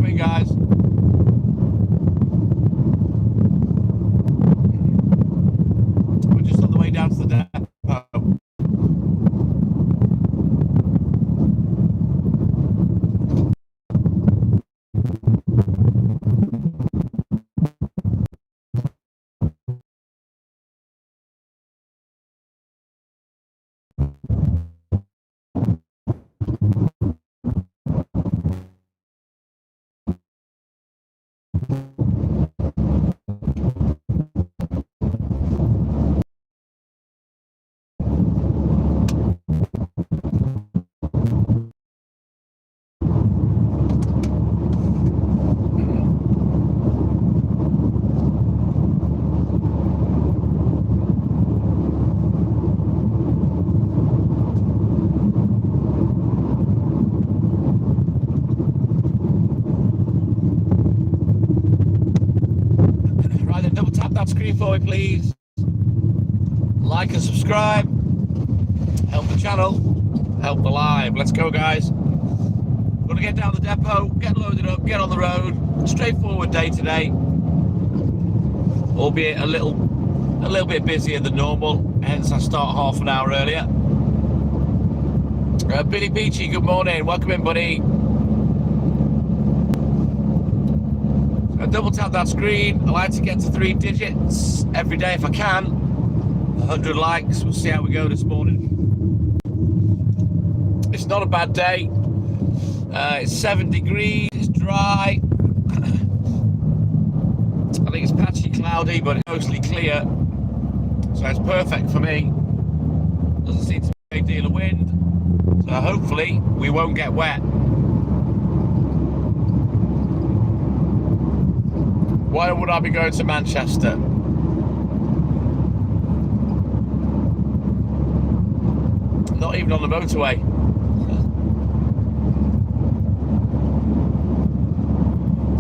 in, guys. We're just on the way down to the depot. Right then, double tap that screen for me, please. Like and subscribe. Help the channel. Help the live. Let's go, guys. We're gonna get down the depot, get loaded up, get on the road. Straightforward day today, albeit a little bit busier than normal. Hence, I start half an hour earlier. Billy Peachy, good morning. Welcome in, buddy. Double tap that screen. I like to get to 3 digits every day if I can. 100 likes. We'll see how we go this morning. It's not a bad day. It's 7 degrees. It's dry. I think it's patchy cloudy, but it's mostly clear. So it's perfect for me. Doesn't seem to be a great deal of wind. So hopefully we won't get wet. Why would I be going to Manchester? Not even on the motorway.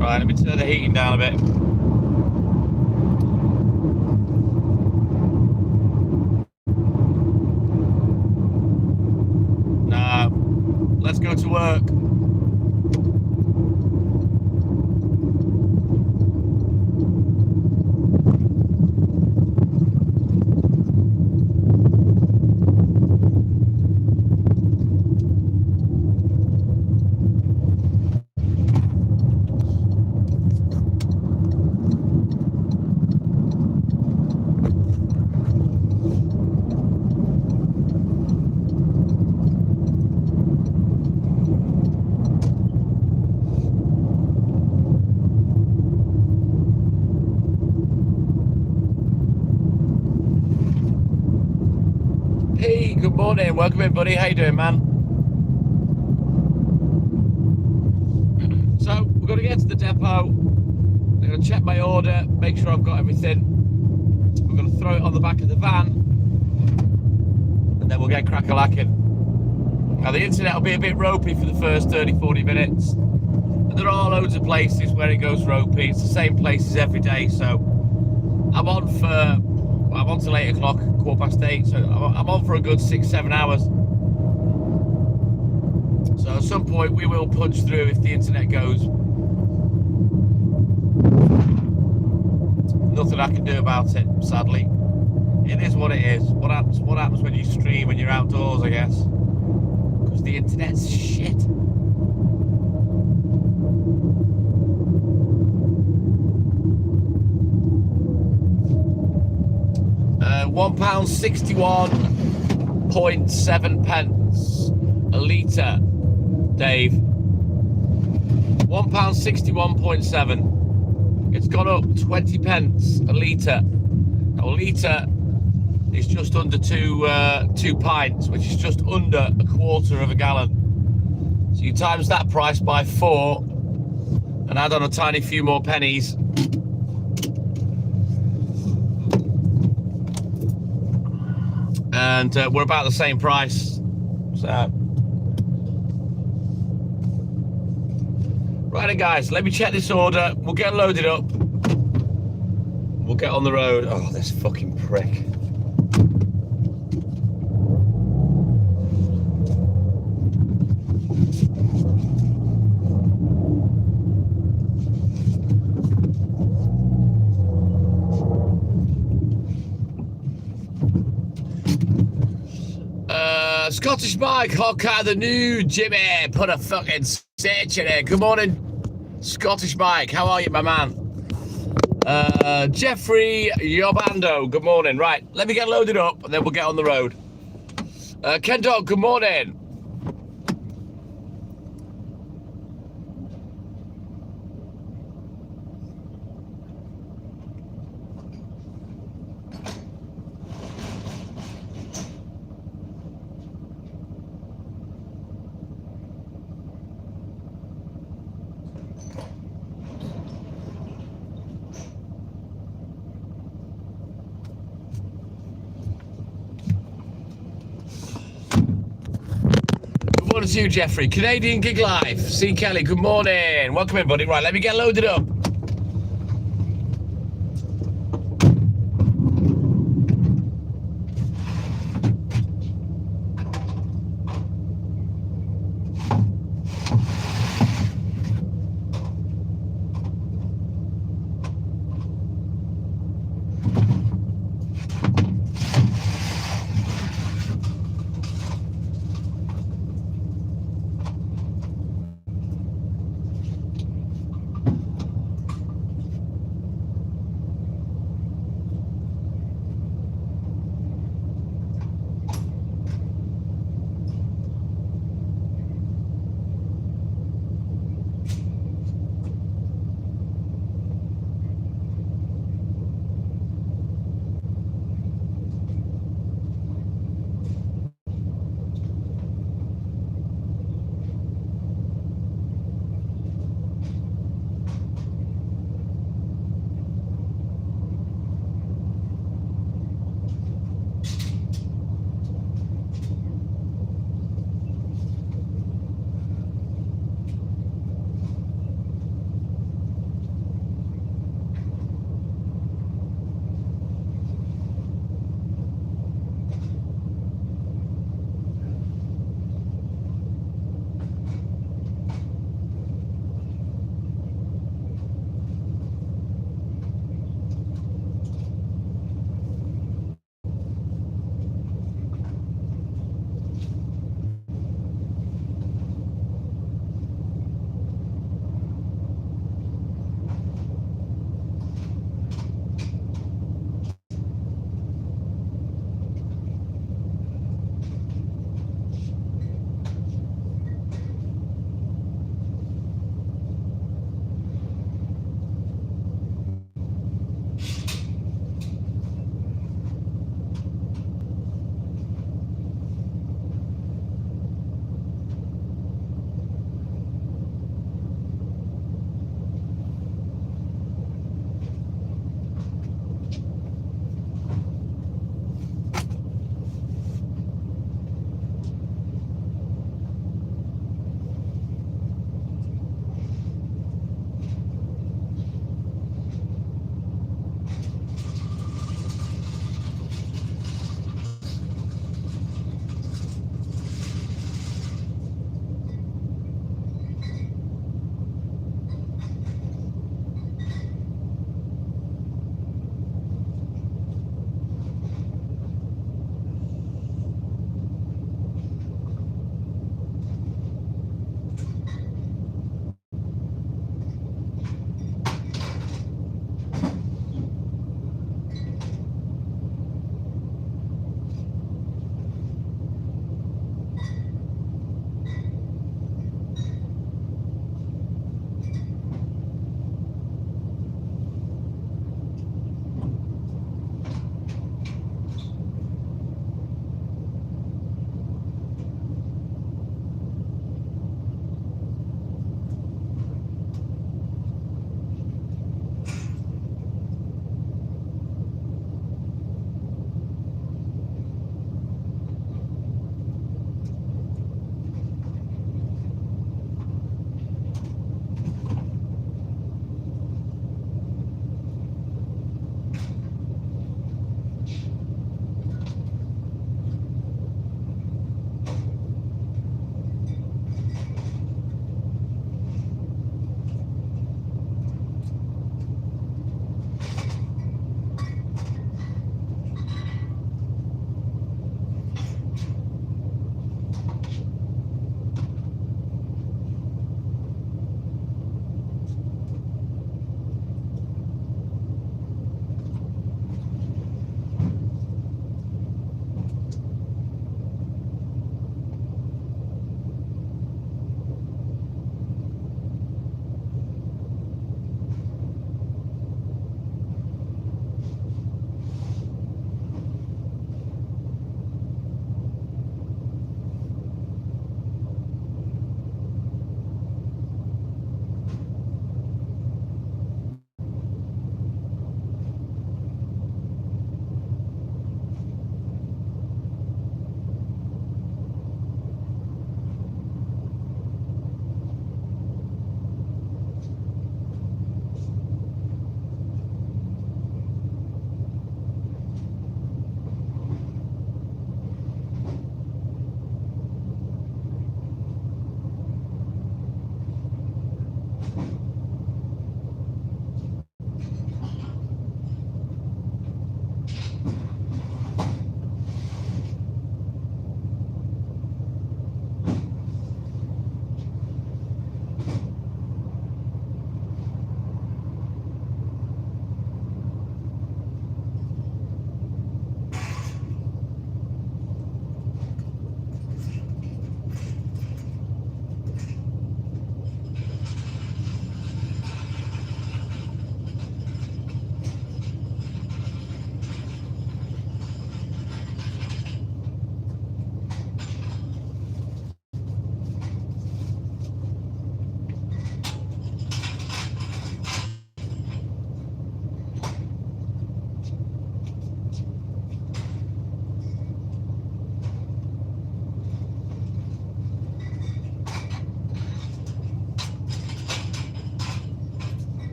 Right, let me turn the heating down a bit. Now, let's go to work. Good morning, welcome in, buddy. How you doing, man? So we're going to get to the depot. I'm going to check my order, make sure I've got everything. We're going to throw it on the back of the van, and then we'll get crack-a-lacking. Now the internet will be a bit ropey for the first 30-40 minutes. And there are loads of places where it goes ropey. It's the same places every day, so I'm on till 8 o'clock, 8:15, so I'm on for a good 6-7 hours. So at some point we will punch through if the internet goes. Nothing I can do about it, sadly. It is what it is. What happens when you stream and you're outdoors, I guess. Because the internet's shit. £1.61.7 a litre, Dave. £1.61.7. It's gone up 20 pence a litre. Now, a litre is just under 2 pints, which is just under a quarter of a gallon. So you times that price by 4 and add on a tiny few more pennies. And we're about the same price. So, right then, guys, let me check this order. We'll get loaded up. We'll get on the road. Oh, this fucking prick. Scottish Mike, Hawkeye the new Jimmy, put a fucking stitch in it. Good morning, Scottish Mike. How are you, my man? Jeffrey Yobando, good morning. Right, let me get loaded up and then we'll get on the road. Ken Dog, good morning. Good morning to you, Jeffrey. Canadian Gig Life. C. Kelly, good morning. Welcome in, buddy. Right, let me get loaded up.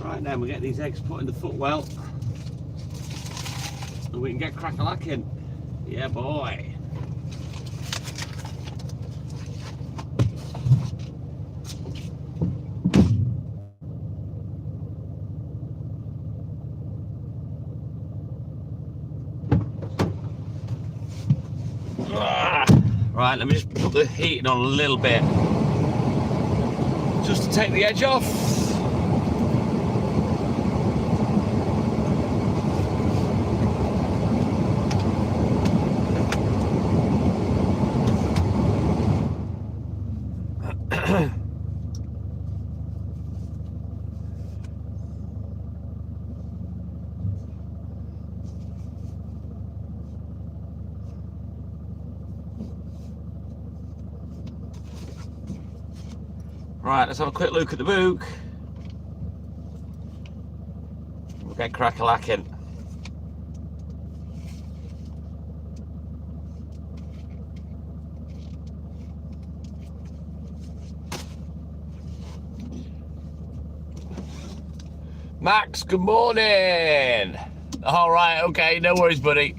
Right, now we get these eggs put in the footwell and we can get crack-a-lacking. Yeah, boy. Right, let me just put the heating on a little bit just to take the edge off. Right, let's have a quick look at the book. We'll get crack-a-lacking. Max, good morning. All right, okay, no worries, buddy.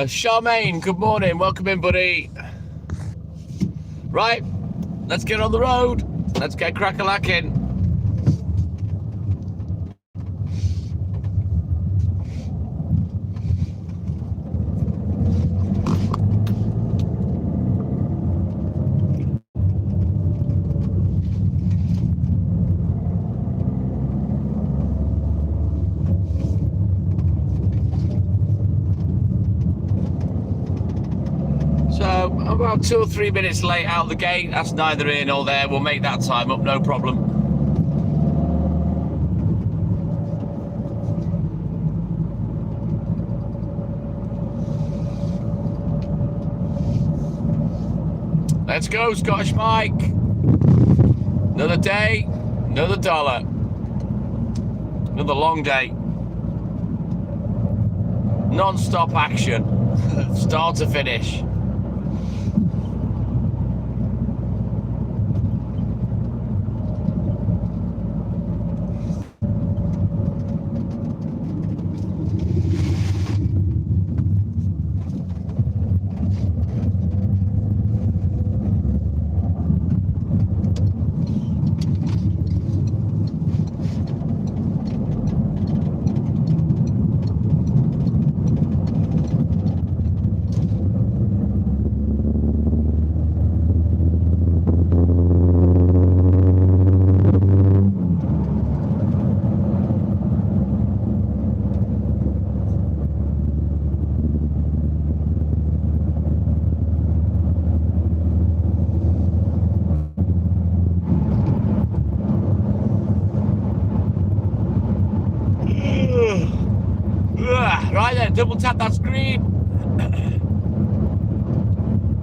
Charmaine, good morning. Welcome in, buddy. Right, let's get on the road. Let's get crack-a-lacking. About 2 or 3 minutes late out the gate. That's neither here nor there. We'll make that time up, no problem. Let's go, Scottish Mike. Another day, another dollar. Another long day. Non-stop action. Start to finish. Right then, double tap that screen.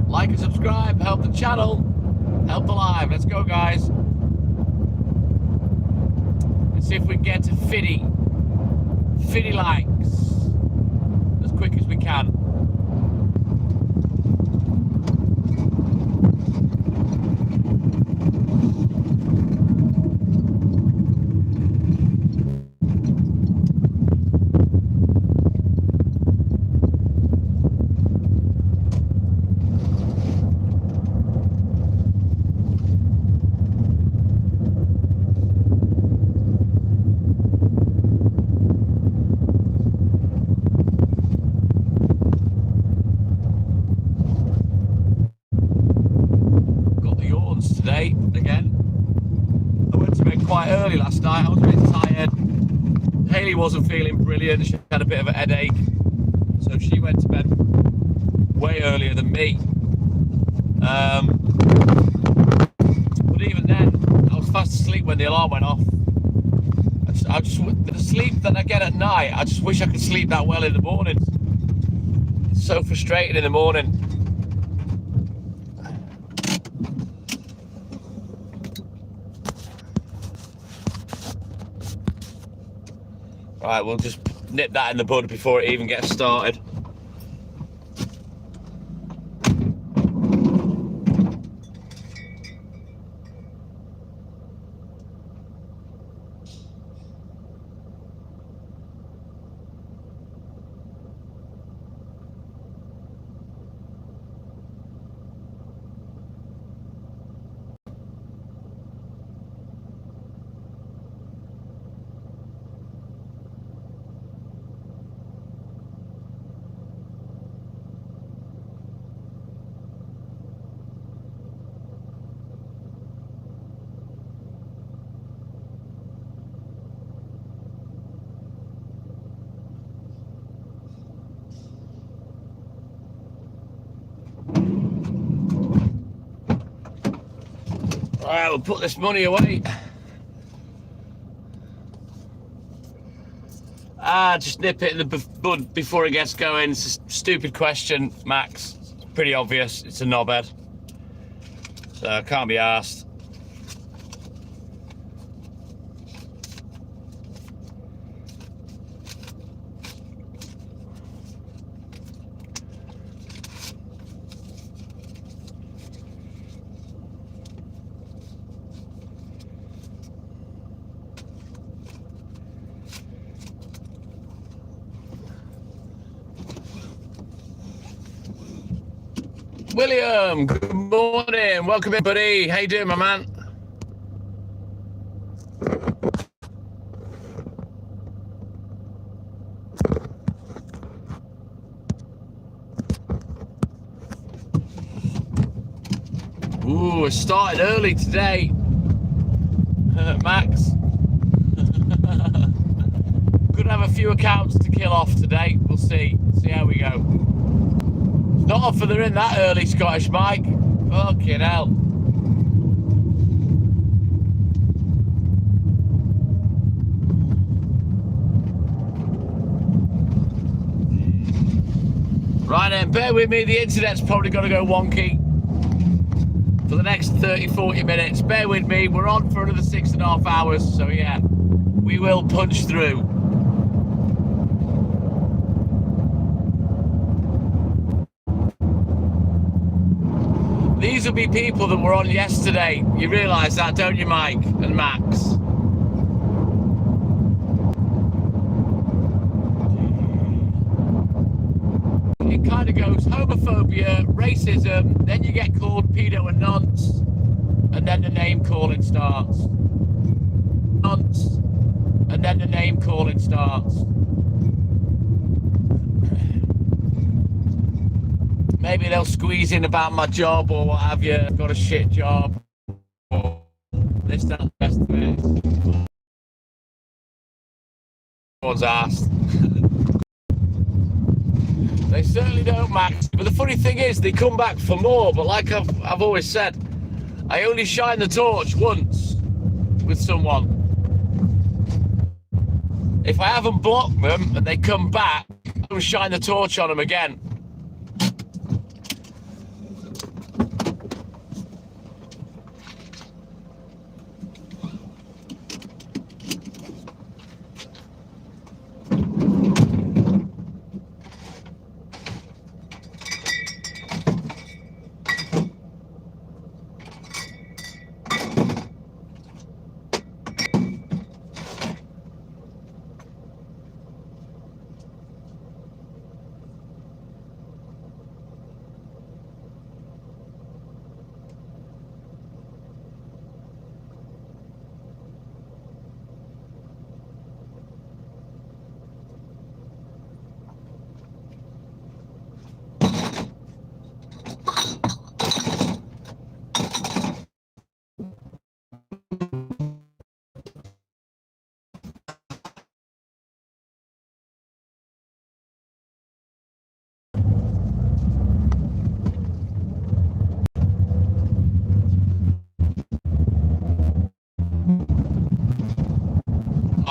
Like and subscribe, help the channel, help the live. Let's go, guys. Let's see if we can get to 50 likes as quick as we can. Quite early last night. I was a bit tired. Hayley wasn't feeling brilliant. She had a bit of a headache, so she went to bed way earlier than me. But even then, I was fast asleep when the alarm went off. I just the sleep that I get at night, I just wish I could sleep that well in the mornings. So frustrating in the morning. Right, we'll just nip that in the bud before it even gets started. Alright, we'll put this money away. Just nip it in the bud before it gets going. It's a stupid question, Max. It's pretty obvious. It's a knobhead. So I can't be arsed. William, good morning. Welcome in, buddy. How you doing, my man? Ooh, it started early today, Max. Could have a few accounts to kill off today. We'll see. See how we go. Not often they're in that early, Scottish Mike. Fucking hell. Right then, bear with me. The internet's probably going to go wonky for the next 30-40 minutes. Bear with me. We're on for another 6.5 hours. So yeah, we will punch through. These will be people that were on yesterday. You realise that, don't you, Mike and Max? It kind of goes homophobia, racism, then you get called pedo and nonce, and then the name calling starts. Nonce, and then the name calling starts. Maybe they'll squeeze in about my job or what have you. I've got a shit job. Or this, that, the rest of it. No one's asked. They certainly don't, Max. But the funny thing is, they come back for more. But like I've always said, I only shine the torch once with someone. If I haven't blocked them and they come back, I'll shine the torch on them again.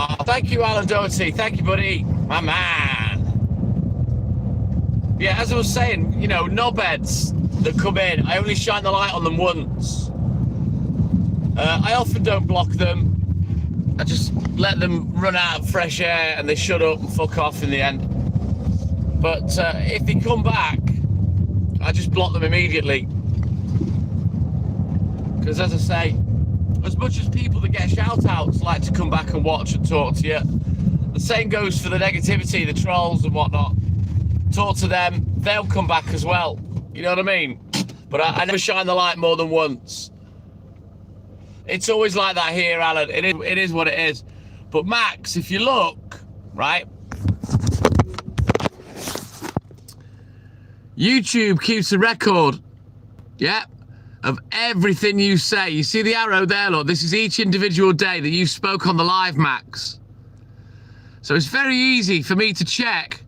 Oh, thank you, Alan Doherty. Thank you, buddy. My man. Yeah, as I was saying, you know, knobheads that come in, I only shine the light on them once. I often don't block them. I just let them run out of fresh air and they shut up and fuck off in the end. But if they come back, I just block them immediately. Because as I say, as much as people that get shout-outs like to come back and watch and talk to you, the same goes for the negativity, the trolls and whatnot. Talk to them, they'll come back as well. You know what I mean? But I never shine the light more than once. It's always like that here, Alan. It is what it is. But Max, if you look, right? YouTube keeps a record, yeah, of everything you say. You see the arrow there, look? This is each individual day that you spoke on the live, Max. So it's very easy for me to check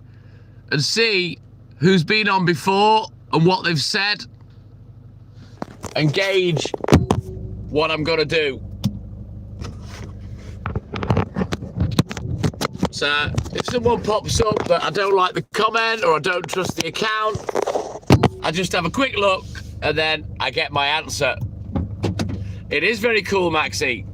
and see who's been on before and what they've said and gauge what I'm gonna do. So if someone pops up that I don't like the comment or I don't trust the account, I just have a quick look and then I get my answer. It is very cool, Maxie.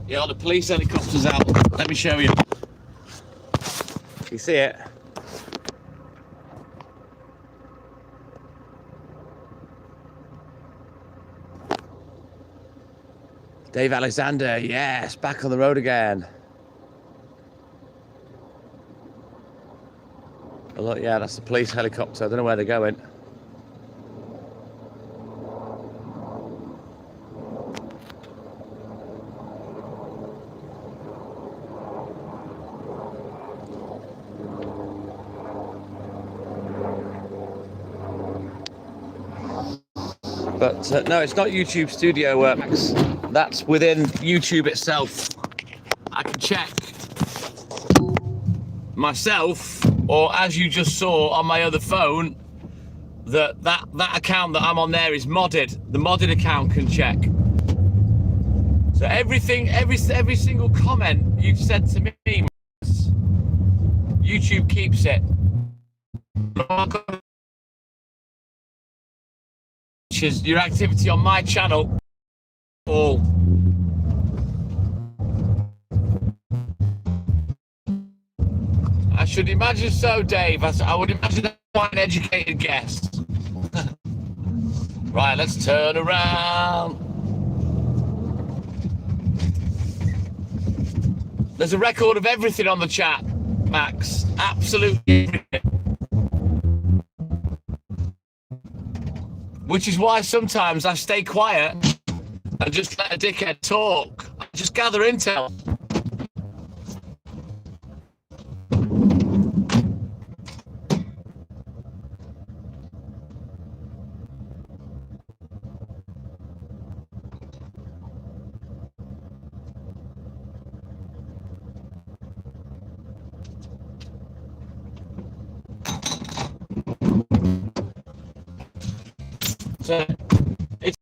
Yeah, the police helicopter's out. Let me show you. You see it? Dave Alexander, yes, back on the road again. Oh, look, yeah, that's the police helicopter. I don't know where they're going. But no, it's not YouTube Studio, Max. That's within YouTube itself. I can check myself, or as you just saw on my other phone, that account that I'm on there is modded. The modded account can check. So everything, every single comment you've said to me, Max, YouTube keeps it. Which is your activity on my channel. All. I should imagine so, Dave. I would imagine that's quite an educated guess. Right, let's turn around. There's a record of everything on the chat, Max. Absolutely everything. Which is why sometimes I stay quiet and just let a dickhead talk. I just gather intel. So it's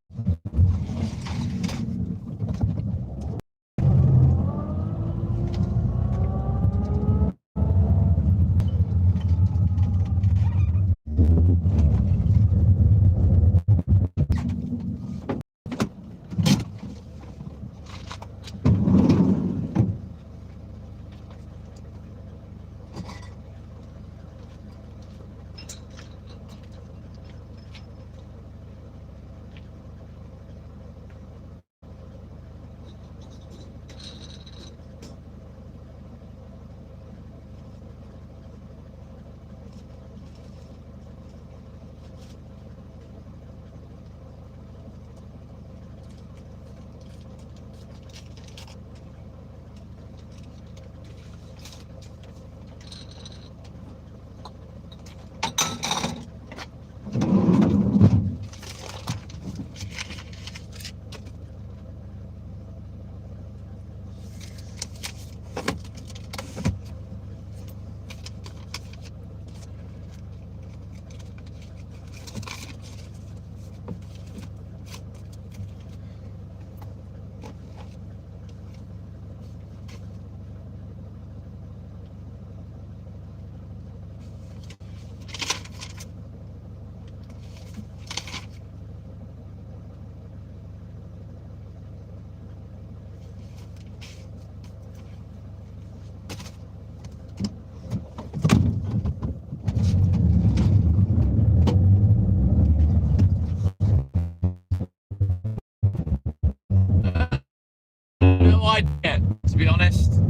idea, to be honest.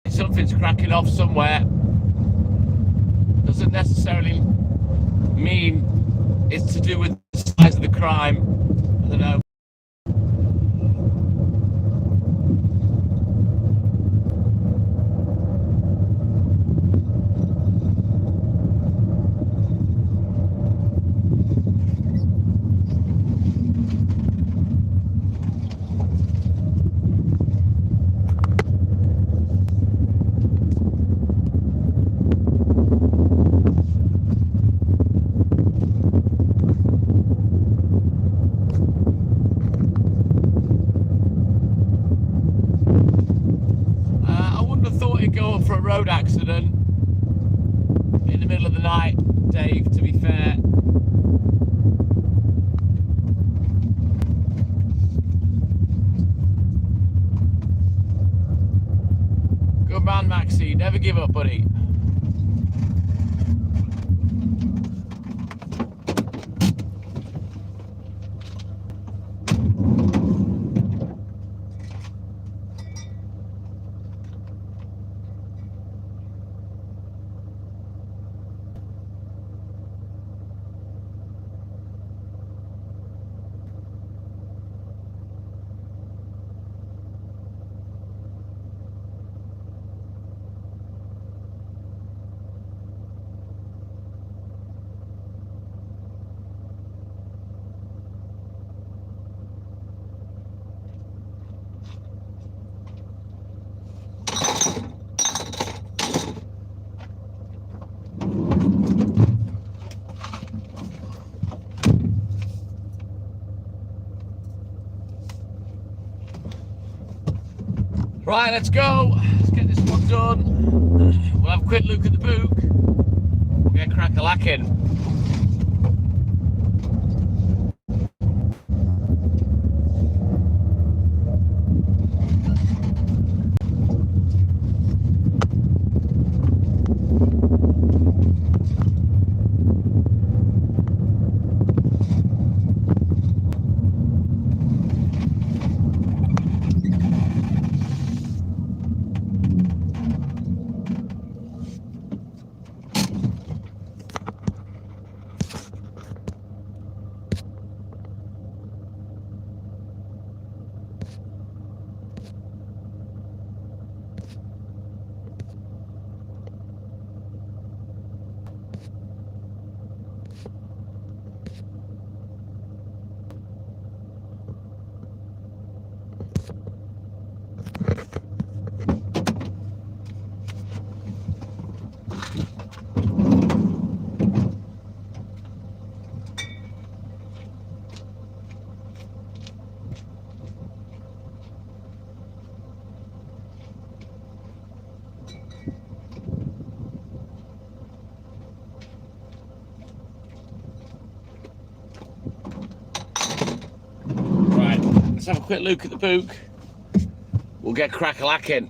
Something's cracking off somewhere. Doesn't necessarily mean it's to do with the size of the crime. I don't know. Go for a road accident in the middle of the night, Dave, to be fair. Good man, Maxie. Never give up, buddy. Right, let's go. Let's get this one done. We'll have a quick look at the book. We'll get crack-a-lacking. Let's have a quick look at the book. We'll get crack-a-lacking.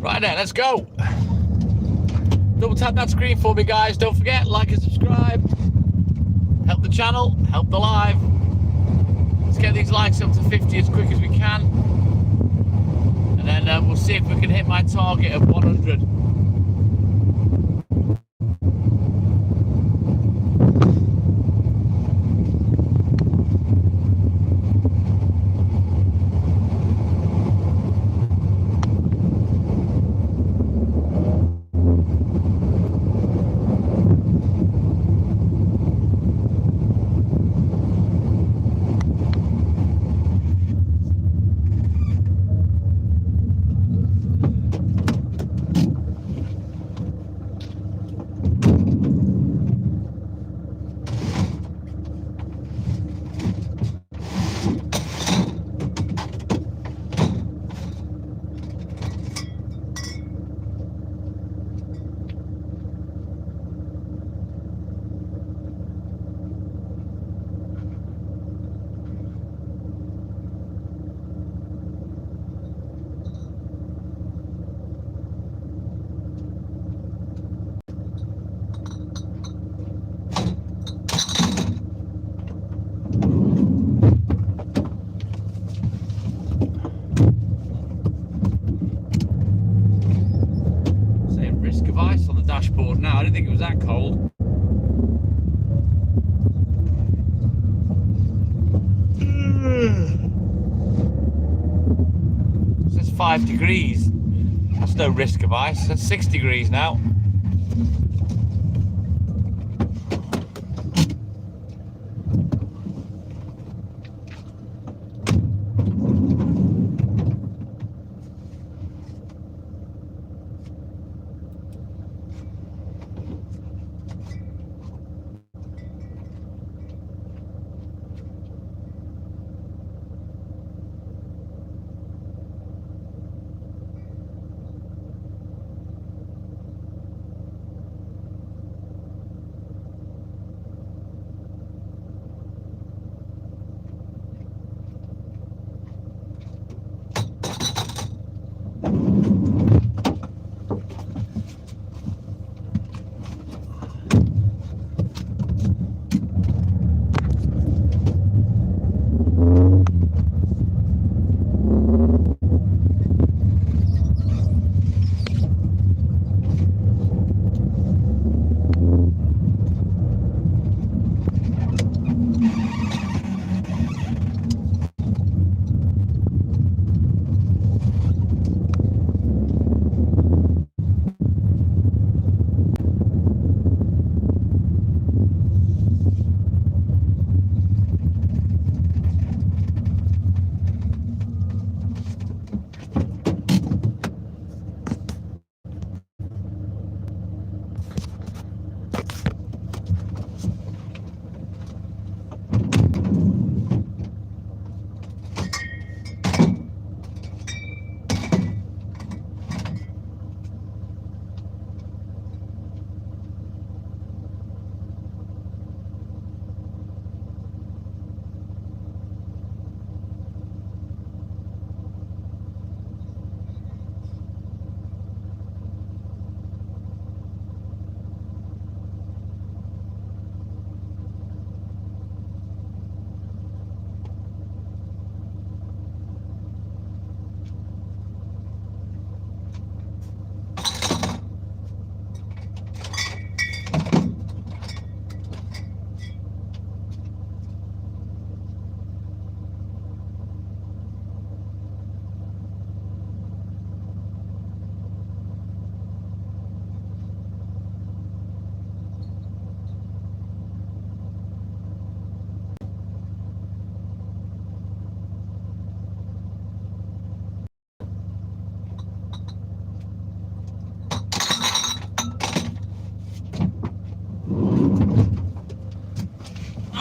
Right there, let's go. Double tap that screen for me, guys. Don't forget, like and subscribe. Help the channel, help the live. Let's get these likes up to 50 as quick as we can. And then we'll see if we can hit my target of 100. 5 degrees. That's no risk of ice. That's 6 degrees now.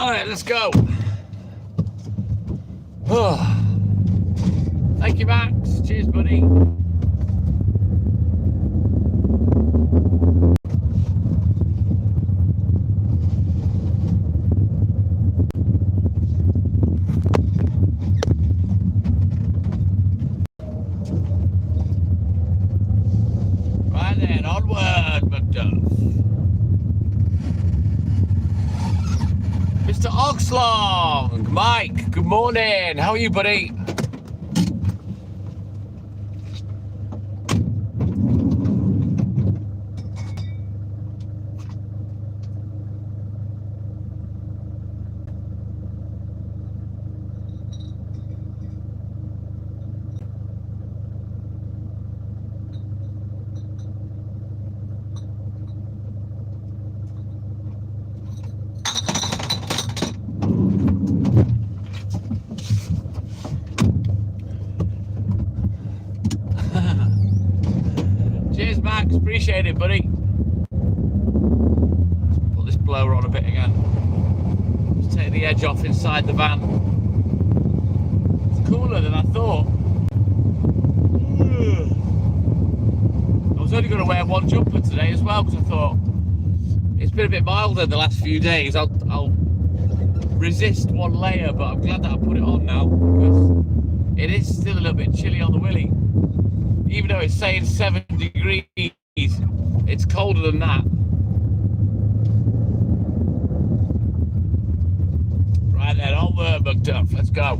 All right, let's go. Oh. Thank you, Max. Cheers, buddy. Right then, onward, Macduff. Mr. Oxlong, Mike, good morning. How are you, buddy? Cheers, Max. Appreciate it, buddy. Let's put this blower on a bit again. Just take the edge off inside the van. It's cooler than I thought. I was only going to wear one jumper today as well because I thought it's been a bit milder the last few days. I'll resist one layer, but I'm glad that I put it on now because it is still a little bit chilly on the willy. Even though it's saying 7 degrees, it's colder than that. Right then, onward, Macduff. Let's go.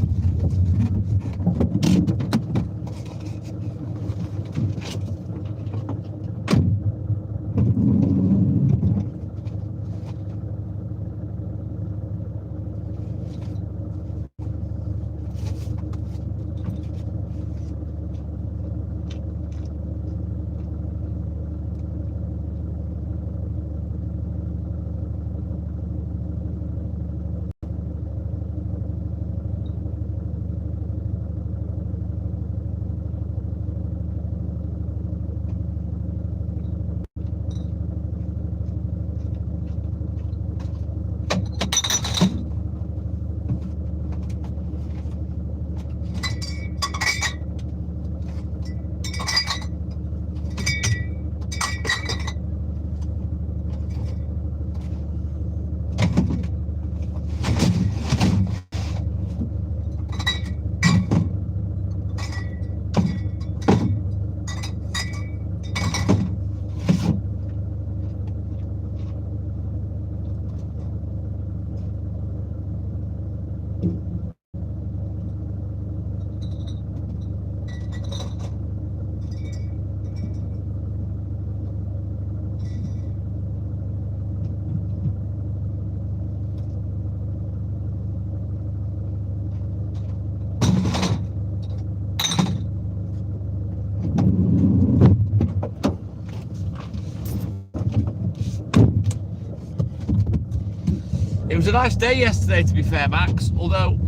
It was a nice day yesterday, to be fair, Max, although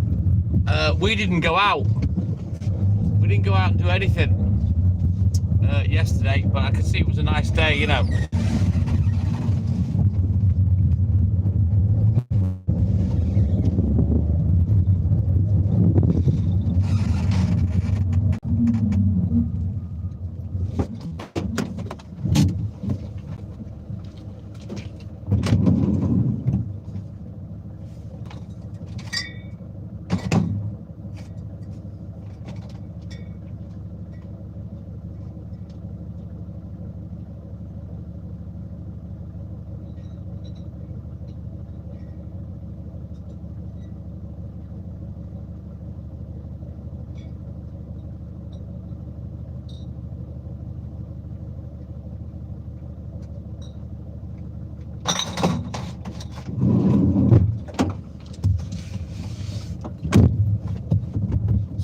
we didn't go out. We didn't go out and do anything yesterday, but I could see it was a nice day, you know.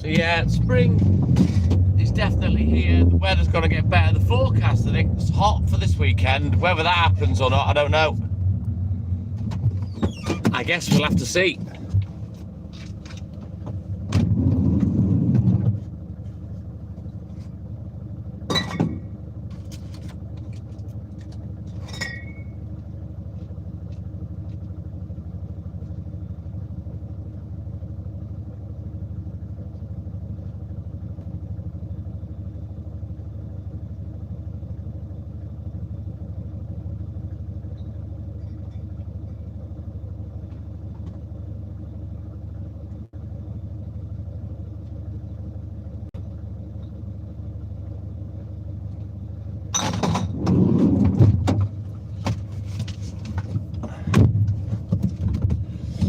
So yeah, spring is definitely here. The weather's going to get better. The forecast, I think, is hot for this weekend. Whether that happens or not, I don't know. I guess we'll have to see.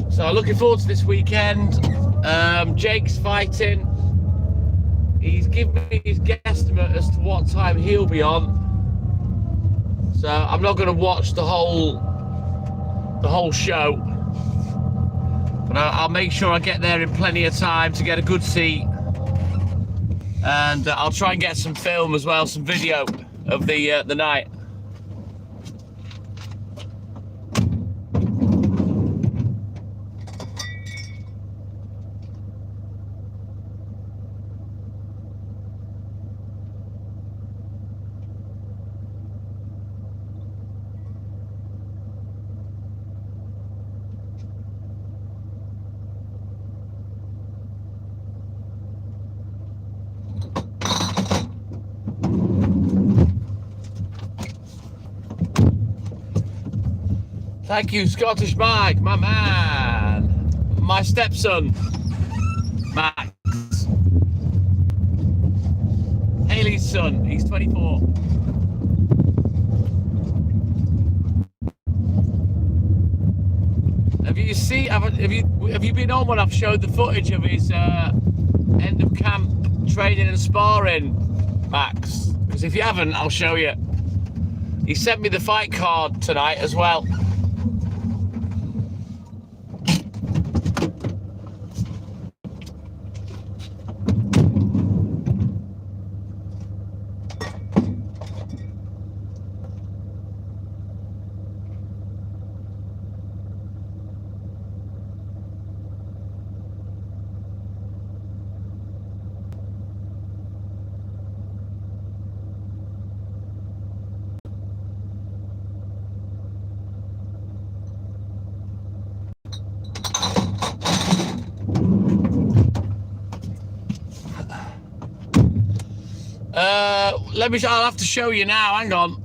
So looking forward to this weekend. Jake's fighting. He's given me his guesstimate as to what time he'll be on. So I'm not going to watch the whole show, but I'll make sure I get there in plenty of time to get a good seat, and I'll try and get some film as well, some video of the night. Thank you, Scottish Mike, my man. My stepson, Max. Haley's son, he's 24. Have you been on when I've showed the footage of his end of camp training and sparring, Max? Because if you haven't, I'll show you. He sent me the fight card tonight as well. I'll have to show you now, hang on.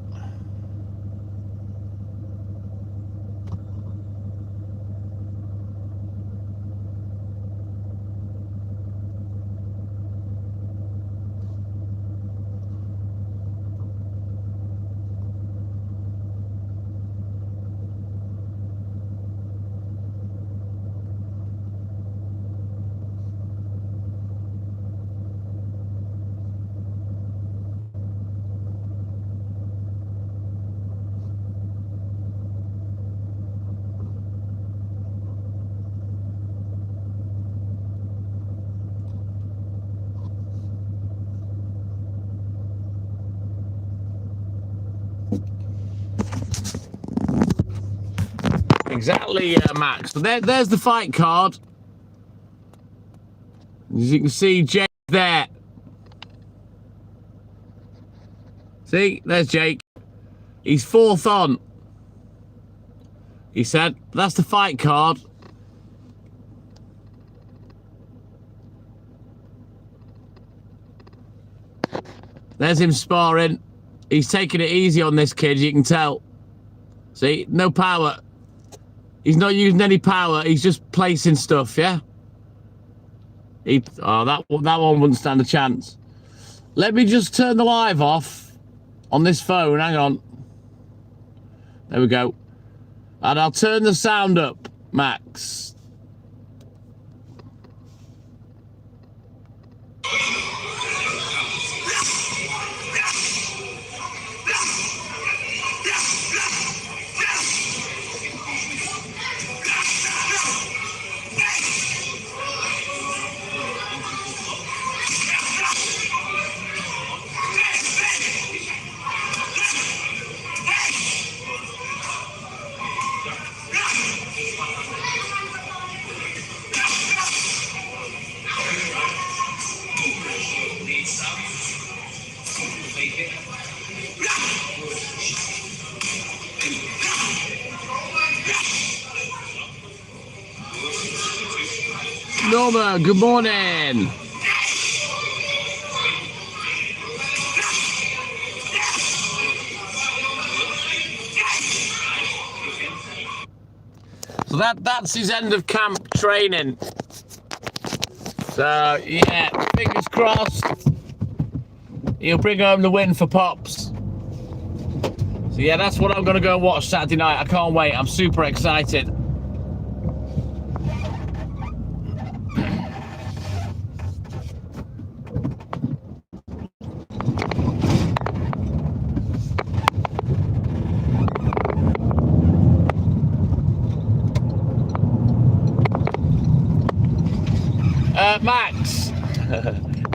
Exactly, Max. So there's the fight card. As you can see, Jake there. See, there's Jake. He's 4th on. He said, that's the fight card. There's him sparring. He's taking it easy on this kid, you can tell. See, no power. He's not using any power. He's just placing stuff, yeah? That one wouldn't stand a chance. Let me just turn the live off on this phone. Hang on. There we go. And I'll turn the sound up, Max. Norma, good morning. So that's his end of camp training. So yeah, fingers crossed he'll bring home the win for Pops. So yeah, that's what I'm gonna go and watch Saturday night. I can't wait. I'm super excited. Max,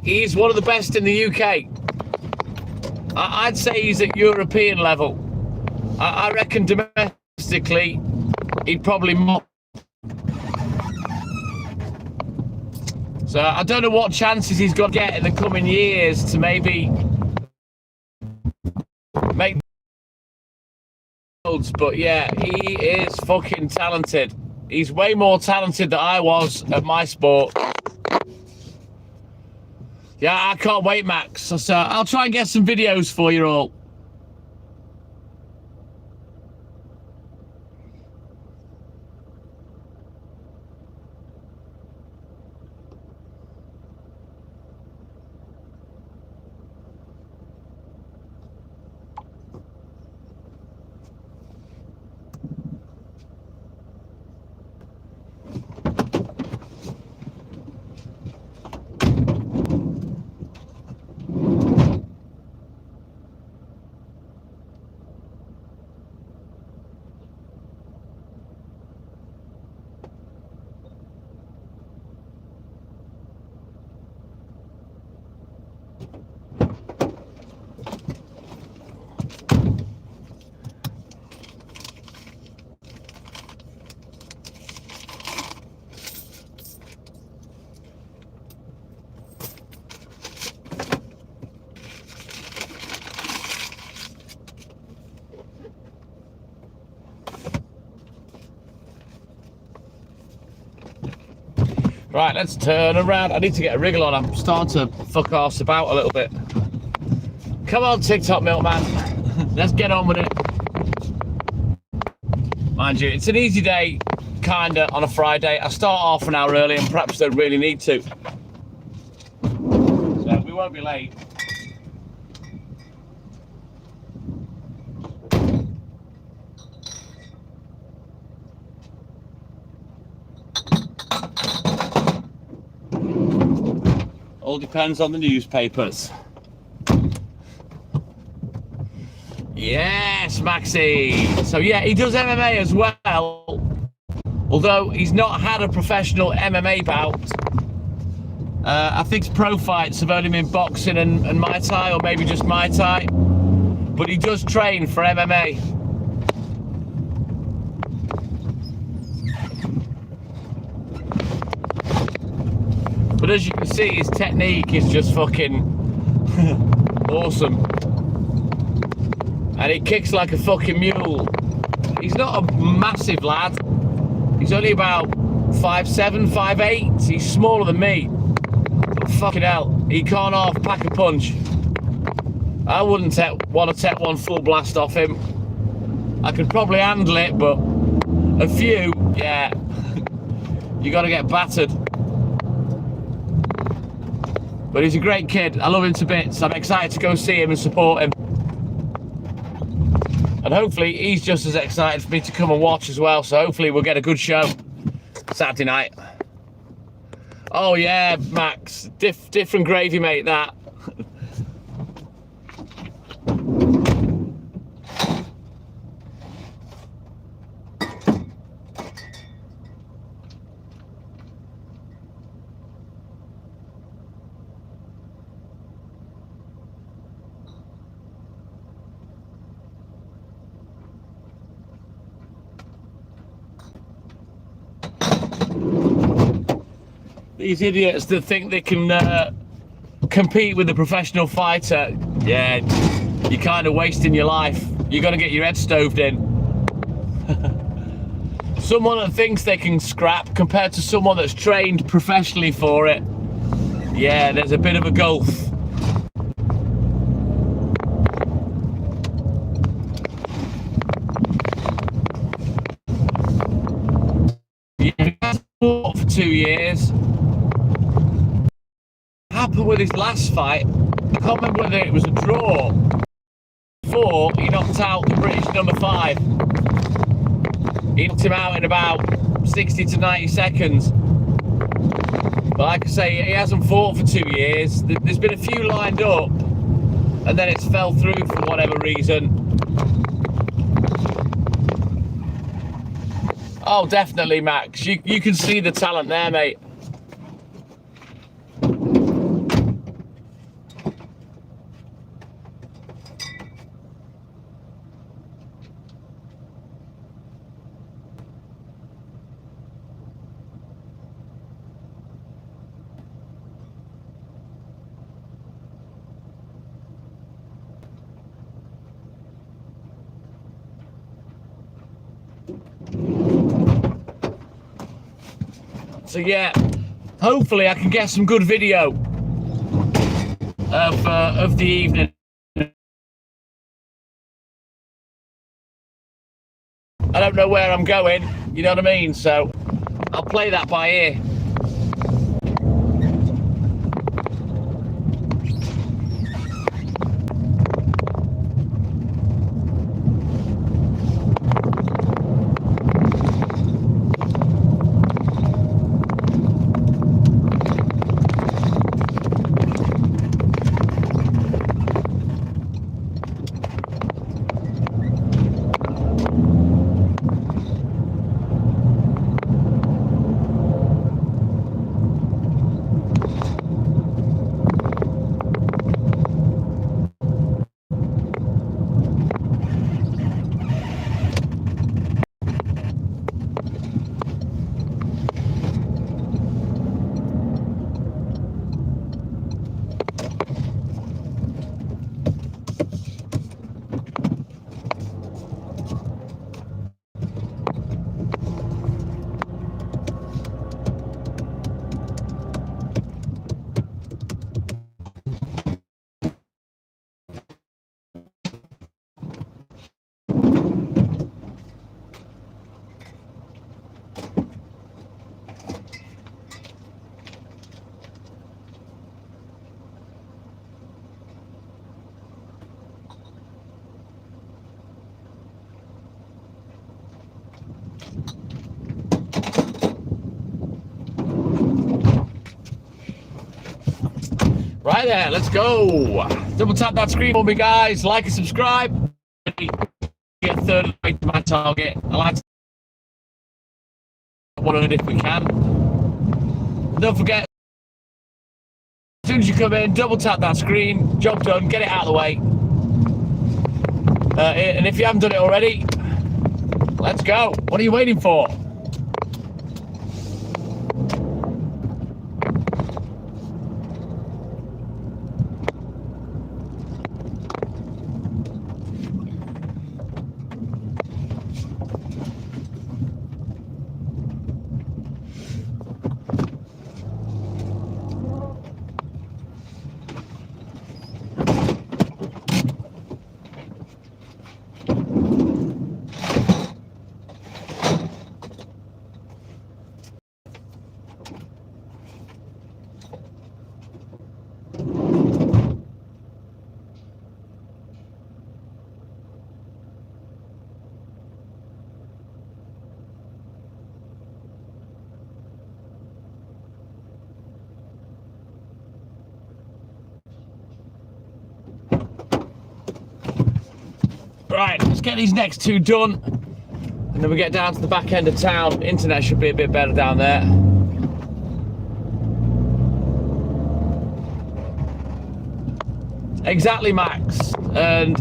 he's one of the best in the UK. I'd say he's at European level. I reckon domestically, he'd probably more. So I don't know what chances he's got to get in the coming years to maybe make worlds, but yeah, he is fucking talented. He's way more talented than I was at my sport. Yeah, I can't wait, Max. So I'll try and get some videos for you all. Right, let's turn around. I need to get a wriggle on. I'm starting to fuck arse about a little bit. Come on, TikTok milkman. Let's get on with it. Mind you, it's an easy day, kinda, on a Friday. I start half an hour early and perhaps don't really need to. So we won't be late. All depends on the newspapers. Yes, Maxi. So yeah, he does MMA as well. Although he's not had a professional MMA bout. I think his pro fights have only been boxing and Muay Thai, or maybe just Muay Thai. But he does train for MMA. But as you can see, his technique is just fucking awesome. And he kicks like a fucking mule. He's not a massive lad. He's only about 5'7", 5'8". He's smaller than me. But fucking hell, he can't half pack a punch. I wouldn't want to take one full blast off him. I could probably handle it, but a few, yeah, you got to get battered. But he's a great kid. I love him to bits. I'm excited to go see him and support him. And hopefully he's just as excited for me to come and watch as well. So hopefully we'll get a good show Saturday night. Oh yeah, Max, different gravy, mate, that. These idiots that think they can compete with a professional fighter, yeah, you're kind of wasting your life. You're going to get your head stoved in. Someone that thinks they can scrap compared to someone that's trained professionally for it, yeah, there's a bit of a gulf. He hasn't fought for 2 years. Happened with his last fight, I can't remember whether it was a draw. Before he knocked out the British number 5. He knocked him out in about 60 to 90 seconds. But like I say, he hasn't fought for 2 years. There's been a few lined up, and then it's fell through for whatever reason. Oh, definitely, Max. You can see the talent there, mate. So yeah, hopefully I can get some good video of the evening. I don't know where I'm going, you know what I mean? So I'll play that by ear. Right there, let's go. Double tap that screen for me, guys. Like and subscribe. Get third of the way to my target. I like to 100 if we can. Don't forget, as soon as you come in, double tap that screen. Job done. Get it out of the way. And if you haven't done it already, let's go. What are you waiting for? Right, let's get these next two done, and then we get down to the back end of town. Internet should be a bit better down there. Exactly, Max. And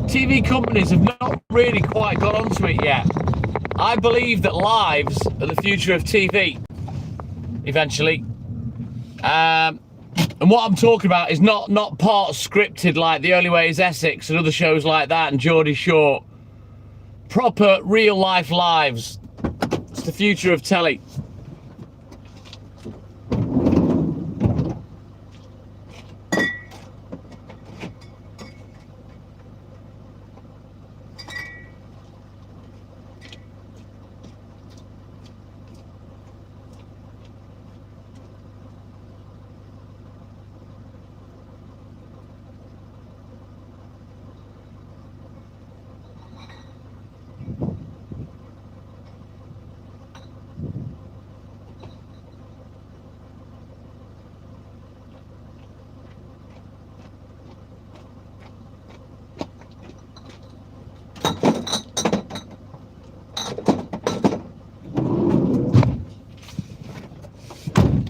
TV companies have not really quite got onto it yet. I believe that lives are the future of TV, eventually. And what I'm talking about is not part scripted like The Only Way is Essex and other shows like that and Geordie Shore. Proper real life lives. It's the future of telly.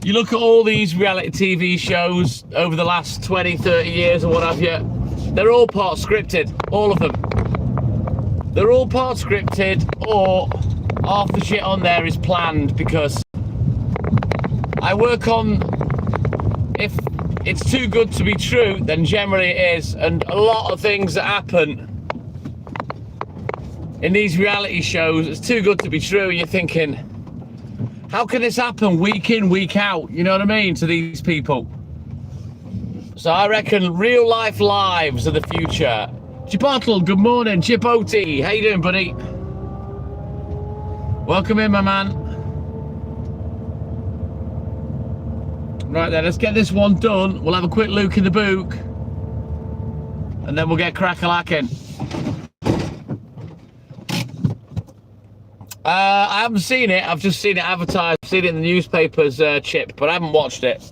You look at all these reality TV shows over the last 20, 30 years or what have you, they're all part scripted, all of them. They're all part scripted, or half the shit on there is planned, because I work on, if it's too good to be true, then generally it is, and a lot of things that happen in these reality shows, it's too good to be true, and you're thinking, how can this happen week in, week out? You know what I mean? To these people. So I reckon real life lives are the future. Chipotle, good morning. Chipotle, how you doing, buddy? Welcome in, my man. Right then, let's get this one done. We'll have a quick look in the book, and then we'll get crack-a-lacking. I haven't seen it. I've just seen it advertised. I've seen it in the newspapers, Chip, but I haven't watched it.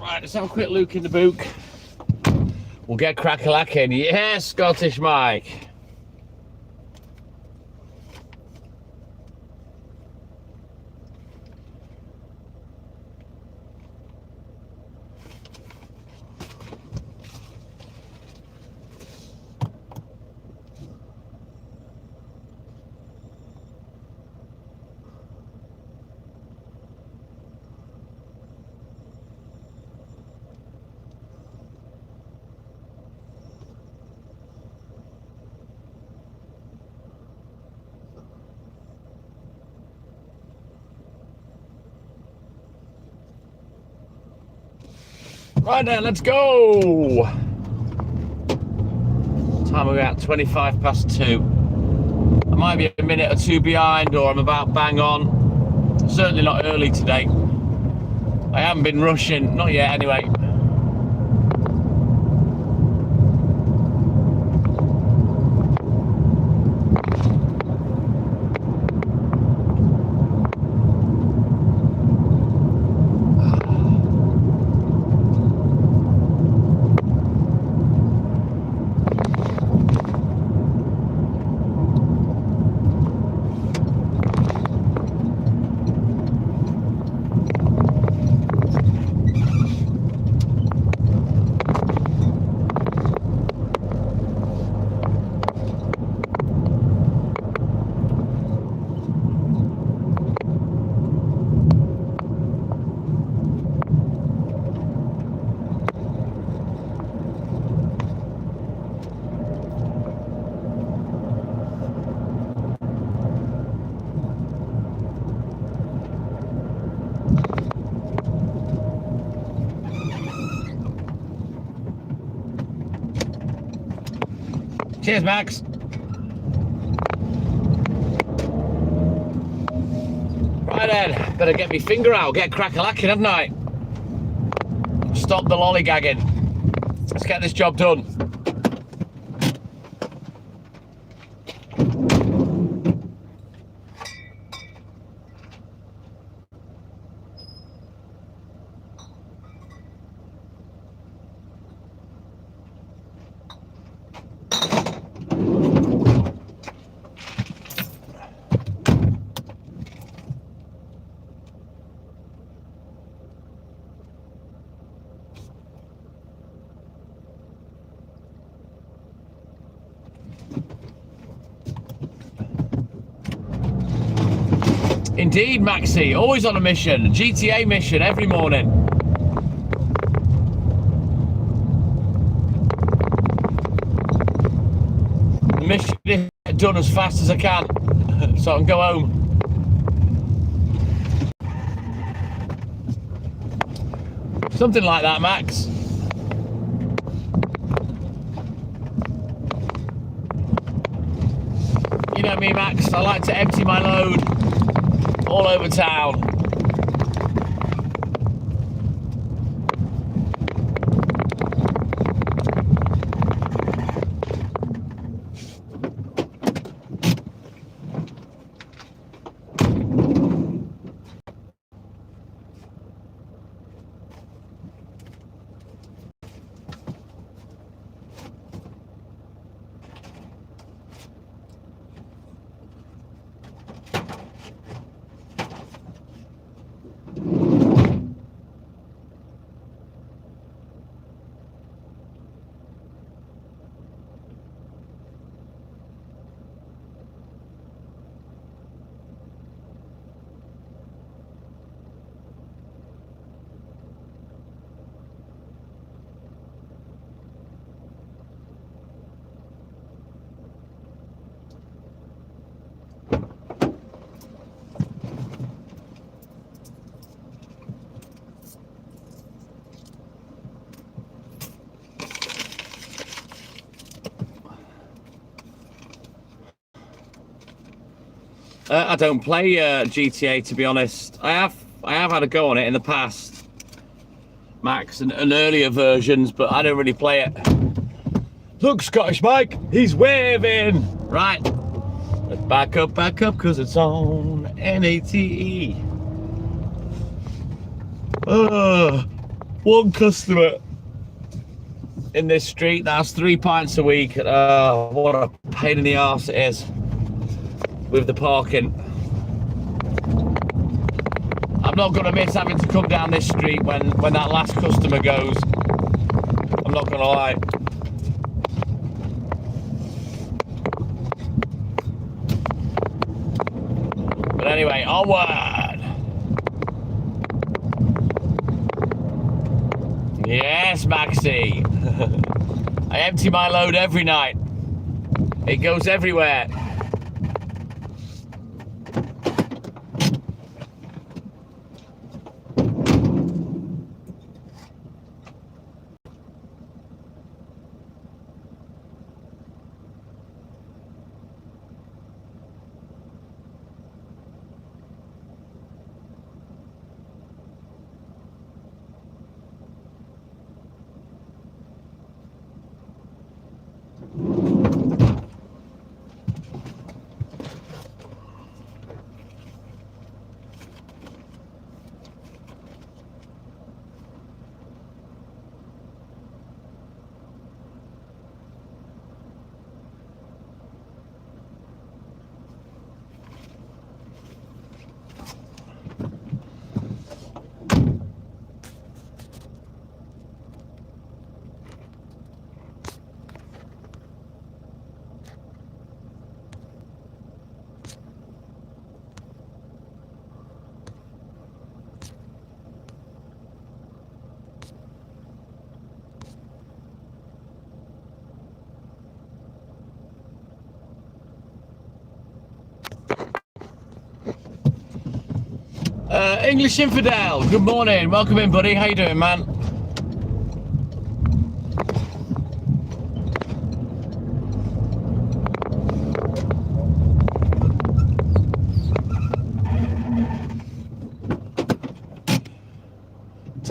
Right, let's have a quick look in the book. We'll get crack-a-lacking. Yes, Scottish Mike. Right now, let's go. Time we're at 25 past 2. I might be a minute or two behind, or I'm about bang on. Certainly not early today. I haven't been rushing, not yet anyway. Cheers, Max. Right then, better get my finger out, get crack-a-lacking, hadn't I? Stop the lollygagging. Let's get this job done. Indeed, Maxi, always on a mission, a GTA mission every morning. The mission is done as fast as I can, so I can go home. Something like that, Max. You know me, Max, I like to empty my load all over town. I don't play GTA, to be honest. I have had a go on it in the past, Max, and earlier versions, but I don't really play it. Look, Scottish Mike, he's waving. Right, let's back up, because it's on NATE. One customer in this street that has 3 pints a week. What a pain in the arse it is with the parking. I'm not going to miss having to come down this street when that last customer goes. I'm not going to lie. But anyway, onward. Yes, Maxi. I empty my load every night. It goes everywhere. English Infidel, good morning. Welcome in, buddy. How you doing, man?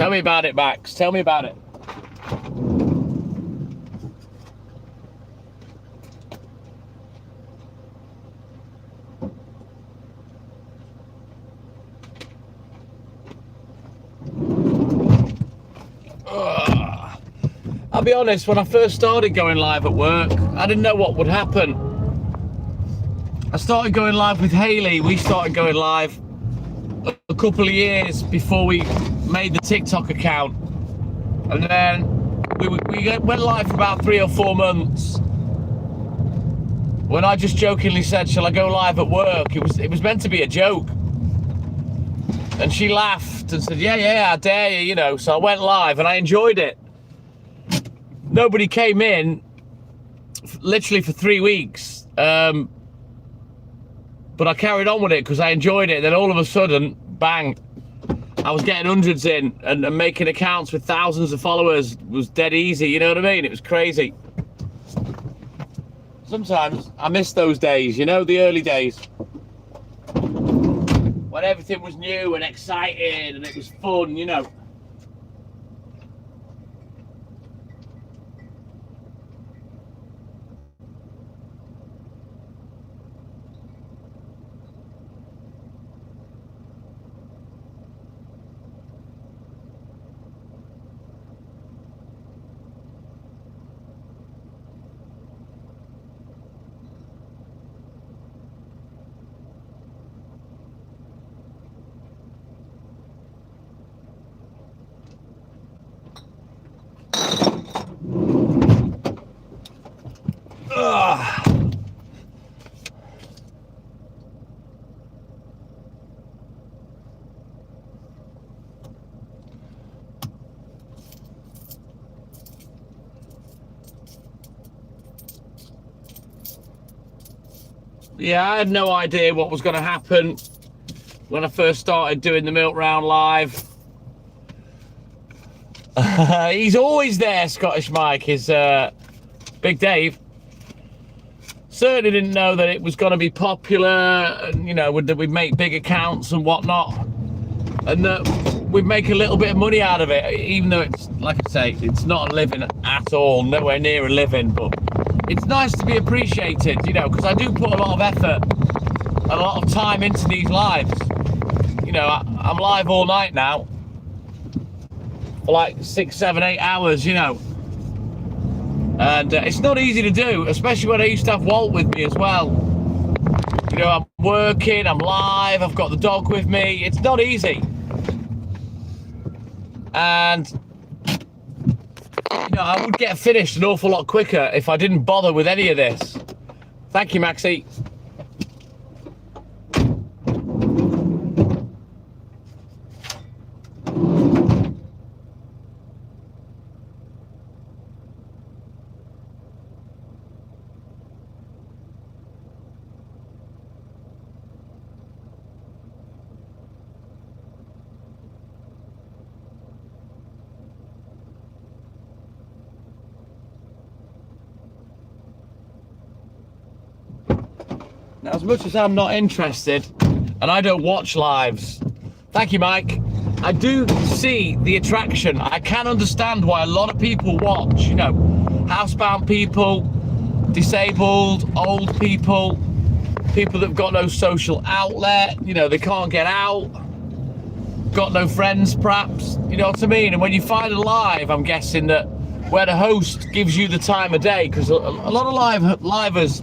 Tell me about it, Max. Tell me about it. I'll be honest, when I first started going live at work, I didn't know what would happen. I started going live with Haley. We started going live a couple of years before we made the TikTok account. And then we went live for about 3 or 4 months. When I just jokingly said, shall I go live at work? It was meant to be a joke. And she laughed and said, yeah, I dare you, you know. So I went live and I enjoyed it. Nobody came in literally for 3 weeks. But I carried on with it because I enjoyed it. Then all of a sudden, bang, I was getting hundreds in and making accounts with thousands of followers was dead easy, you know what I mean? It was crazy. Sometimes I miss those days, you know, the early days. When everything was new and exciting and it was fun, you know. Yeah, I had no idea what was going to happen when I first started doing the Milk Round live. He's always there, Scottish Mike, is Big Dave. Certainly didn't know that it was going to be popular, and, you know, that we'd make big accounts and whatnot, and that we'd make a little bit of money out of it, even though it's, like I say, it's not a living at all, nowhere near a living, but it's nice to be appreciated, you know, because I do put a lot of effort and a lot of time into these lives. You know, I'm live all night now for like 6, 7, 8 hours, you know. And it's not easy to do, especially when I used to have Walt with me as well. You know, I'm working, I'm live, I've got the dog with me. It's not easy. And, you know, I would get finished an awful lot quicker if I didn't bother with any of this. Thank you, Maxie. Now, as much as I'm not interested, and I don't watch lives, thank you, Mike, I do see the attraction. I can understand why a lot of people watch, you know, housebound people, disabled, old people, people that've got no social outlet, you know, they can't get out, got no friends perhaps, you know what I mean? And when you find a live, I'm guessing that where the host gives you the time of day, because a lot of livers,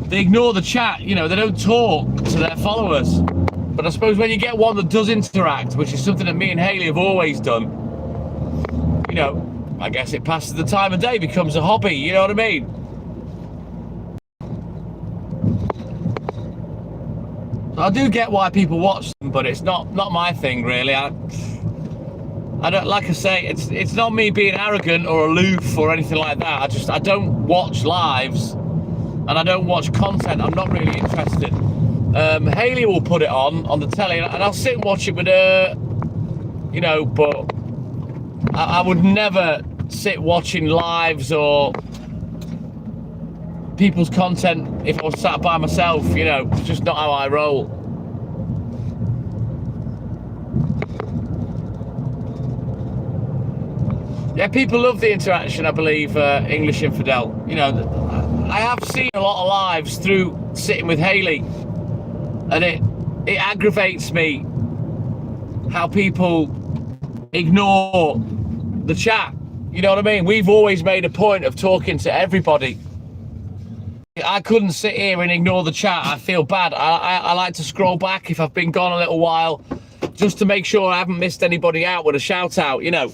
they ignore the chat, you know, they don't talk to their followers. But I suppose when you get one that does interact, which is something that me and Haley have always done, you know, I guess it passes the time of day, becomes a hobby, you know what I mean? So I do get why people watch them, but it's not my thing really. I don't, like I say, it's not me being arrogant or aloof or anything like that. I don't watch lives. And I don't watch content I'm not really interested. Haley will put it on the telly, and I'll sit and watch it with her, you know, but I would never sit watching lives or people's content if I was sat by myself, you know. It's just not how I roll. Yeah, people love the interaction, I believe, English Infidel. You know, I have seen a lot of lives through sitting with Haley, and it aggravates me how people ignore the chat. You know what I mean? We've always made a point of talking to everybody. I couldn't sit here and ignore the chat. I feel bad. I like to scroll back if I've been gone a little while, just to make sure I haven't missed anybody out with a shout out, you know.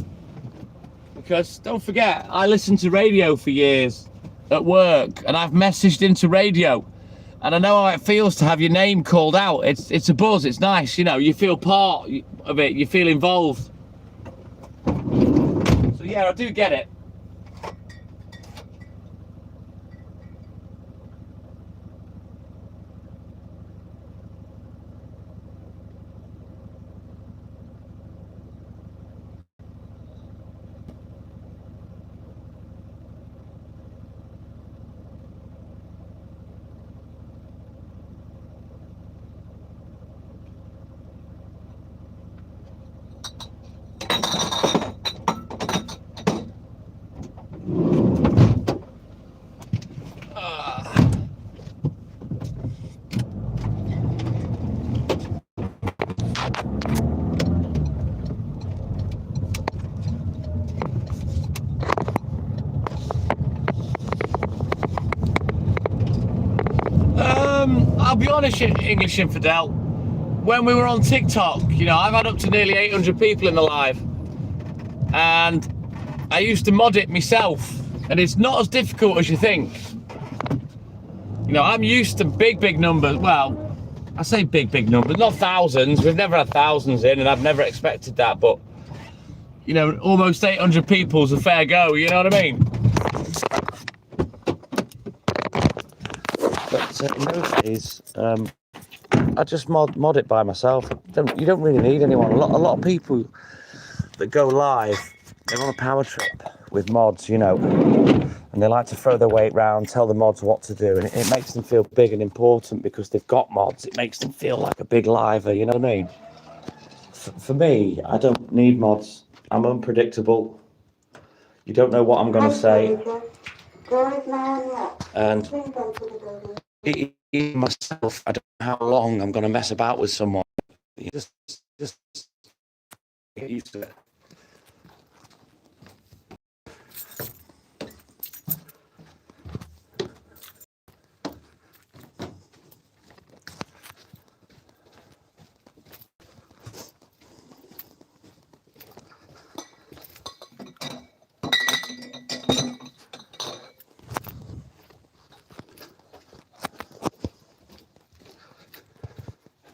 Because don't forget, I listened to radio for years at work, and I've messaged into radio, and I know how it feels to have your name called out. It's a buzz. It's nice, you know. You feel part of it. You feel involved. So yeah, I do get it. I'll be honest, English Infidel, when we were on TikTok, you know, I've had up to nearly 800 people in the live, and I used to mod it myself, and it's not as difficult as you think. You know, I'm used to big numbers. Well, I say big numbers, not thousands. We've never had thousands in, and I've never expected that, but, you know, almost 800 people's a fair go, you know what I mean? But in those days, I just mod it by myself. You don't really need anyone. A lot of people that go live, they're on a power trip with mods, you know, and they like to throw their weight round, tell the mods what to do, and it makes them feel big and important because they've got mods. It makes them feel like a big liver, you know what I mean? For me, I don't need mods. I'm unpredictable. You don't know what I'm going to say. And even myself, I don't know how long I'm going to mess about with someone. You just get used to it.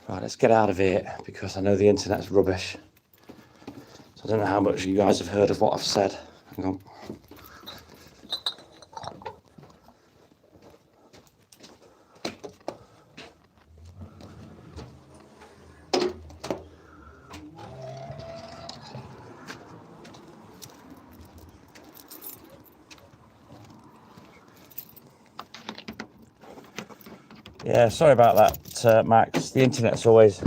Right, let's get out of here because I know the internet's rubbish. So I don't know how much you guys have heard of what I've said. Hang on. Yeah, sorry about that, Max. The internet's always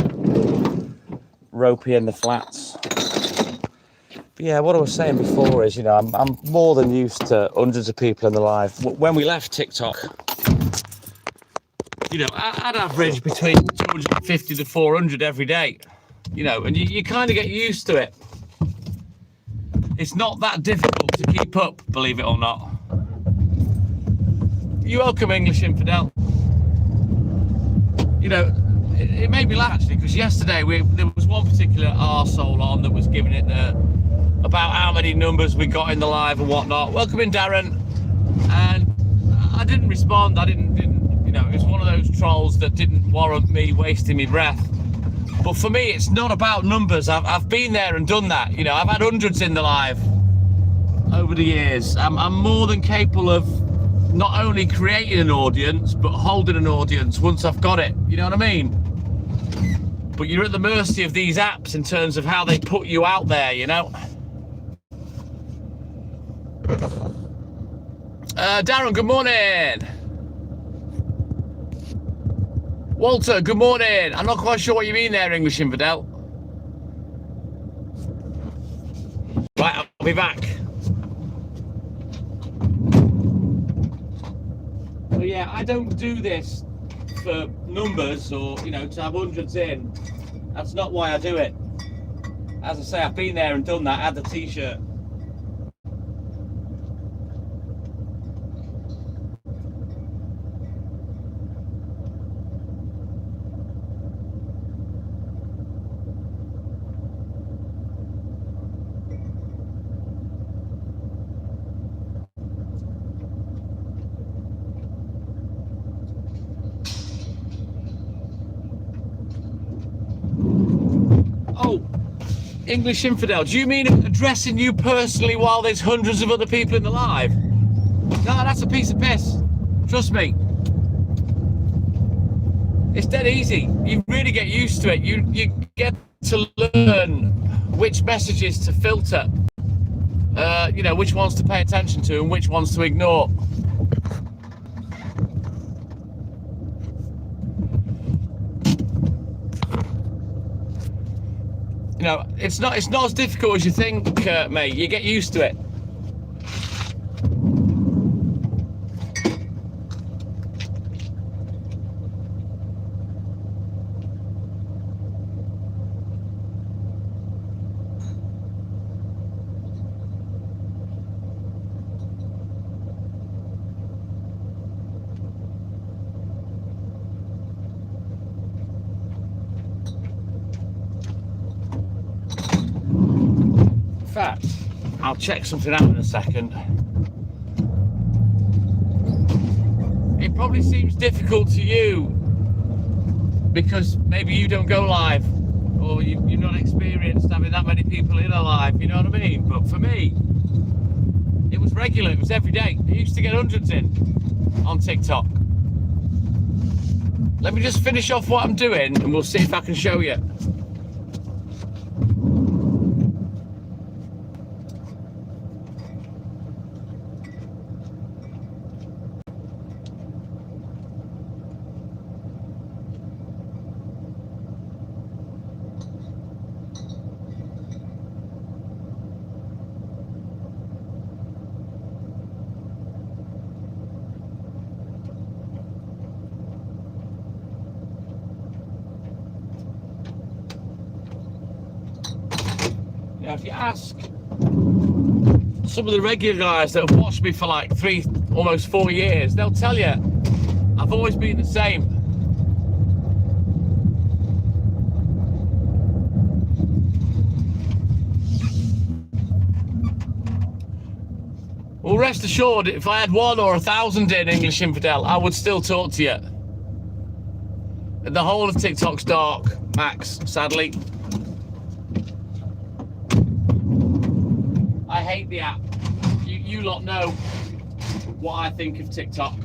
ropey in the flats. But yeah, what I was saying before is, you know, I'm more than used to hundreds of people in the live. When we left TikTok, you know, I'd average between 250 to 400 every day, you know, and you kind of get used to it. It's not that difficult to keep up, believe it or not. You're welcome, English Infidel. You know, it made me laugh actually, because yesterday there was one particular arsehole on that was giving it about how many numbers we got in the live and whatnot. Welcome in, Darren. And I didn't respond. I didn't, you know, it was one of those trolls that didn't warrant me wasting my breath. But for me, it's not about numbers. I've been there and done that. You know, I've had hundreds in the live over the years. I'm more than capable of not only creating an audience, but holding an audience once I've got it. You know what I mean? But you're at the mercy of these apps in terms of how they put you out there, you know? Darren, good morning. Walter, good morning. I'm not quite sure what you mean there, English Infidel. Right, I'll be back. yeah, I don't do this for numbers or, you know, to have hundreds in. That's not why I do it. As I say, I've been there and done that, add the t-shirt. Oh, English infidel, do you mean addressing you personally while there's hundreds of other people in the live? No, that's a piece of piss. Trust me. It's dead easy. You really get used to it. You get to learn which messages to filter. You know, which ones to pay attention to and which ones to ignore. You know, it's not as difficult as you think, mate. You get used to it. In fact, I'll check something out in a second. It probably seems difficult to you because maybe you don't go live or you're not experienced having that many people in a live, you know what I mean? But for me, it was regular, it was every day. I used to get hundreds in on TikTok. Let me just finish off what I'm doing and we'll see if I can show you. Now, if you ask some of the regular guys that have watched me for like 3, almost 4 years, they'll tell you I've always been the same. Well, rest assured, if I had 1 or 1,000 in English Infidel, I would still talk to you. The whole of TikTok's dark, Max, sadly. I hate the app. You lot know what I think of TikTok.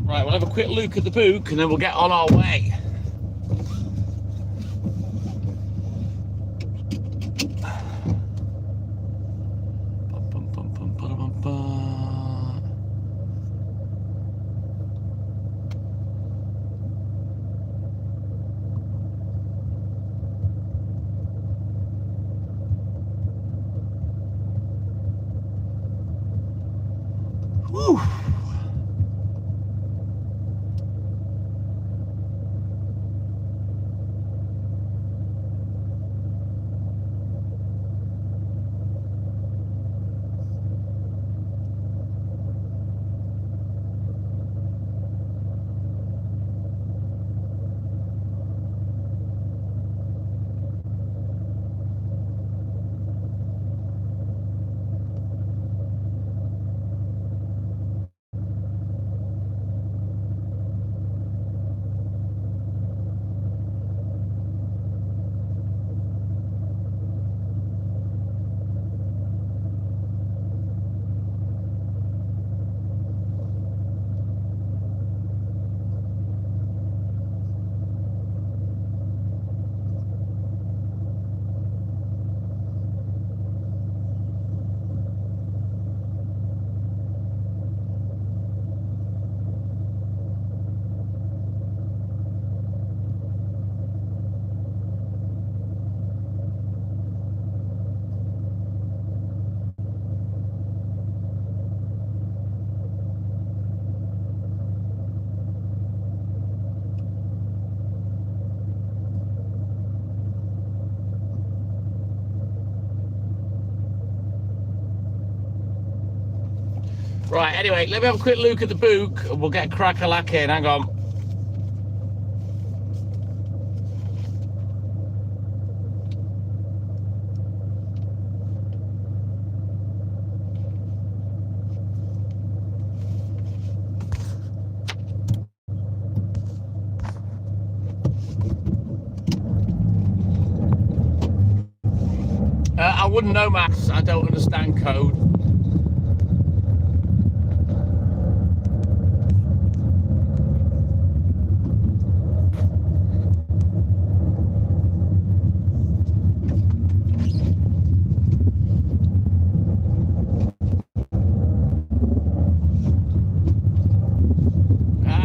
Right, we'll have a quick look at the book and then we'll get on our way. Whew. Right, anyway, let me have a quick look at the book and we'll get crack-a-lacking. Hang on. I wouldn't know, Max. I don't understand code.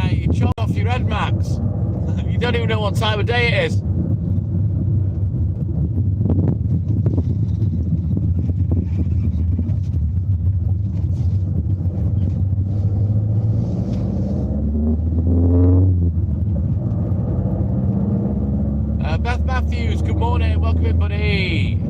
You chop off your head, Max. You don't even know what time of day it is. Beth Matthews, good morning. Welcome in, buddy.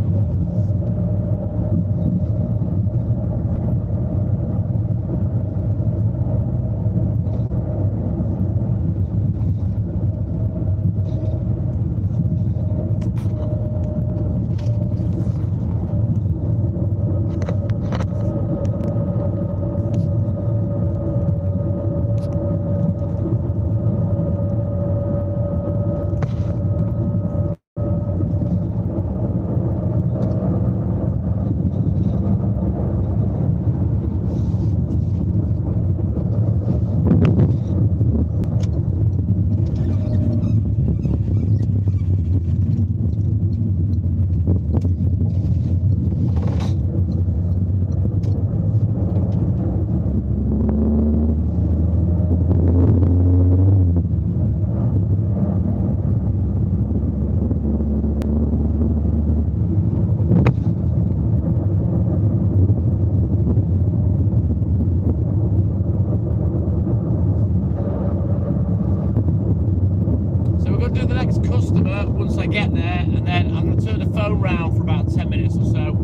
Once I get there, and then I'm going to turn the phone round for about 10 minutes or so,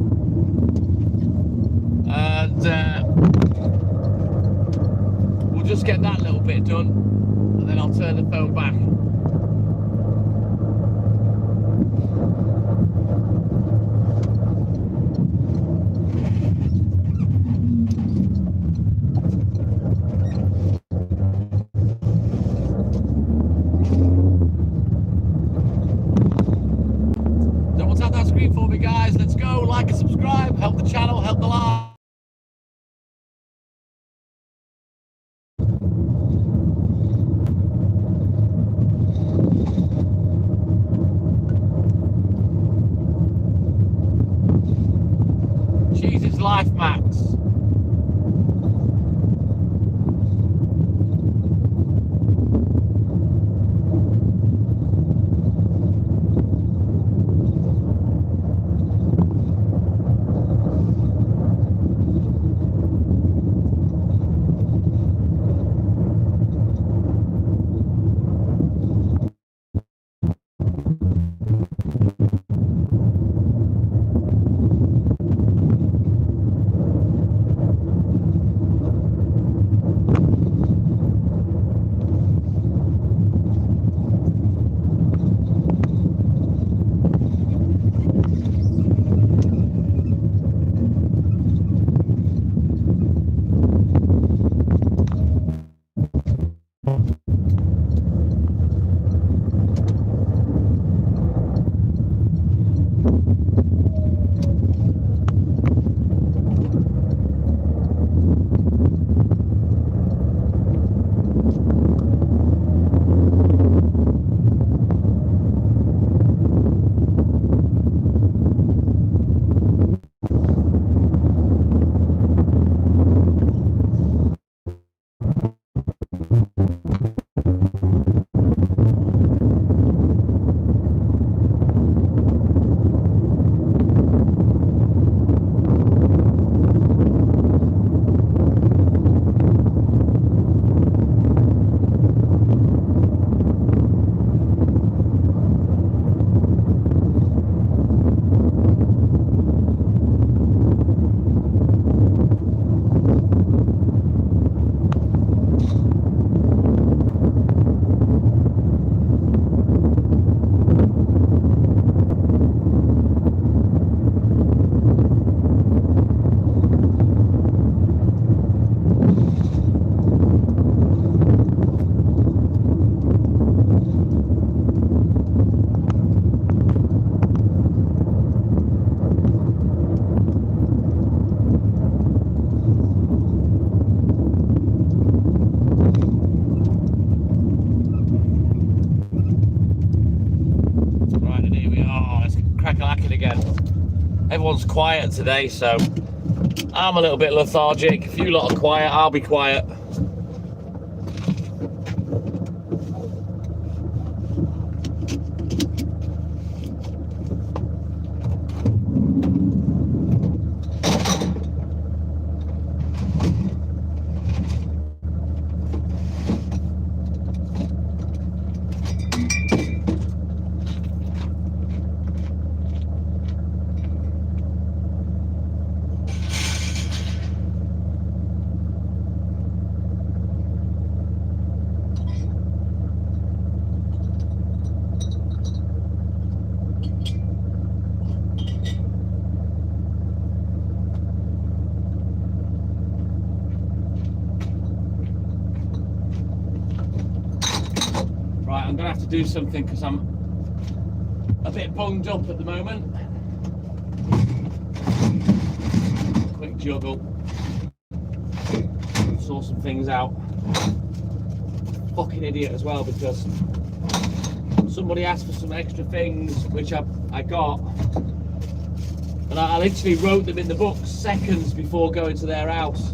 and we'll just get that little bit done, and then I'll turn the phone back. For me, guys, let's go. Like and subscribe, help the channel, help the live. Jesus life, Max. Everyone's quiet today, so I'm a little bit lethargic. If you lot are quiet, I'll be quiet. Right, I'm gonna have to do something because I'm a bit bunged up at the moment. Quick juggle. Sort some things out. Fucking idiot as well, because somebody asked for some extra things which I got, and I literally wrote them in the book seconds before going to their house,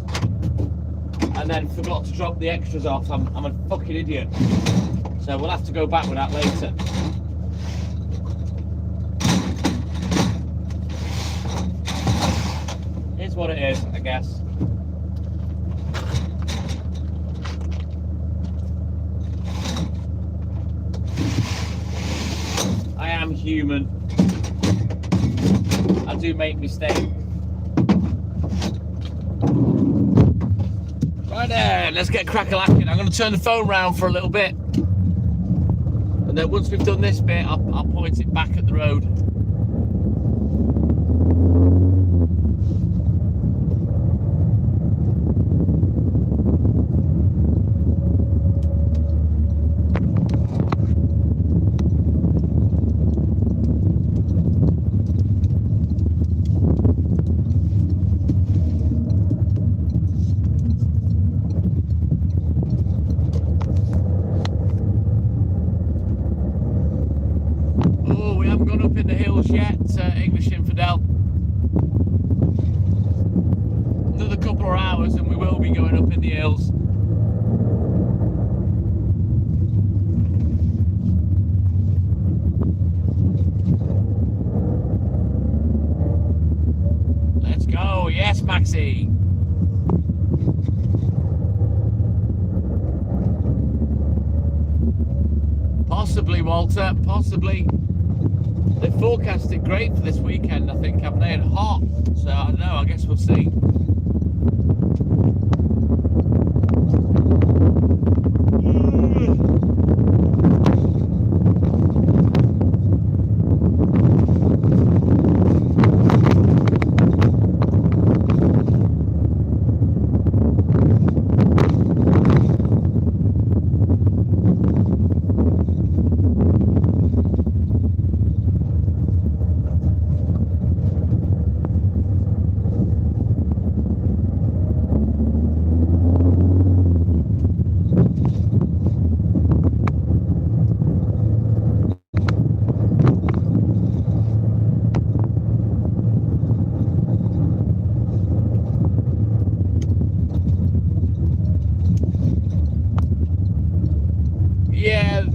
and then forgot to drop the extras off. I'm a fucking idiot. So we'll have to go back with that later. Here's what it is, I guess. I am human. I do make mistakes. Right there, let's get crack-a-lacking. I'm going to turn the phone round for a little bit. And then once we've done this bit, I'll point it back at the road. English Infidel. Another couple of hours and we will be going up in the hills. Let's go. Yes, Maxi. Possibly, Walter. Possibly. They forecasted great for this weekend, I think, haven't they? And hot. So I don't know, I guess we'll see.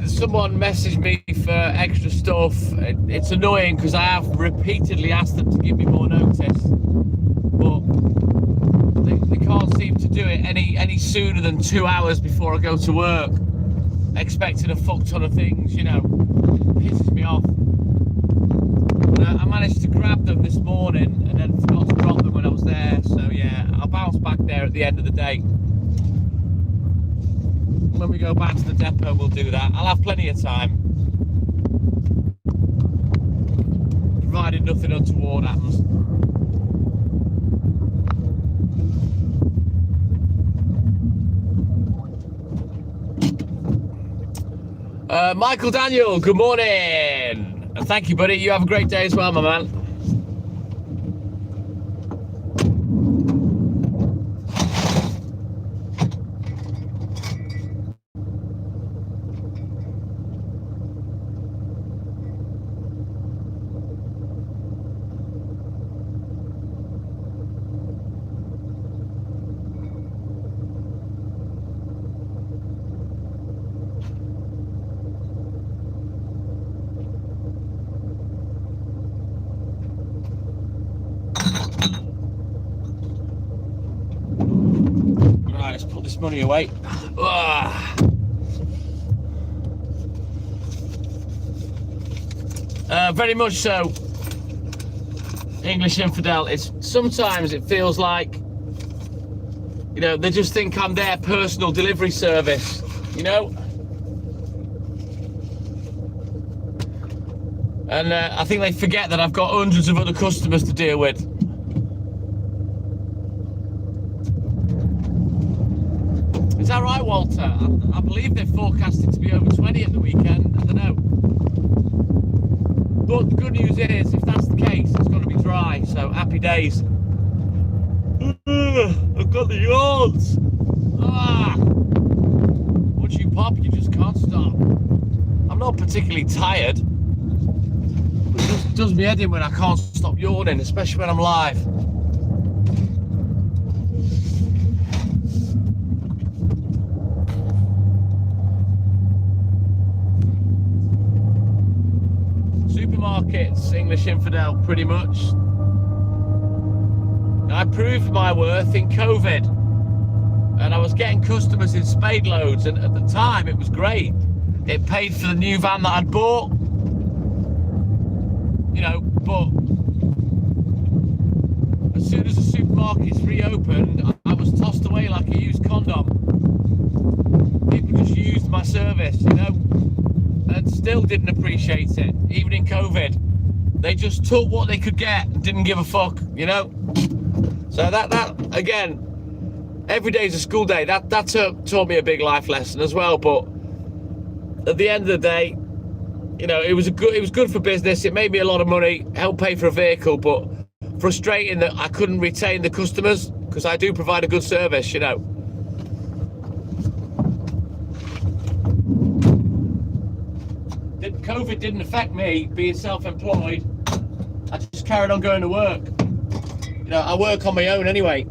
Someone messaged me for extra stuff. It's annoying because I have repeatedly asked them to give me more notice, but they can't seem to do it any sooner than 2 hours before I go to work, expecting a fuck ton of things, you know. Pisses me off. And I managed to grab them this morning and then forgot to drop them when I was there, so yeah, I'll bounce back there at the end of the day. When we go back to the depot, we'll do that. I'll have plenty of time, provided nothing untoward happens. Michael Daniel, good morning, and thank you, buddy. You have a great day as well, my man. this money away. Very much so. English Infidel. Sometimes it feels like, you know, they just think I'm their personal delivery service, you know? And I think they forget that I've got hundreds of other customers to deal with. Is that right, Walter? I believe they're forecasted to be over 20 at the weekend. I don't know. But the good news is, if that's the case, it's going to be dry. So happy days. I've got the yawns. Once you pop, you just can't stop. I'm not particularly tired. But it just does me head in when I can't stop yawning, especially when I'm live. Supermarkets, English Infidel, pretty much. I proved my worth in COVID, and I was getting customers in spade loads, and at the time it was great. It paid for the new van that I'd bought, you know, but as soon as the supermarkets reopened, I was tossed away like a used condom. People just used my service, you know, and still didn't appreciate it, even in COVID. They just took what they could get and didn't give a fuck, you know. So that again, every day's a school day. That taught me a big life lesson as well. But at the end of the day, you know, it was good for business. It made me a lot of money, helped pay for a vehicle. But frustrating that I couldn't retain the customers, because I do provide a good service, you know. COVID didn't affect me being self-employed. I just carried on going to work. You know, I work on my own anyway.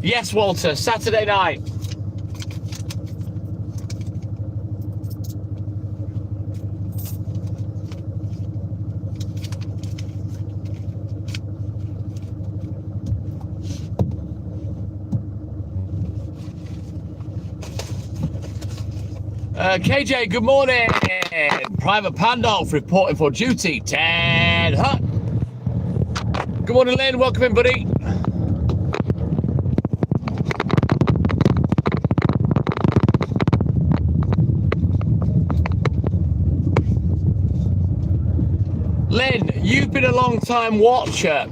Yes, Walter, Saturday night. KJ, good morning. Private Pandolf reporting for duty. Ted Hutt. Good morning, Lynn. Welcome in, buddy. Lynn, you've been a long time watcher.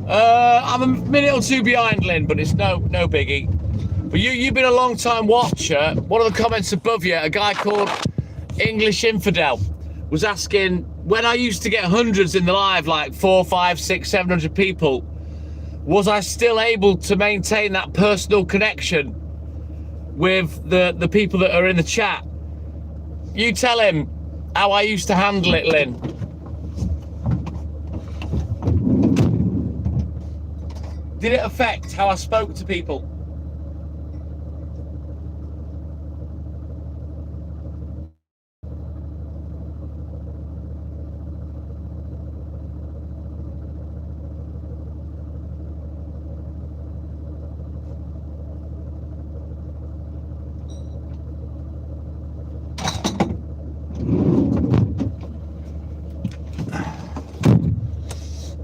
I'm a minute or two behind, Lynn, but it's no biggie. But you've been a long time watcher. One of the comments above you, a guy called English Infidel was asking, when I used to get hundreds in the live, like 400, 500, 600, 700 people, was I still able to maintain that personal connection with the people that are in the chat? You tell him how I used to handle it, Lynn. Did it affect how I spoke to people?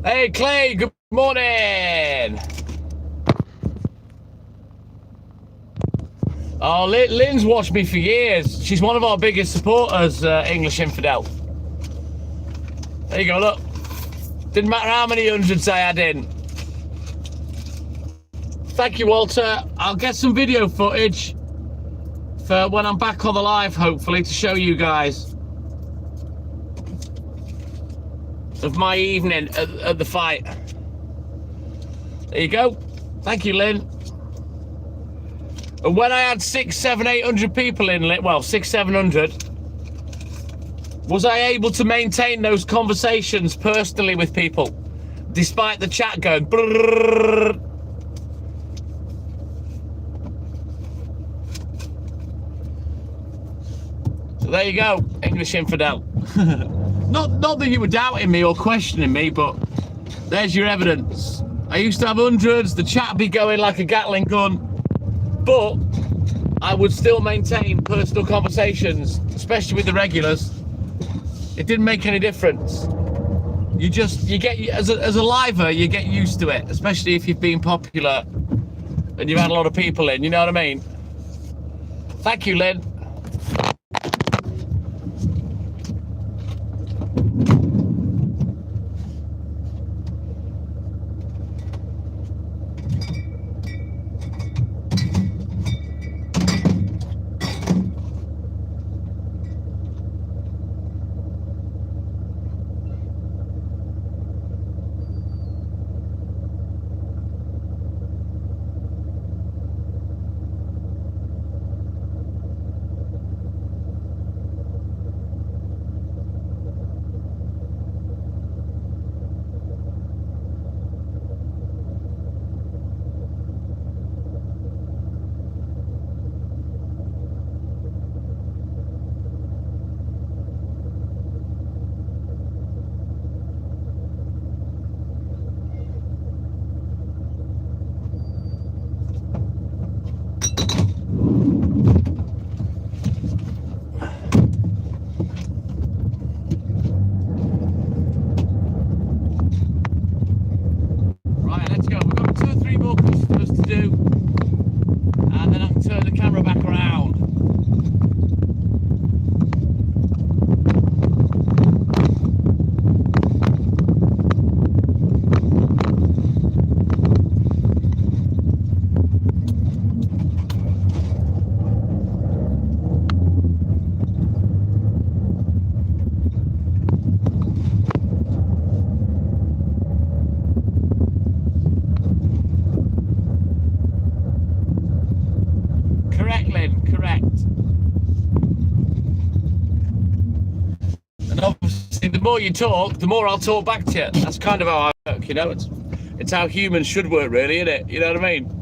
Hey, Clay, good morning. Oh, Lynn's watched me for years. She's one of our biggest supporters, English Infidel. There you go, look. Didn't matter how many hundreds I had in. Thank you, Walter. I'll get some video footage for when I'm back on the live, hopefully, to show you guys. of my evening at the fight. There you go. Thank you, Lynn. And when I had 600, 700, 800 people in, well, 600, 700, was I able to maintain those conversations personally with people, despite the chat going brrrr? So there you go, English infidel. Not that you were doubting me or questioning me, but there's your evidence. I used to have hundreds, the chat be going like a Gatling gun, but I would still maintain personal conversations, especially with the regulars. It didn't make any difference. You get, as a liver, you get used to it, especially if you've been popular and you've had a lot of people in, you know what I mean? Thank you, Lynn. The more you talk, the more I'll talk back to you. That's kind of how I work, you know. It's how humans should work, really, isn't it? You know what I mean?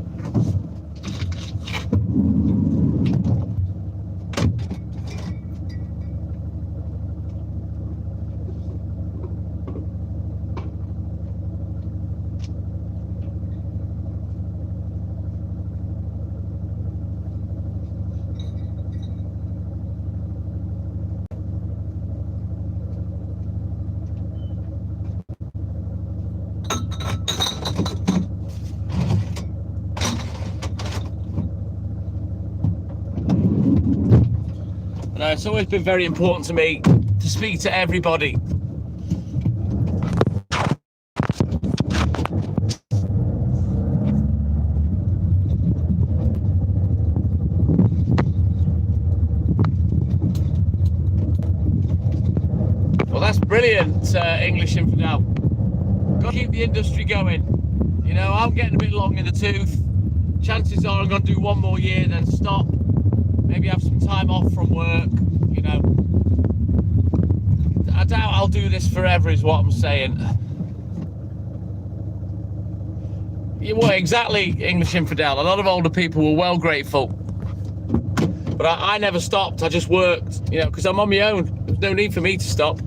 It's always been very important to me to speak to everybody. Well, that's brilliant, English infidel. Got to keep the industry going. You know, I'm getting a bit long in the tooth. Chances are I'm going to do one more year, then stop. Maybe have some time off from work, you know. I doubt I'll do this forever is what I'm saying. Yeah, well, exactly, English infidel. A lot of older people were well grateful. But I never stopped, I just worked, you know, because I'm on my own. There's no need for me to stop.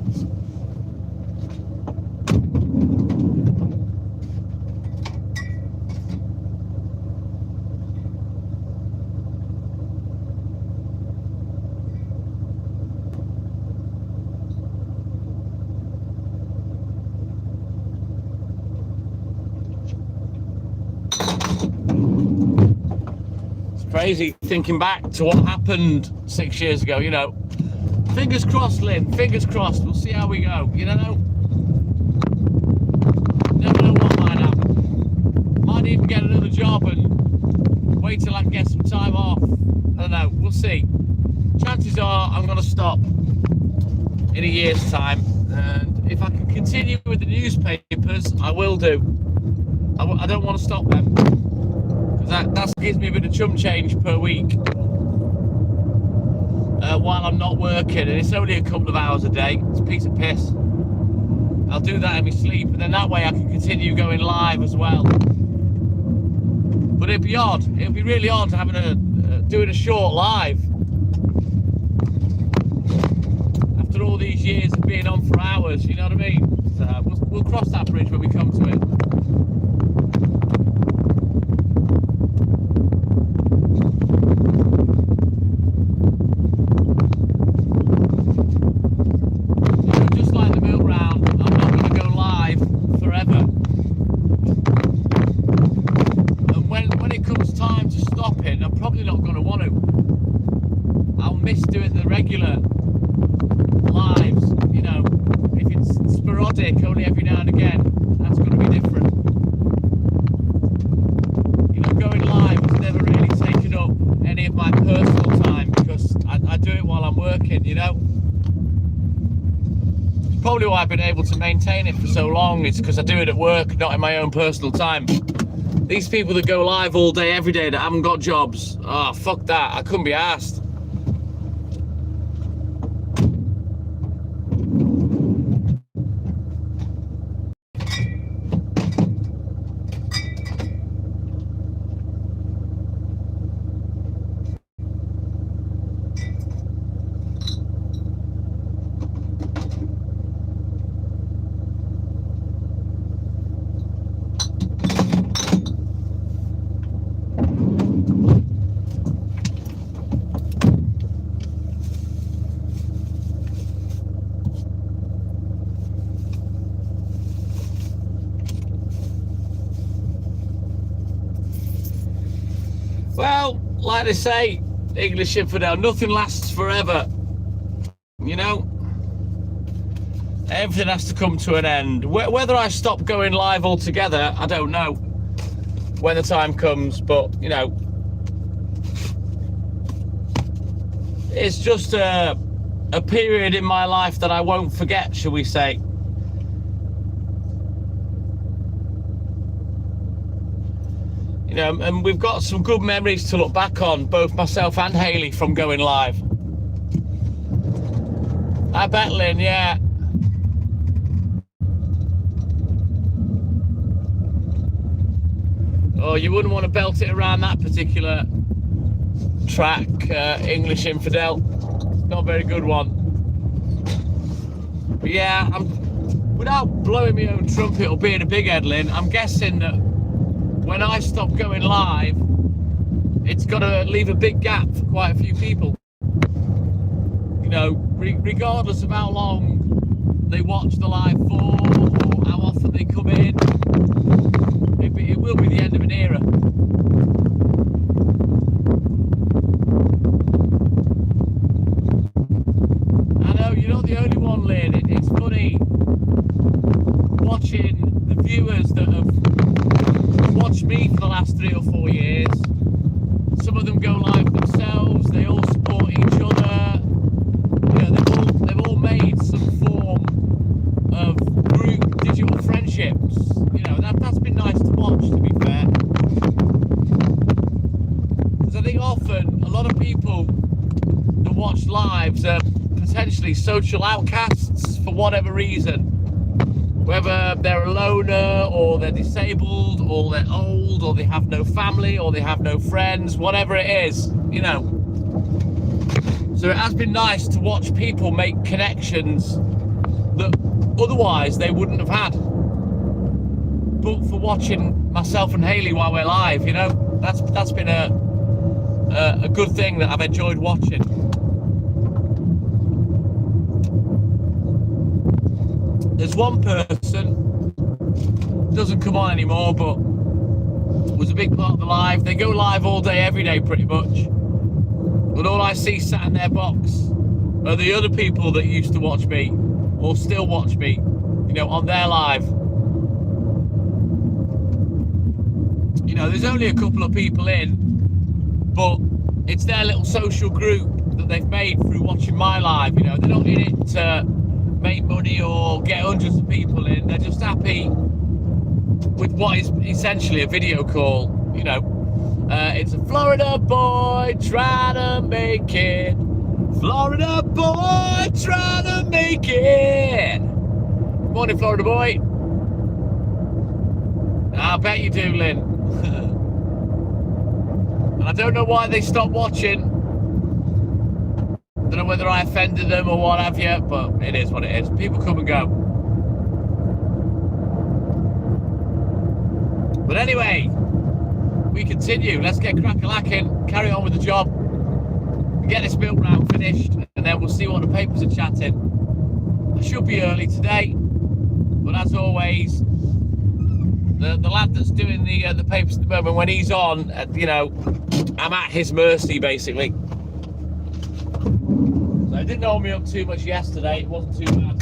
Crazy thinking back to what happened 6 years ago, you know. Fingers crossed, Lynn, fingers crossed. We'll see how we go, you know. Never know what might happen. Might even get another job and wait till I can get some time off. I don't know, we'll see. Chances are I'm going to stop in a year's time. And if I can continue with the newspapers, I will do. I don't want to stop them, because that gives me a bit of chump change per week while I'm not working, and it's only a couple of hours a day. It's a piece of piss. I'll do that in my sleep, and then that way I can continue going live as well. But it'd be odd. It'd be really odd having doing a short live after all these years of being on for hours. You know what I mean? So we'll cross that bridge when we come to it. Just like the milk round, I'm not going to go live forever. And when it comes time to stopping, I'm probably not going to want to. I'll miss doing the regular lives, you know. If it's sporadic, only every now and again, that's going to be different. You know, going live has never really taken up any of my personal time, because I do it while I'm working, you know. It's probably why I've been able to maintain it for so long. It's because I do it at work, not in my own personal time. These people that go live all day, every day, that haven't got jobs, oh, fuck that, I couldn't be arsed. Well, like they say, English infidel, nothing lasts forever. You know, everything has to come to an end. Whether I stop going live altogether, I don't know when the time comes, but you know, it's just a period in my life that I won't forget, shall we say. You know, and we've got some good memories to look back on, both myself and Hayley, from going live. I bet, Lynn, yeah. Oh, you wouldn't want to belt it around that particular track, English Infidel. It's not a very good one. But yeah, without blowing my own trumpet or being a big head, Lynn, I'm guessing that when I stop going live, it's got to leave a big gap for quite a few people. You know, regardless of how long they watch the live for or how often they come in, it will be the end of an era. I know, you're not the only one, Lynn. It's funny watching the viewers that have watched me for the last 3 or 4 years. Some of them go live themselves, they all support each other. You know, they've all made some form of group digital friendships. You know, that's been nice to watch, to be fair. Because I think often a lot of people that watch lives are potentially social outcasts for whatever reason. Whether they're a loner, or they're disabled, or they're old, or they have no family, or they have no friends, whatever it is, you know. So it has been nice to watch people make connections that otherwise they wouldn't have had. But for watching myself and Hayley while we're live, you know, that's been a good thing that I've enjoyed watching. There's one person, doesn't come on anymore, but was a big part of the live. They go live all day, every day, pretty much. But all I see sat in their box are the other people that used to watch me, or still watch me, you know, on their live. You know, there's only a couple of people in, but it's their little social group that they've made through watching my live. You know, they're not in it to make money or get hundreds of people in. They're just happy with what is essentially a video call. You know, it's a Florida boy trying to make it. Florida boy trying to make it. Morning, Florida boy. I bet you do, Lynn. And I don't know why they stopped watching. Don't know whether I offended them or what have you, but it is what it is. People come and go. But anyway, we continue. Let's get crack-a-lacking, carry on with the job, get this milk round finished, and then we'll see what the papers are chatting. I should be early today, but as always, the lad that's doing the papers at the moment, when he's on, you know, I'm at his mercy, basically. So I didn't hold me up too much yesterday. It wasn't too bad.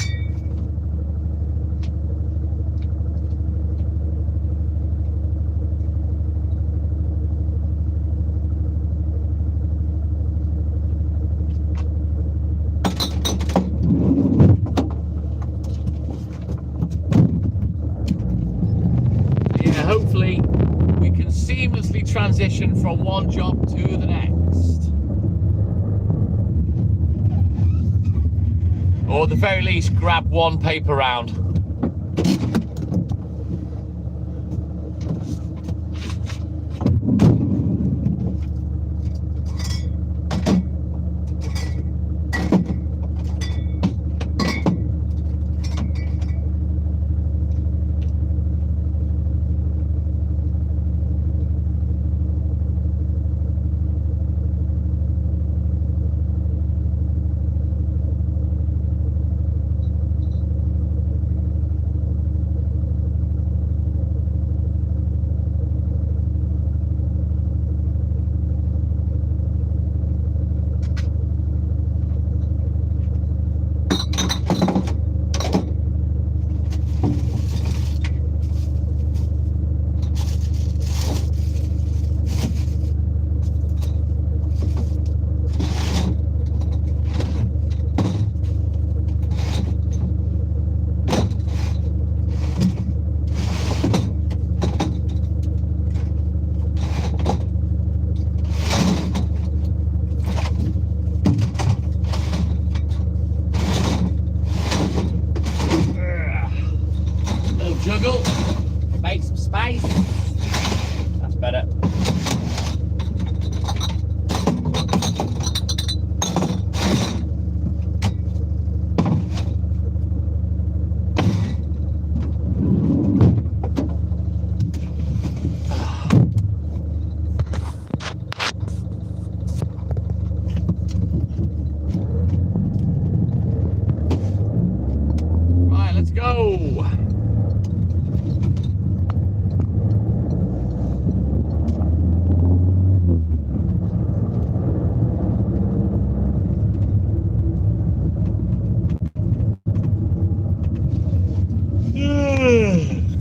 Yeah, hopefully we can seamlessly transition from one job to the next. Or at the very least, grab one paper round. Juggle, make some space. That's better. Right, let's go.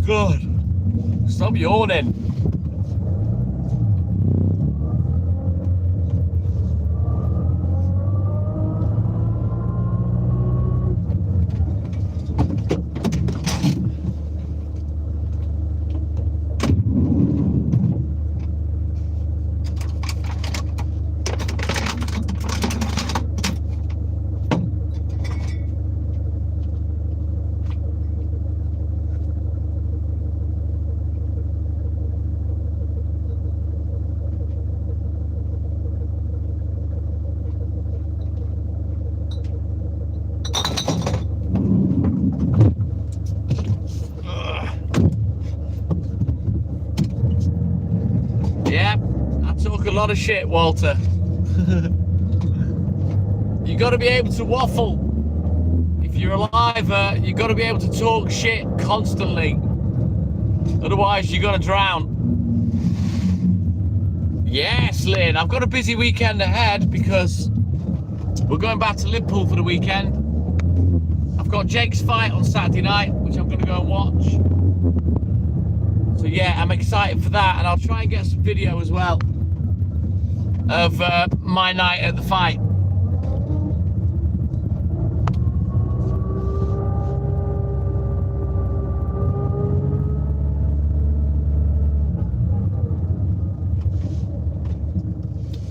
God, stop yawning. Yeah, I talk a lot of shit, Walter. You got to be able to waffle. If you're alive, you got to be able to talk shit constantly. Otherwise, you're going to drown. Yes, Lynn, I've got a busy weekend ahead because we're going back to Liverpool for the weekend. I've got Jake's fight on Saturday night, which I'm going to go and watch. So yeah, I'm excited for that, and I'll try and get some video as well of my night at the fight.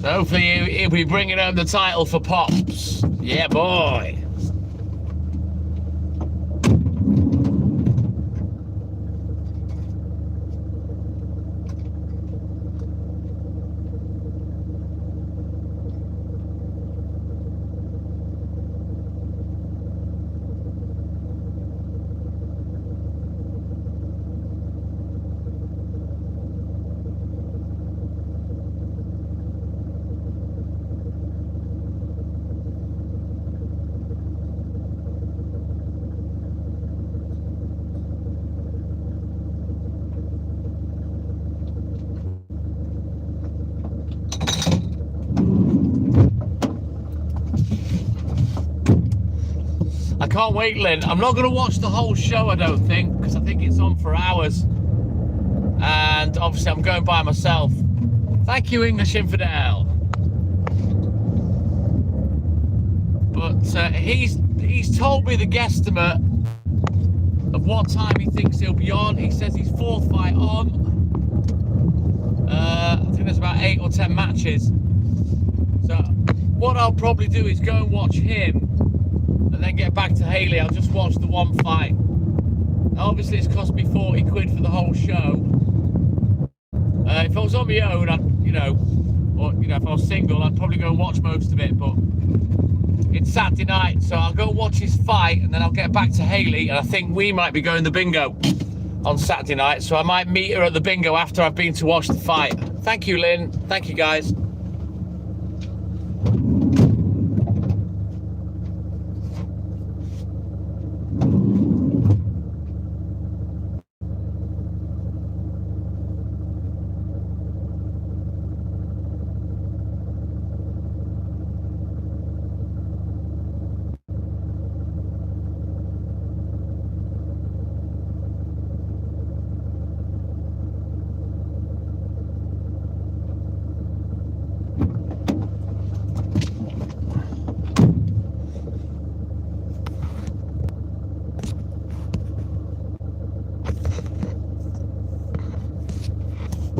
Hopefully he'll be bringing home the title for Pops. Yeah, boy. I can't wait, Lynn. I'm not going to watch the whole show, I don't think, because I think it's on for hours. And obviously I'm going by myself. Thank you, English Infidel. But he's told me the guesstimate of what time he thinks he'll be on. He says his fourth fight on. I think there's about 8 or 10 matches. So what I'll probably do is go and watch him and then get back to Haley. I'll just watch the one fight. Now, obviously, it's cost me 40 quid for the whole show. If I was on my own, if I was single, I'd probably go and watch most of it. But it's Saturday night, so I'll go watch his fight, and then I'll get back to Haley. And I think we might be going to the bingo on Saturday night, so I might meet her at the bingo after I've been to watch the fight. Thank you, Lynn. Thank you, guys.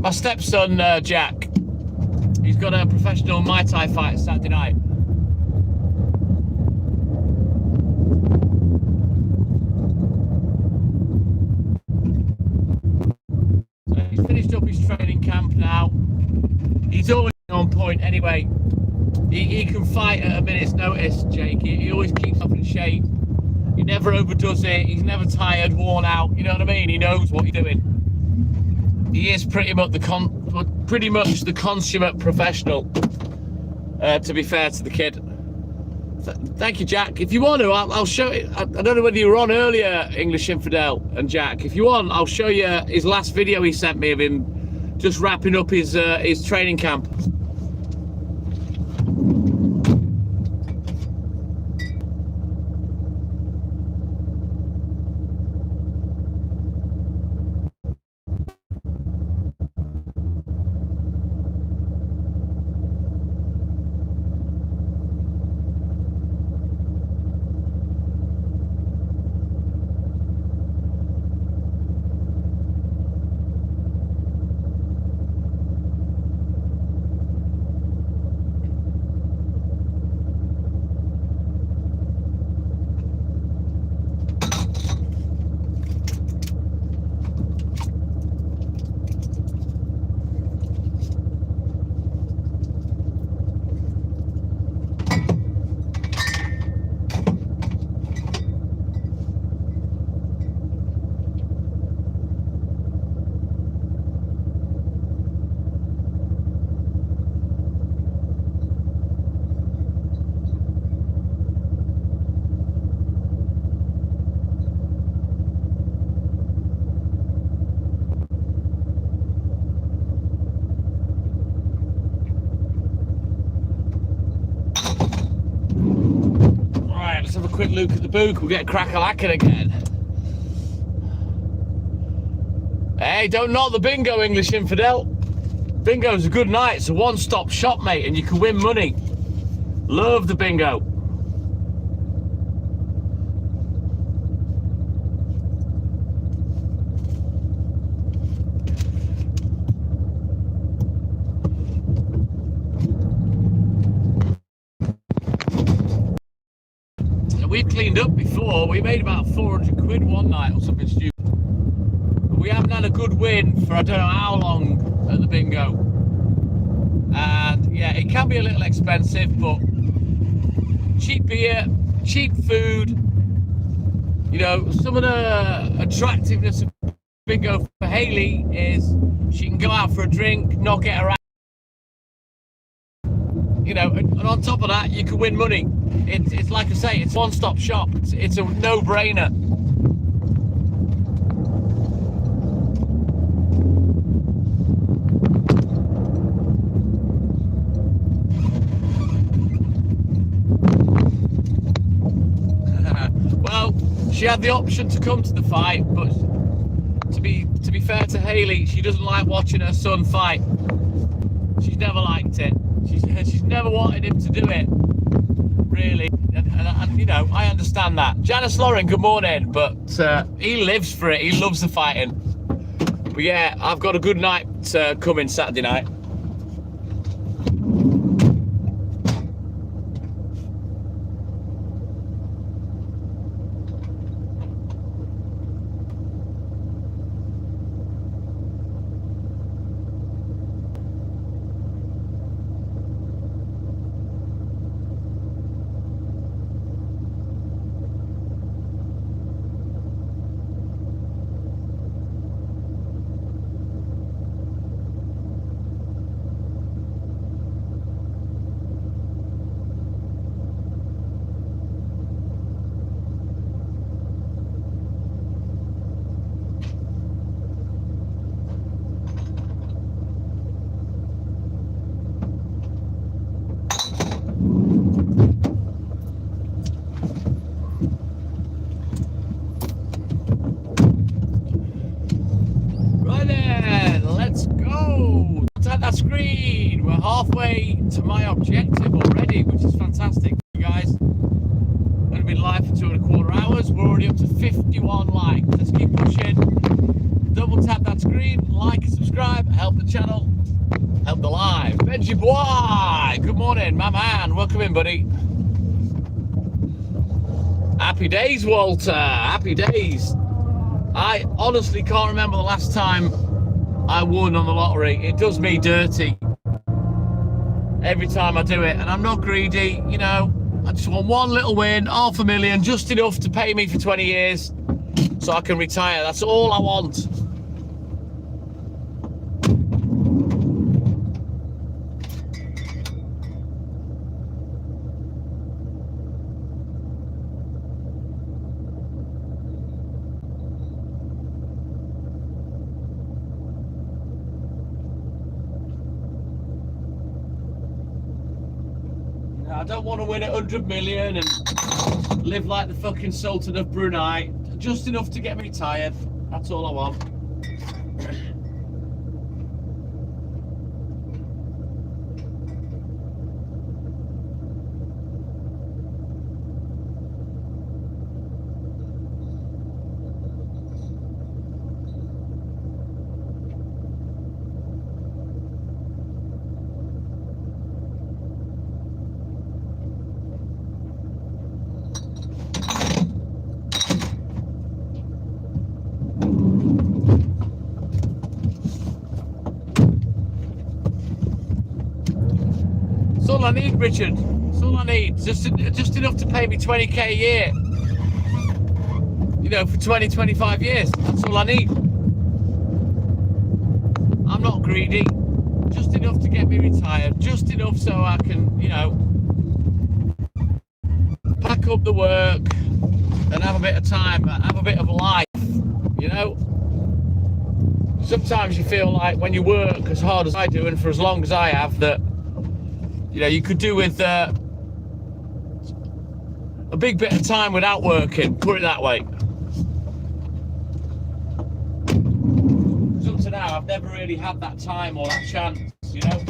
My stepson, Jack, he's got a professional Muay Thai fight Saturday night. So he's finished up his training camp now. He's always on point anyway. He can fight at a minute's notice, Jake. He always keeps up in shape. He never overdoes it. He's never tired, worn out. You know what I mean? He knows what he's doing. He is pretty much the consummate professional, to be fair to the kid. Thank you, Jack. If you want to, I'll show it. I don't know whether you were on earlier, English Infidel and Jack. If you want, I'll show you his last video he sent me of him just wrapping up his training camp. Let's have a quick look at the book. We'll get crack-a-lacking again. Hey, don't knock the bingo, English Infidel. Bingo's a good night. It's a one-stop shop, mate, and you can win money. Love the bingo. we've cleaned up before. We made about 400 quid one night or something stupid. We haven't had a good win for I don't know how long at the bingo. And yeah, it can be a little expensive, but cheap beer, cheap food. You know, some of the attractiveness of bingo for Hayley is she can go out for a drink, not get her out. You know, and on top of that, you can win money. It's like I say, it's one-stop shop. It's a no-brainer. Well, she had the option to come to the fight, but to be fair to Hayley, she doesn't like watching her son fight. She's never liked it. She's never wanted him to do it, really. And you know, I understand that. Janice Lauren, good morning. But he lives for it. He loves the fighting. But yeah, I've got a good night coming Saturday night. Screen. We're halfway to my objective already, which is fantastic, you guys. I'm going to be live for 2.25 hours. We're already up to 51 likes. Let's keep pushing. Double tap that screen, like and subscribe, help the channel, help the live. Benji Boy, good morning, my man. Welcome in, buddy. Happy days, Walter. Happy days. I honestly can't remember the last time I won on the lottery. It does me dirty every time I do it, and I'm not greedy, you know. I just want one little win, $500,000, just enough to pay me for 20 years so I can retire. That's all I want. I don't want to win 100 million and live like the fucking Sultan of Brunei. Just enough to get me retired. That's all I want. That's all I need, Richard. That's all I need. Just enough to pay me 20k a year. You know, for 20, 25 years. That's all I need. I'm not greedy. Just enough to get me retired. Just enough so I can, you know, pack up the work and have a bit of time, have a bit of life, you know. Sometimes you feel like when you work as hard as I do and for as long as I have, that, you know, you could do with a big bit of time without working, put it that way. Because up to now, I've never really had that time or that chance, you know.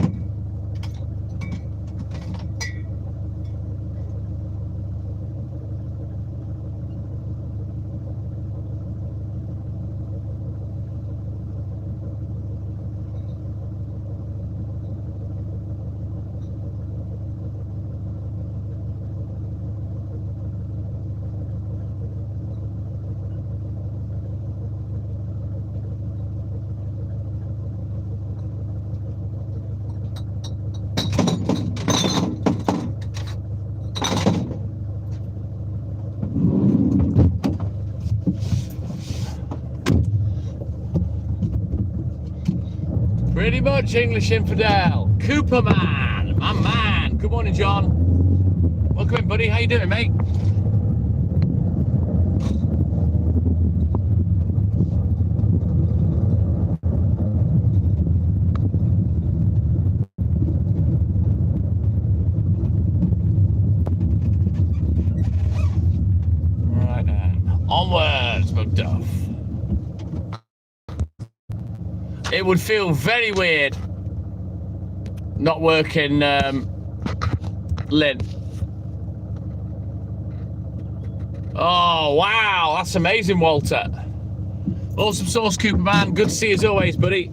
very much, English Infidel. Cooper Man, my man. Good morning, John. Welcome in, buddy. How you doing, mate? Right then. Onwards, Macduff. It would feel very weird not working, Lynn. Oh, wow. That's amazing, Walter. Awesome sauce, Cooper Man. Good to see you as always, buddy.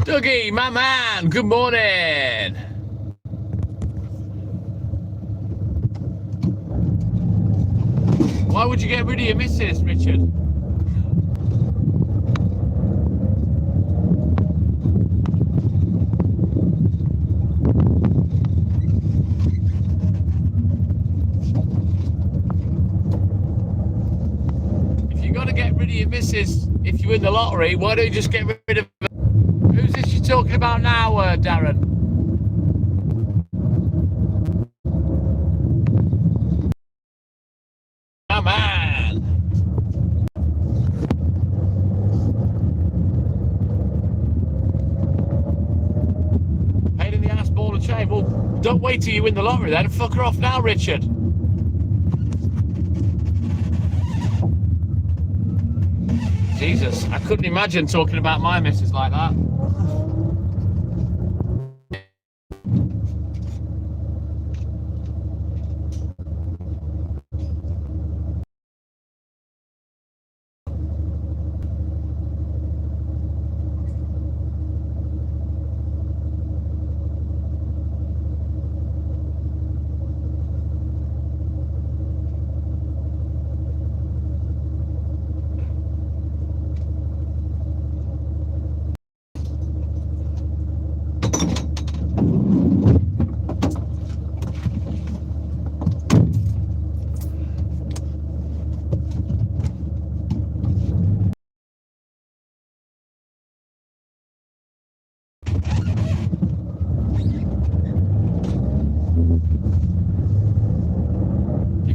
Dougie, my man, good morning. Why would you get rid of your missus, Richard? If you're going to get rid of your missus, if you win the lottery, why don't you just get rid of her? Who's this you're talking about now, Darren? Oh, man. Pain in the ass, ball and chain. Well, don't wait till you win the lottery then. Fuck her off now, Richard. Jesus, I couldn't imagine talking about my missus like that.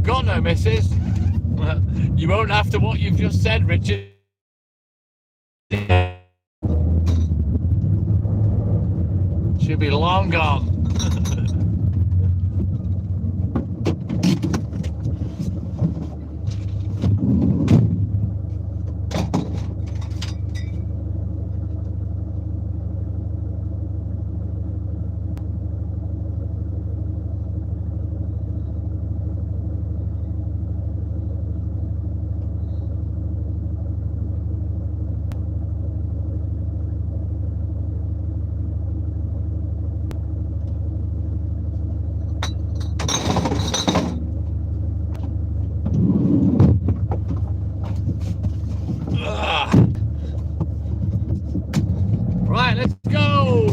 Got no missus. You won't after what you've just said, Richard. She'll be long gone. Right, let's go.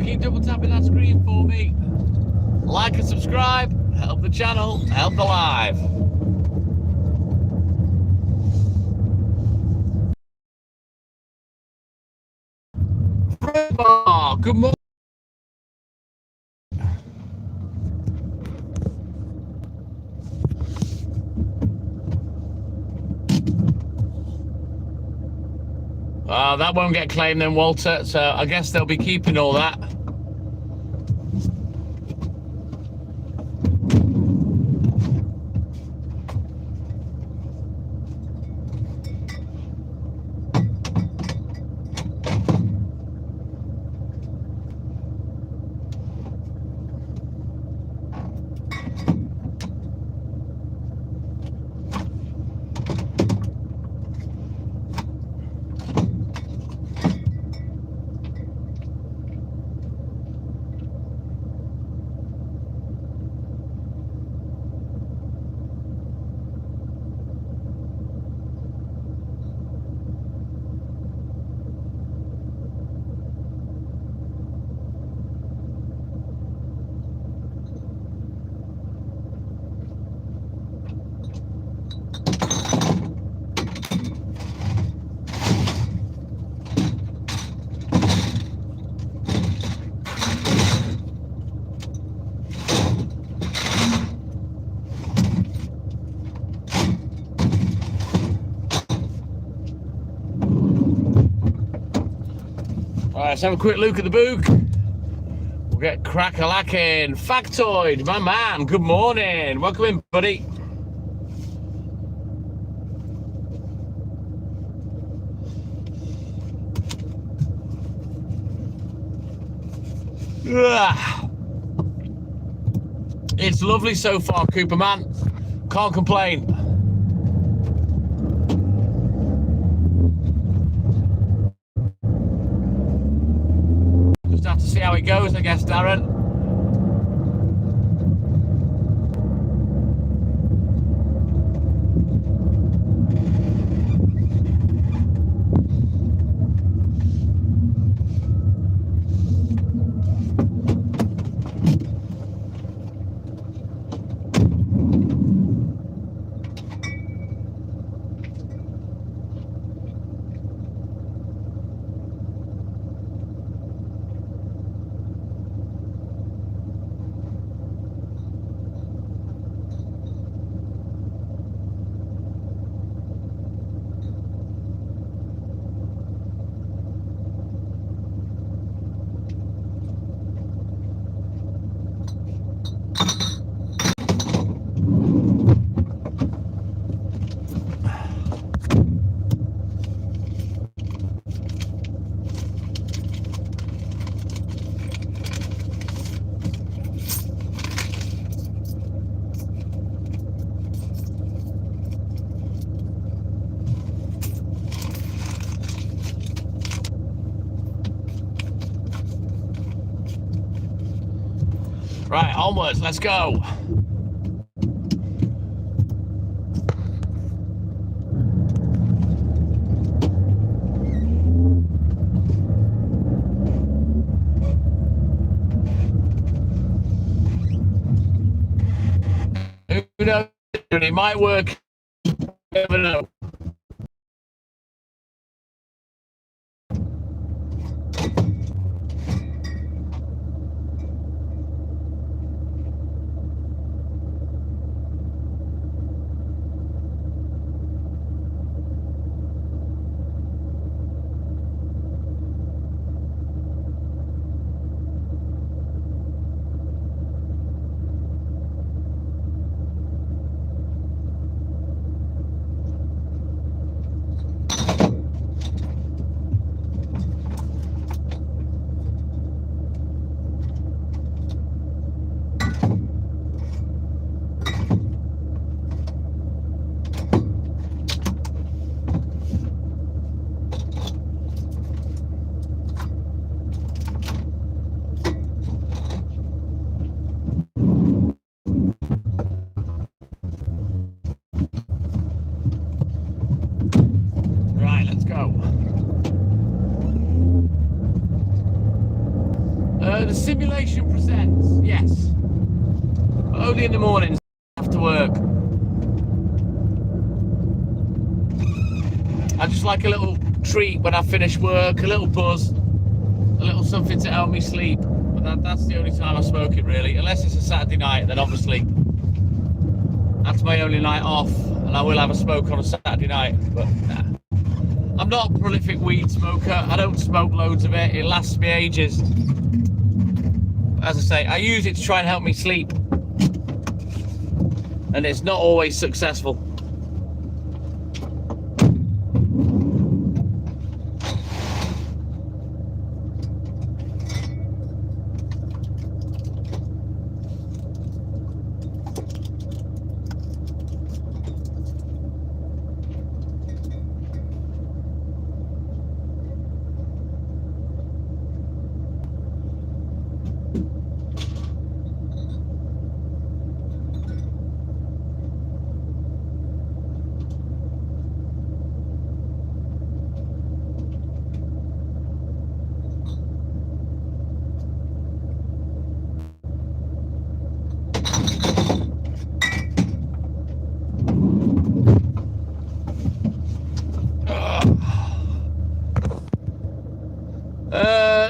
Keep double tapping that screen for me. Like and subscribe. Help the channel. Help the live. Good morning. That won't get claimed then, Walter, so I guess they'll be keeping all that. Right, let's have a quick look at the book. We'll get crack-a-lacking. Factoid, my man, good morning. Welcome in, buddy. Ugh. It's lovely so far, Cooper, man. Can't complain. Just have to see how it goes, I guess, Darren. Right, onwards, let's go. Who knows? It might work. You never know. The simulation presents, yes. Only in the mornings after work. I just like a little treat when I finish work, a little buzz, a little something to help me sleep. But that's the only time I smoke it, really. Unless it's a Saturday night, then obviously that's my only night off, and I will have a smoke on a Saturday night. But nah. I'm not a prolific weed smoker. I don't smoke loads of it. It lasts me ages. As I say, I use it to try and help me sleep, and it's not always successful.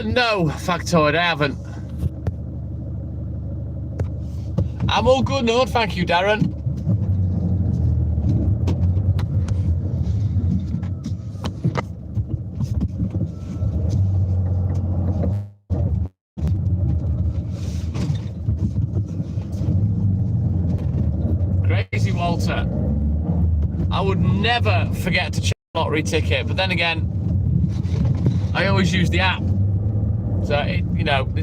No, Factoid, I haven't. I'm all good, no, thank you, Darren. never forget to check the lottery ticket, but then again, I always use the app. So,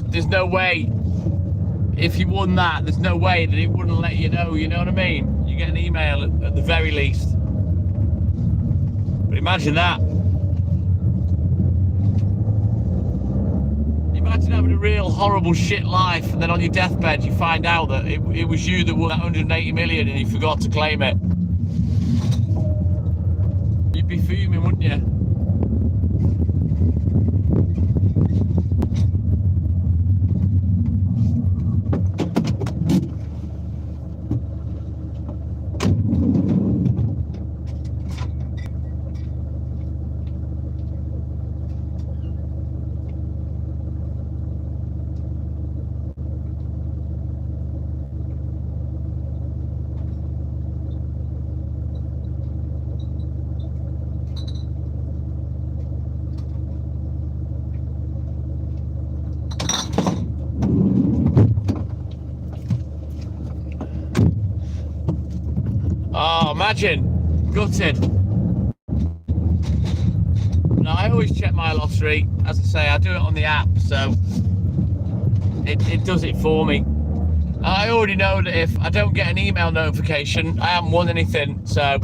there's no way, if you won that, there's no way that it wouldn't let you know, you know what I mean? You get an email at the very least. But imagine that. Imagine having a real horrible shit life, and then on your deathbed you find out that it was you that won that 180 million and you forgot to claim it. You'd be fuming, wouldn't you? Oh, imagine. Gutted. No, I always check my lottery. As I say, I do it on the app, so it does it for me. I already know that if I don't get an email notification, I haven't won anything, so...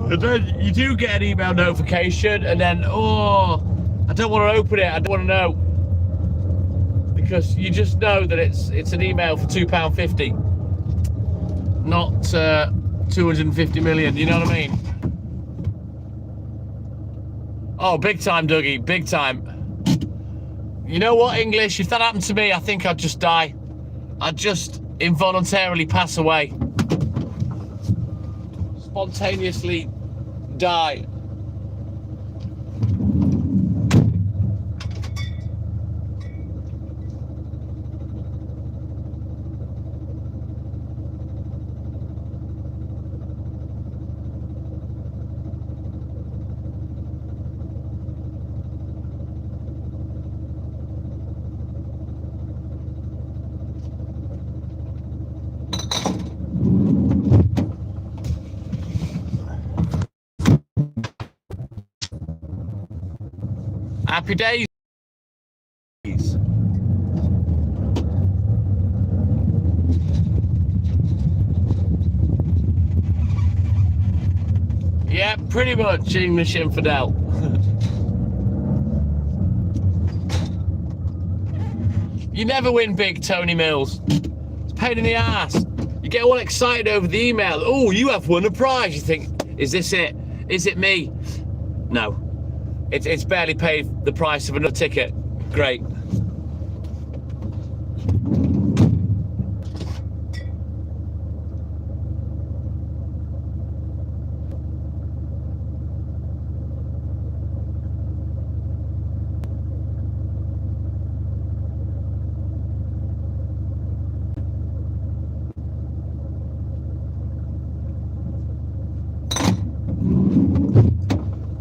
And then you do get an email notification, and then, oh, I don't want to open it, I don't want to know. Because you just know that it's an email for £2.50, not 250 million, you know what I mean? Oh, big time, Dougie, big time. You know what, English, if that happened to me, I think I'd just die. I'd just involuntarily pass away. Spontaneously die. Happy days. Yeah, pretty much English infidel. You never win big, Tony Mills. It's a pain in the ass. You get all excited over the email. Oh, you have won a prize. You think, is this it? Is it me? No. It's barely paid the price of another ticket. Great.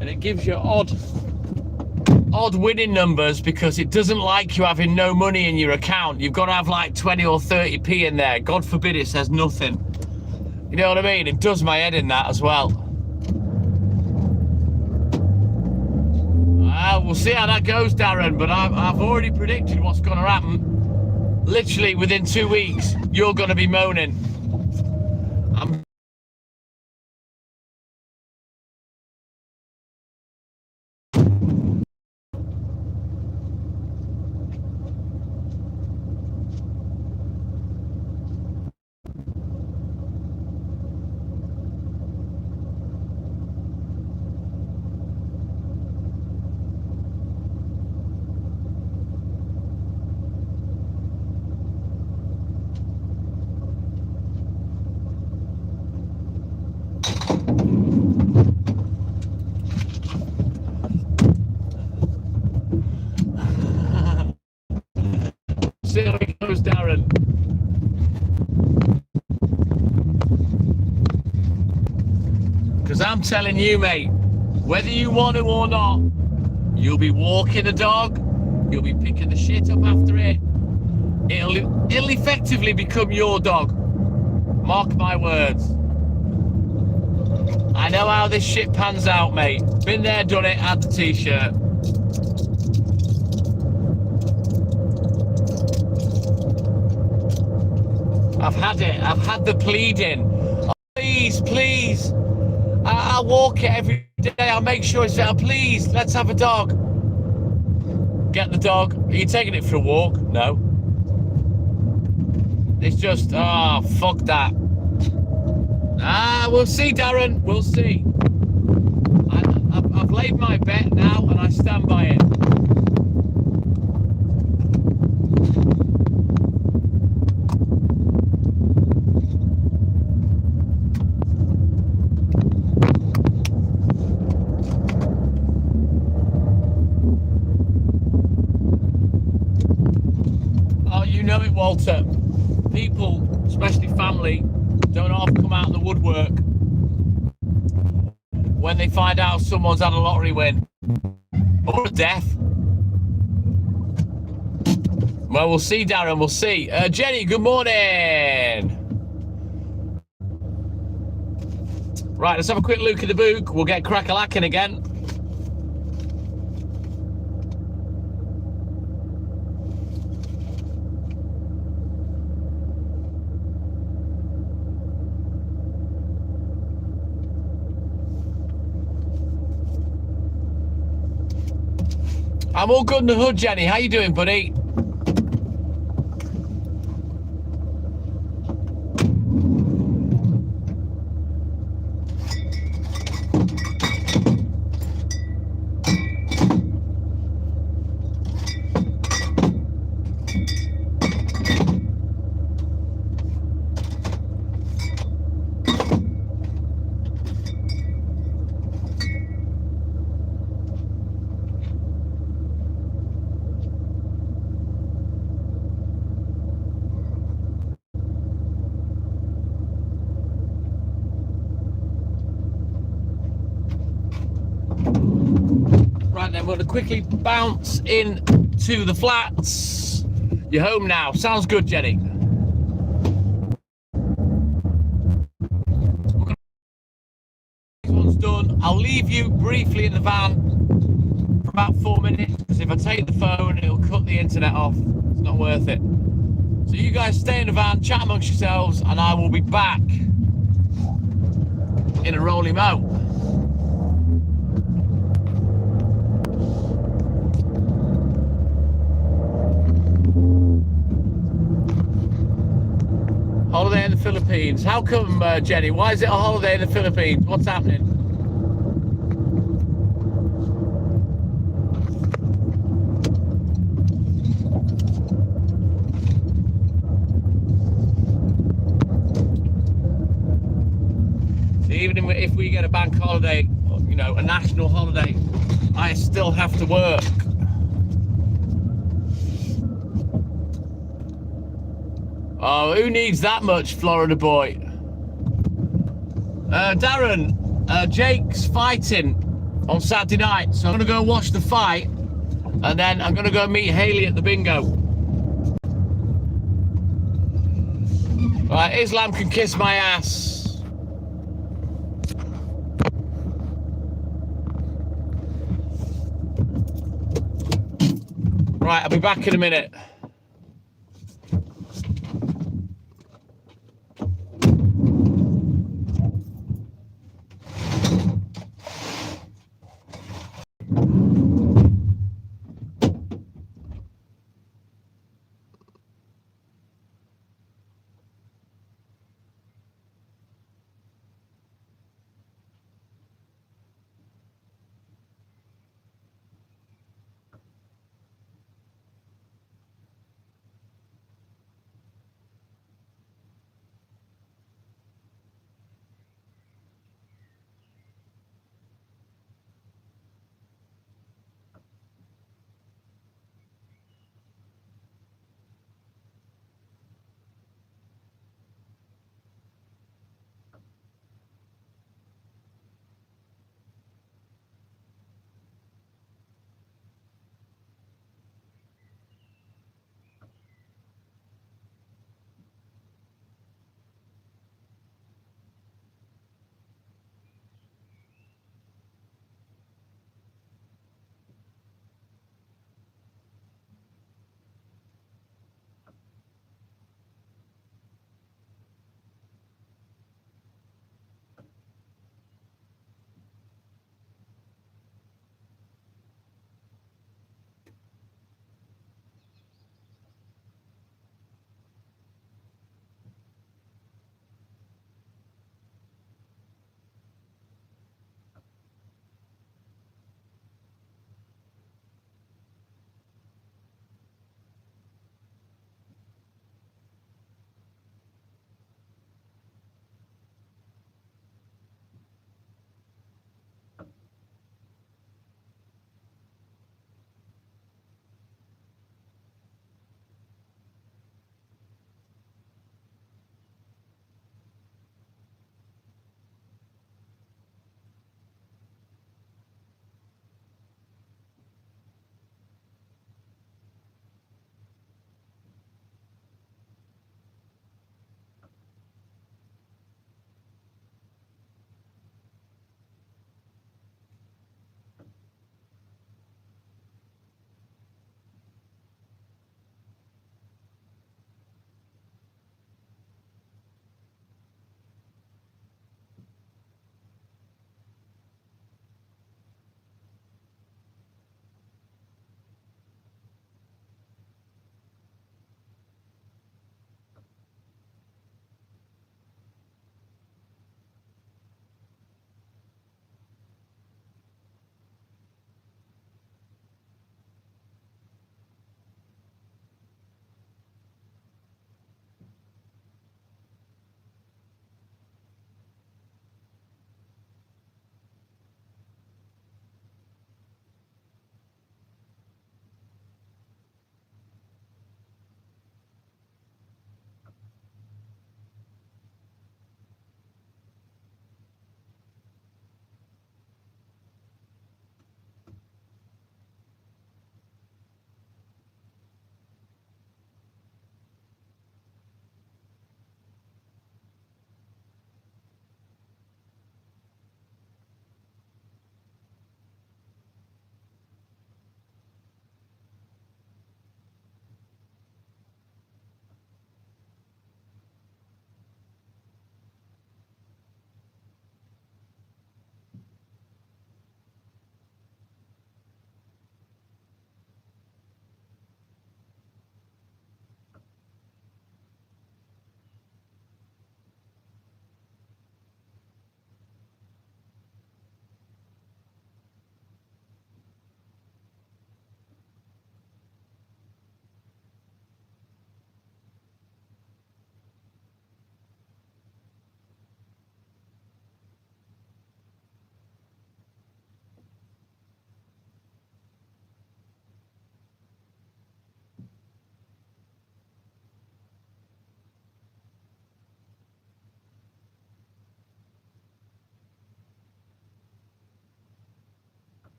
And it gives you odd winning numbers because it doesn't like you having no money in your account. You've got to have like 20 or 30p in there. God forbid it says nothing. You know what I mean? It does my head in that as well. We'll see how that goes, Darren, but I've already predicted what's going to happen. Literally within 2 weeks, you're going to be moaning. See how it goes, Darren. Because I'm telling you, mate, whether you want to or not, you'll be walking the dog, you'll be picking the shit up after it. It'll effectively become your dog. Mark my words. I know how this shit pans out, mate. Been there, done it, had the t-shirt. I've had it. I've had the pleading. Oh, please. I'll walk it every day. I'll make sure it's there. Please, let's have a dog. Get the dog. Are you taking it for a walk? No. It's just, fuck that. We'll see, Darren. We'll see. I've laid my bet now, and I stand by it. Oh, you know it, Walter. People, especially family, don't often come out of the woodwork when they find out someone's had a lottery win or a death. Well, we'll see, Darren, we'll see. Jenny, good morning. Right, let's have a quick look at the book. We'll get crack-a-lacking again. I'm all good in the hood, Jenny. How you doing, buddy? Right then, we're going to quickly bounce in to the flats. You're home now. Sounds good, Jenny. This one's done. I'll leave you briefly in the van for about 4 minutes, because if I take the phone, it'll cut the internet off. It's not worth it. So you guys stay in the van, chat amongst yourselves, and I will be back in a roly-mo. Holiday in the Philippines. How come, Jenny? Why is it a holiday in the Philippines? What's happening? See, even if we get a bank holiday, you know, a national holiday, I still have to work. Oh, who needs that much, Florida boy? Darren, Jake's fighting on Saturday night, so I'm going to go watch the fight, and then I'm going to go meet Haley at the bingo. Right, Islam can kiss my ass. Right, I'll be back in a minute.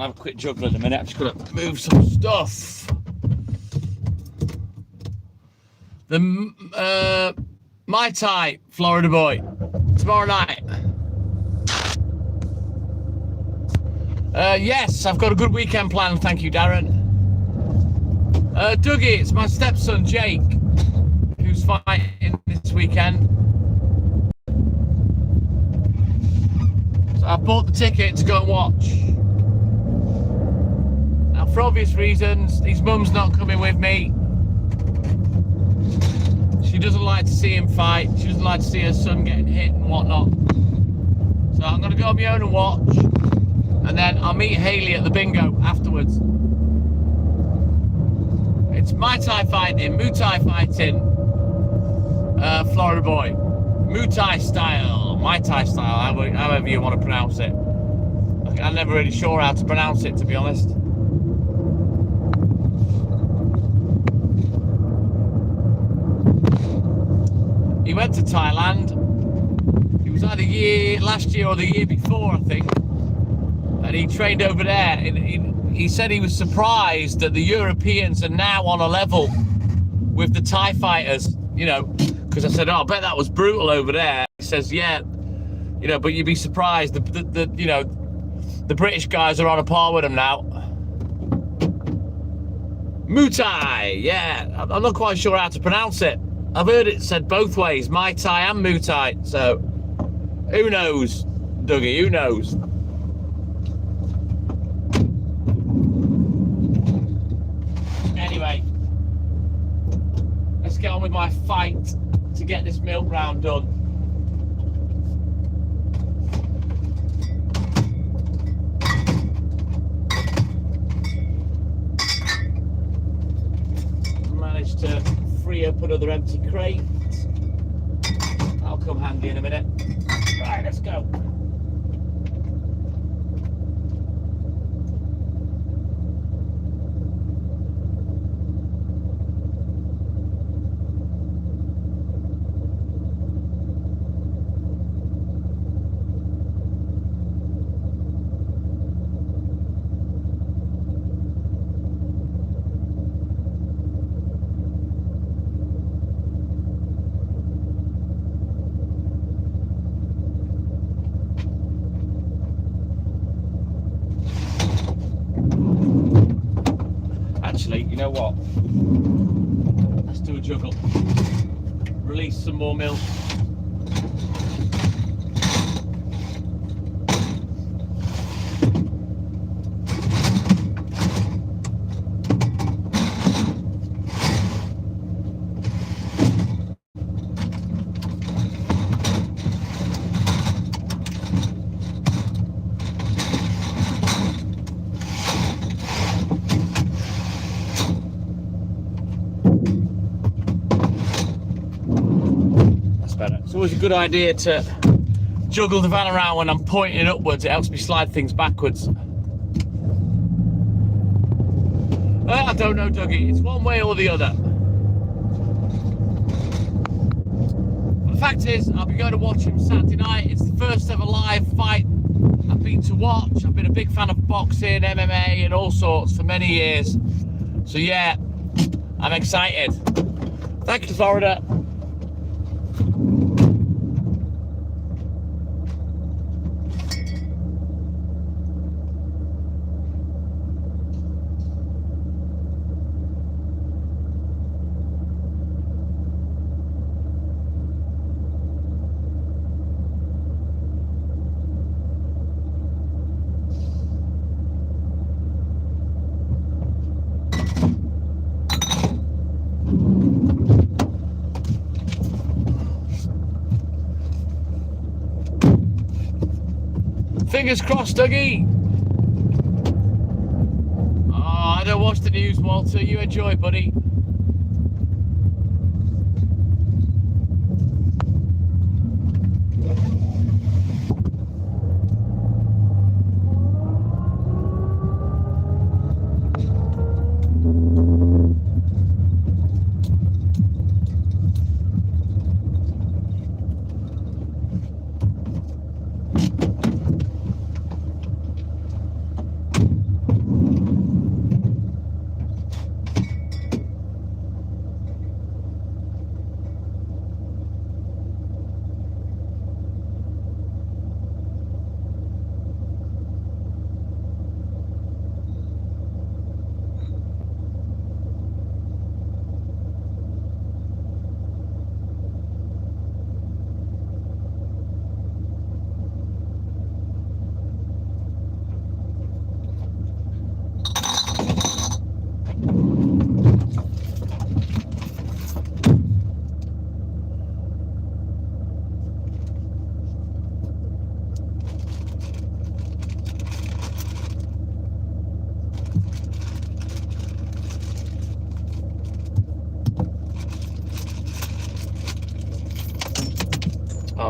have a quick juggle in a minute. I'm just going to move some stuff. The Mai Tai, Florida boy, tomorrow night. Yes, I've got a good weekend planned. Thank you, Darren. Dougie, it's my stepson Jake who's fighting this weekend. So I bought the ticket to go and watch. Now, for obvious reasons, his mum's not coming with me. She doesn't like to see him fight. She doesn't like to see her son getting hit and whatnot. So I'm going to go on my own and watch. And then I'll meet Haley at the bingo afterwards. It's Mai Tai fighting, Muay Thai fighting, Florida boy. Muay Thai style, Mai Tai style, however you want to pronounce it. I'm never really sure how to pronounce it, to be honest. He went to Thailand. It was either last year or the year before, I think. And he trained over there. He said he was surprised that the Europeans are now on a level with the Thai fighters, you know, because I said, oh, I bet that was brutal over there. He says, yeah, you know, but you'd be surprised. You know, the British guys are on a par with them now. Muay Thai, yeah. I'm not quite sure how to pronounce it. I've heard it said both ways, Mai Tai and Muay Thai. So, who knows, Dougie, who knows? Anyway, let's get on with my fight to get this milk round done. Managed to free up another empty crate. That'll come handy in a minute. Right, let's go. Actually, you know what? Let's do a juggle. Release some more milk. It's always a good idea to juggle the van around when I'm pointing upwards. It helps me slide things backwards. I don't know, Dougie. It's one way or the other. But the fact is, I'll be going to watch him Saturday night. It's the first ever live fight I've been to watch. I've been a big fan of boxing, MMA and all sorts for many years. So yeah, I'm excited. Thank you, Florida. Fingers crossed, Dougie. Oh, I don't watch the news, Walter. You enjoy, buddy.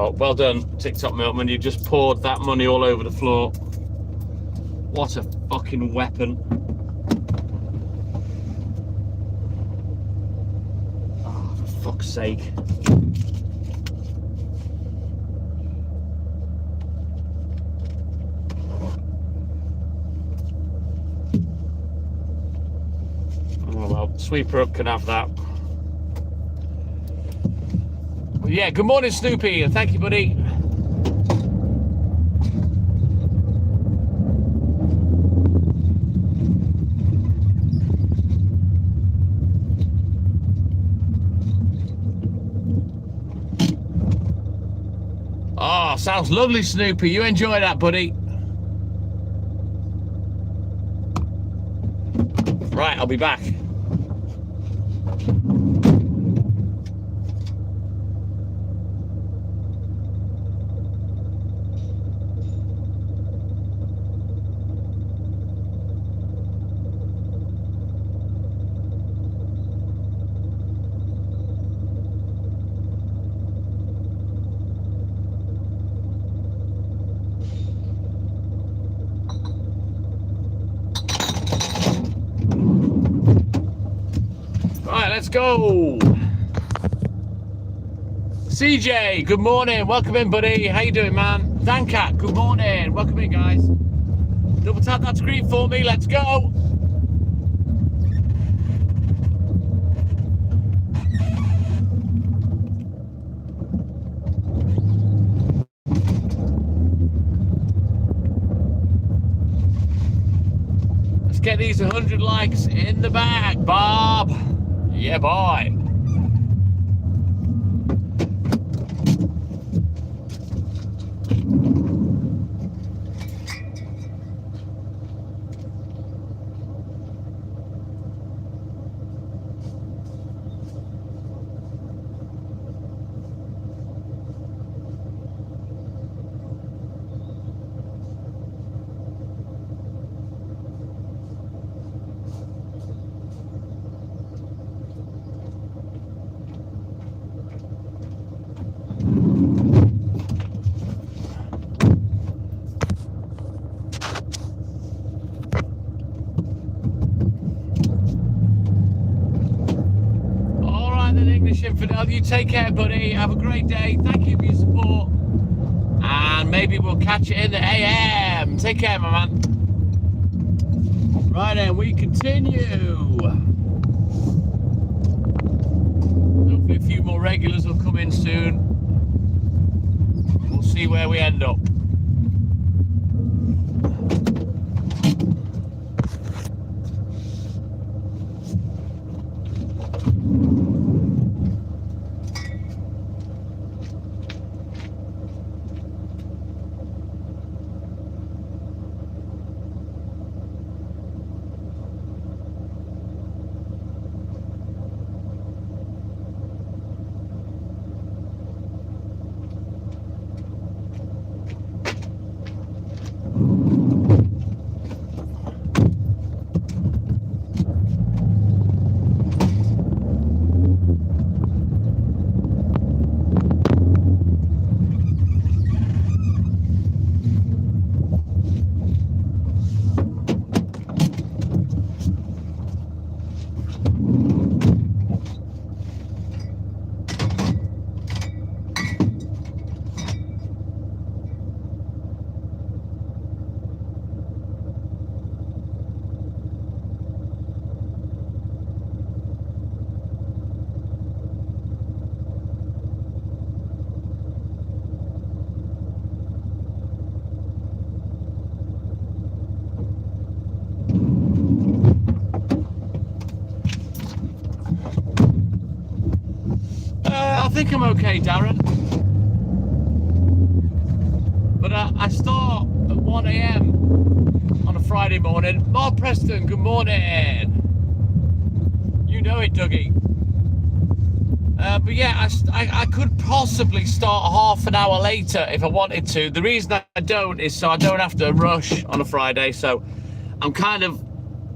Oh, well done, TikTok Milkman. You just poured that money all over the floor. What a fucking weapon. Oh, for fuck's sake. Oh, well, Sweeper Up can have that. Well, yeah, good morning, Snoopy, and thank you, buddy. Oh, sounds lovely, Snoopy. You enjoy that, buddy. Right, I'll be back. Let's go. CJ, good morning. Welcome in, buddy. How you doing, man? Dankat, good morning. Welcome in, guys. Double tap that screen for me. Let's go. Let's get these 100 likes in the bag, Bob. Yeah, boy. Infidel, you take care, buddy. Have a great day. Thank you for your support. And maybe we'll catch you in the AM. Take care, my man. Right then, we continue. Hopefully a few more regulars will come in soon. We'll see where we end up. I think I'm okay, Darren. But I start at 1 AM on a Friday morning. Mark Preston, good morning. You know it, Dougie. But yeah, I could possibly start half an hour later if I wanted to. The reason I don't is so I don't have to rush on a Friday. So I'm kind of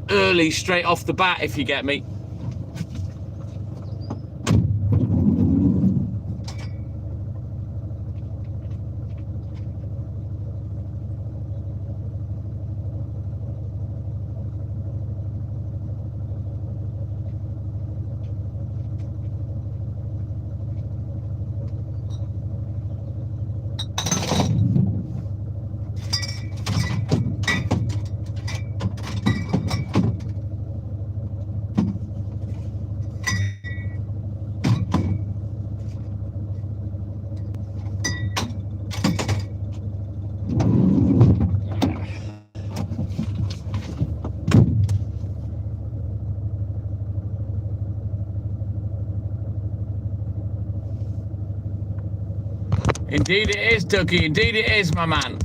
early straight off the bat, if you get me. Indeed it is, Dougie. Indeed it is, my man.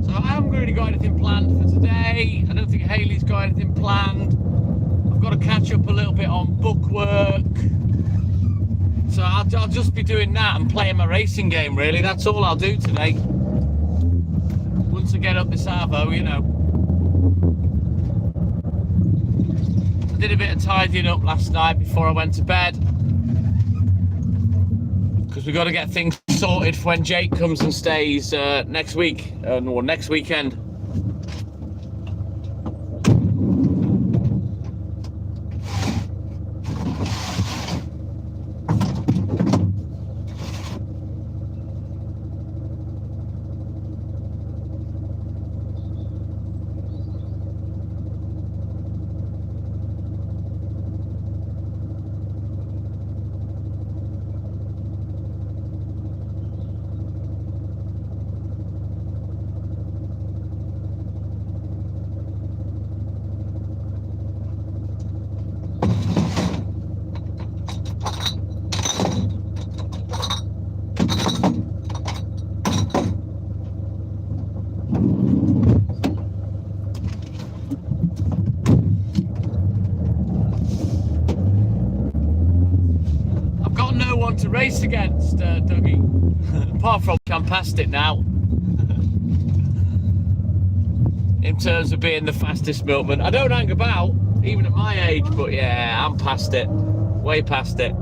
So I haven't really got anything planned for today. I don't think Hayley's got anything planned. I've got to catch up a little bit on bookwork. So I'll just be doing that and playing my racing game, really. That's all I'll do today. Once I get up this Arvo, you know. I did a bit of tidying up last night before I went to bed. Because we've got to get things sorted for when Jake comes and stays next week, or next weekend. To race against, Dougie. Apart from I'm past it now. In terms of being the fastest milkman. I don't hang about, even at my age, but yeah, I'm past it. Way past it.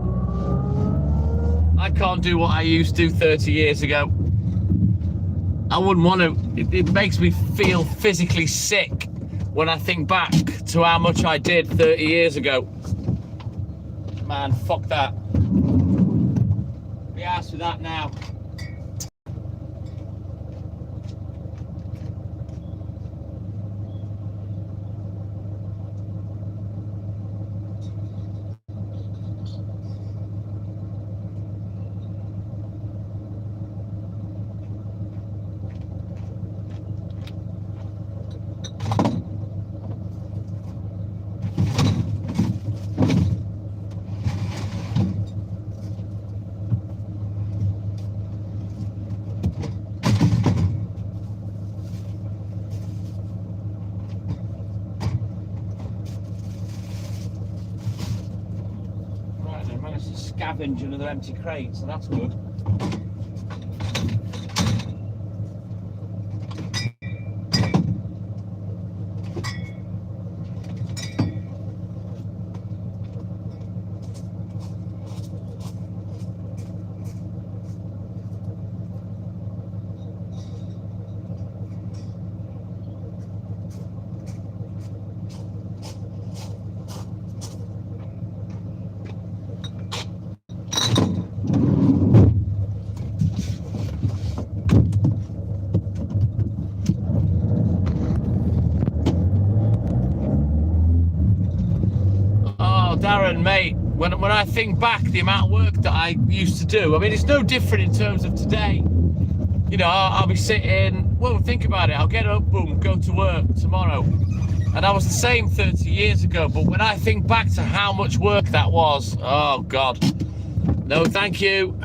I can't do what I used to 30 years ago. I wouldn't want to. It makes me feel physically sick when I think back to how much I did 30 years ago. Man, fuck that. Be asked for that now. Scavenge another empty crate, so that's good. Darren, mate, when I think back the amount of work that I used to do, I mean, it's no different in terms of today. You know, I'll be sitting, well, think about it, I'll get up, boom, go to work tomorrow. And I was the same 30 years ago, but when I think back to how much work that was, oh, God. No, thank you.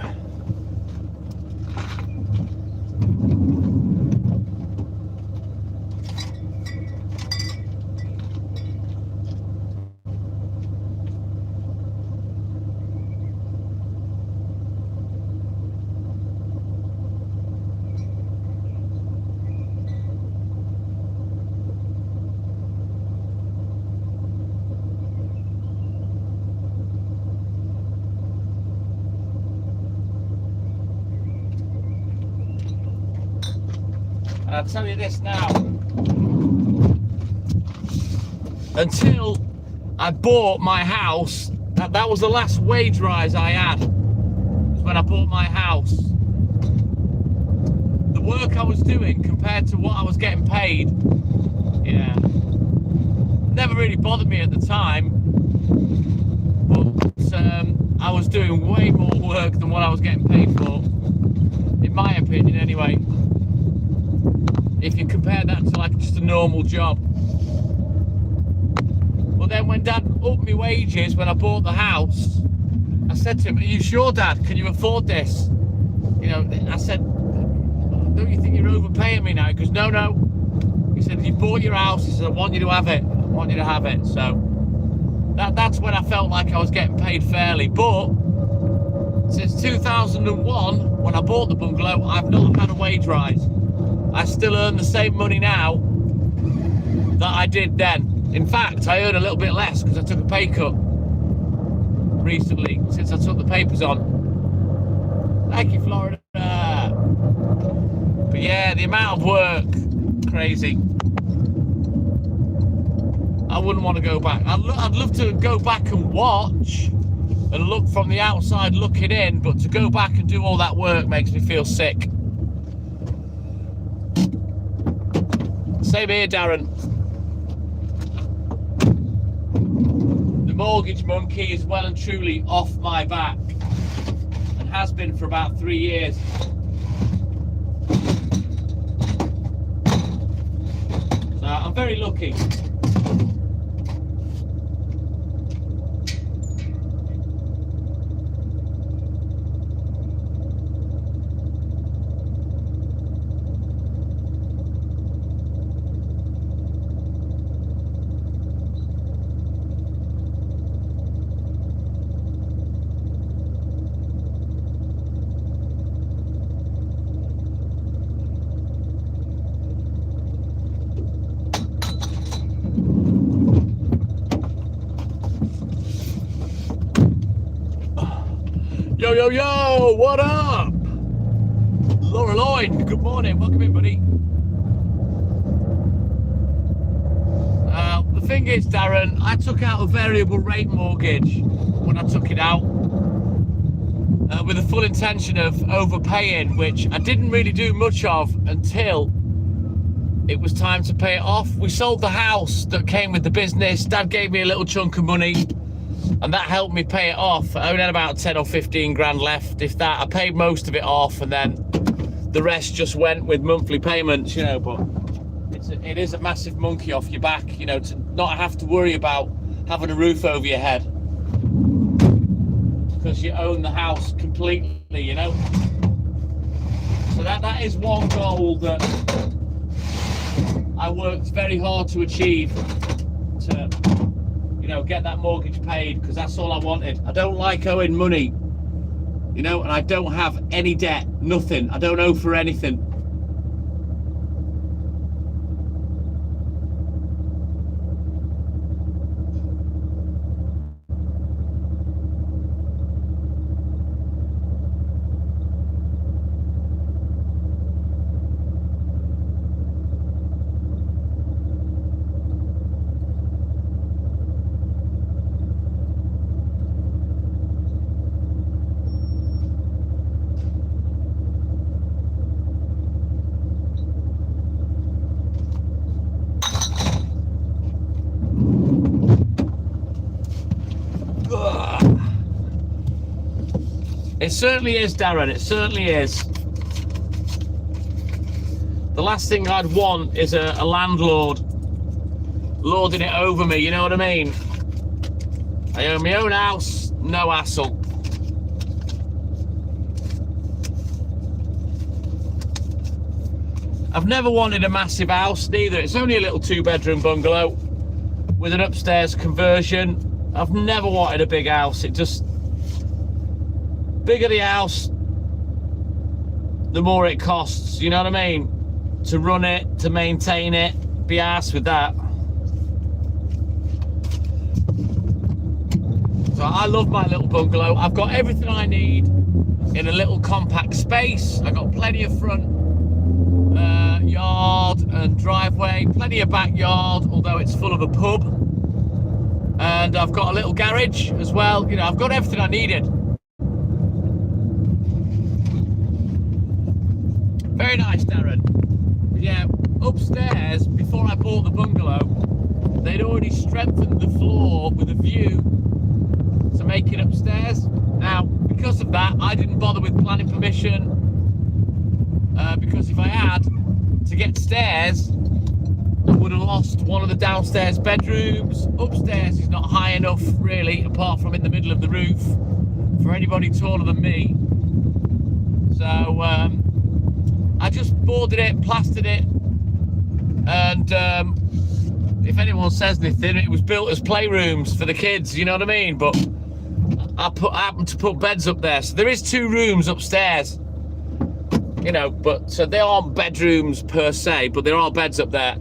I'll tell you this now, until I bought my house, that was the last wage rise I had, was when I bought my house. The work I was doing compared to what I was getting paid, yeah, never really bothered me at the time, but I was doing way more work than what I was getting paid for, in my opinion anyway, if you compare that to like just a normal job. But then when Dad upped me wages when I bought the house, I said to him, "Are you sure, Dad? Can you afford this?" You know, I said, "Don't you think you're overpaying me now?" He goes, No. He said, "You bought your house." He said, "I want you to have it. I want you to have it." So that's when I felt like I was getting paid fairly. But since 2001, when I bought the bungalow, I've not had a wage rise. I still earn the same money now that I did then. In fact, I earn a little bit less because I took a pay cut recently since I took the papers on. Thank you, Florida. But yeah, the amount of work, crazy. I wouldn't want to go back. I'd love to go back and watch and look from the outside looking in, but to go back and do all that work makes me feel sick. Same here, Darren. The mortgage monkey is well and truly off my back and has been for about 3 years. So I'm very lucky. Yo, what up? Laura Lloyd, good morning, welcome in, buddy. The thing is, Darren, I took out a variable rate mortgage when I took it out with the full intention of overpaying, which I didn't really do much of until it was time to pay it off. We sold the house that came with the business. Dad gave me a little chunk of money, and that helped me pay it off. I only had about 10 or 15 grand left, if that. I paid most of it off, and then the rest just went with monthly payments, you know. But it is a massive monkey off your back, you know, to not have to worry about having a roof over your head because you own the house completely, you know. So that is one goal that I worked very hard to achieve, to, you know, get that mortgage paid, because that's all I wanted. I don't like owing money, you know, and I don't have any debt, nothing. I don't owe for anything. It certainly is, Darren, it certainly is. The last thing I'd want is a landlord lording it over me, you know what I mean? I own my own house, no hassle. I've never wanted a massive house neither. It's only a little 2-bedroom bungalow with an upstairs conversion. I've never wanted a big house. It just, bigger the house, the more it costs, you know what I mean? To run it, to maintain it, be arsed with that. So I love my little bungalow. I've got everything I need in a little compact space. I've got plenty of front yard and driveway, plenty of backyard, although it's full of a pub. And I've got a little garage as well. You know, I've got everything I needed. Very nice, Darren. Yeah, upstairs, before I bought the bungalow, they'd already strengthened the floor with a view to make it upstairs. Now, because of that, I didn't bother with planning permission, because if I had, to get stairs, I would have lost one of the downstairs bedrooms. Upstairs is not high enough, really, apart from in the middle of the roof, for anybody taller than me. So I just boarded it, plastered it, and if anyone says anything, it was built as playrooms for the kids, you know what I mean? But I happened to put beds up there, so there is 2 rooms upstairs, you know, but so they aren't bedrooms per se, but there are beds up there.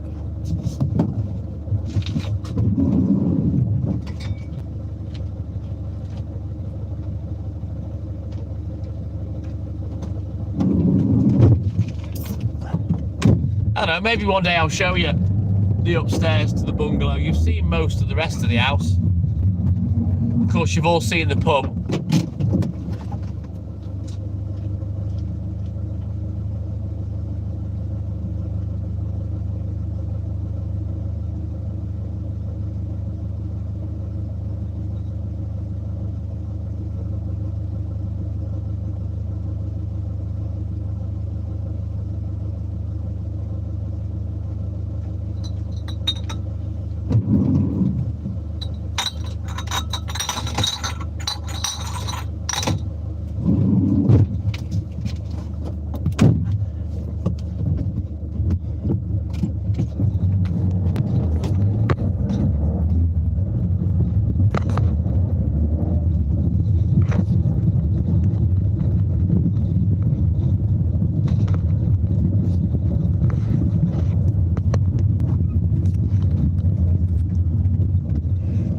I don't know, maybe one day I'll show you the upstairs to the bungalow. You've seen most of the rest of the house. Of course, you've all seen the pub.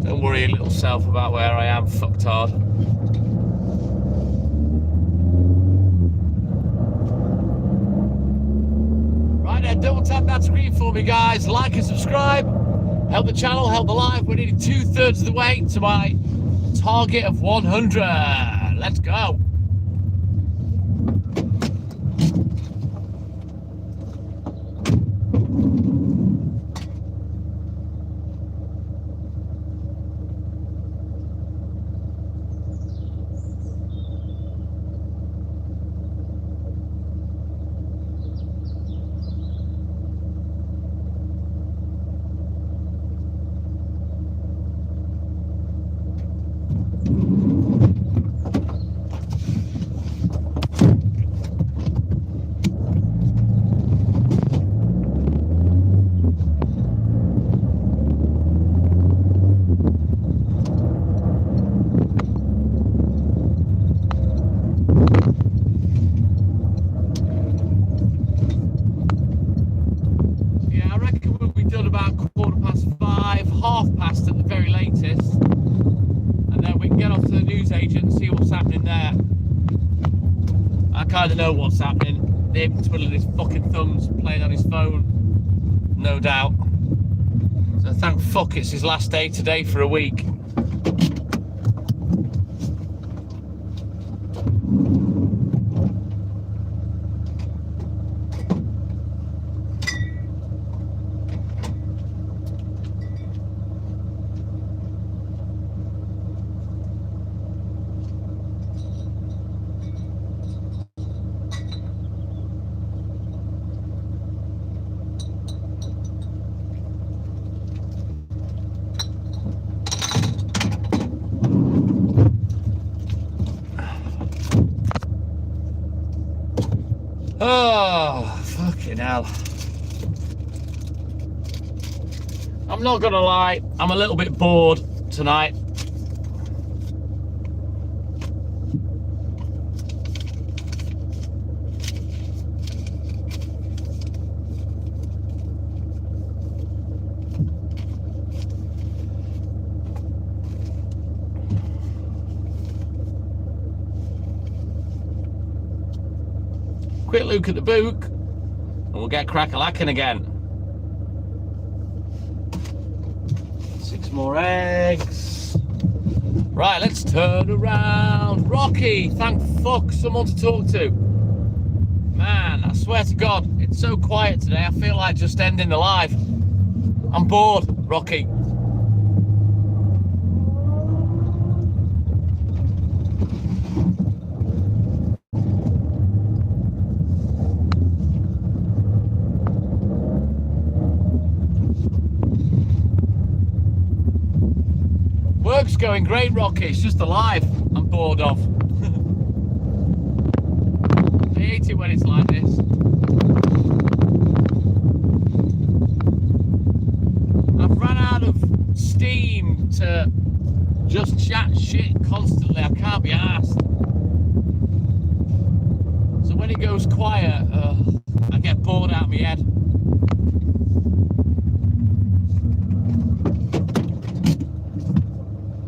Don't worry, little self, about where I am, fucktard. Right then, double tap that screen for me, guys. Like and subscribe. Help the channel, help the live. We're nearly 2/3 of the way to my target of 100. Let's go. Past at the very latest, and then we can get off to the newsagent and see what's happening there. I kind of know what's happening. Him twiddling his fucking thumbs, playing on his phone, no doubt. So thank fuck it's his last day today for a week. Oh, fucking hell. I'm not gonna lie, I'm a little bit bored tonight. Quick look at the book and we'll get crack-a-lacking again. 6 more eggs. Right, let's turn around. Rocky, thank fuck, someone to talk to. Man, I swear to God, it's so quiet today, I feel like just ending the live. I'm bored, Rocky. going great, Rocky. It's just the life I'm bored of. I hate it when it's like this. I've run out of steam to just chat shit constantly. I can't be arsed. So when it goes quiet, I get bored out of my head.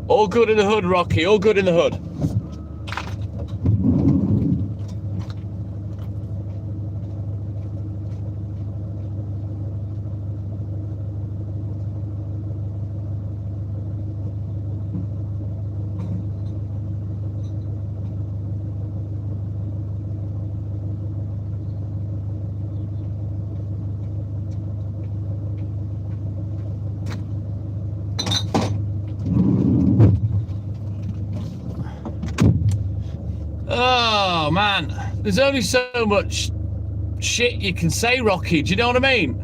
All good in the hood, Rocky. All good in the hood. Oh man, there's only so much shit you can say, Rocky. Do you know what I mean?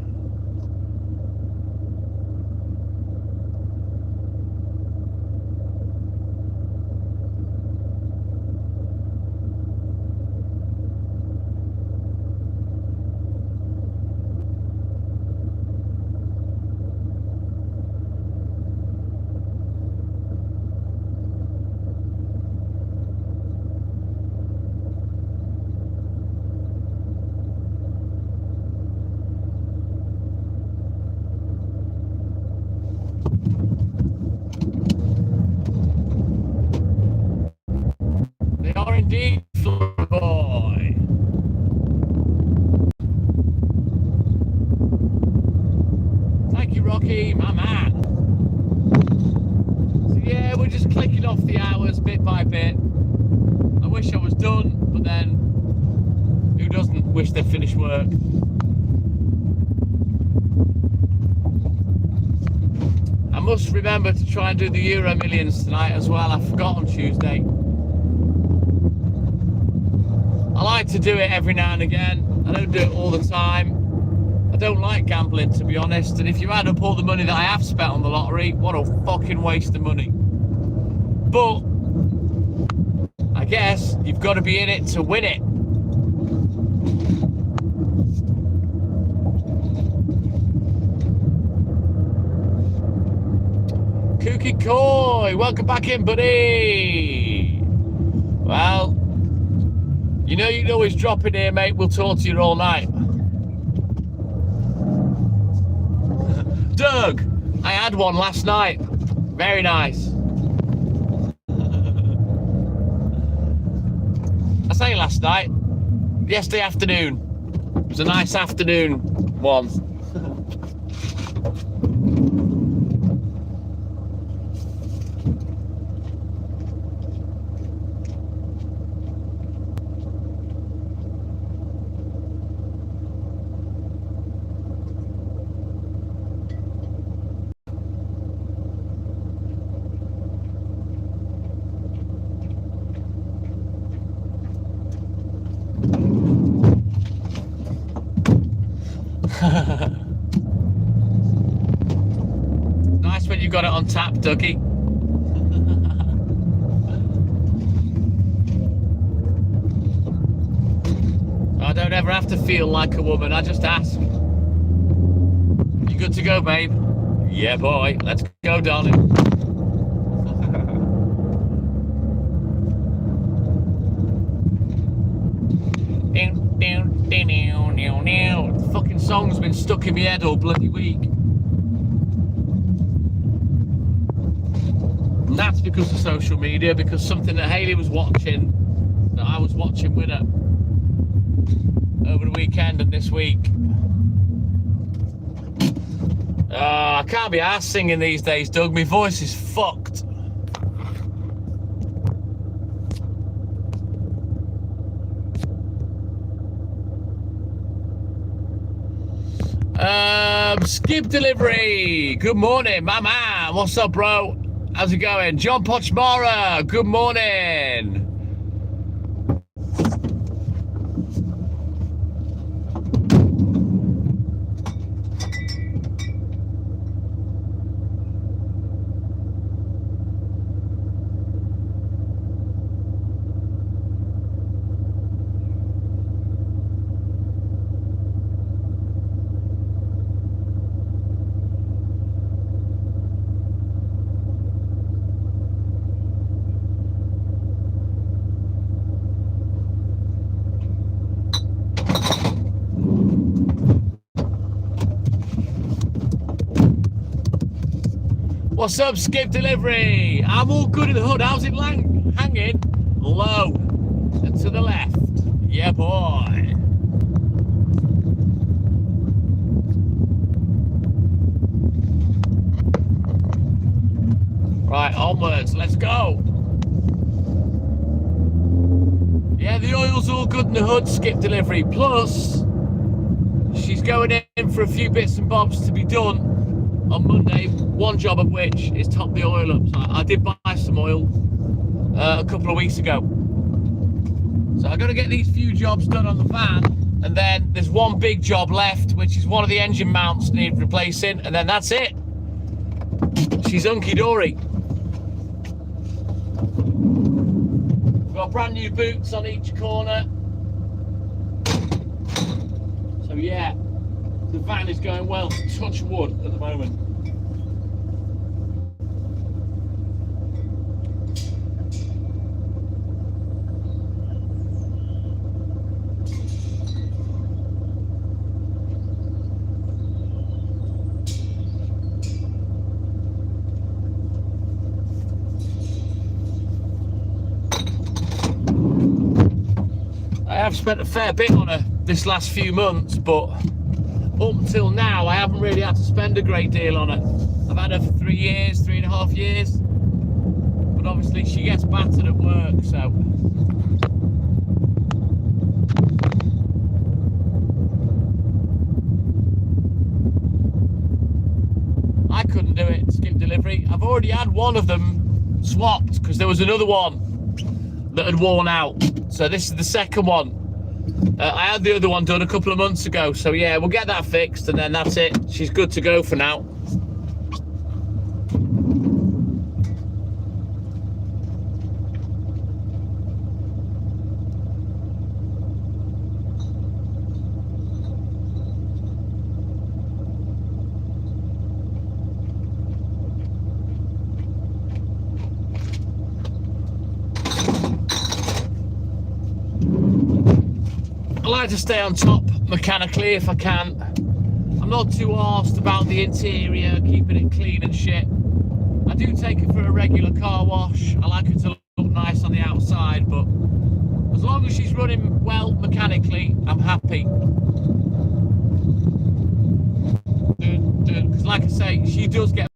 They are indeed, boy. Thank you, Rocky, my man. So yeah, we're just clicking off the hours bit by bit. I wish I was done, but then who doesn't wish they'd finished work? I must remember to try and do the Euro Millions tonight as well. I forgot on Tuesday. I like to do it every now and again. I don't do it all the time. I don't like gambling, to be honest. And if you add up all the money that I have spent on the lottery, what a fucking waste of money. But I guess you've got to be in it to win it. Kooky Koi, welcome back in, buddy. Well, you know you can always drop in here, mate. We'll talk to you all night. Doug, I had one last night. Very nice. I say last night. Yesterday afternoon. It was a nice afternoon one. Nice when you got it on tap, Dougie. I don't ever have to feel like a woman, I just ask. You good to go, babe? Yeah, boy. Let's go, darling. The fucking song's been stuck in my head all bloody week. And that's because of social media, because something that Hayley was watching, that I was watching with her over the weekend and this week. I can't be arsed singing these days, Doug. My voice is fucked. Skip Delivery, good morning, my man. What's up, bro? How's it going? John Pochmara, good morning. What's up, Skip Delivery? I'm all good in the hood. How's it hanging? Low and to the left. Yeah, boy. Right, onwards. Let's go. Yeah, the oil's all good in the hood, Skip Delivery. Plus, she's going in for a few bits and bobs to be done on Monday, one job of which is top the oil up. So I did buy some oil a couple of weeks ago. So I've got to get these few jobs done on the van, and then there's one big job left, which is one of the engine mounts need replacing, and then that's it. She's hunky-dory. Got brand new boots on each corner. So yeah, the van is going well, touch wood at the moment. I've spent a fair bit on her this last few months, but up until now I haven't really had to spend a great deal on her. I've had her for 3 years, 3.5 years, but obviously she gets battered at work, so I couldn't do it, Skip Delivery. I've already had one of them swapped because there was another one that had worn out. So this is the second one. I had the other one done a couple of months ago. So yeah, we'll get that fixed and then that's it. She's good to go for now. I like to stay on top mechanically if I can. I'm not too arsed about the interior, keeping it clean and shit. I do take it for a regular car wash. I like it to look nice on the outside, but as long as she's running well mechanically, I'm happy. Because like I say, she does get,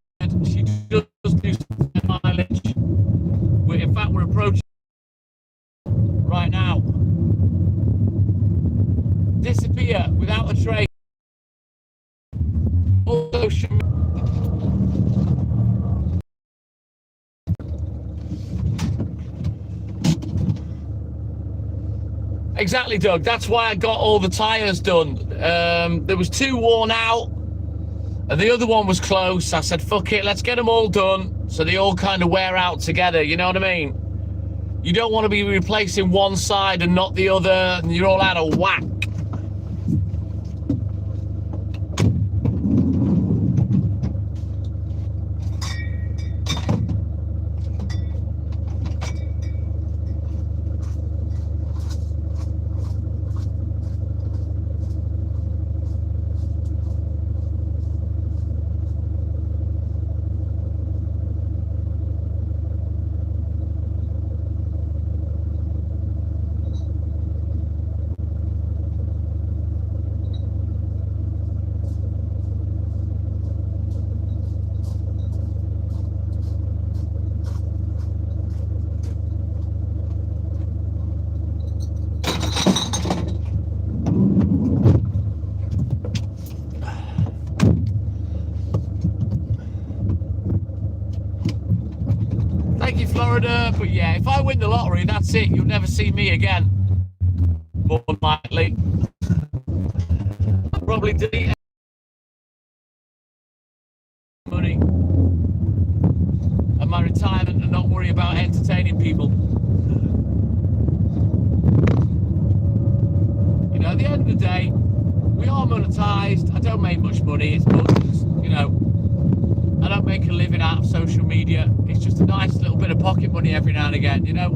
she does do some mileage. In fact, we're approaching right now. Disappear without a trace. Exactly, Doug. That's why I got all the tyres done. There was 2 worn out, and the other one was close. I said, fuck it, let's get them all done, so they all kind of wear out together. You know what I mean? You don't want to be replacing one side and not the other, and you're all out of whack. Thank you, Florida. But yeah, if I win the lottery, that's it. You'll never see me again. More than likely. I'll probably delete money and my retirement and not worry about entertaining people. You know, at the end of the day, we are monetized. I don't make much money. It's buttons, you know. I don't make a living out of social media. It's just a nice little bit of pocket money every now and again, you know.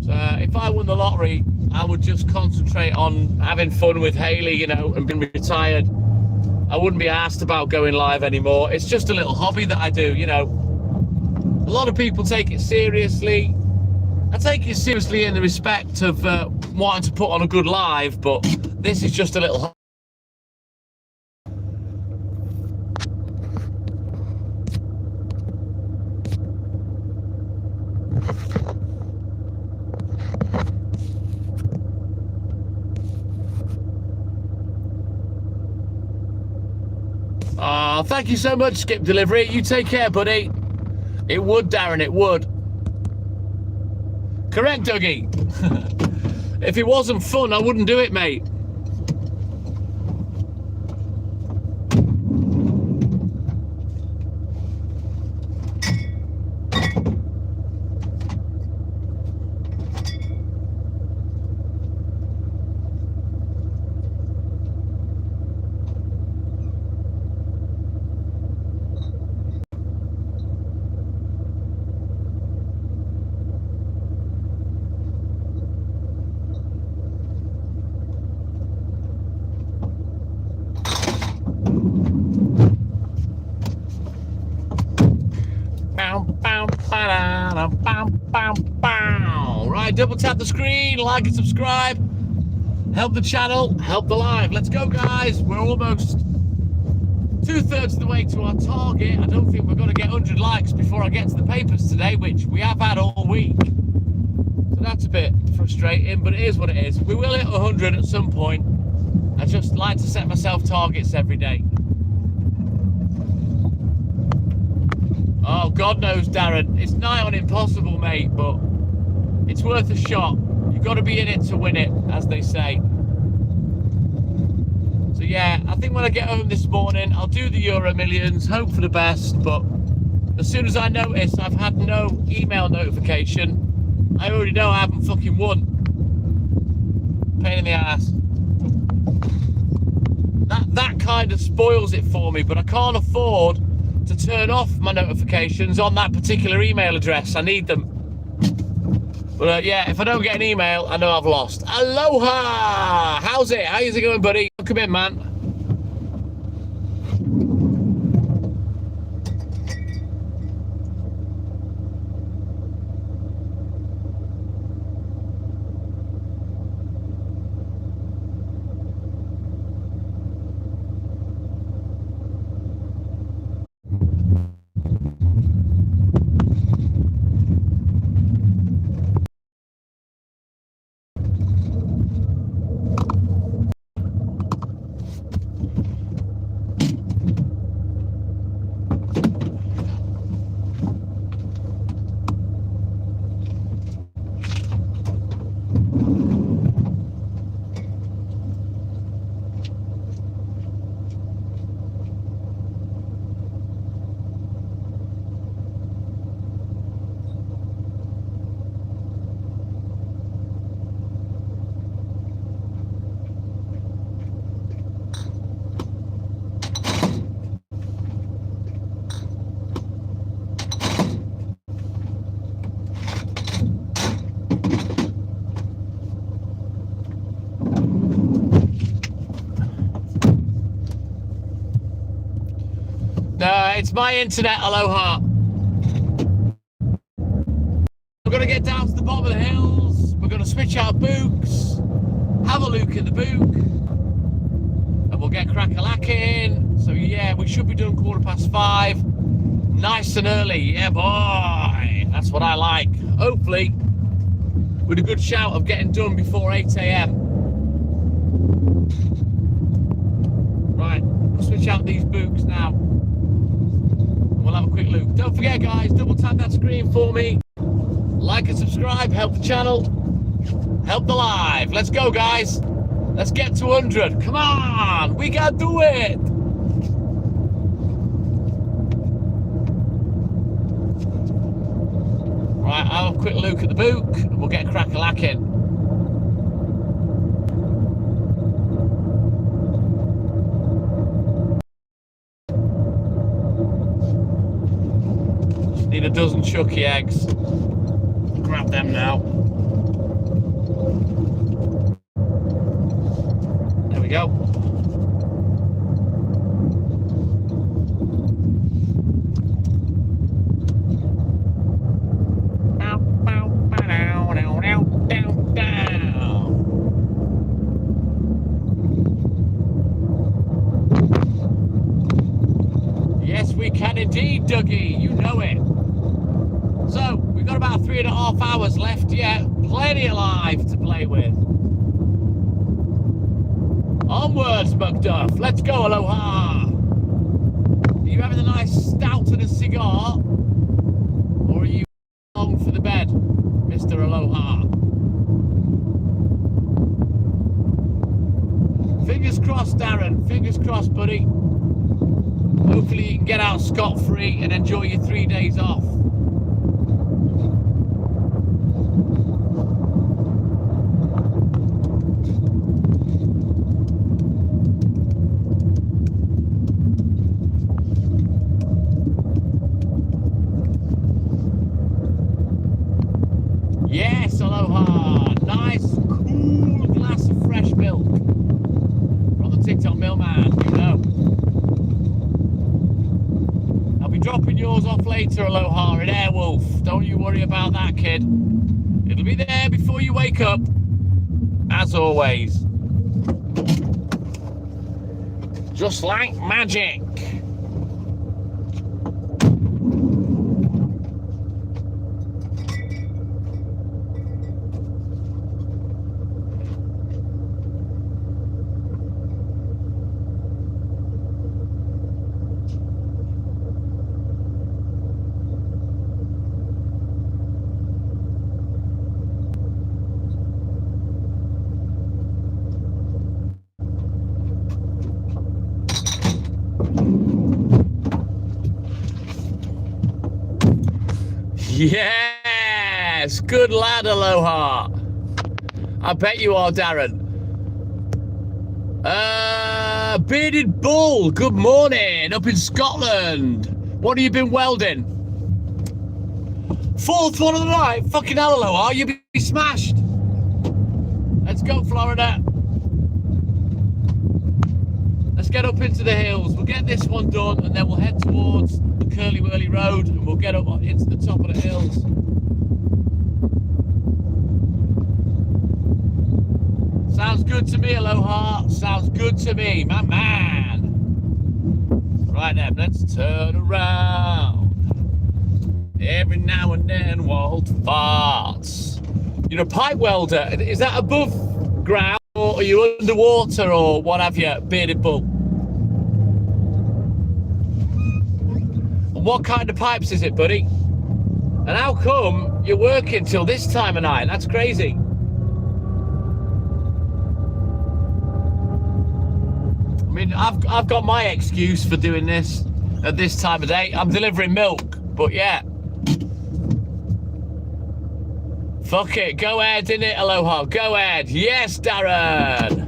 So if I won the lottery, I would just concentrate on having fun with Hayley, you know, and being retired. I wouldn't be asked about going live anymore. It's just a little hobby that I do, you know. A lot of people take it seriously. I take it seriously in the respect of wanting to put on a good live, but this is just a little hobby. Oh, thank you so much, Skip Delivery. You take care, buddy. It would, Darren, it would. Correct, Dougie. If it wasn't fun, I wouldn't do it, mate. Right, double tap the screen, like and subscribe. Help the channel, help the live. Let's go, guys. We're almost 2/3 of the way to our target. I don't think we're going to get 100 likes before I get to the papers today, which we have had all week. So that's a bit frustrating, but it is what it is. We will hit 100 at some point. I just like to set myself targets every day. Oh, God knows, Darren. It's nigh on impossible, mate, but it's worth a shot. You've got to be in it to win it, as they say. So, yeah, I think when I get home this morning, I'll do the Euro Millions, hope for the best, but as soon as I notice I've had no email notification, I already know I haven't fucking won. Pain in the ass. That kind of spoils it for me, but I can't afford to turn off my notifications on that particular email address. I need them. But yeah, if I don't get an email, I know I've lost. Aloha! How's it? How's it going, buddy? Come in, man. It's my internet, aloha. We're going to get down to the bottom of the hills. We're going to switch out books, have a look at the book, and we'll get crack-a-lacking. So yeah, we should be done 5:15. Nice and early, yeah boy. That's what I like. Hopefully, with a good shout of getting done before 8 AM. Right, we'll switch out these books now. We'll have a quick look. Don't forget, guys, double tap that screen for me. Like and subscribe, help the channel, help the live. Let's go, guys. Let's get to 100. Come on, we can do it. Right, I'll have a quick look at the book and we'll get crack-a-lacking. Need a dozen Chucky eggs. Grab them now. There we go. we can indeed, Dougie. You know it. So, we've got about 3.5 hours left yet. Plenty of life to play with. Onwards, Macduff. Let's go, Aloha. Are you having a nice stout and a cigar? Or are you long for the bed, Mr. Aloha? Fingers crossed, Darren. Fingers crossed, buddy. Hopefully you can get out scot-free and enjoy your 3 days off. Yes, Aloha. Nice, cool glass of fresh milk from the TikTok Millman, you know. I'll be dropping yours off later, Aloha, in Airwolf. Don't you worry about that, kid. It'll be there before you wake up, as always. Just like magic. Yes, good lad, Aloha. I bet you are, Darren. Bearded Bull, good morning, up in Scotland. What have you been welding? Fourth one of the night, fucking hell, Aloha, you be smashed. Let's go, Florida. Let's get up into the hills. We'll get this one done and then we'll head towards the Curly Wurly Road and we'll get up into the top of the hills. Sounds good to me, Aloha. Sounds good to me, my man. Right then, let's turn around. Every now and then, Walt farts. You're a pipe welder. Is that above ground or are you underwater or what have you, Bearded Bull? And what kind of pipes is it, buddy? And how come you're working till this time of night? That's crazy. I mean, I've got my excuse for doing this at this time of day. I'm delivering milk, but yeah. Fuck it, go ahead, innit, Aloha, go ahead. Yes, Darren.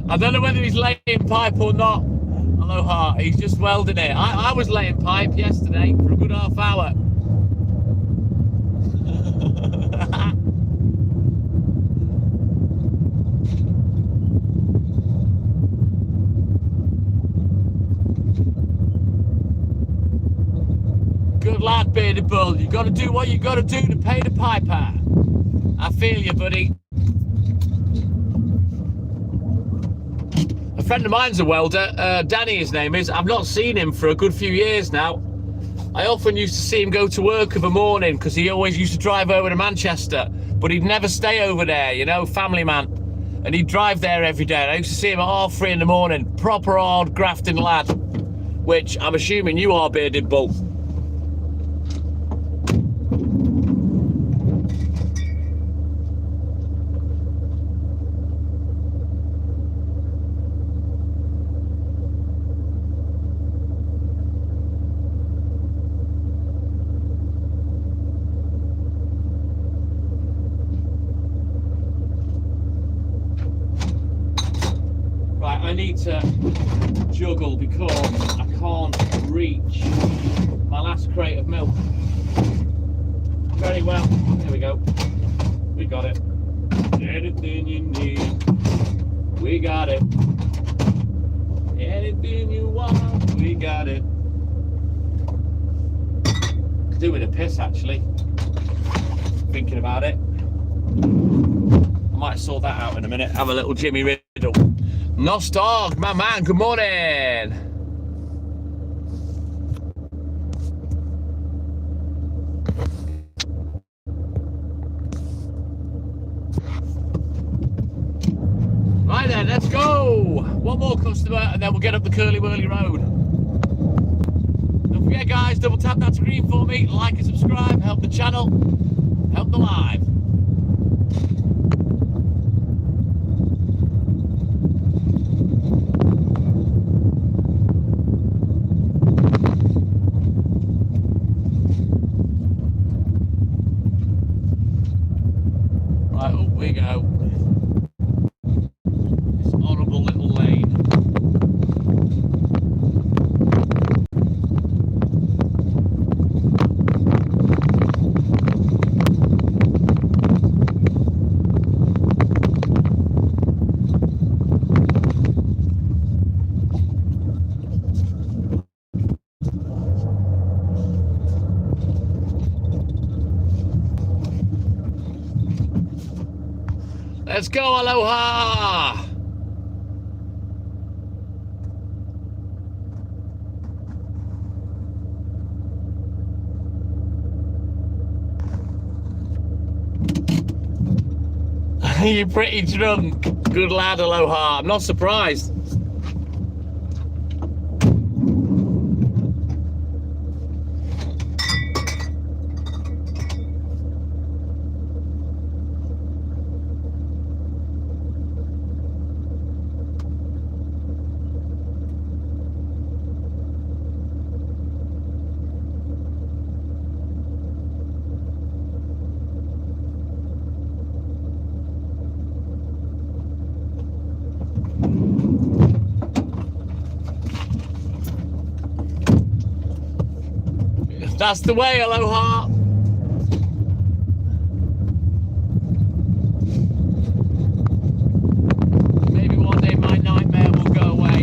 I don't know whether he's laying pipe or not, Aloha. He's just welding it. I was laying pipe yesterday for a good half hour. Good lad, Bearded Bull. You got to do what you got to do to pay the piper. I feel you, buddy. A friend of mine's a welder, Danny his name is. I've not seen him for a good few years now. I often used to see him go to work of a morning because he always used to drive over to Manchester, but he'd never stay over there, you know, family man. And he'd drive there every day. And I used to see him at 3:30 in the morning, proper hard grafting lad, which I'm assuming you are, Bearded Bull. I need to juggle because I can't reach my last crate of milk. Very well. Here we go. We got it. Anything you need, we got it. Anything you want, we got it. Could do with a piss actually. Thinking about it. I might sort that out in a minute. Have a little Jimmy Riddle. Nostalg, my man, good morning. Right then, let's go. One more customer and then we'll get up the Curly Whirly Road. Don't forget guys, double tap that screen for me, like and subscribe, help the channel, help the live. Right, up we go. This horrible little lane. Let's go, aloha! You're pretty drunk. Good lad, aloha. I'm not surprised. That's the way, aloha. Maybe one day my nightmare will go away,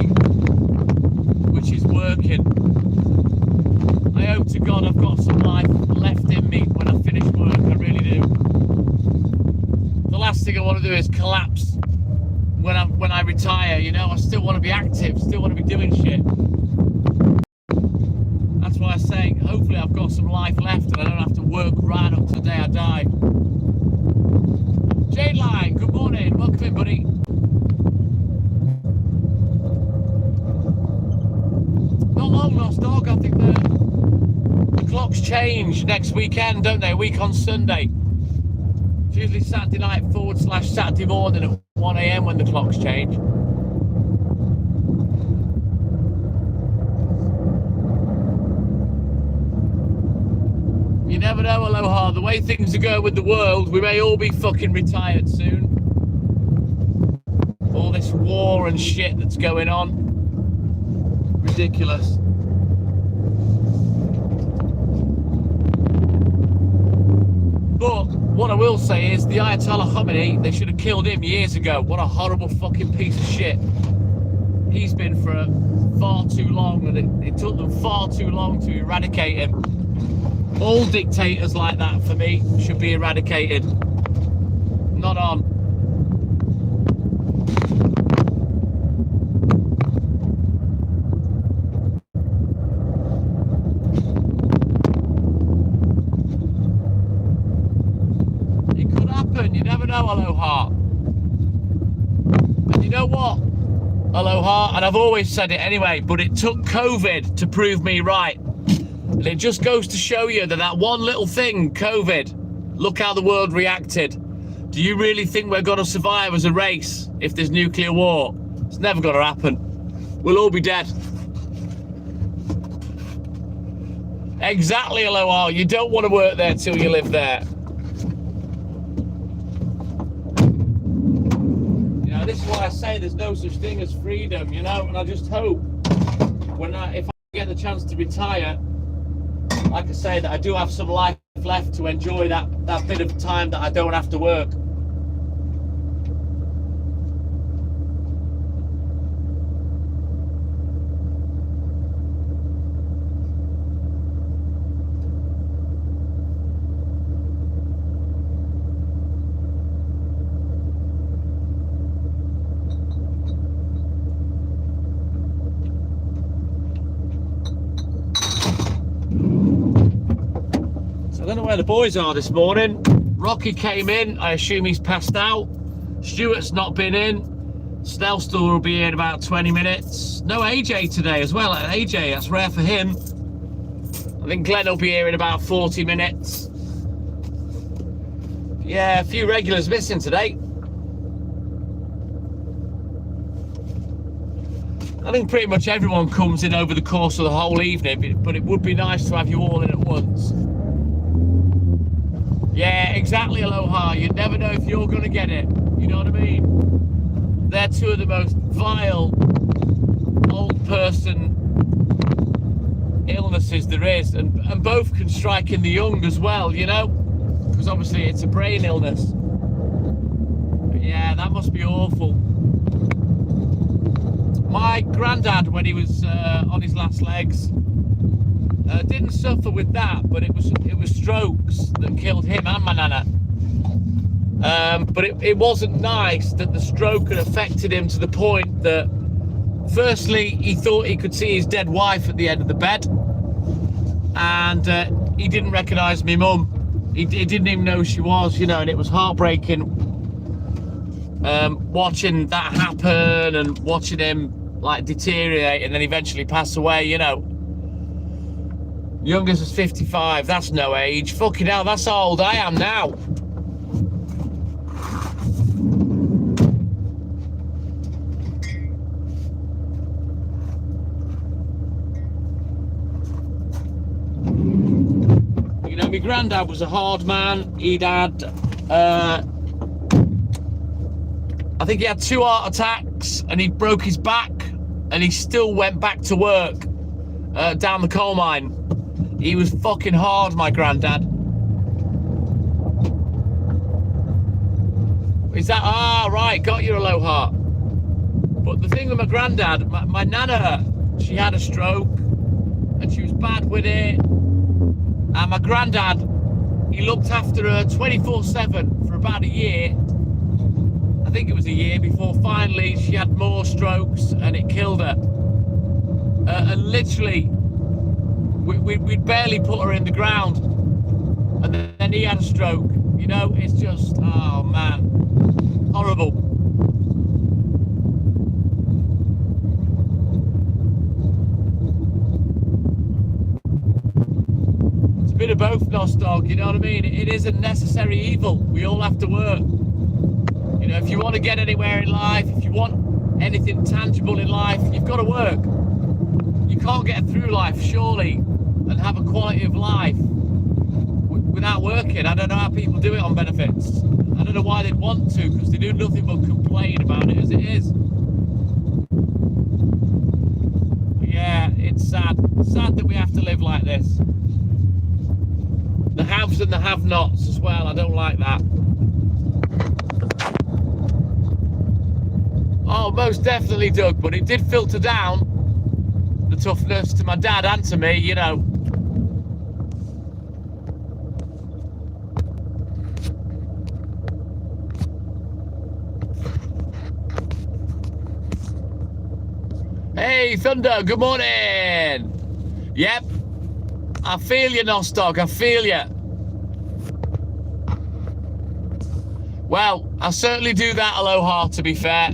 which is working. I hope to God I've got some life left in me when I finish work, I really do. The last thing I want to do is collapse when I retire, you know. I still want to be active, still want to be doing shit. That's why I say, hopefully I've got some life left and I don't have to work right up to the day I die. Jade Line, good morning. Welcome in, buddy. Not long, Lost Dog. I think the clocks change next weekend, don't they? A week on Sunday. It's usually Saturday night / Saturday morning at 1 AM when the clocks change. You never know, aloha. The way things are going with the world, we may all be fucking retired soon. All this war and shit that's going on. Ridiculous. But what I will say is the Ayatollah Khomeini, they should have killed him years ago. What a horrible fucking piece of shit. He's been for far too long, and it took them far too long to eradicate him. All dictators like that, for me, should be eradicated. Not on. It could happen, you never know, aloha. And you know what? Aloha, and I've always said it anyway, but it took COVID to prove me right. And it just goes to show you that one little thing, COVID, look how the world reacted. Do you really think we're going to survive as a race if there's nuclear war? It's never going to happen. We'll all be dead. Exactly, aloha. You don't want to work there till you live there. You know, this is why why I say there's no such thing as freedom, you know. And I just hope if I get the chance to retire, like I say, that I do have some life left to enjoy that bit of time that I don't have to work. I don't know where the boys are this morning. Rocky came in. I assume he's passed out. Stuart's not been in. Snellstall will be in about 20 minutes. No AJ today as well. AJ, that's rare for him. I think Glenn will be here in about 40 minutes. Yeah, a few regulars missing today. I think pretty much everyone comes in over the course of the whole evening, but it would be nice to have you all in at once. Yeah, exactly, Aloha. You never know if you're going to get it. You know what I mean? They're two of the most vile old person illnesses there is. And both can strike in the young as well, you know? Because obviously it's a brain illness. But yeah, that must be awful. My granddad, when he was on his last legs, didn't suffer with that, but it was strokes that killed him and my nana. But it wasn't nice that the stroke had affected him to the point that, firstly, he thought he could see his dead wife at the end of the bed, and he didn't recognise me mum. He didn't even know who she was, you know, and it was heartbreaking watching that happen and watching him like deteriorate and then eventually pass away, you know. Youngest is 55, that's no age. Fucking hell, that's how old I am now. You know, my granddad was a hard man. He'd had, I think he had 2 heart attacks and he broke his back and he still went back to work down the coal mine. He was fucking hard, my granddad. Is that, right, got your Aloha. But the thing with my granddad, my nana, she had a stroke and she was bad with it. And my granddad, he looked after her 24/7 for about a year. I think it was a year before finally she had more strokes and it killed her. And literally, we'd barely put her in the ground, and then he had a stroke. You know, it's just, oh man, horrible. It's a bit of both, Nos Dog, you know what I mean? It is a necessary evil. We all have to work. You know, if you want to get anywhere in life, if you want anything tangible in life, you've got to work. You can't get through life, surely, and have a quality of life without working. I don't know how people do it on benefits. I don't know why they'd want to, because they do nothing but complain about it as it is. But yeah, it's sad. Sad that we have to live like this. The haves and the have-nots as well. I don't like that. Oh, most definitely, Doug, but it did filter down the toughness to my dad and to me, you know. Hey, Thunder, good morning. Yep, I feel you, Nostog, I feel you. Well, I certainly do that, Aloha, to be fair.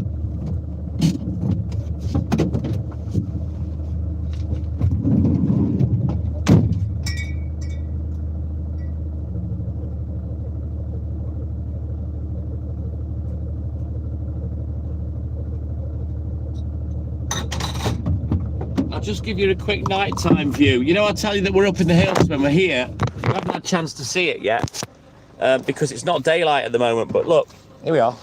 I'll just give you a quick nighttime view. You know, I tell you that we're up in the hills when we're here. We haven't had a chance to see it yet because it's not daylight at the moment. But look, here we are.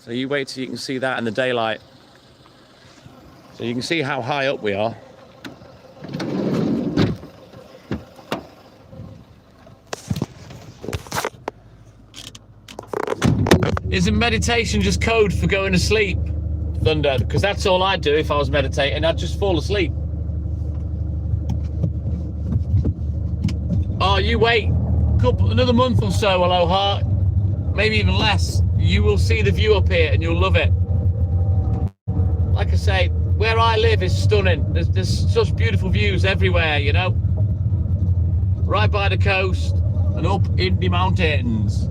So you wait till you can see that in the daylight. So you can see how high up we are. Isn't meditation just code for going to sleep, Thunder? Because that's all I'd do if I was meditating. I'd just fall asleep. Oh, you wait another month or so, Aloha, maybe even less. You will see the view up here and you'll love it. Like I say, where I live is stunning. There's such beautiful views everywhere, you know. Right by the coast and up in the mountains.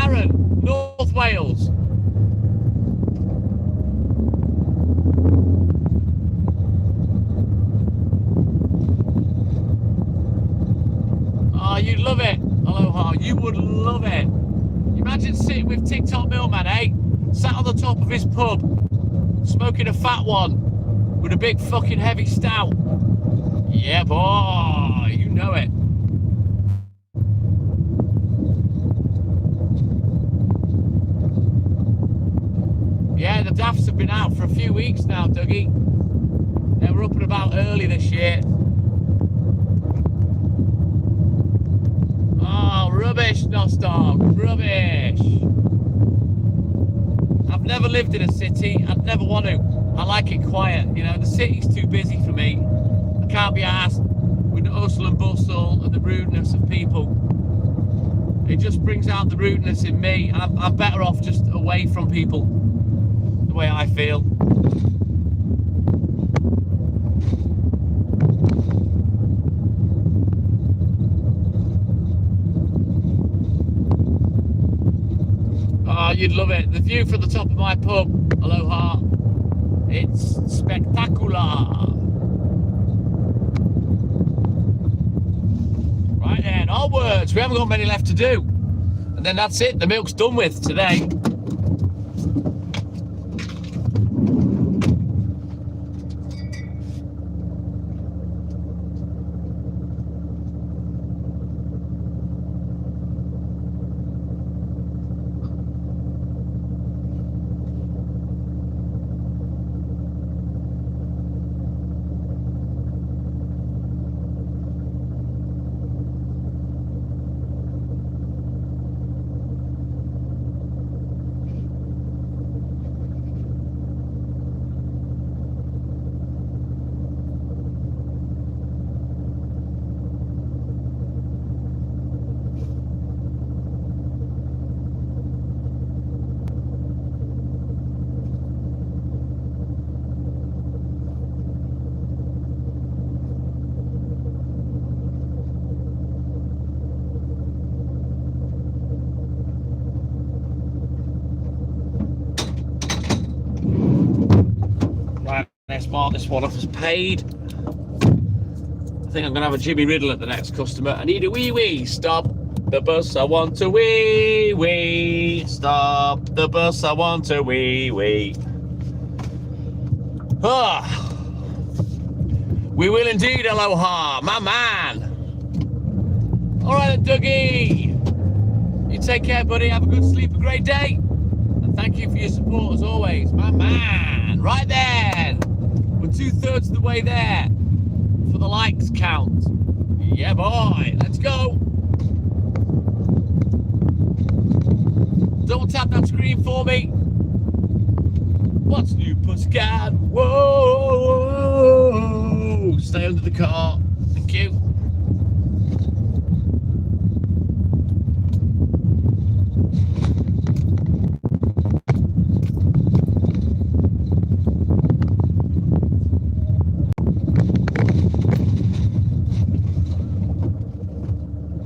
Aaron, North Wales. Oh, you'd love it, Aloha. You would love it. Imagine sitting with TikTok Milkman, eh? Sat on the top of his pub, smoking a fat one with a big fucking heavy stout. Yeah, boy, you know it. Yeah, the Dafts have been out for a few weeks now, Dougie. They were up and about early this year. Oh, rubbish, Nostalg, rubbish. I've never lived in a city. I'd never want to. I like it quiet. You know, the city's too busy for me. I can't be asked with the hustle and bustle and the rudeness of people. It just brings out the rudeness in me. I'm better off just away from people. The way I feel. Oh, you'd love it. The view from the top of my pub, Aloha, it's spectacular. Right then, onwards. We haven't got many left to do. And then that's it. The milk's done with today. Let's mark this one off as paid. I think I'm gonna have a Jimmy Riddle at the next customer. I need a wee. Stop the bus, I want to wee. Stop the bus, I want to wee. Ah, we will indeed, Aloha, my man. All right, then, Dougie. You take care, buddy. Have a good sleep, a great day. And thank you for your support as always, my man. Right then. We're 2/3 of the way there for the likes count. Yeah, boy. Let's go. Double tap that screen for me. What's new, Pussycat? Whoa. Stay under the car. Thank you.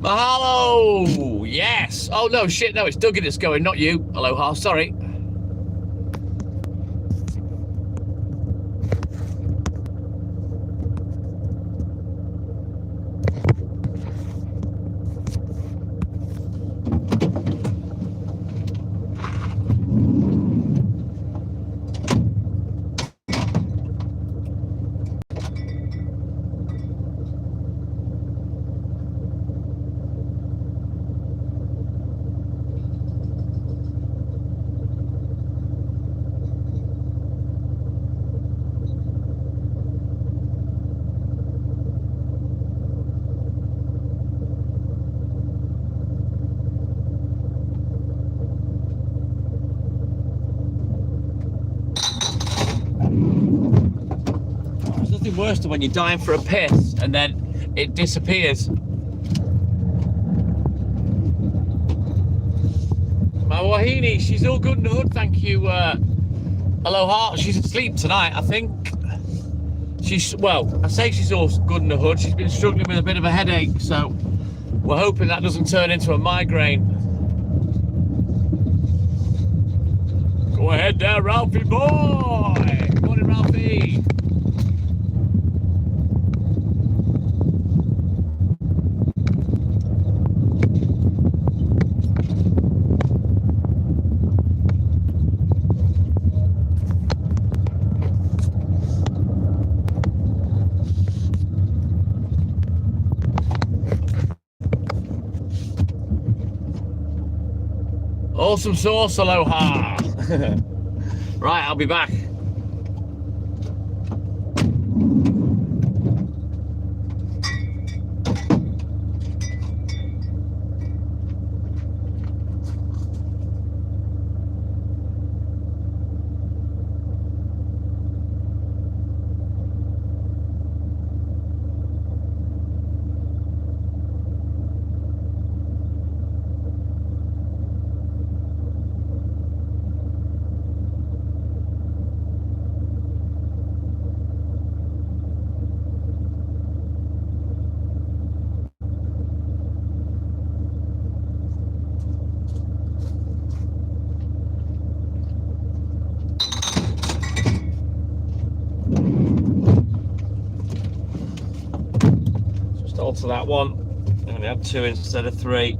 Mahalo! Yes! Oh no, shit, no, it's Dougie that's going, not you. Aloha, sorry. nothing worse than when you're dying for a piss and then it disappears. My Wahini, she's all good in the hood, thank you. Aloha, she's asleep tonight, I think. Well, I say she's all good in the hood. She's been struggling with a bit of a headache, so we're hoping that doesn't turn into a migraine. Go ahead there, Ralphie boy. Good morning, Ralphie. Awesome sauce, aloha. Right, I'll be back. To that one, I only had 2 instead of 3.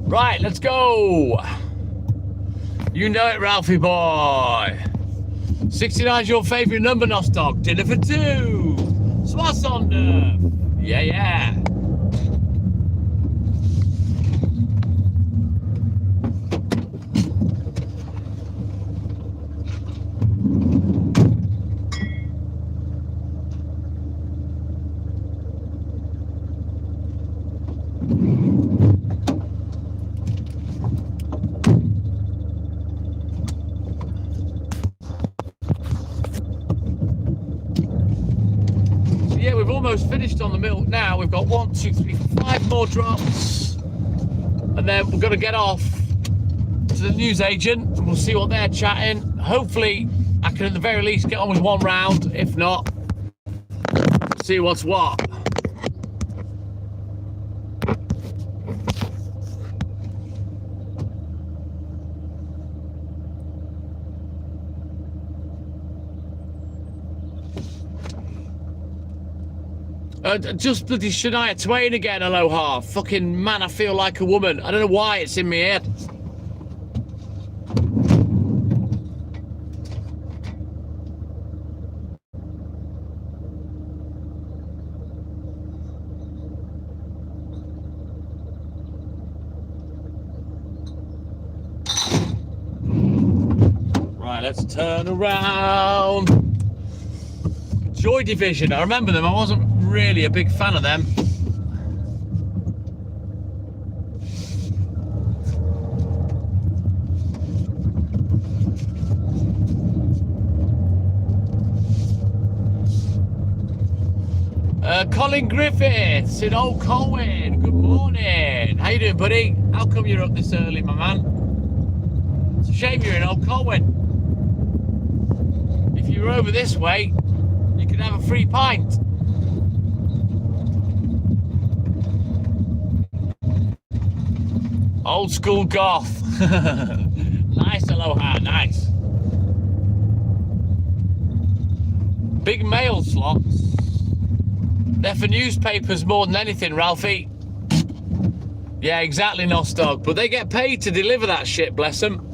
Right, let's go. You know it, Ralphie boy. 69's your favourite number, Nostog. Dinner for 2. Swasonder. Yeah, yeah. Almost finished on the milk now. We've got 1, 2, 3, 5 more drops, and then we're going to get off to the newsagent and we'll see what they're chatting. Hopefully I can at the very least get on with 1 round. If not, see what's what. Just bloody Shania Twain again, aloha. Fucking man, I feel like a woman. I don't know why it's in my head. Right, let's turn around. Joy Division, I remember them. I wasn't really a big fan of them. Colin Griffiths in Old Colwyn. Good morning. How you doing, buddy? How come you're up this early, my man? It's a shame you're in Old Colwyn. If you were over this way, you could have a free pint. Old school goth. Nice, aloha, nice. Big mail slots. They're for newspapers more than anything, Ralphie. Yeah, exactly, Nostog. But they get paid to deliver that shit, bless them.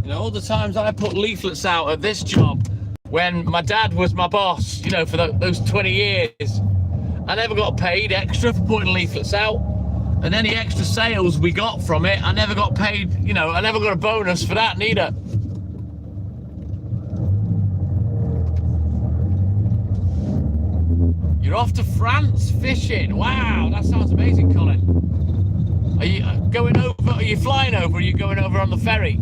You know, all the times I put leaflets out at this job when my dad was my boss, you know, for those 20 years. I never got paid extra for putting leaflets out, and any extra sales we got from it, I never got paid, you know, I never got a bonus for that neither. You're off to France fishing. Wow, that sounds amazing, Colin. Are you going over? Are you flying over? Or are you going over on the ferry?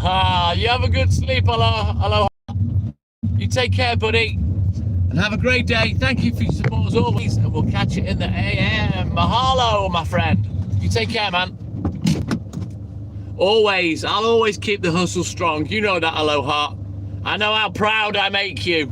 Ah, you have a good sleep. Hello. You take care, buddy. And have a great day. Thank you for your support as always. And we'll catch you in the AM. Mahalo, my friend. You take care, man. Always. I'll always keep the hustle strong. You know that, Aloha. I know how proud I make you.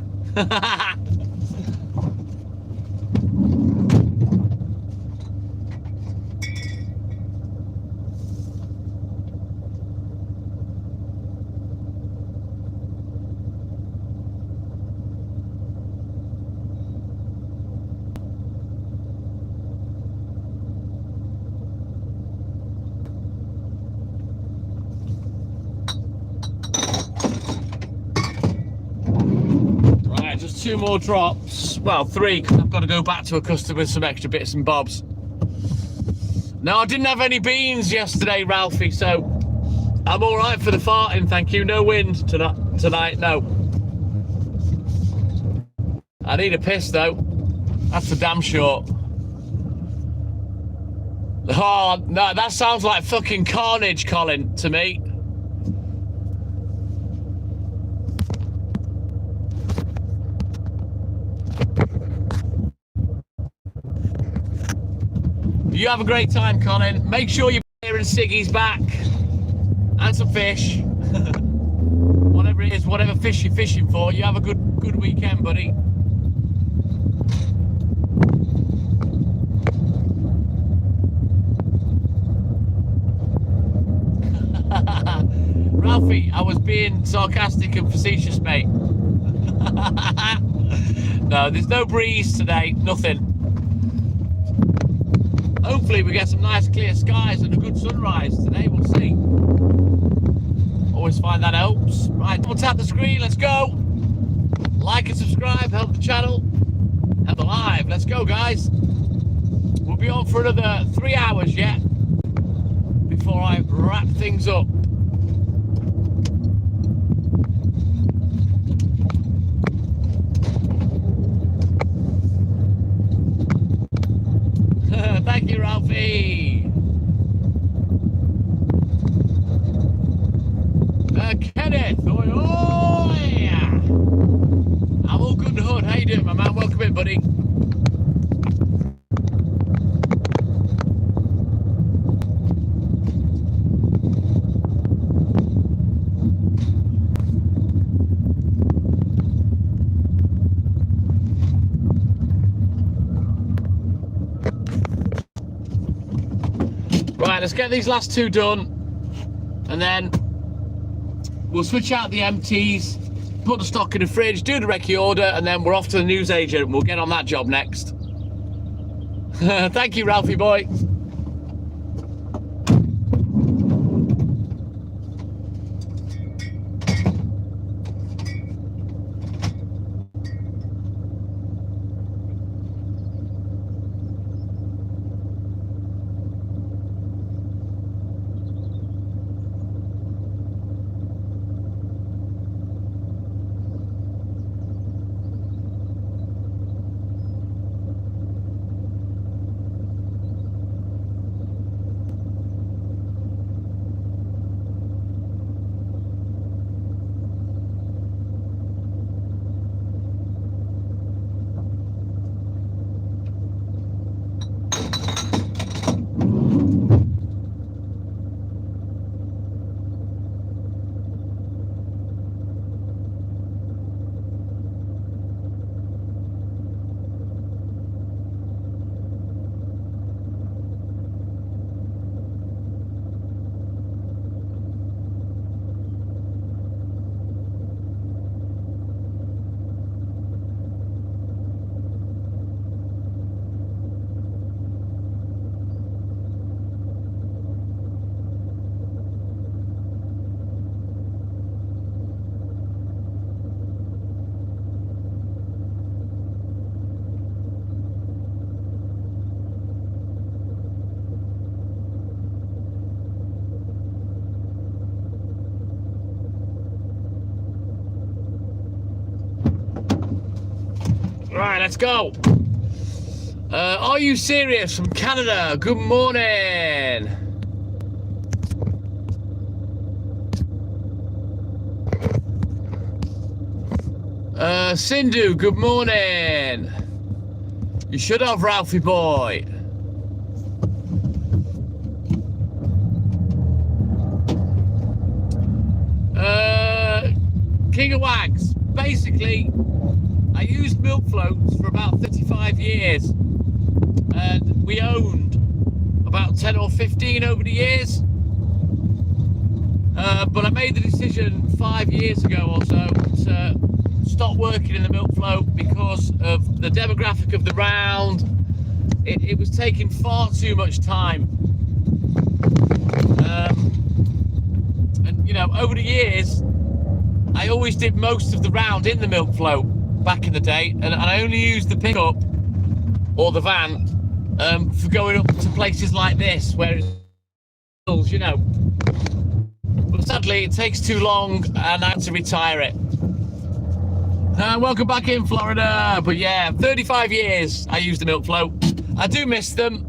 Just 2 more drops. Well, 3, because I've got to go back to a customer with some extra bits and bobs. No, I didn't have any beans yesterday, Ralphie, so I'm all right for the farting, thank you. No wind tonight, no. I need a piss, though. That's for damn sure. Oh, no, that sounds like fucking carnage, Colin, to me. You have a great time, Colin. Make sure you're here and Siggy's back. And some fish. Whatever it is, whatever fish you're fishing for, you have a good weekend, buddy. Ralphie, I was being sarcastic and facetious, mate. No, there's no breeze today, nothing. Hopefully we get some nice clear skies and a good sunrise today, we'll see. Always find that helps. Right, we'll tap the screen, let's go. Like and subscribe, help the channel, help the live. Let's go, guys. We'll be on for another 3 hours yet before I wrap things up. Thank you, Ralphie. Kenneth, oi, oi. I'm all good in the hood. How you doing, my man? Welcome in, buddy. Right, let's get these last 2 done, and then we'll switch out the empties, put the stock in the fridge, do the recce order, and then we're off to the newsagent and we'll get on that job next. Thank you, Ralphie boy. Right, let's go. Are you serious from Canada? Good morning. Sindhu, good morning. You should have, Ralphie boy. King of Wags. Basically, I used milk floats for about 35 years. And we owned about 10 or 15 over the years. But I made the decision 5 years ago or so to stop working in the milk float because of the demographic of the round. It was taking far too much time. And you know, over the years, I always did most of the round in the milk float back in the day, and I only used the pickup or the van for going up to places like this where it's, you know. But sadly, it takes too long, and I had to retire it. Welcome back in, Florida. But yeah, 35 years I used the milk float. I do miss them.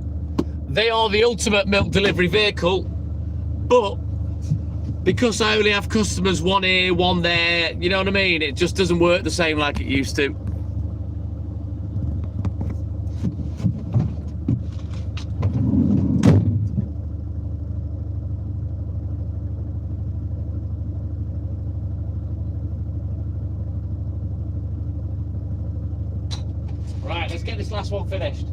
They are the ultimate milk delivery vehicle, but because I only have customers one here, one there, you know what I mean? It just doesn't work the same like it used to. Right, let's get this last one finished.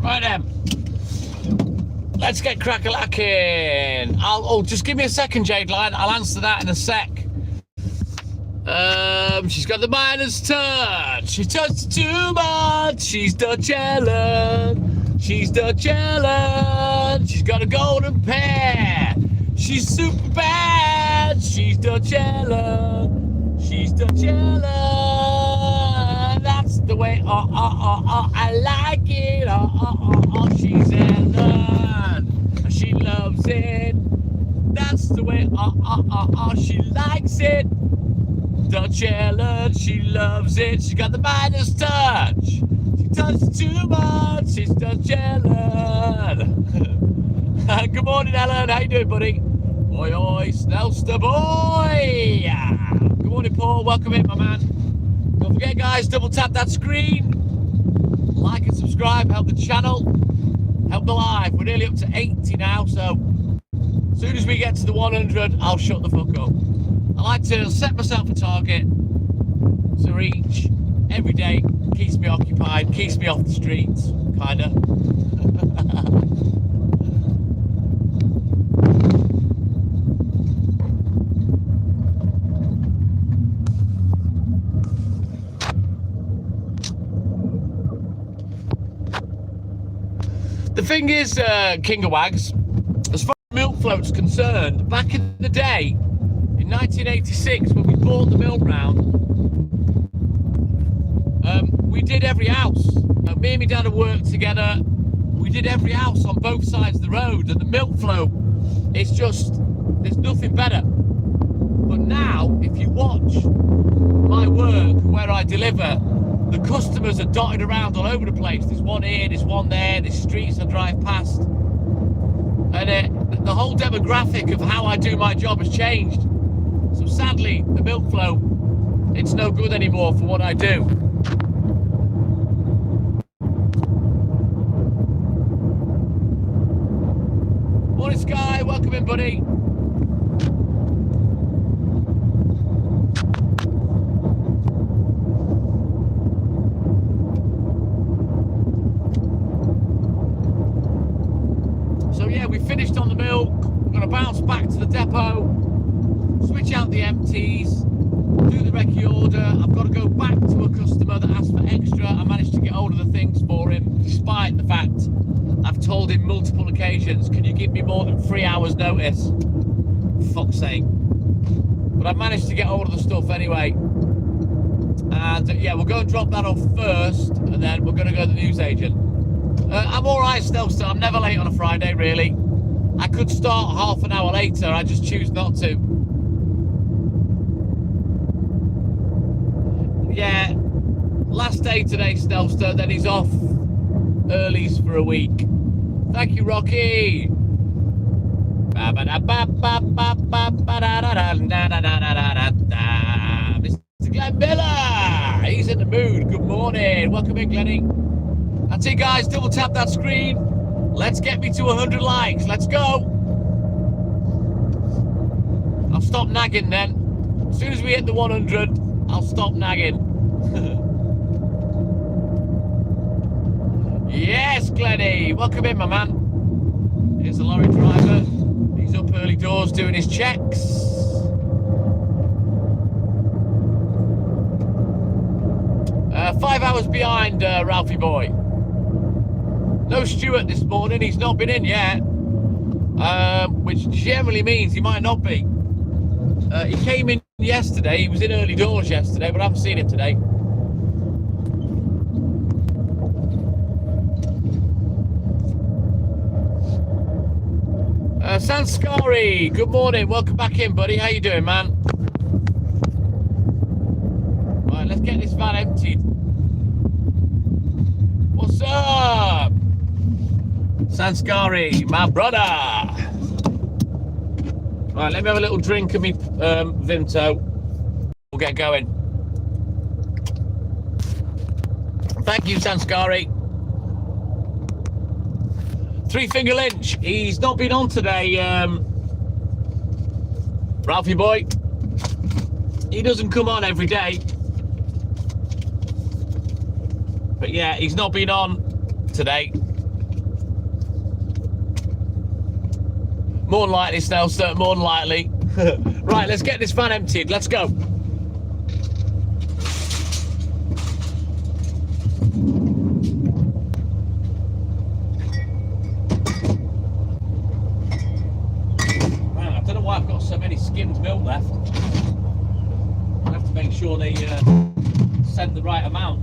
Right then, let's get crack-a-lacking. Just give me a second, Jade Line. I'll answer that in a sec. She's got the Midas touch. She touched too much. She's Dutch Ellen. She's Dutch Ellen. She's got a golden pair. She's super bad. She's Dutch Ellen. She's Dutch Ellen. That's the way. I like it. She's Ellen. She loves it. That's the way. She likes it. Dutch Ellen, she loves it. She got the Midas touch. She touched too much. She's Dutch Ellen. Good morning, Ellen. How you doing, buddy? Oi, oi, Snelster boy. Good morning, Paul. Welcome in, my man. Don't forget, guys, double tap that screen. Like and subscribe. Help the channel. Help the live. We're nearly up to 80 now, so as soon as we get to the 100, I'll shut the fuck up. I like to set myself a target to reach every day. Keeps me occupied, keeps me off the streets, kinda. The thing is, King of Wags, as far as milk float's concerned, back in the day, in 1986, when we bought the milk round, we did every house. Me and my dad had worked together. We did every house on both sides of the road, and the milk float, it's just, there's nothing better. But now, if you watch my work, where I deliver, the customers are dotted around all over the place. There's one here, there's one there, there's streets I drive past. And the whole demographic of how I do my job has changed. So sadly, the milk float, it's no good anymore for what I do. Morning, Sky. Welcome in, buddy. So yeah, we finished on the milk. We're gonna bounce back to the depot, switch out the empties, do the recce order. I've got to go back to a customer that asked for extra. I managed to get hold of the things for him, despite the fact I've told him multiple occasions, can you give me more than 3 hours notice? Fuck's sake. But I've managed to get hold of the stuff anyway. And yeah, we'll go and drop that off first, and then we're going to go to the newsagent. I'm all right still, so I'm never late on a Friday, really. I could start half an hour later, I just choose not to. Yeah, last day today, Stelster, then he's off earlies for a week. Thank you, Rocky. Mr. Glenn Miller, he's in the mood. Good morning. Welcome in, Glenny. That's it, guys. Double tap that screen. Let's get me to 100 likes. Let's go. I'll stop nagging then. As soon as we hit the 100, I'll stop nagging. Yes, Glenny. Welcome in, my man. Here's the lorry driver. He's up early doors doing his checks. Uh, 5 hours behind, Ralphie boy. No Stuart this morning. He's not been in yet. Which generally means he might not be. He came in yesterday. He was in early doors yesterday, but I haven't seen him today. Sanskari, good morning. Welcome back in, buddy. How you doing, man? Right, let's get this van emptied. What's up? Sanskari, my brother. Right, let me have a little drink of me Vimto. We'll get going. Thank you, Sanskari. Three Finger Lynch, he's not been on today, Ralphie boy. He doesn't come on every day. But yeah, he's not been on today. More than likely, Snellster, more than likely. Right, let's get this van emptied. Let's go. I've got so many skimmed milk left. I have to make sure they send the right amount.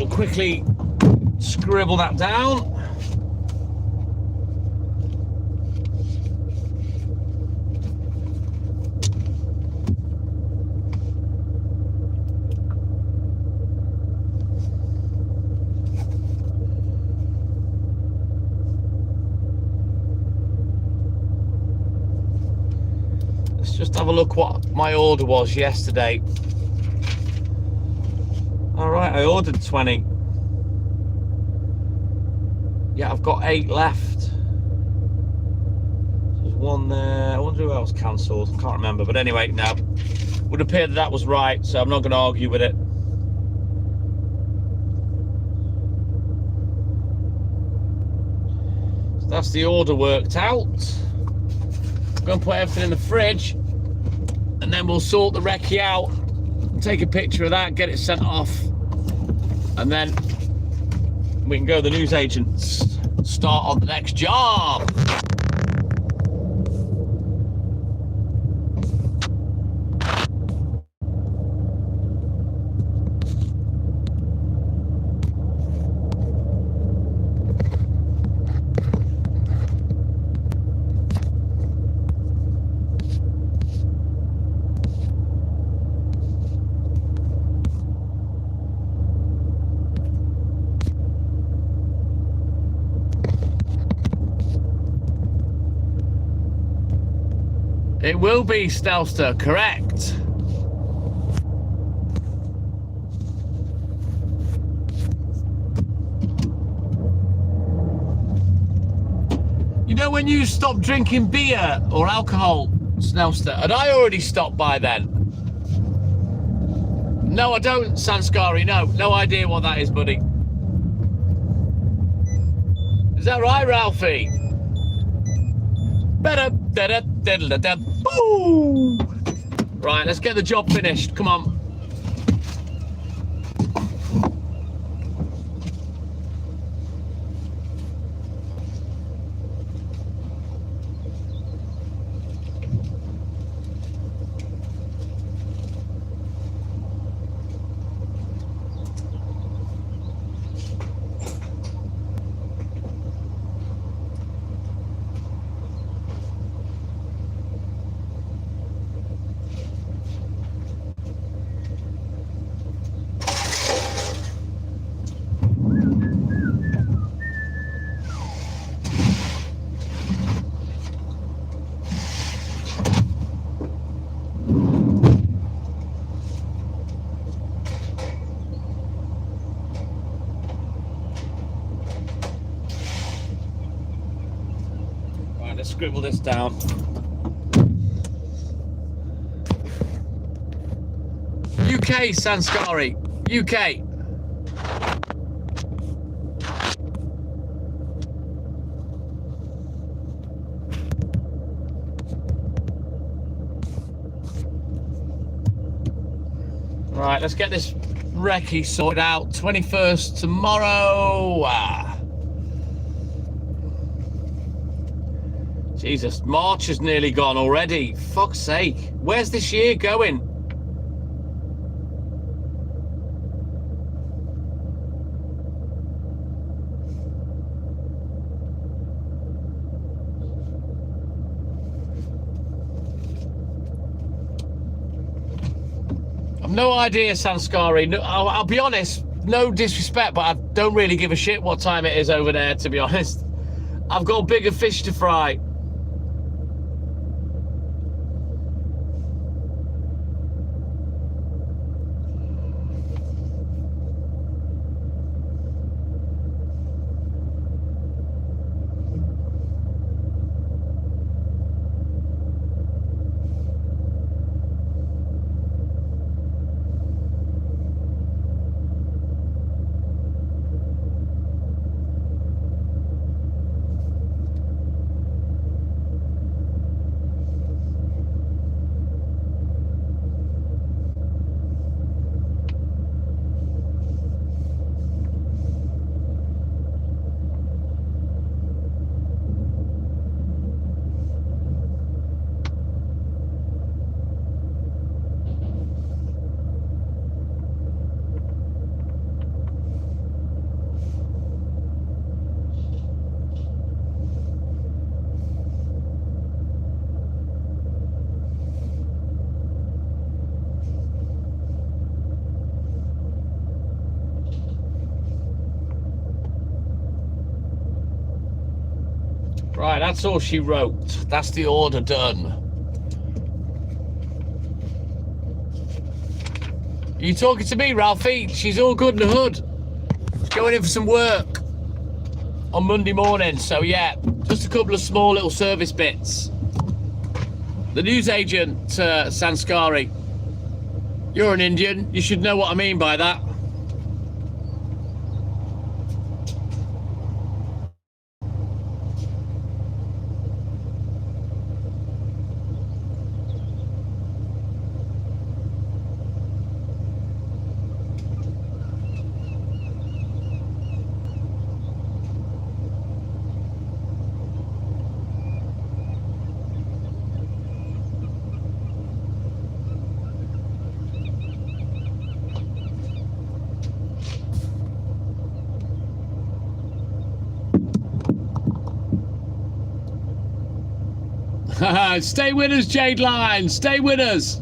we'll quickly scribble that down. Just have a look what my order was yesterday. All right, I ordered 20. Yeah, I've got 8 left. There's one there. I wonder who else cancelled. Can't remember. But anyway, no. Would appear that was right, so I'm not going to argue with it. So that's the order worked out. I'm going to put everything in the fridge. And then we'll sort the recce out, take a picture of that, get it sent off, and then we can go to the newsagents, start on the next job. It will be Stelster, correct. You know when you stop drinking beer or alcohol, Snelster, had I already stopped by then? No, I don't, Sanskari, no idea what that is, buddy. Is that right, Ralphie? Better. Ooh. Right, let's get the job finished. Come on. Let's scribble this down. UK, Sanskari. UK. Right, let's get this recce sorted out. 21st tomorrow. Jesus, March is nearly gone already. Fuck's sake. Where's this year going? I've no idea, Sanskari. No, I'll be honest, no disrespect, but I don't really give a shit what time it is over there, to be honest. I've got bigger fish to fry. Right, that's all she wrote. That's the order done. You talking to me, Ralphie? She's all good in the hood. She's going in for some work on Monday morning. So yeah, just a couple of small little service bits. The newsagent, Sanskari. You're an Indian. You should know what I mean by that. Stay with us, Jade Line. Stay with us.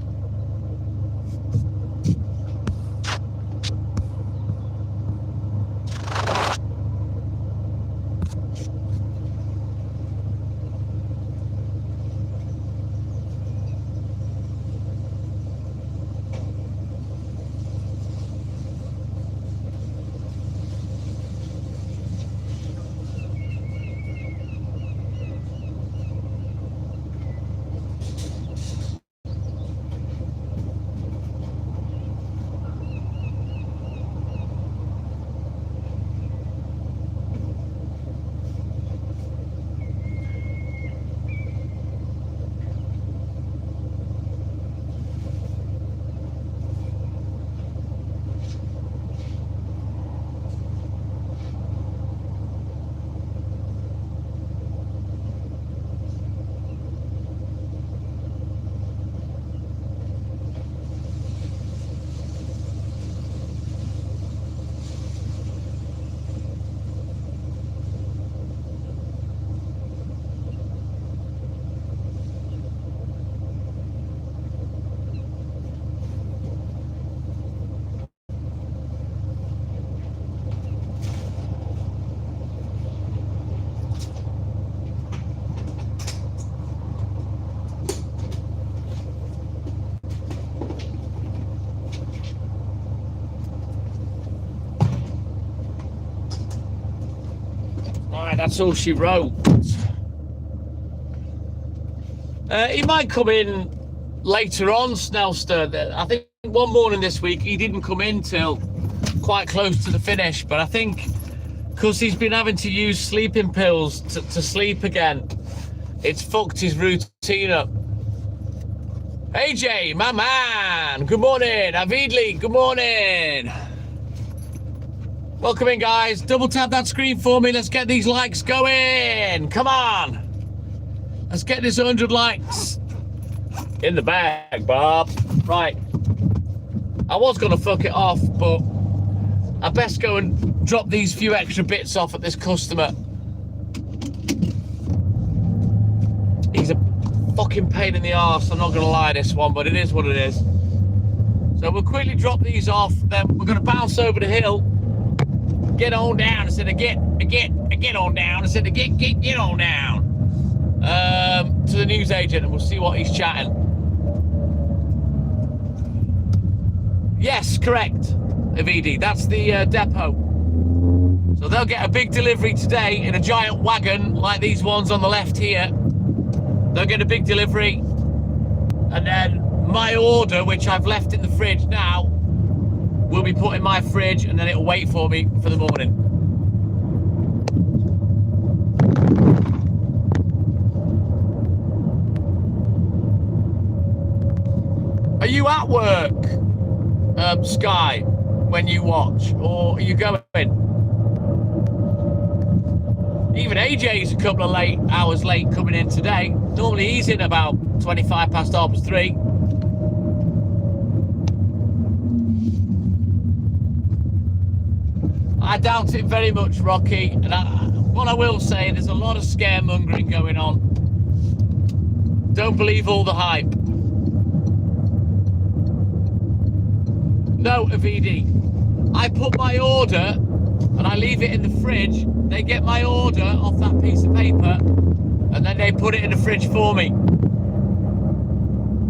That's all she wrote. He might come in later on, Snellster. I think one morning this week he didn't come in till quite close to the finish, but I think because he's been having to use sleeping pills to sleep again, it's fucked his routine up. AJ, my man, good morning. Avidli, good morning. Welcome in, guys. Double tap that screen for me. Let's get these likes going. Come on. Let's get this 100 likes in the bag, Bob. Right. I was going to fuck it off, but I best go and drop these few extra bits off at this customer. He's a fucking pain in the arse. I'm not going to lie, this one, but it is what it is. So we'll quickly drop these off. Then we're going to bounce over the hill. Get on down instead of get on down instead of get on down to the newsagent, and we'll see what he's chatting. Yes, correct, Avidi. That's the depot. So they'll get a big delivery today in a giant wagon like these ones on the left here. They'll get a big delivery, and then my order, which I've left in the fridge now, will be put in my fridge, and then it'll wait for me for the morning. Are you at work, Sky, when you watch, or are you going? Even AJ's a couple of hours late coming in today. Normally he's in about 3:25. I doubt it very much, Rocky. And what I will say, there's a lot of scaremongering going on. Don't believe all the hype. No, Avidi. I put my order and I leave it in the fridge, they get my order off that piece of paper, and then they put it in the fridge for me.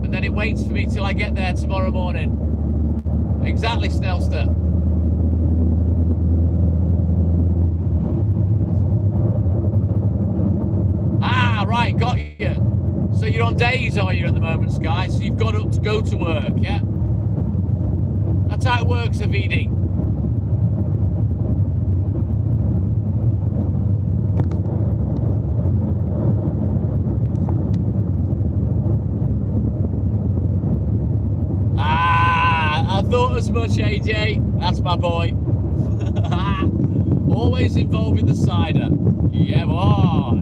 And then it waits for me till I get there tomorrow morning. Exactly, Snellster. Ah, right, got you. So you're on days, are you, at the moment, Sky? So you've got up to go to work, yeah? That's how it works, VD. Ah, I thought as much, AJ. That's my boy. Always involving the cider. Yeah, boy.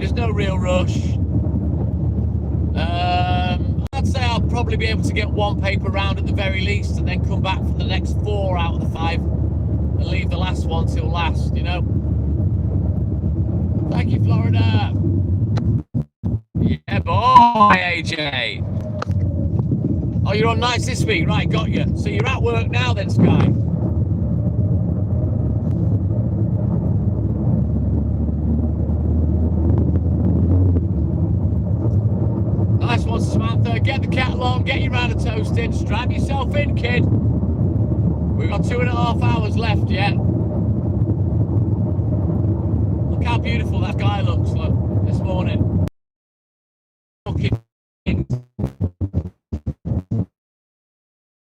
There's no real rush. I'd say I'll probably be able to get one paper round at the very least, and then come back for the next 4 out of the 5 and leave the last one till last, you know. Thank you, Florida. Yeah, boy, AJ. Oh, you're on nights this week, right? Got you. So you're at work now, then, Sky. Nice one, Samantha. Get the kettle on, get your round of toasting, strap yourself in, kid. We've got 2.5 hours left yet. Look how beautiful that guy looks, look, this morning. Looking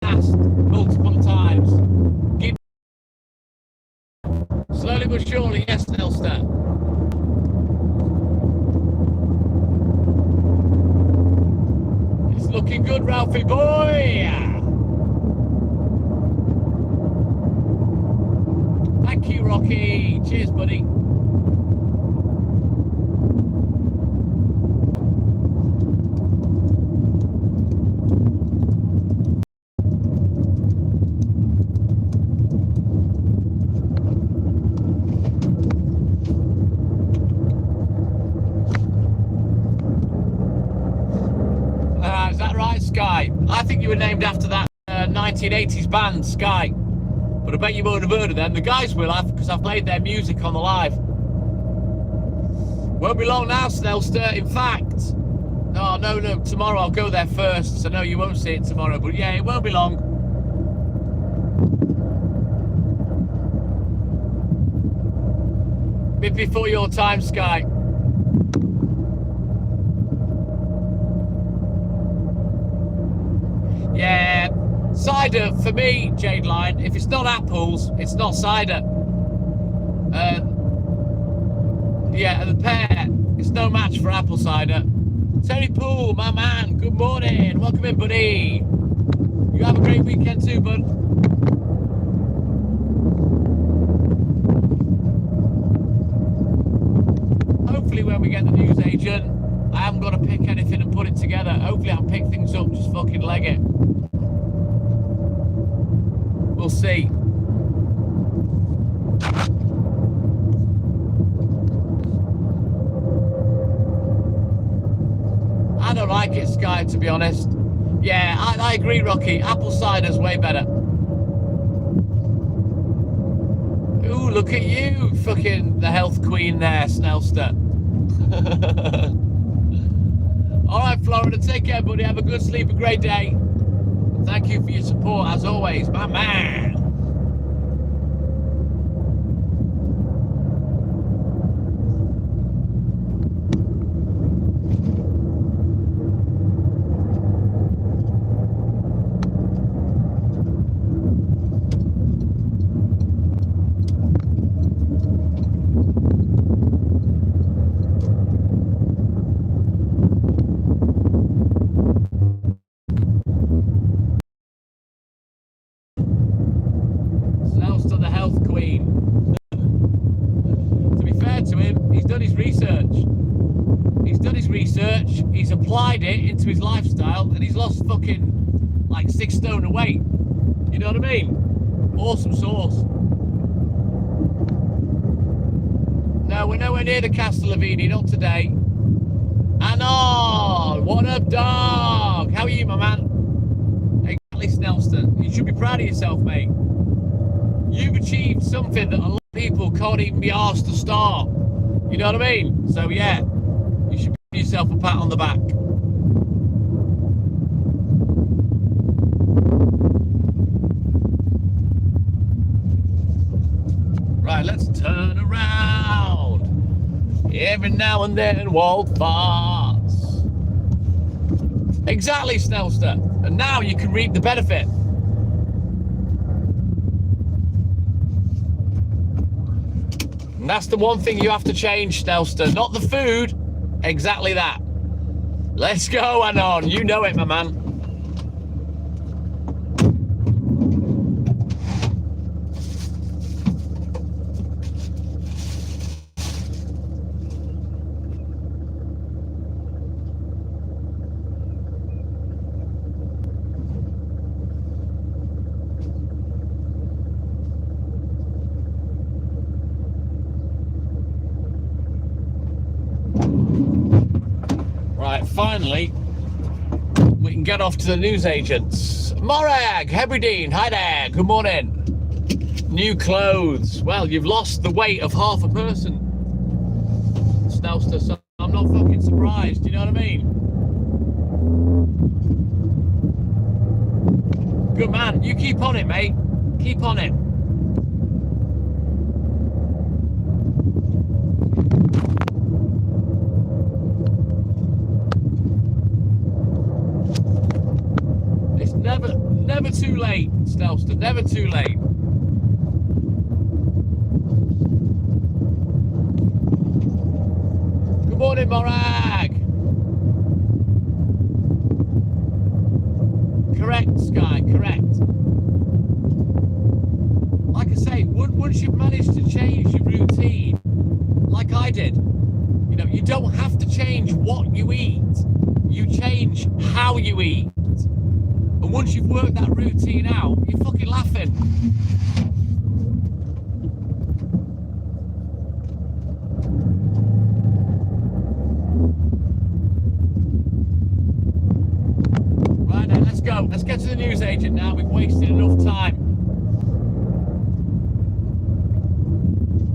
past multiple times. Keep slowly but surely, yes, Nelster. Looking good, Ralphie boy. Thank you, Rocky. Cheers, buddy. Sky. I think you were named after that 1980s band, Sky. But I bet you won't have heard of them. The guys will have, because I've played their music on the live. Won't be long now, Snellster. In fact, oh, no, tomorrow I'll go there first. So no, you won't see it tomorrow. But yeah, it won't be long. Bit before your time, Sky. Yeah, cider for me, Jade Line. If it's not apples, it's not cider. Yeah, the pear, it's no match for apple cider. Terry Poole, my man, good morning. Welcome in, buddy. You have a great weekend too, bud. Hopefully when we get the news agent, I haven't got to pick anything and put it together. Hopefully I'll pick things up, just fucking leg it. We'll see. I don't like it, Sky, to be honest. Yeah, I agree, Rocky. Apple cider's way better. Ooh, look at you, fucking the health queen there, Snellster. All right, Florida, take care, buddy. Have a good sleep, a great day. Thank you for your support, as always, my man. He's applied it into his lifestyle and he's lost fucking like 6 stone of weight. You know what I mean? Awesome sauce. No, we're nowhere near the Castellavini, not today. Anon, what up, dog? How are you, my man? Exactly, Snelston. You should be proud of yourself, mate. You've achieved something that a lot of people can't even be asked to start. You know what I mean? So, yeah, you should give yourself a pat on the back. Right, let's turn around. Every now and then, Walt farts. Exactly, Snelster. And now you can reap the benefit. And that's the one thing you have to change, Snelster. Not the food. Exactly that. Let's go, Anon. You know it, my man. Right, finally, we can get off to the newsagents. Morag, Hebridean, hi there, good morning. New clothes. Well, you've lost the weight of half a person, Snelster, so I'm not fucking surprised, you know what I mean? Good man, you keep on it, mate. Keep on it. Never too late, Snelster, never too late. Good morning, Morag. Correct, Sky, correct. Like I say, once you've managed to change your routine, like I did, you know, you don't have to change what you eat. You change how you eat. And once you've worked that routine out, you're fucking laughing. Right then, let's go. Let's get to the newsagent now. We've wasted enough time.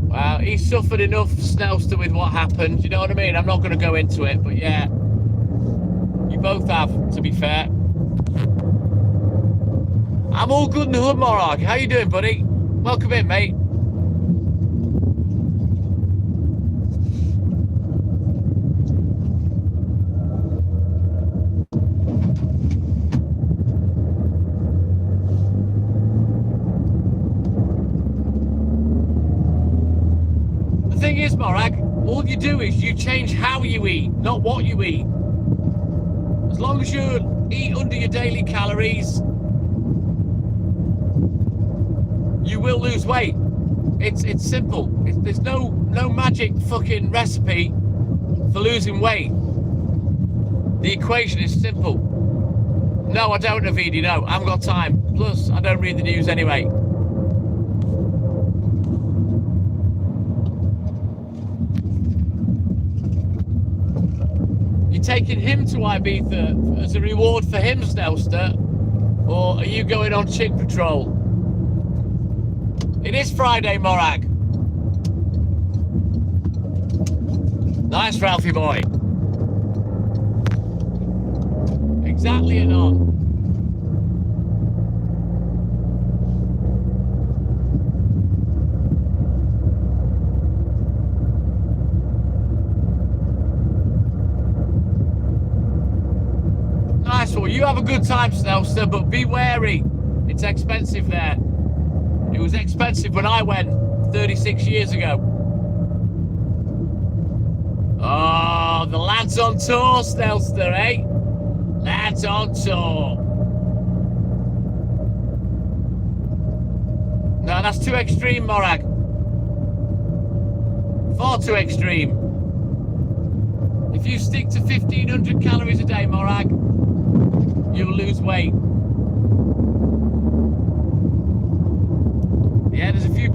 Well, he suffered enough, Snelster, with what happened. You know what I mean? I'm not going to go into it, but yeah. You both have, to be fair. I'm all good in the hood, Morag. How you doing, buddy? Welcome in, mate. The thing is, Morag, all you do is you change how you eat, not what you eat. As long as you eat under your daily calories, you will lose weight. It's simple. There's no magic fucking recipe for losing weight. The equation is simple. No, I don't, Navidi, no. I haven't got time. Plus, I don't read the news anyway. You taking him to Ibiza as a reward for him, Snelster? Or are you going on chick patrol? It is Friday, Morag. Nice, Ralphie boy. Exactly and on. Nice one. You have a good time, Snelster, but be wary. It's expensive there. It was expensive when I went 36 years ago. Oh, the lads on tour, Snelster, eh? Lads on tour. No, that's too extreme, Morag. Far too extreme. If you stick to 1,500 calories a day, Morag, you'll lose weight.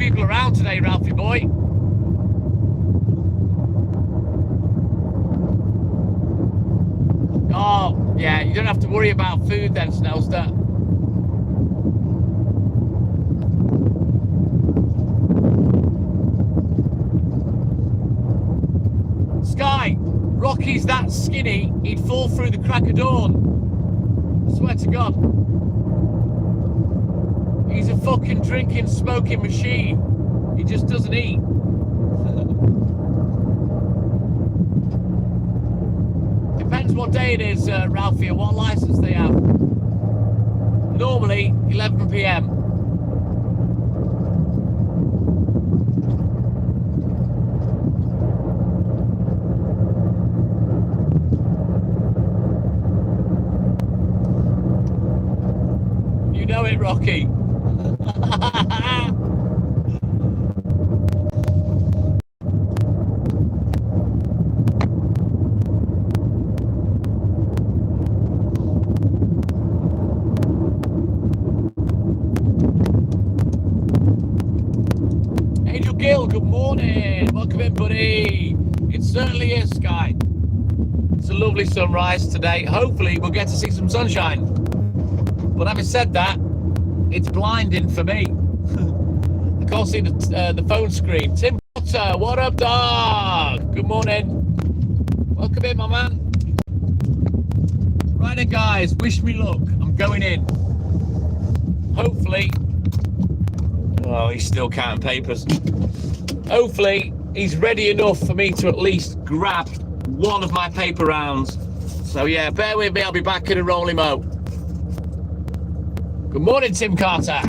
people around today, Ralphie boy. Oh, yeah, you don't have to worry about food then, Snellster. Sky, Rocky's that skinny, he'd fall through the crack of dawn. I swear to God. He's a fucking drinking, smoking machine. He just doesn't eat. Depends what day it is, Ralphie, and what license they have. Normally, 11 p.m. You know it, Rocky. Angel Gill, good morning. Welcome in, buddy. It certainly is, Sky. It's a lovely sunrise today. Hopefully, we'll get to see some sunshine. But having said that, it's blinding for me. I can't see the phone screen. Tim Potter, what up, dog? Good morning. Welcome in, my man. Right then, guys, wish me luck. I'm going in. Hopefully. Oh, he's still counting papers. Hopefully, he's ready enough for me to at least grab one of my paper rounds. So, yeah, bear with me. I'll be back in a rolling mo. Good morning, Tim Carter.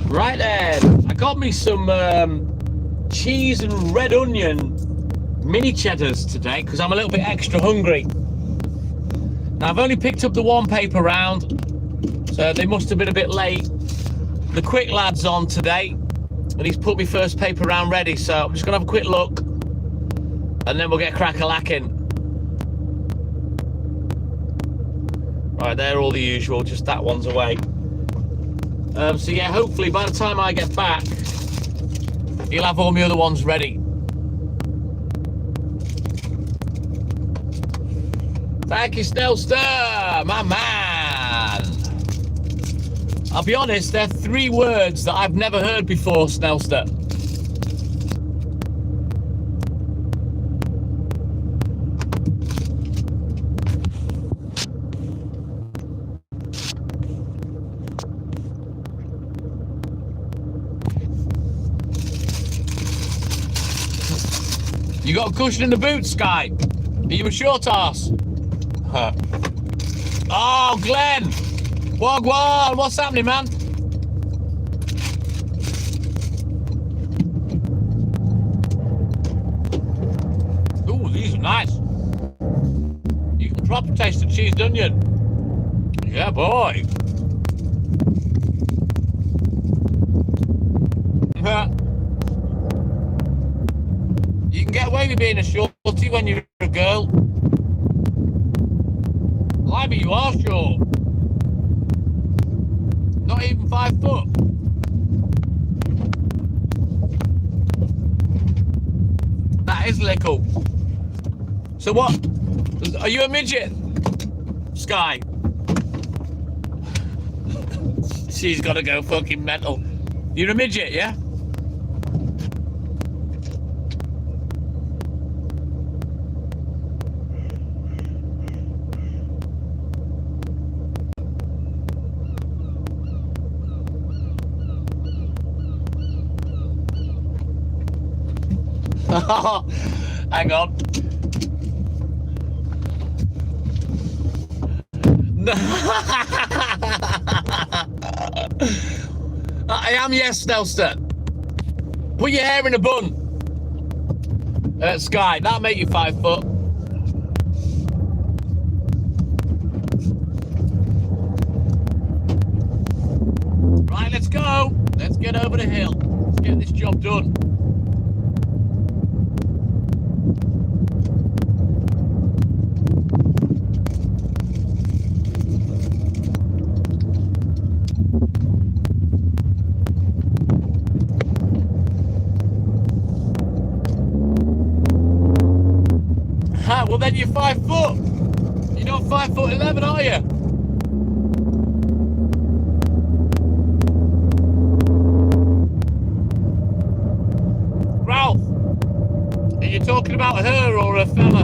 Right then, I got me some cheese and red onion mini cheddars today because I'm a little bit extra hungry. Now I've only picked up the one paper round, so they must have been a bit late. The quick lad's on today and he's put me first paper round ready, so I'm just gonna have a quick look and then we'll get crack-a-lacking. Right, they're all the usual, just that one's away. So yeah, hopefully by the time I get back, you'll have all my other ones ready. Thank you, Snellster, my man. I'll be honest, they're 3 words that I've never heard before, Snellster. You got a cushion in the boot, Sky? Are you a short ass? Huh. Oh, Glenn! Wagwan! What's happening, man? Ooh, these are nice. You can proper taste the cheese, don't you? Yeah, boy. You can get away with being a shorty when you're a girl. Blimey, you are short. Not even 5 foot. That is little. So what? Are you a midget? Sky. She's gotta go fucking mental. You're a midget, yeah? Hang on. I am, yes, Snellster. Put your hair in a bun. Sky, that'll make you 5 foot. Right, let's go. Let's get over the hill. Let's get this job done. Well, then you're 5 foot. You're not 5'11", are you? Ralph, are you talking about her or a fella?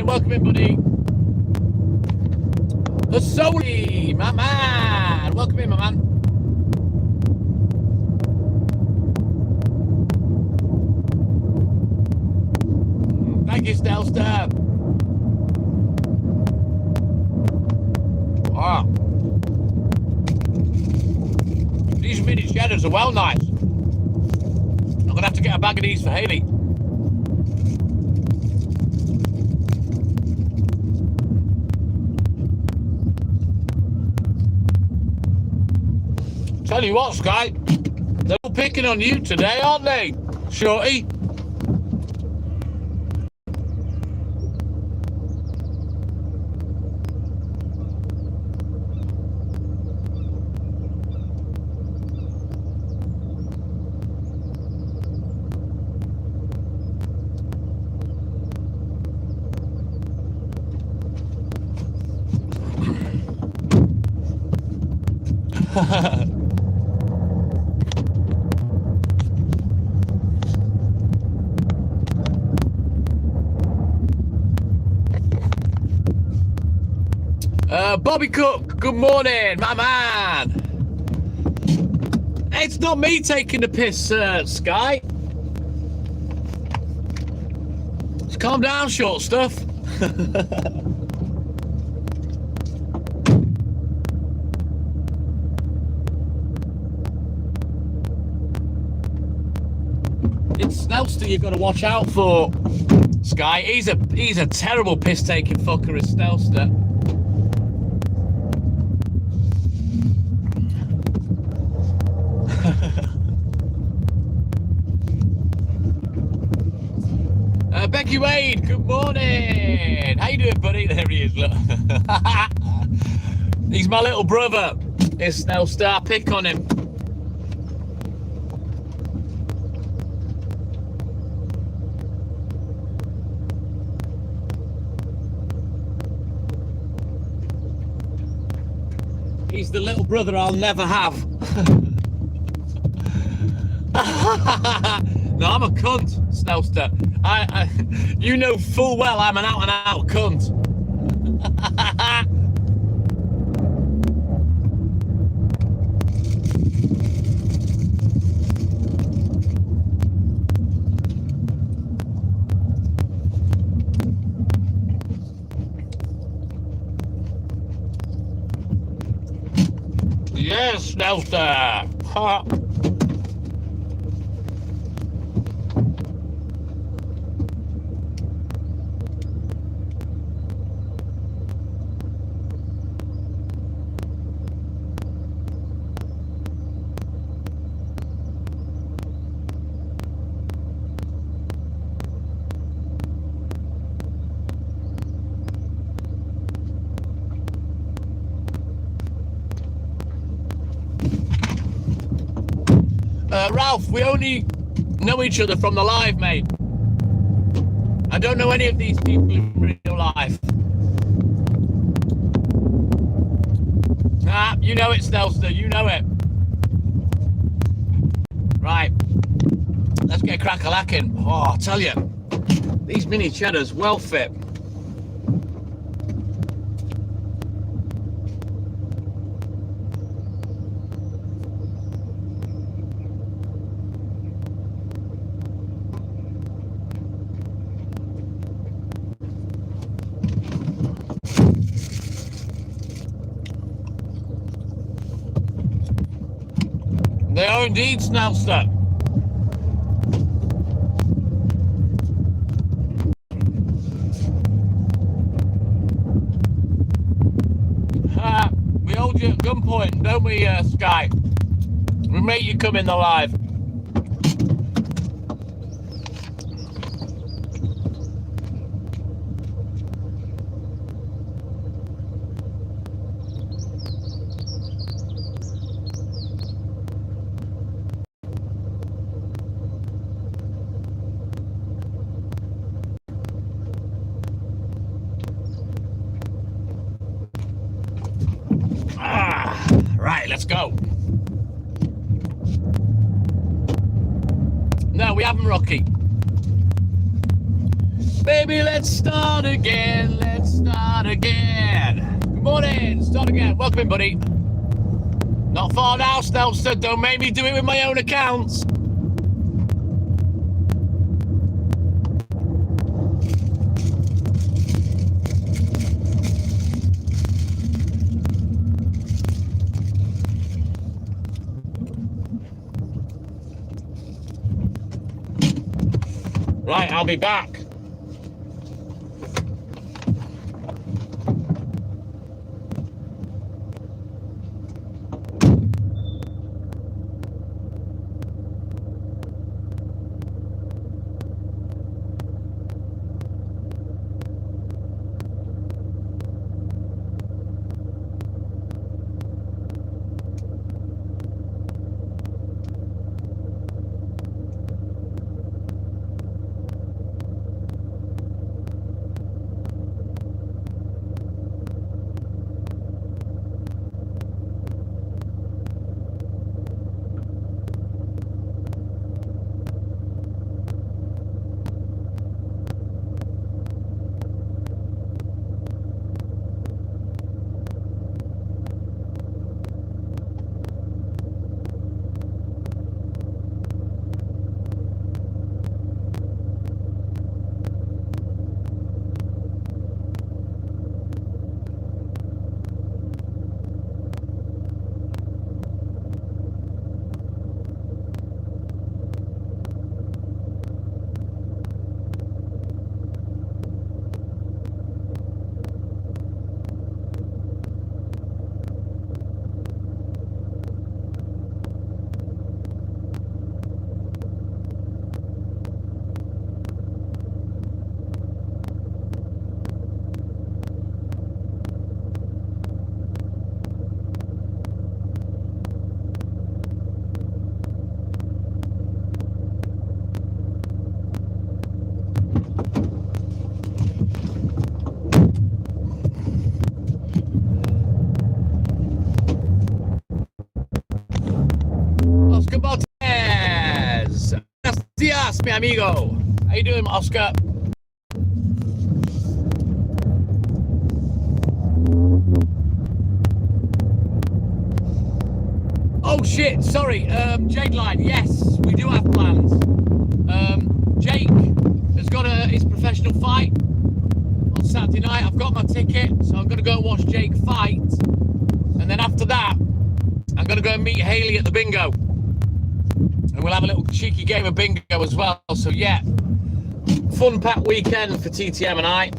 Welcome in, buddy. The Soli, my man. Welcome in, my man. Thank you, Snellster. Wow. These mini cheddars are well nice. I'm going to have to get a bag of these for Haley. Tell you what, Sky, they're all picking on you today, aren't they, Shorty? Bobby Cook, good morning, my man. It's not me taking the piss, Sky. Just calm down, short stuff. It's Snellster you've got to watch out for. Sky. He's a terrible piss-taking fucker, is Snellster. Becky Wade, good morning. How you doing, buddy? There he is, look. He's my little brother. It's Snellster. Pick on him. He's the little brother I'll never have. No, I'm a cunt, Snellster. You know full well I'm an out-and-out cunt. Yes, Snellster. Ha. Ralph, we only know each other from the live, mate. I don't know any of these people in real life. Ah, you know it, Snellster, you know it. Right, let's get crack-a-lacking. Oh, I'll tell you, these mini cheddars well fit. They are indeed, Snellster. We hold you at gunpoint, don't we, Sky? We make you come in the live. Right, let's go. No, we haven't, Rocky. Baby, let's start again. Let's start again. Good morning. Start again. Welcome in, buddy. Not far now, Snellster. Don't make me do it with my own accounts. Right, I'll be back. estás, mi amigo? How you doing, Oscar? Oh shit, sorry, Jade Line, yes, we do have plans. Jake has got his professional fight on Saturday night. I've got my ticket, so I'm going to go and watch Jake fight. And then after that, I'm going to go and meet Haley at the bingo. And we'll have a little cheeky game of bingo as well. So yeah, fun-packed weekend for TTM and I.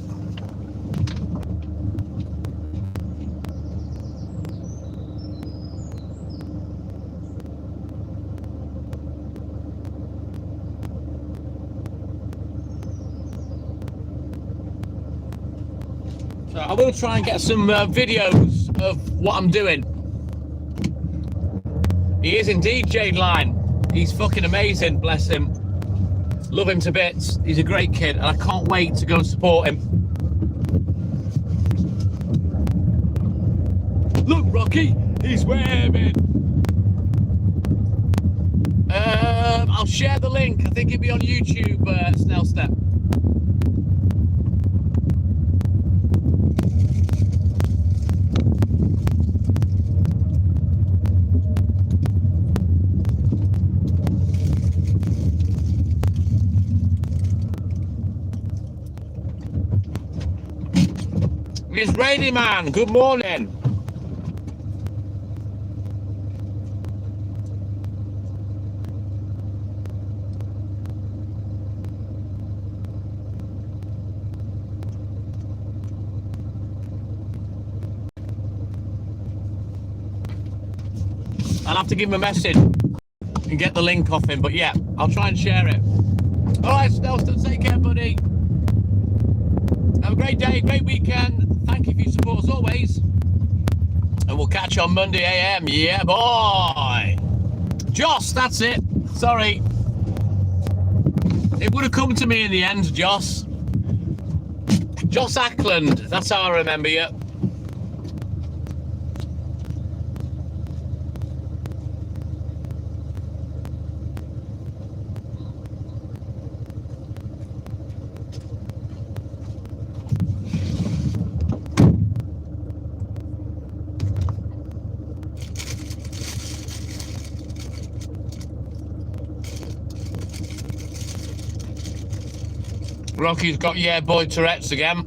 So I will try and get some videos of what I'm doing. He is indeed Jade Line. He's fucking amazing, bless him. Love him to bits. He's a great kid, and I can't wait to go and support him. Look, Rocky, he's waving. I'll share the link. I think it'll be on YouTube, Snell Step. It's Rainy Man, good morning. I'll have to give him a message and get the link off him, but yeah, I'll try and share it. All right, Snelston, take care, buddy. Have a great day, great weekend. Thank you for your support as always. And we'll catch you on Monday AM. Yeah, boy. Joss, that's it. Sorry. It would have come to me in the end, Joss. Joss Ackland. That's how I remember you. Rocky's got yeah boy Tourette's again.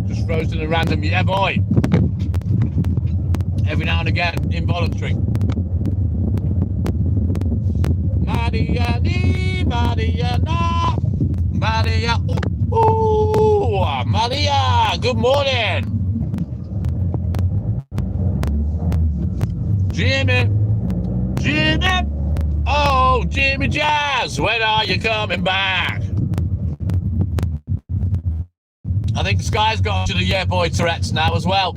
Just throws in a random yeah boy. Every now and again, involuntary. Maria, Maria, Maria, ooh, Maria, good morning. Jimmy, Jimmy. Oh, Jimmy Jazz, when are you coming back? I think Sky's got to the yeah boy Tourette's now as well.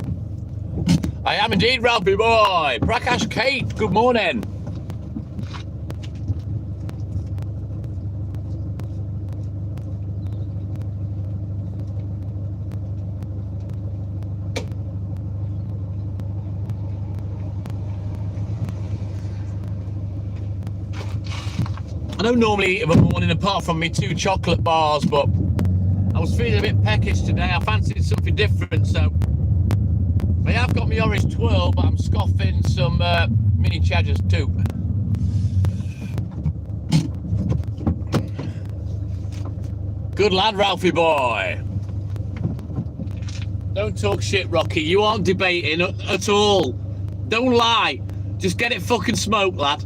I am indeed Ralphie boy. Prakash Kate, good morning. I don't normally eat of a morning apart from me 2 chocolate bars, but I was feeling a bit peckish today. I fancied something different, so I have got my orange twirl, but I'm scoffing some mini cheddars too. Good lad, Ralphie boy. Don't talk shit, Rocky. You aren't debating at all. Don't lie. Just get it fucking smoked, lad.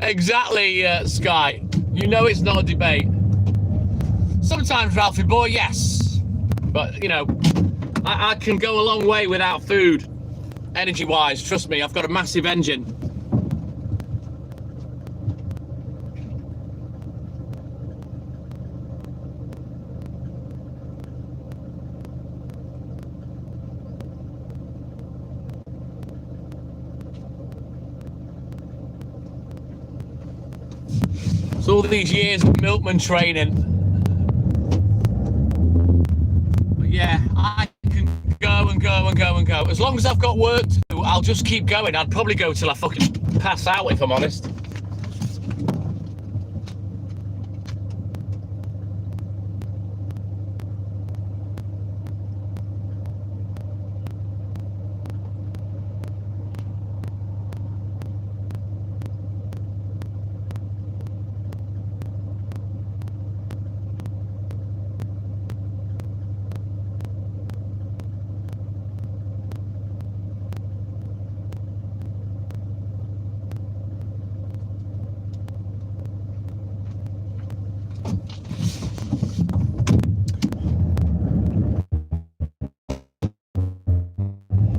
Exactly, Sky. You know it's not a debate. Sometimes, Ralphie boy, yes. But, you know, I can go a long way without food, energy-wise. Trust me, I've got a massive engine. It's all these years of milkman training. But yeah, I can go and go and go and go. As long as I've got work to do, I'll just keep going. I'd probably go till I fucking pass out, if I'm honest.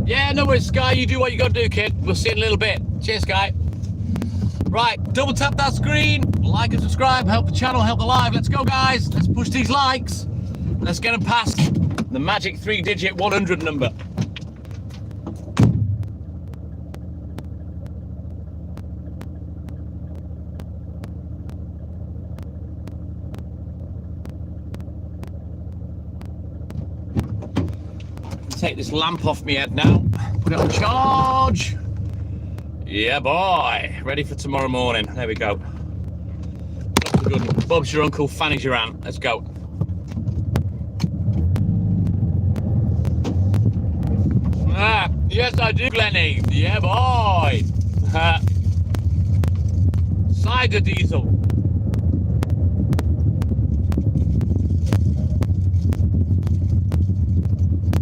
Yeah, no worries, Sky. You do what you got to do, kid. We'll see you in a little bit. Cheers, Sky. Right, double tap that screen, like and subscribe, help the channel, help the live. Let's go, guys. Let's push these likes. Let's get them past the magic 3-digit 100 number. Take this lamp off my head now. Put it on charge. Yeah, boy. Ready for tomorrow morning. There we go. That's a good one. Bob's your uncle, Fanny's your aunt. Let's go. Ah, yes, I do, Glenny. Yeah, boy. Cider diesel.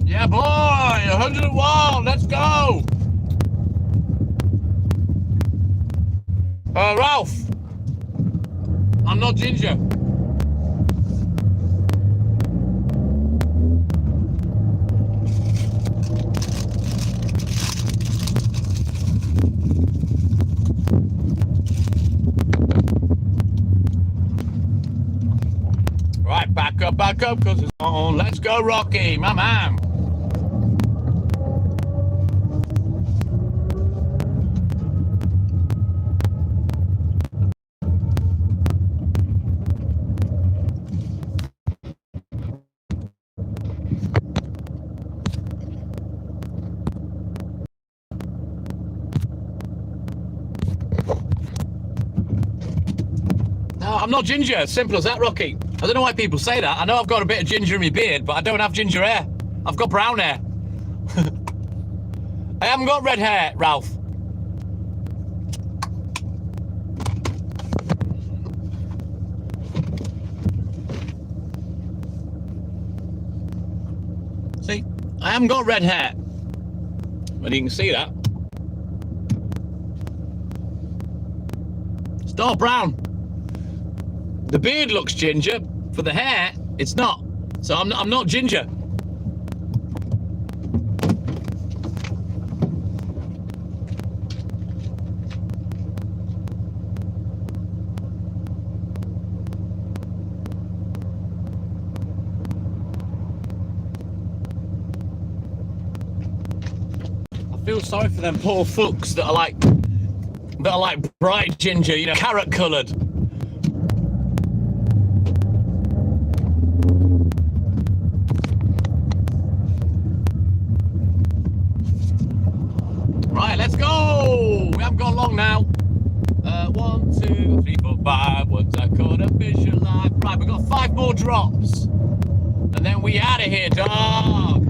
Yeah, boy, 101, let's go. Ralph, I'm not ginger. Right, back up, because it's on. Let's go, Rocky, my man. No, I'm not ginger. Simple as that, Rocky. I don't know why people say that. I know I've got a bit of ginger in my beard, but I don't have ginger hair. I've got brown hair. I haven't got red hair, Ralph. See, I haven't got red hair. And you can see that. It's dark brown. The beard looks ginger. For the hair, it's not. So I'm not ginger. I feel sorry for them poor fucks that are like bright ginger, you know, carrot coloured. Right, let's go. We haven't got long now. 1, 2, 3, 4, 5. Once I caught a fish alive. Right, we've got 5 more drops. And then we out of here, dog.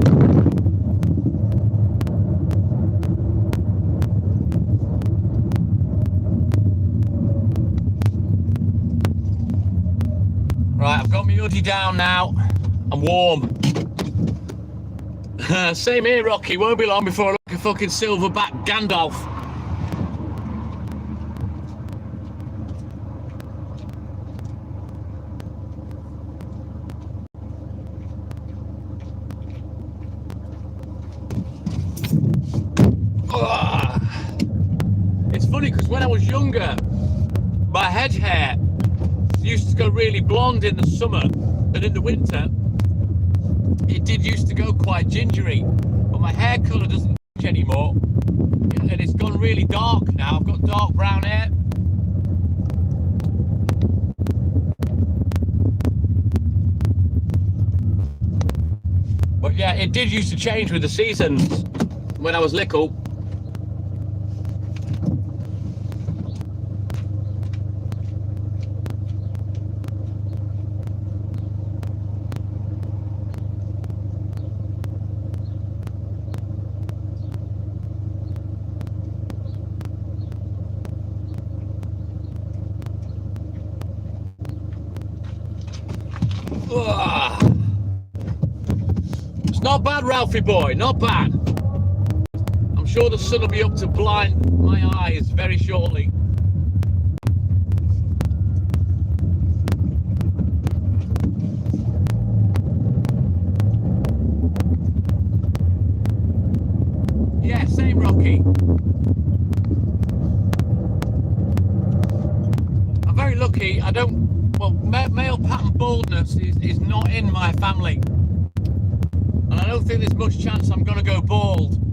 Right, I've got my hoodie down now. I'm warm. Same here, Rocky. Won't be long before I look a fucking silverback Gandalf. It's funny because when I was younger, my head hair used to go really blonde in the summer, and in the winter it did used to go quite gingery, but my hair colour doesn't change anymore, and it's gone really dark now. I've got dark brown hair. it did used to change with the seasons when I was little. It's not bad, Ralphie boy, not bad. I'm sure the sun will be up to blind my eyes very shortly. Yeah, same, Rocky. I'm very lucky. I don't. Well, male pattern baldness is not in my family. And I don't think there's much chance I'm going to go bald.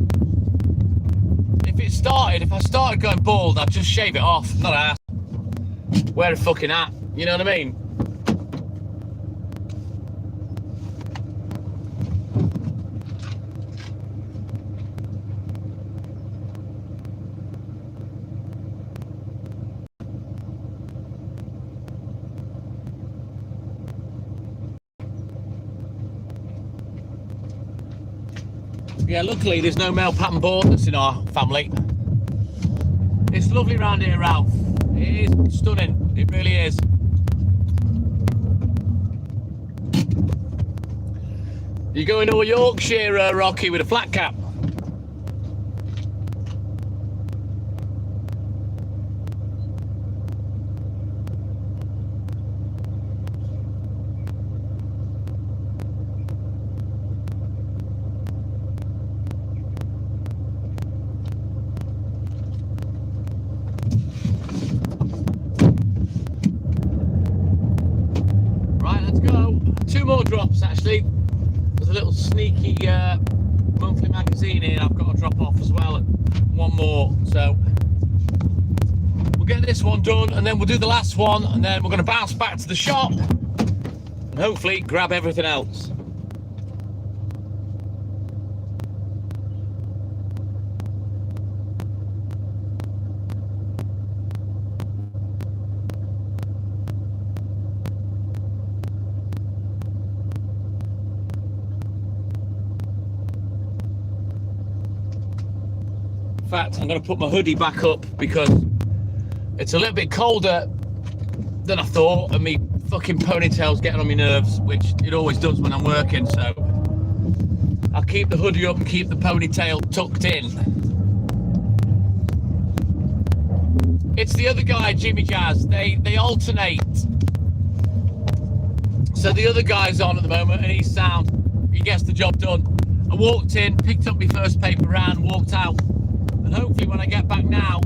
If I started going bald, I'd just shave it off, not ass. Wear a fucking hat, you know what I mean? Yeah, luckily there's no male pattern baldness in our family. It's lovely round here, Ralph. It is stunning. It really is. You going to Yorkshire, Rocky, with a flat cap? Two more drops actually. There's a little sneaky monthly magazine here I've got to drop off as well. One more, so we'll get this one done and then we'll do the last one and then we're going to bounce back to the shop and hopefully grab everything else. In fact, I'm going to put my hoodie back up because it's a little bit colder than I thought and me fucking ponytail's getting on my nerves, which it always does when I'm working, so I'll keep the hoodie up and keep the ponytail tucked in. It's the other guy, Jimmy Jazz. They alternate. So the other guy's on at the moment and he's sound. He gets the job done. I walked in, picked up my first paper round, walked out. And hopefully when I get back now,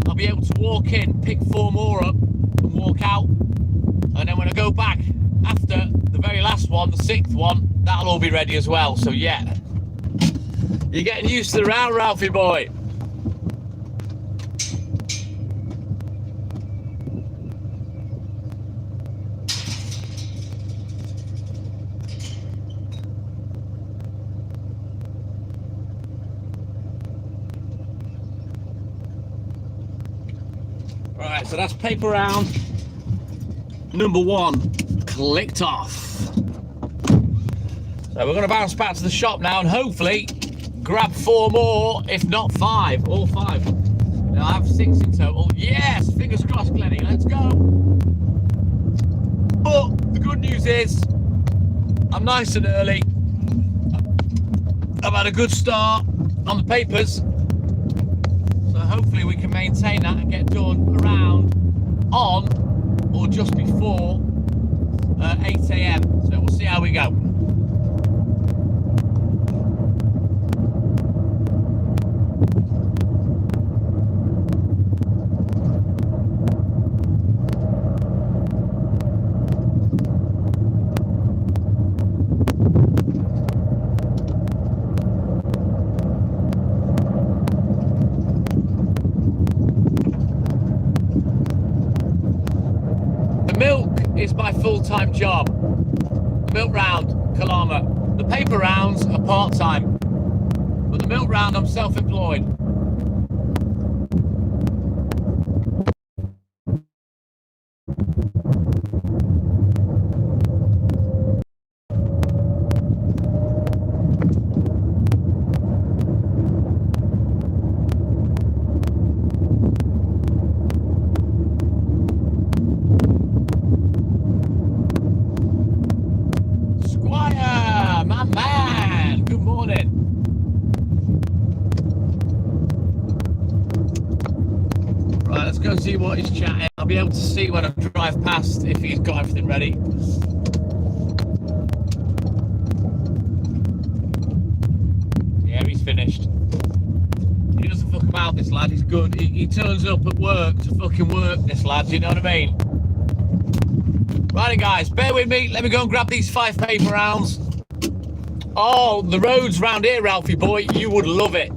I'll be able to walk in, pick 4 more up and walk out. And then when I go back after the very last one, the 6th one, that'll all be ready as well. So yeah, you're getting used to the round, Ralphie boy. Right, so that's paper round number 1 clicked off. So we're going to bounce back to the shop now and hopefully grab 4 more, if not 5, all 5. Now I have 6 in total. Yes, fingers crossed, Glenny, let's go. But the good news is I'm nice and early. I've had a good start on the papers. So hopefully we can maintain that and get done around on or just before 8 AM. So we'll see how we go. Milk is my full-time job. The milk round, Kalama. The paper rounds are part-time, but the milk round I'm self-employed. Squire, my man, good morning. Right, let's go see what he's chatting. I'll be able to see when I drive past if he's got everything ready. Yeah, he's finished. He doesn't fuck about, this lad. He's good. He turns up at work to fucking work, this lad. Do you know what I mean? Right, guys, bear with me. Let me go and grab these 5 paper rounds. Oh, the roads round here, Ralphie boy, you would love it.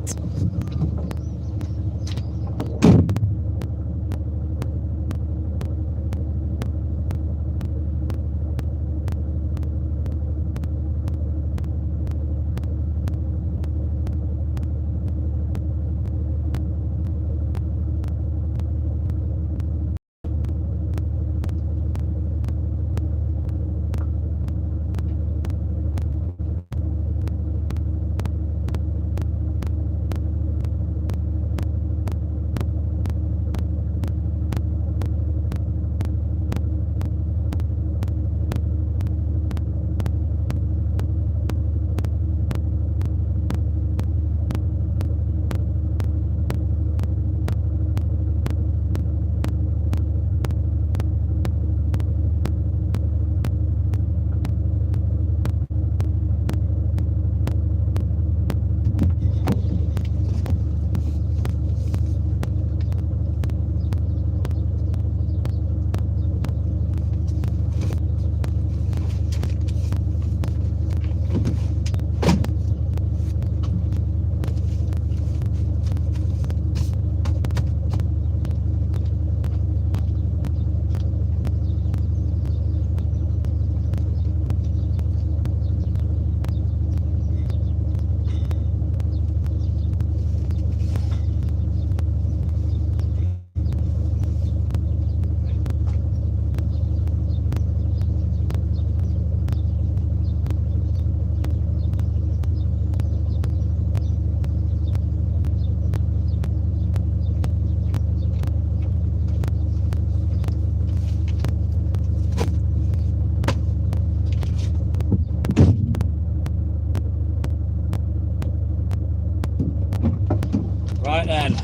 Right then.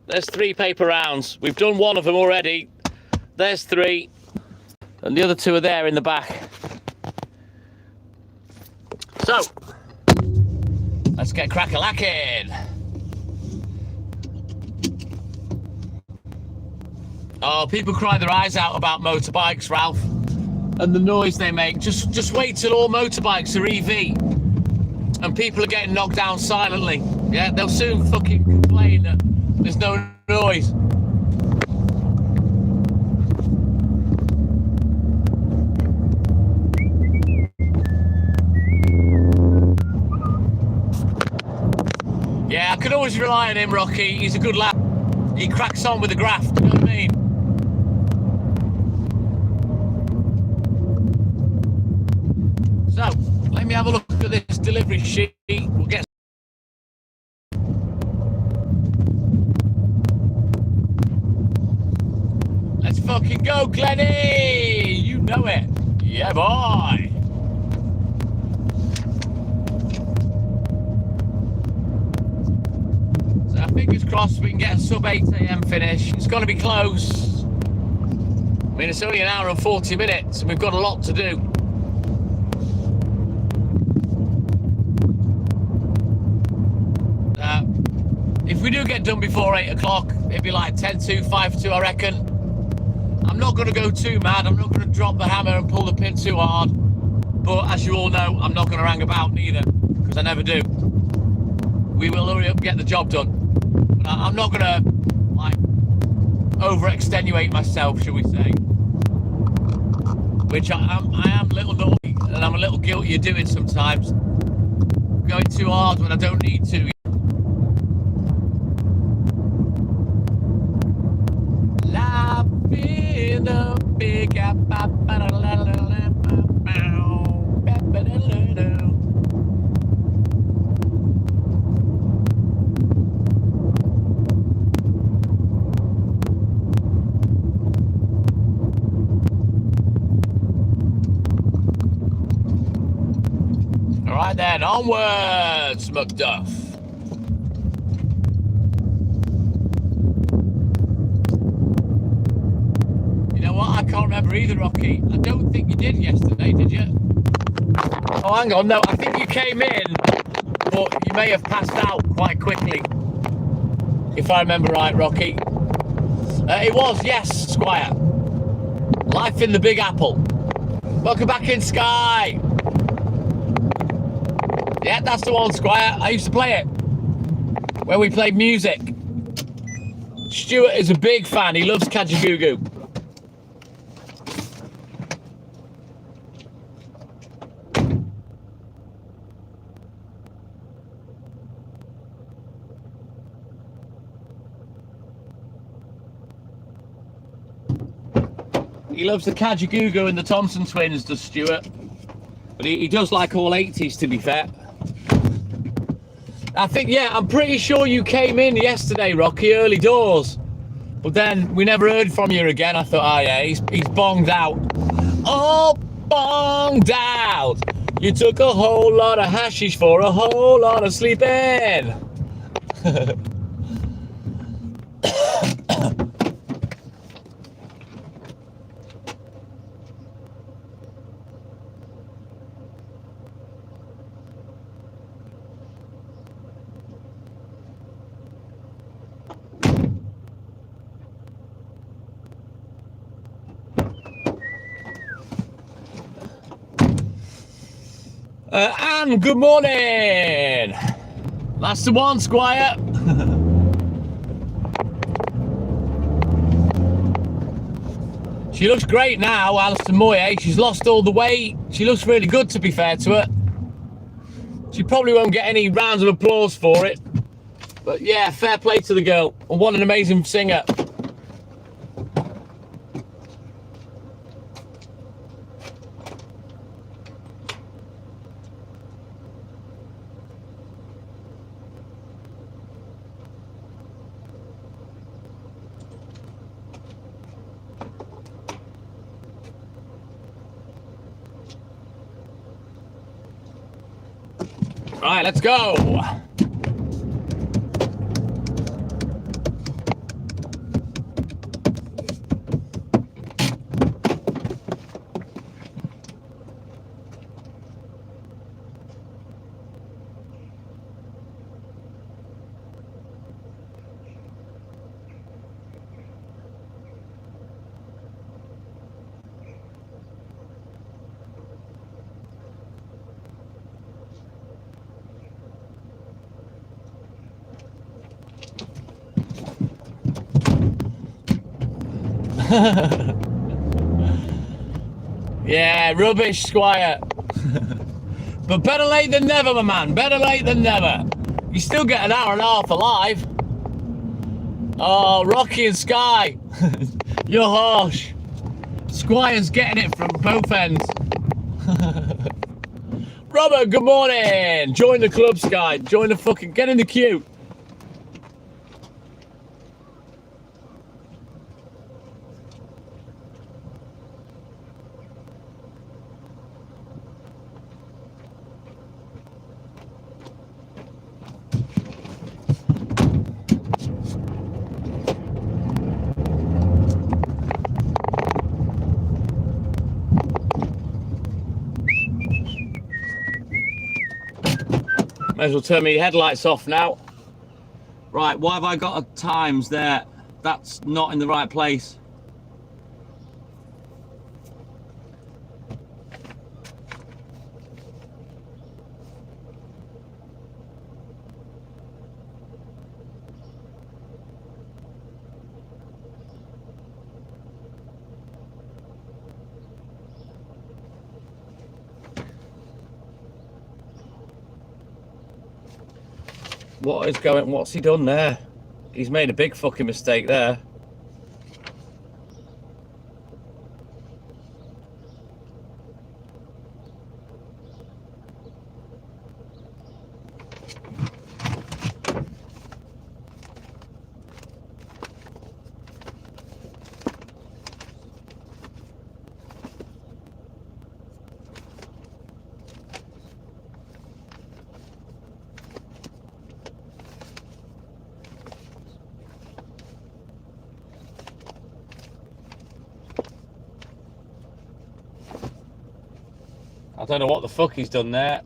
There's 3 paper rounds. We've done 1 of them already. There's 3. And the other 2 are there in the back. So, let's get crack-a-lacking. Oh, people cry their eyes out about motorbikes, Ralph, and the noise they make. Just wait till all motorbikes are EV and people are getting knocked down silently. Yeah, they'll soon fucking complain that there's no noise. Yeah, I can always rely on him, Rocky. He's a good lad. He cracks on with the graft, you know what I mean? So, let me have a look at this delivery sheet. We'll get... Let's fucking go, Glenny! You know it. Yeah, boy! So, fingers crossed we can get a sub 8 AM finish. It's going to be close. I mean, it's only an hour and 40 minutes and we've got a lot to do. If we do get done before 8 o'clock, it'd be like 10 to, 5 to, I reckon. I'm not going to go too mad. I'm not going to drop the hammer and pull the pin too hard. But as you all know, I'm not going to hang about neither, because I never do. We will hurry up and get the job done. But I'm not going to, like, over-extenuate myself, shall we say. which I am a little naughty and I'm a little guilty of doing sometimes. Going too hard when I don't need to. Life in a big Alright then, onwards, Macduff. You know what, I can't remember either, Rocky. I don't think you did yesterday, did you? Oh, hang on, no, I think you came in, but you may have passed out quite quickly. If I remember right, Rocky. It was, yes, Squire. Life in the Big Apple. Welcome back in, Sky. Yeah, that's the one, Squire. I used to play it when we played music. Stuart is a big fan. He loves Kajagoogoo. He loves the Kajagoogoo and the Thompson Twins, does Stuart. But he does like all 80s, to be fair. I think, yeah, I'm pretty sure you came in yesterday, Rocky, early doors. But then we never heard from you again. I thought, oh yeah, he's bonged out. Oh, bonged out. You took a whole lot of hashish for a whole lot of sleeping. Anne, good morning. That's the one, Squire. She looks great now, Alison Moye. She's lost all the weight. She looks really good, to be fair to her. She probably won't get any rounds of applause for it. But yeah, fair play to the girl. And what an amazing singer. Right, let's go. Yeah, rubbish, Squire. But better late than never, my man. Better late than never. You still get an hour and a half alive. Oh, Rocky and Sky. You're harsh. Squire's getting it from both ends. Robert, good morning. Join the club, Sky. Join the fucking... Get in the queue. May as well turn my headlights off now. Right, why have I got a times there? That's not in the right place. What's he done there? He's made a big fucking mistake there. I don't know what the fuck he's done there.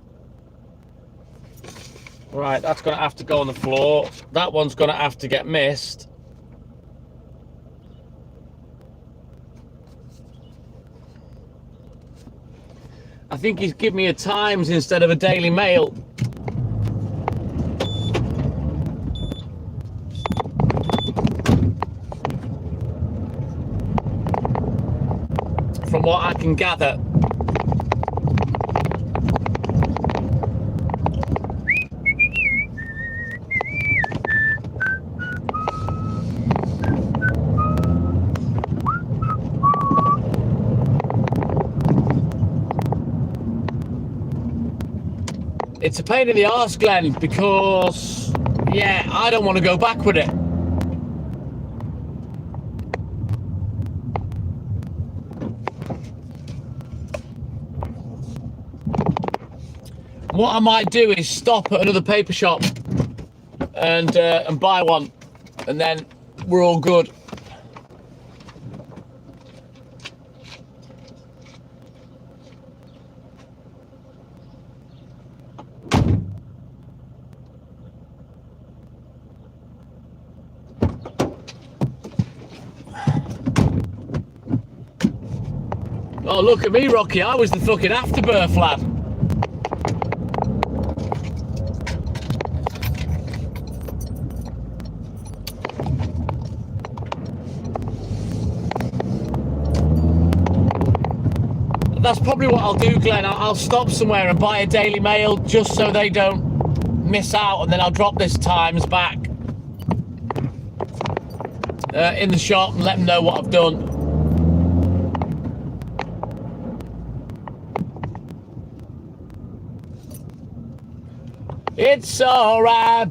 Right, that's going to have to go on the floor. That one's going to have to get missed. I think he's given me a Times instead of a Daily Mail. From what I can gather. It's a pain in the arse, Glenn, because, yeah, I don't want to go back with it. What I might do is stop at another paper shop and buy one, and then we're all good. Oh, look at me, Rocky. I was the fucking afterbirth lad. That's probably what I'll do, Glenn. I'll stop somewhere and buy a Daily Mail just so they don't miss out, and then I'll drop this Times back in the shop and let them know what I've done. It's alright.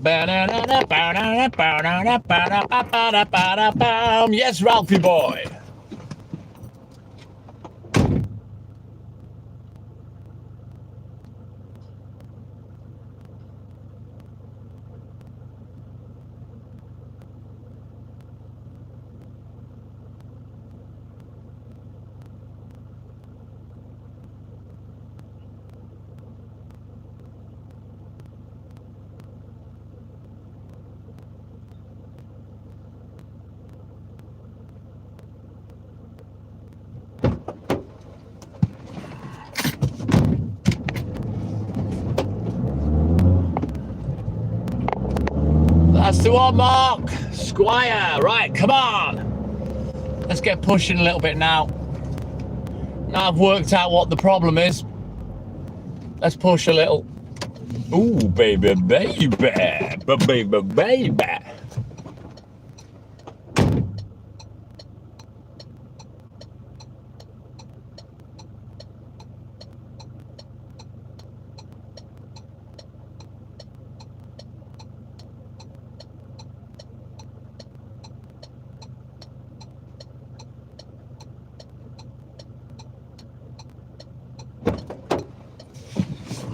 Yes, Ralphie boy. That's the one, Mark. Squire. Right, come on. Let's get pushing a little bit now. Now I've worked out what the problem is. Let's push a little. Ooh, baby, baby. Baby, baby.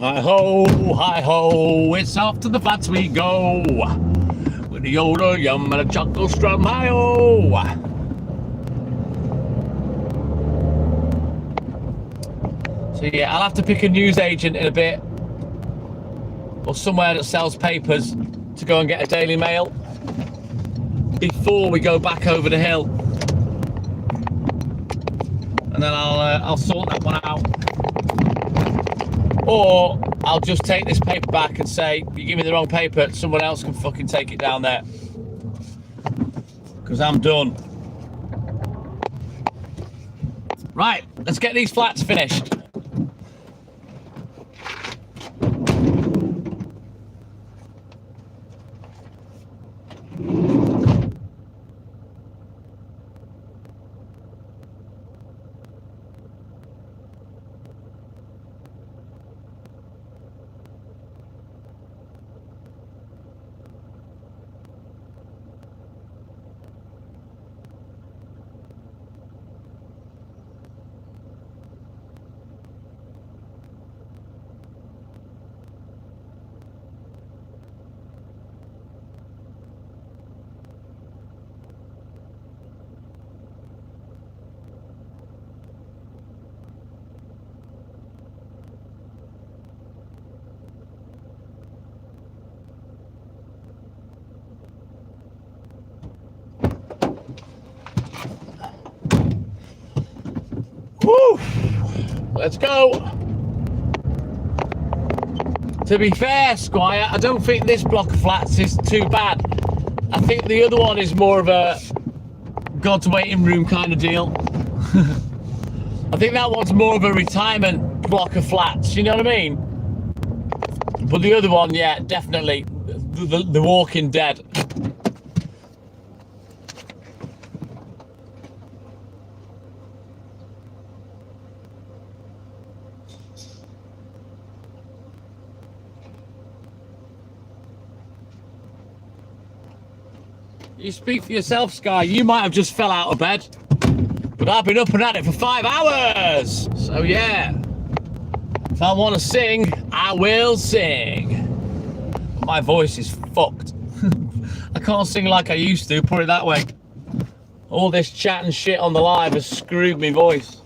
Hi ho, it's off to the flats we go. With the older yum and a chuckle strum, hi ho. So yeah, I'll have to pick a newsagent in a bit, or somewhere that sells papers, to go and get a Daily Mail before we go back over the hill, and then I'll sort that one out. Or I'll just take this paper back and say, you give me the wrong paper, someone else can fucking take it down there. Because I'm done. Right, let's get these flats finished. Let's go. To be fair, Squire, I don't think this block of flats is too bad. I think the other one is more of a God's waiting room kind of deal. I think that one's more of a retirement block of flats, you know what I mean? But the other one, yeah, definitely the Walking Dead. You speak for yourself, Sky. You might have just fell out of bed, but I've been up and at it for 5 hours. So yeah, if I want to sing, I will sing. My voice is fucked. I can't sing like I used to, put it that way. All this chat and shit on the live has screwed my voice.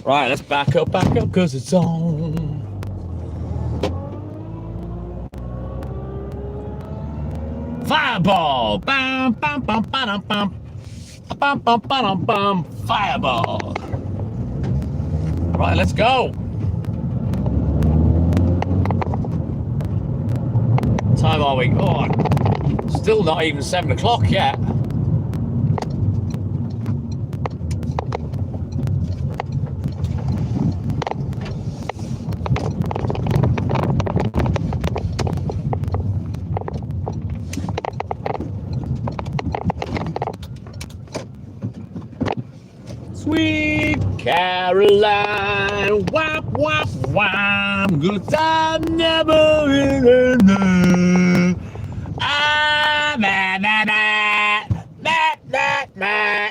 Right, let's back up, cause it's on. Fireball! Bam, bam, bam, bam, bam, bam, bam, bam, bam, fireball! Right, let's go. What time are we? Oh, still not even 7 o'clock yet. Sweet Caroline, whap, whap, whap, good time never enough. Ah, ma, ma, ma, ma, ma, ma.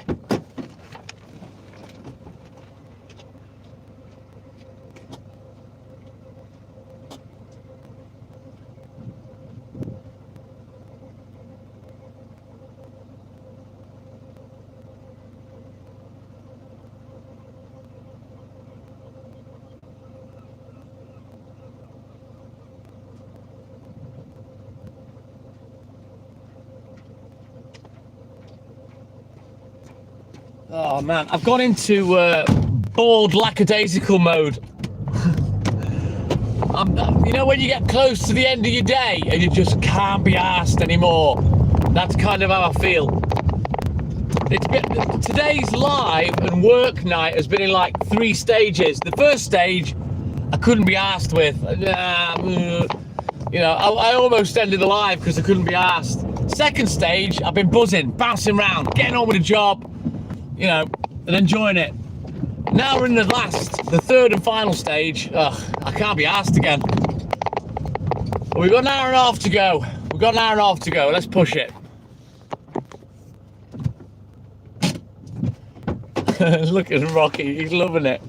Oh man, I've gone into bored lackadaisical mode. You know when you get close to the end of your day and you just can't be arsed anymore? That's kind of how I feel. Today's live and work night has been in like 3 stages. The first stage, I couldn't be arsed with. You know, I almost ended the live because I couldn't be arsed. Second stage, I've been buzzing, bouncing around, getting on with the job, you know, and enjoying it. Now we're in the third and final stage. Ugh, I can't be asked again. But we've got an hour and a half to go. Let's push it. Look at Rocky, he's loving it.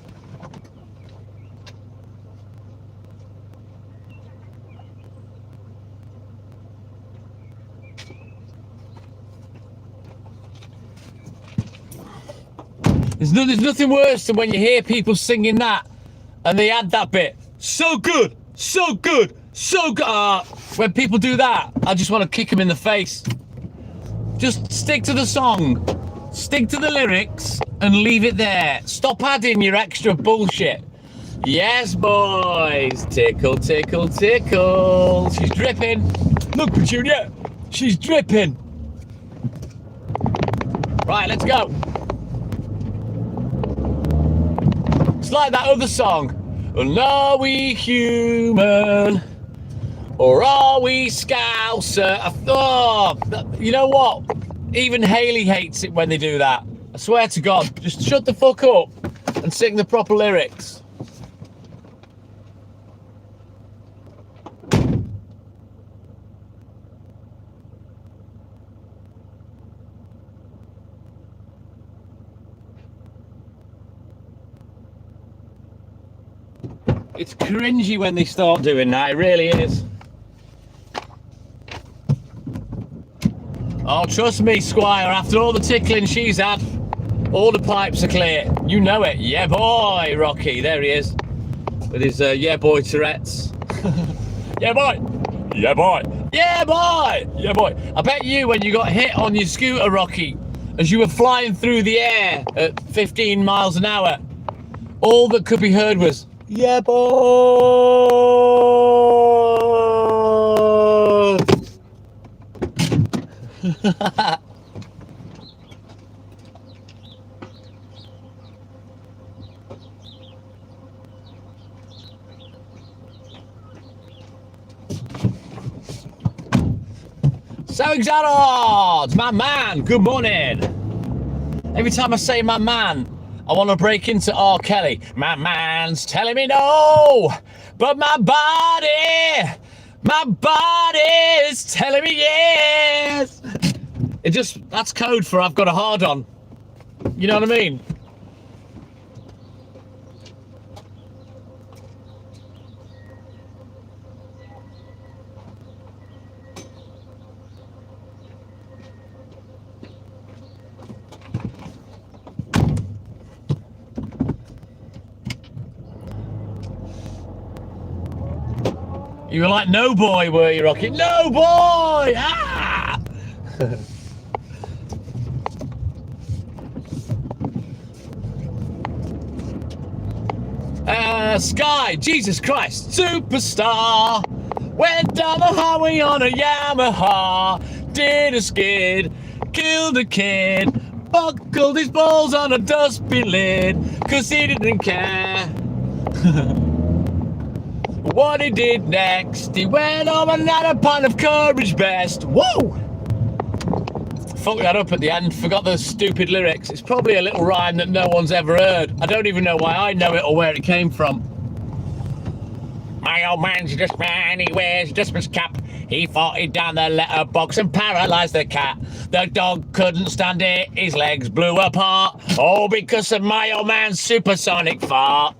There's nothing worse than when you hear people singing that and they add that bit. So good, so good, so good. When people do that, I just want to kick them in the face. Just stick to the song, stick to the lyrics and leave it there. Stop adding your extra bullshit. Yes, boys. Tickle, tickle, tickle. She's dripping. Look, Petunia. She's dripping. Right, let's go. It's like that other song. And are we human? Or are we Scouser? You know what? Even Haley hates it when they do that. I swear to God. Just shut the fuck up and sing the proper lyrics. It's cringy when they start doing that, it really is. Oh, trust me, Squire, after all the tickling she's had, all the pipes are clear. You know it. Yeah, boy, Rocky. There he is. With his, yeah, boy Tourette's. Yeah, boy. Yeah, boy. Yeah, boy. Yeah, boy. I bet you, when you got hit on your scooter, Rocky, as you were flying through the air at 15 miles an hour, all that could be heard was, yeah, boy. So Xarod, my man, good morning. Every time I say my man, I want to break into R. Kelly. My man's telling me no, but my body's telling me yes. That's code for I've got a hard on. You know what I mean? You were like, no boy, were you, Rocky? No boy! Ah! Sky, Jesus Christ, superstar. Went down the highway on a Yamaha. Did a skid, killed a kid. Buckled his balls on a dustbin lid, 'cause he didn't care. What he did next, he went home and had a pint of Courage Best. Whoa! Fucked that up at the end, forgot the stupid lyrics. It's probably a little rhyme that no one's ever heard. I don't even know why I know it or where it came from. My old man's just man, he wears just his cap. He farted down the letterbox and paralysed the cat. The dog couldn't stand it, his legs blew apart. All because of my old man's supersonic fart.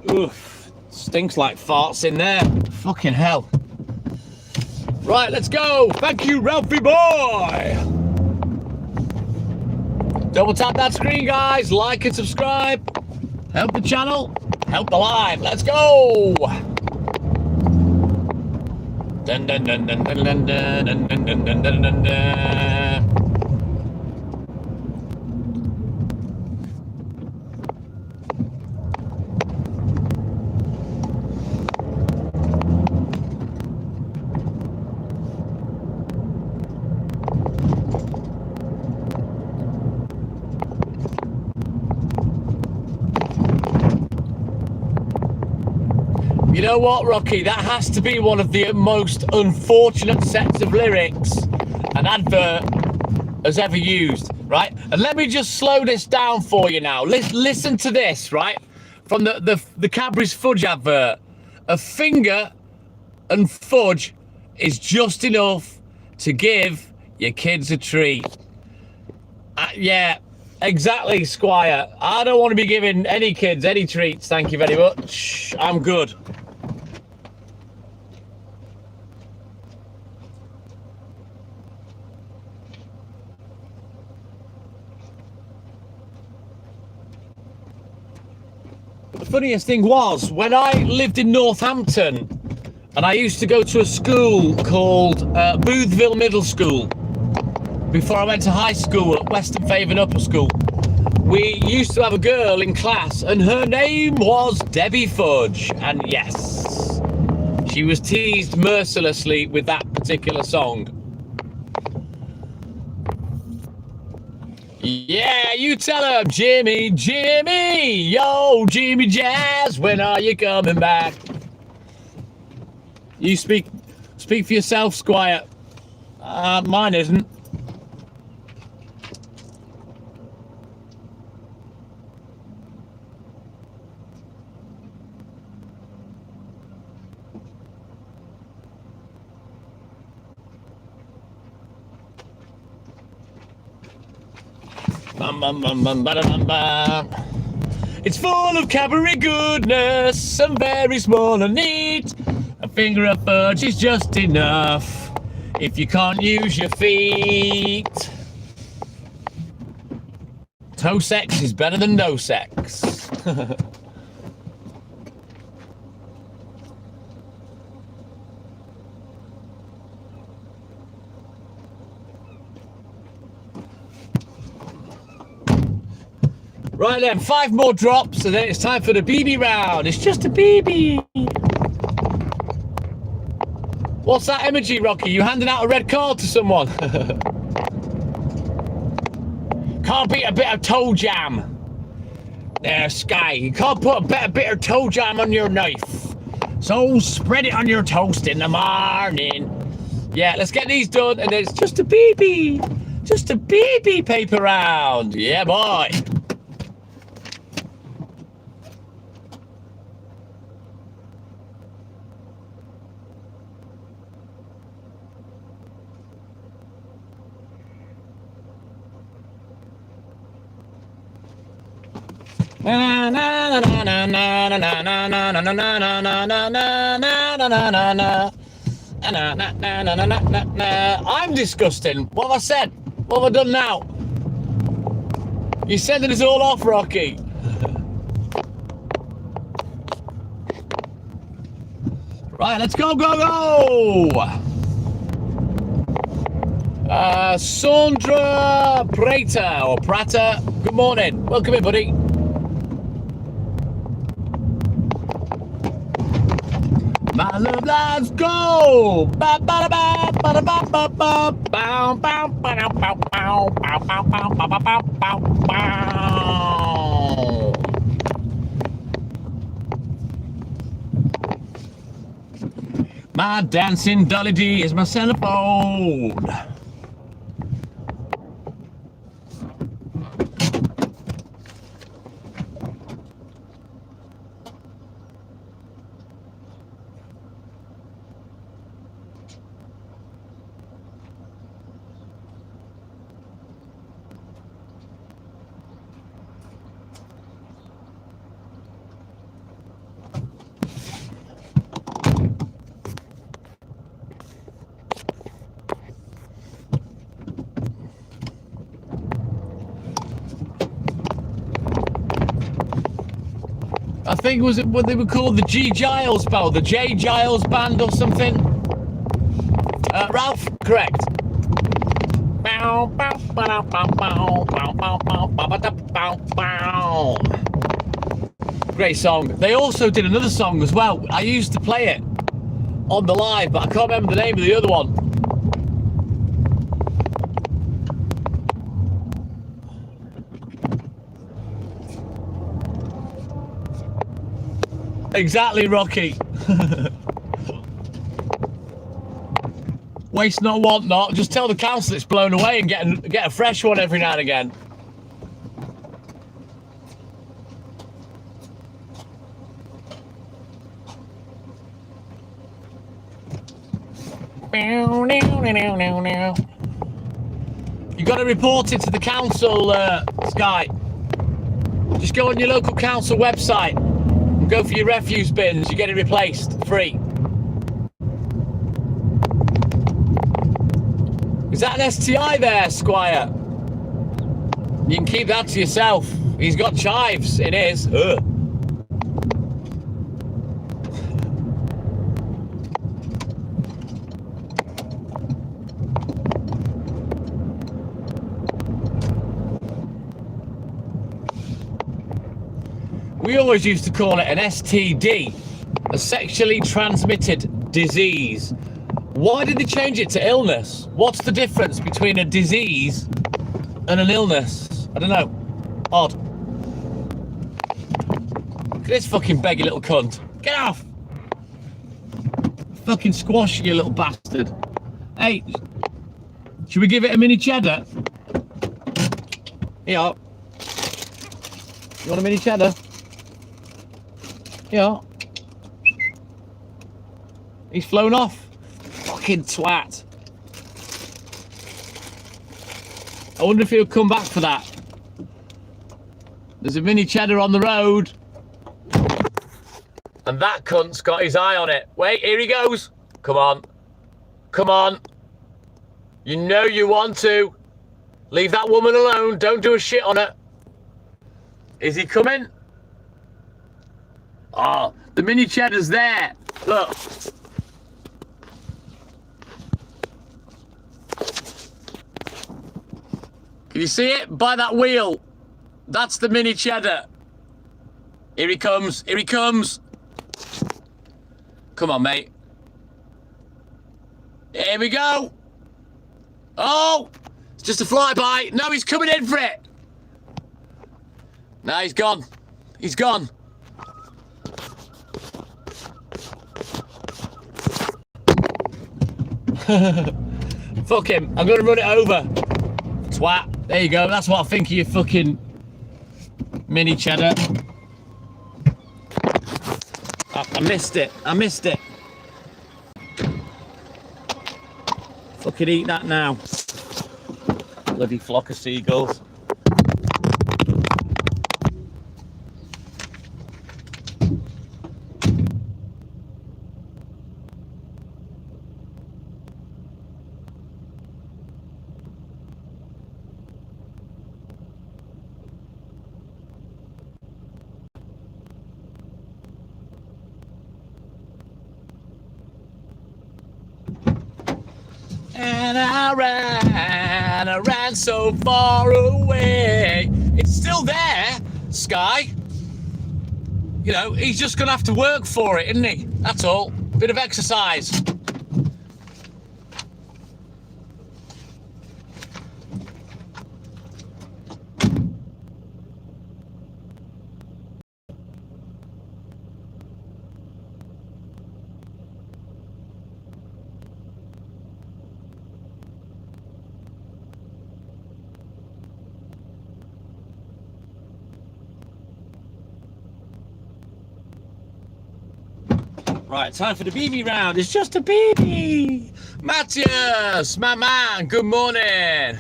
Oof, stinks like farts in there. Fucking hell. Right, let's go. Thank you, Ralphie boy. Double tap that screen, guys. Like and subscribe. Help the channel. Help the live. Let's go. Dun dun dun dun dun dun dun dun dun dun dun dun dun. You know what, Rocky? That has to be one of the most unfortunate sets of lyrics an advert has ever used, right? And let me just slow this down for you now. Listen to this, right? From the Cadbury's Fudge advert. A finger and fudge is just enough to give your kids a treat. Yeah, exactly, Squire. I don't want to be giving any kids any treats, thank you very much. I'm good. The funniest thing was, when I lived in Northampton, and I used to go to a school called Boothville Middle School, before I went to high school at Western Favon Upper School, we used to have a girl in class, and her name was Debbie Fudge, and yes, she was teased mercilessly with that particular song. Yeah, you tell her, Jimmy, Jimmy, yo, Jimmy Jazz, when are you coming back? You speak for yourself, Squire. Mine isn't. It's full of cabaret goodness, some very small and neat. A finger of fudge is just enough if you can't use your feet. Toe sex is better than no sex. Right then, 5 more drops and then it's time for the BB round. It's just a BB. What's that emoji, Rocky? You handing out a red card to someone? Can't beat a bit of toe jam. There, Sky. You can't put a bit of toe jam on your knife. So spread it on your toast in the morning. Yeah, let's get these done and then it's just a BB. Just a BB paper round. Yeah, boy. I'm disgusting. What have I said? What have I done now? You're sending us all off, Rocky. Right, let's go, go, go! Sandra Prater, or Prater, good morning. Welcome in, buddy. My love lives go. Ba ba ba ba ba ba ba ba. Bow bow bow bow bow bow bow bow bow bow bow bow. My dancing Dolly D is my telephone. I think was it what they were called, the G Giles band, the J Giles band or something. Ralph, correct. Great song. They also did another song as well. I used to play it on the live, but I can't remember the name of the other one. Exactly, Rocky. Waste not, want not. Just tell the council it's blown away and get a fresh one every now and again. You got to report it to the council, Sky. Just go on your local council website and go for your refuse bins. You get it replaced, free. Is that an STI there, Squire? You can keep that to yourself. He's got chives in his. Ugh. We always used to call it an STD, a sexually transmitted disease. Why did they change it to illness? What's the difference between a disease and an illness? I don't know. Odd. Look at this fucking beggy little cunt. Get off! Fucking squash, you little bastard. Hey, should we give it a mini cheddar? Yeah. You want a mini cheddar? Yeah. He's flown off. Fucking twat. I wonder if he'll come back for that. There's a mini cheddar on the road. And that cunt's got his eye on it. Wait, here he goes. Come on. Come on. You know you want to. Leave that woman alone. Don't do a shit on her. Is he coming? Oh, the mini cheddar's there. Look. Can you see it? By that wheel. That's the mini cheddar. Here he comes. Here he comes. Come on, mate. Here we go. Oh, it's just a flyby. No, he's coming in for it. No, he's gone. He's gone. Fuck him. I'm going to run it over. Twat. There you go. That's what I think of your fucking mini cheddar. I missed it. I missed it. Fucking eat that now. Bloody flock of seagulls. And I ran so far away. It's still there, Sky. You know, he's just gonna have to work for it, isn't he? That's all. Bit of exercise. Right, time for the BB round. It's just a BB. Matthias, my man, good morning.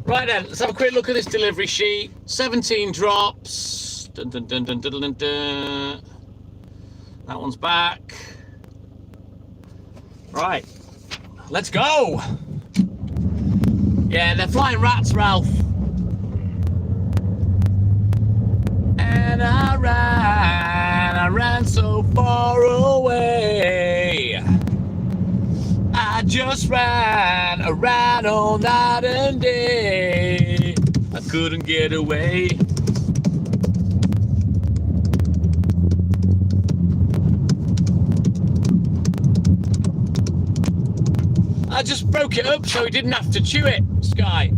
Right then, let's have a quick look at this delivery sheet. 17 drops. Dun, dun, dun, dun, dun, dun, dun. That one's back. Right, let's go. Yeah, they're flying rats, Ralph. And I ran so far away. I just ran all night and day. I couldn't get away. I just broke it up so he didn't have to chew it, Sky.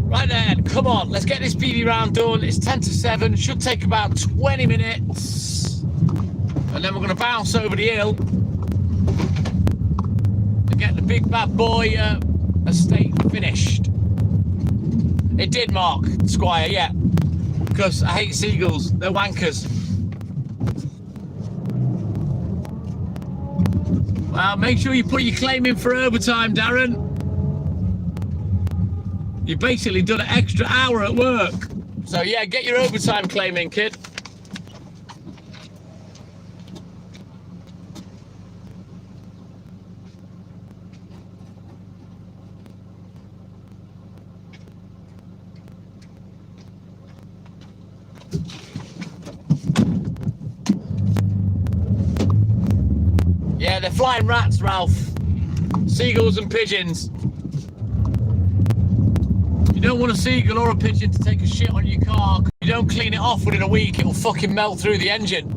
Right then, come on, let's get this BB round done. It's 10 to 7, should take about 20 minutes. And then we're gonna bounce over the hill and get the big bad boy estate finished. It did, Mark, Squire, yeah. Because I hate seagulls, they're wankers. Well, make sure you put your claim in for overtime, Darren. You've basically done an extra hour at work. So yeah, get your overtime claim in, kid. Yeah, they're flying rats, Ralph. Seagulls and pigeons. You don't want a seagull or a pigeon to take a shit on your car. You don't clean it off within a week, it'll fucking melt through the engine.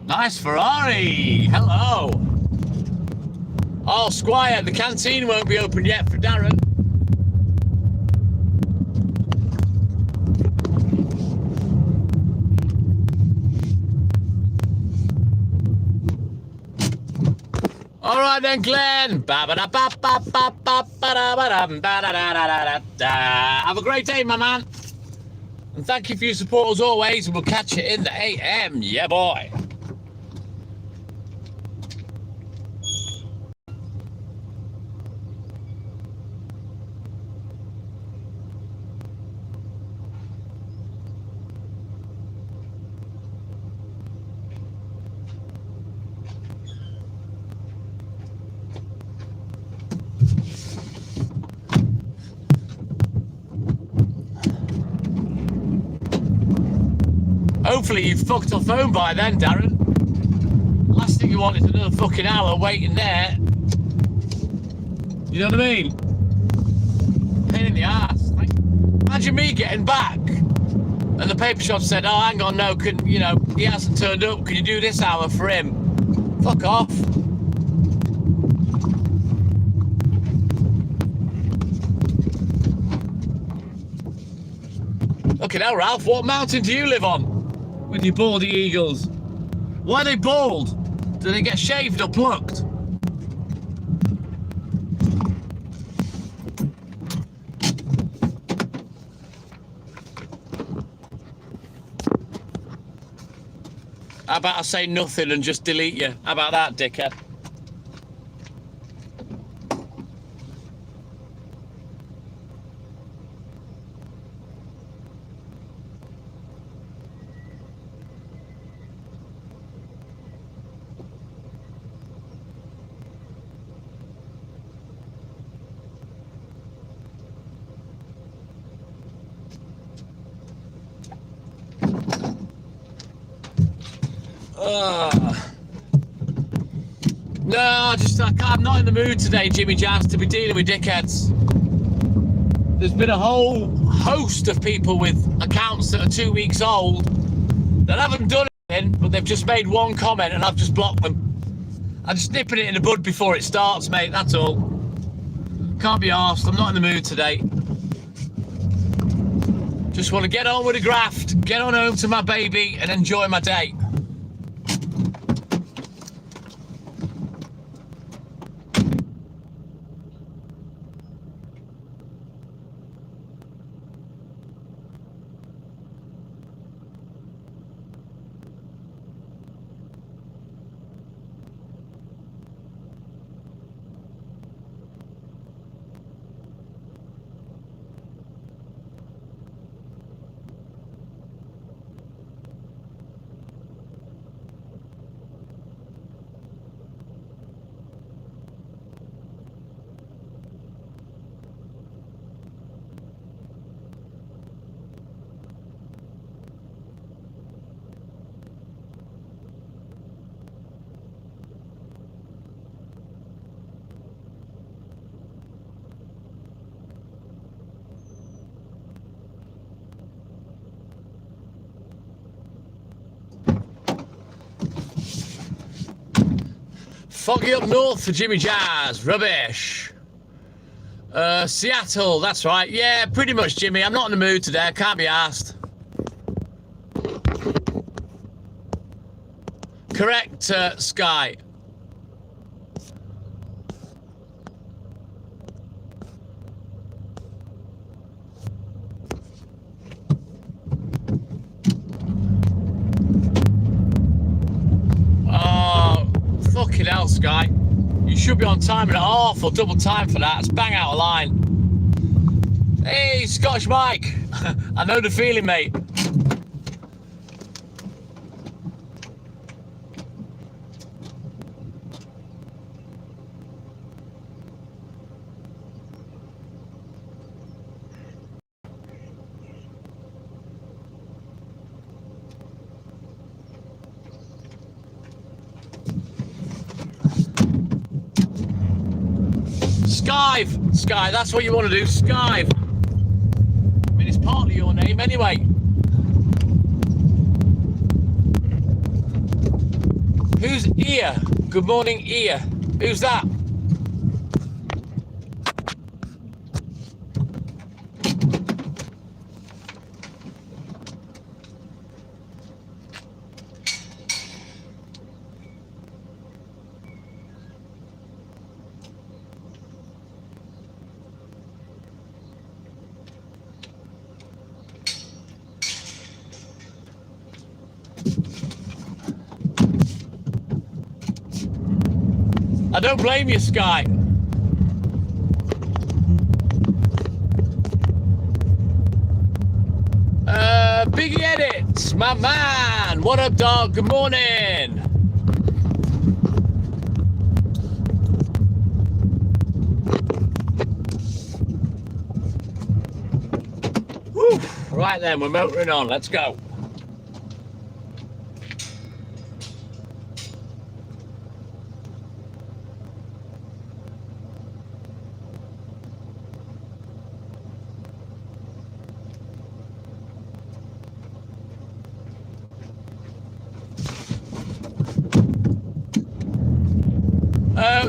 Nice Ferrari. Hello. Oh, Squire, the canteen won't be open yet for Darren. All right then, Glenn. Have a great day, my man. And thank you for your support as always. And we'll catch you in the AM. Yeah, boy. Hopefully you've fucked off home by then, Darren. Last thing you want is another fucking hour waiting there. You know what I mean? Pain in the ass. Like, imagine me getting back and the paper shop said, oh, hang on, no, he hasn't turned up. Can you do this hour for him? Fuck off. Look at hell, Ralph, what mountain do you live on? With your baldy eagles. Why are they bald? Do they get shaved or plucked? How about I say nothing and just delete you? How about that, dickhead? No, I'm not in the mood today, Jimmy Jazz, to be dealing with dickheads. There's been a whole host of people with accounts that are 2 weeks old that haven't done anything, but they've just made one comment and I've just blocked them. I'm just nipping it in the bud before it starts, mate, that's all. Can't be arsed, I'm not in the mood today. Just want to get on with the graft, get on home to my baby and enjoy my day. Foggy up north for Jimmy Jazz, rubbish. Seattle, that's right. Yeah, pretty much, Jimmy. I'm not in the mood today. I can't be asked. Correct, Sky. Fucking hell, Sky. You should be on time and a half or double time for that. It's bang out of line. Hey, Scottish Mike. I know the feeling, mate. Skive! Sky, that's what you want to do, Skive. I mean, it's partly your name anyway. Who's Ear? Good morning, Ear. Who's that? I don't blame you, Sky. Biggie Edits, my man. What up, dog? Good morning. Whew. Right then, we're motoring on. Let's go.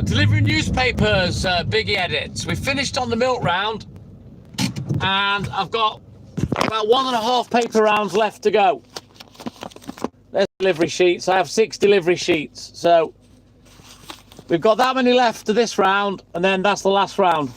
Delivering newspapers, Biggie Edits. We finished on the milk round, and I've got about 1.5 paper rounds left to go. There's delivery sheets. I have 6 delivery sheets, so we've got that many left to this round, and then that's the last round.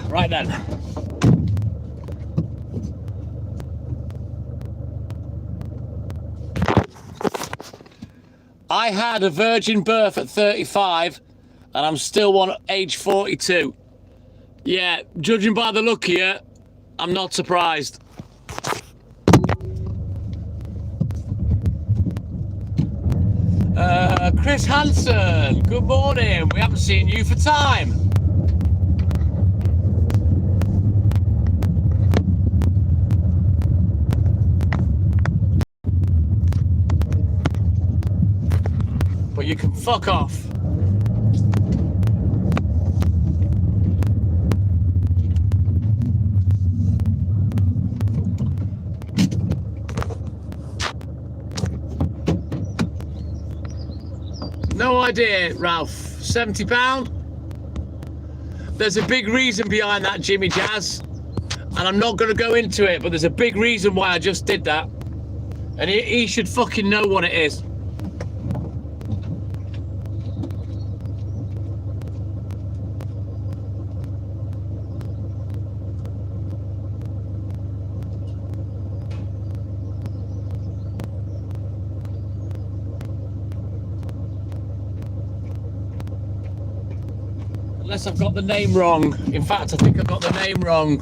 Right then. I had a virgin birth at 35 and I'm still one at age 42. Yeah, judging by the look here, I'm not surprised. Chris Hansen, good morning. We haven't seen you for time. But you can fuck off. No idea, Ralph. £70? There's a big reason behind that, Jimmy Jazz. And I'm not going to go into it, but there's a big reason why I just did that. And he should fucking know what it is. Unless I've got the name wrong. In fact, I think I've got the name wrong.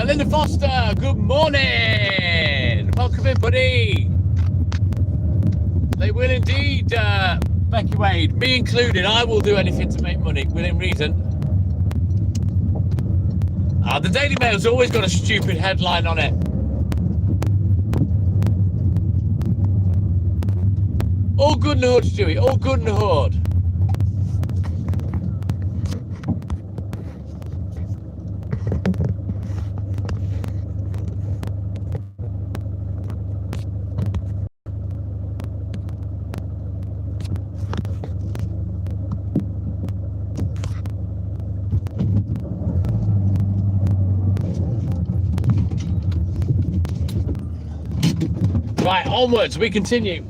Linda Foster, good morning. Welcome in, buddy. They will indeed, Becky Wade, me included. I will do anything to make money within reason. The Daily Mail's always got a stupid headline on it. All good in the hood, Stewie. All good in the hood. Right, onwards, we continue.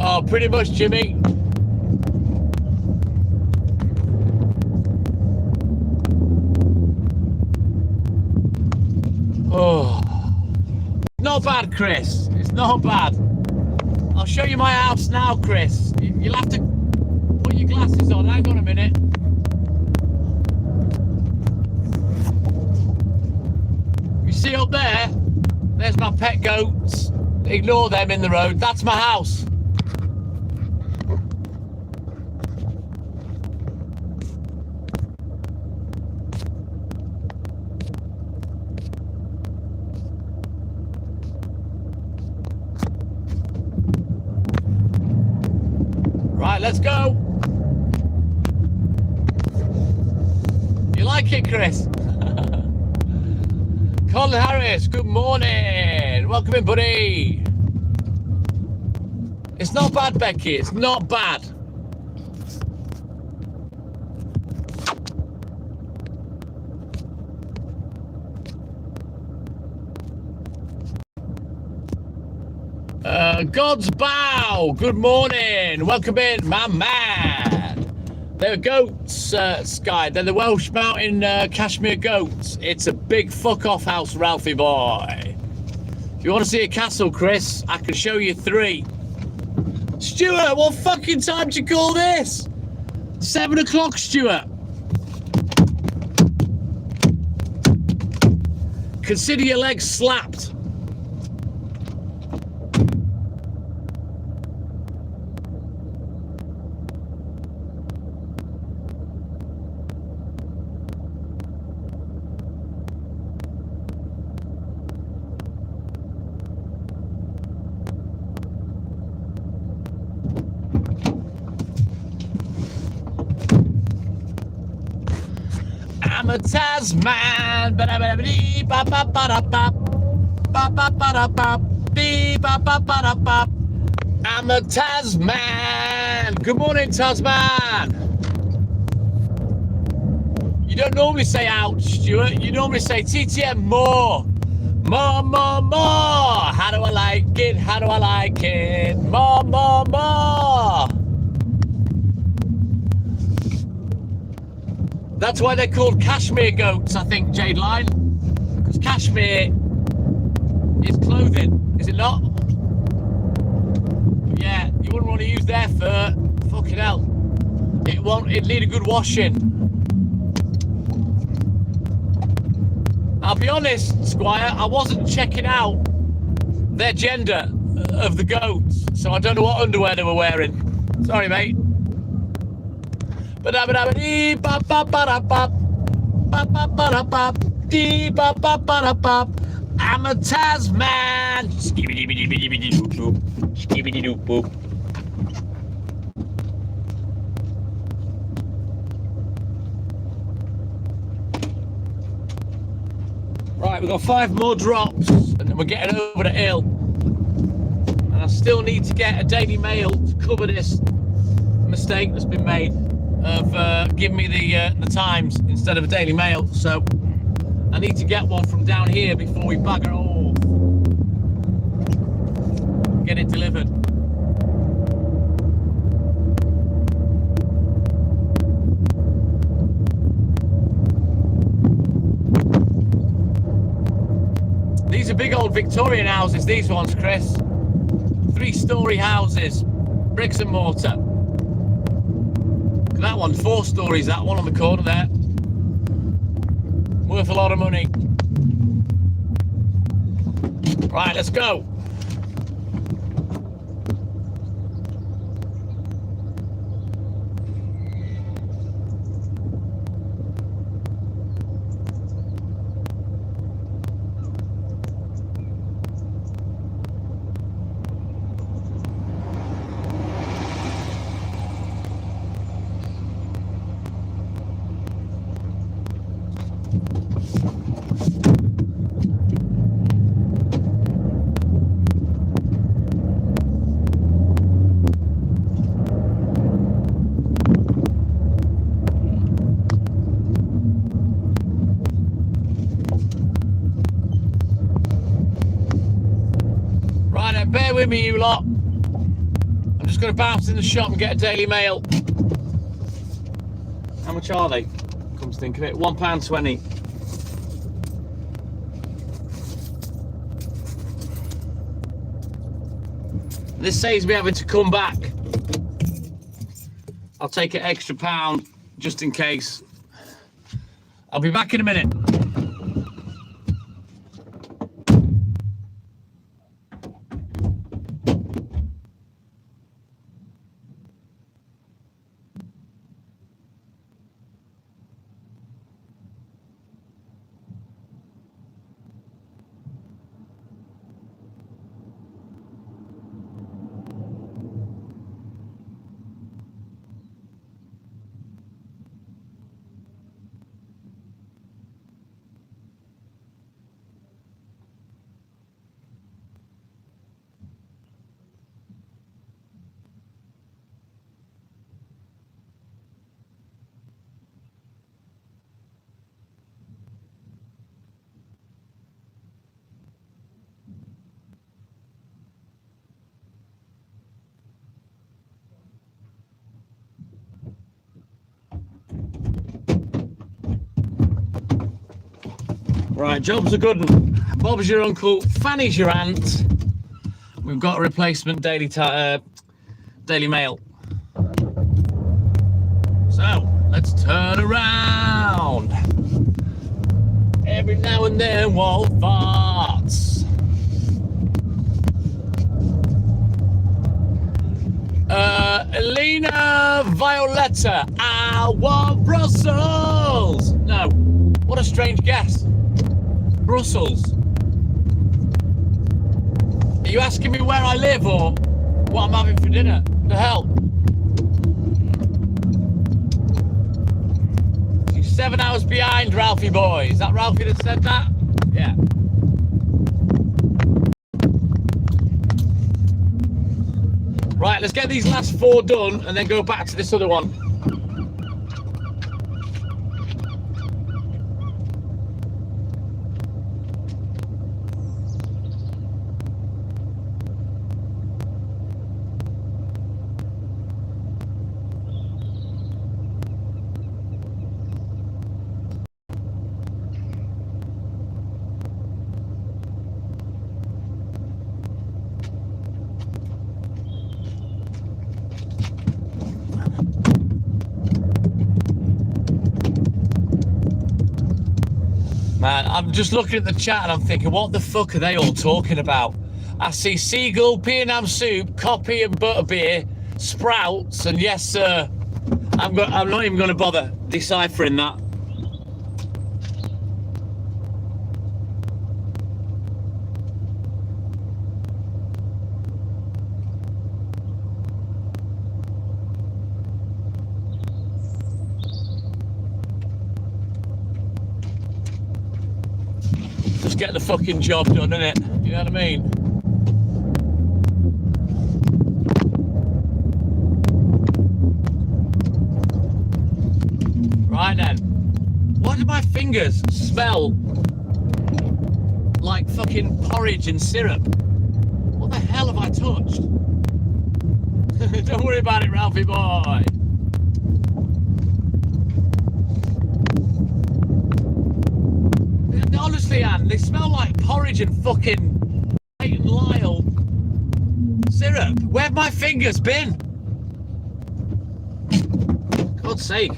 Oh, pretty much, Jimmy. Oh, not bad, Chris. It's not bad. I'll show you my house now, Chris. You'll have to put your glasses on. Hang on a minute. You see up there? There's my pet goats. Ignore them in the road. That's my house. Right, let's go. You like it, Chris? Colin Harris, good morning. Welcome in, buddy. It's not bad, Becky. It's not bad. God's Bow, good morning. Welcome in, my man. They're goats, Sky. They're the Welsh Mountain Cashmere goats. It's a big fuck-off house, Ralphie boy. If you want to see a castle, Chris, I can show you 3. Stuart, what fucking time do you call this? 7 o'clock, Stuart. Consider your legs slapped. I'm a Tasman. I'm a Tasman. Good morning, Tasman. You don't normally say ouch, Stuart. You normally say TTM more. More, more, more. How do I like it? How do I like it? More, more, more. That's why they're called cashmere goats, I think, Jade Line. Because cashmere is clothing, is it not? Yeah, you wouldn't want to use their fur. Fucking hell. It'd need a good washing. I'll be honest, Squire, I wasn't checking out their gender of the goats, so I don't know what underwear they were wearing. Sorry, mate. I'm a Tasman. Right, we've got 5 more drops, and then we're getting over the hill. And I still need to get a Daily Mail to cover this mistake that's been made of giving me the times instead of a Daily Mail, so I need to get one from down here before we bugger off. Get it delivered. These are big old Victorian houses, these ones, Chris. 3-story houses, bricks and mortar. That one, 4 stories, that one on the corner there. Worth a lot of money. Right, let's go. Bear with me, you lot. I'm just going to bounce in the shop and get a Daily Mail. How much are they? Come to think of it, £1.20. This saves me having to come back. I'll take an extra £1 just in case. I'll be back in a minute. Right, job's a good one. Bob's your uncle, Fanny's your aunt. We've got a replacement Daily Mail. So, let's turn around. Every now and then, Walt farts. Elena Violetta, I want Brussels. No, what a strange guess. Brussels. Are you asking me where I live or what I'm having for dinner? The hell? You're 7 hours behind, Ralphie boy. Is that Ralphie that said that? Yeah. Right, let's get these last 4 done and then go back to this other one. Man, I'm just looking at the chat and I'm thinking, what the fuck are they all talking about? I see Seagull, P&M Soup, Coffee and Butterbeer, Sprouts, and yes, sir. I'm not even going to bother deciphering that. Just get the fucking job done, innit? You know what I mean? Right then. Why do my fingers smell like fucking porridge and syrup? What the hell have I touched? Don't worry about it, Ralphie boy. Honestly, Anne, they smell like porridge and fucking Leighton Lyle syrup. Where have my fingers been? God's sake.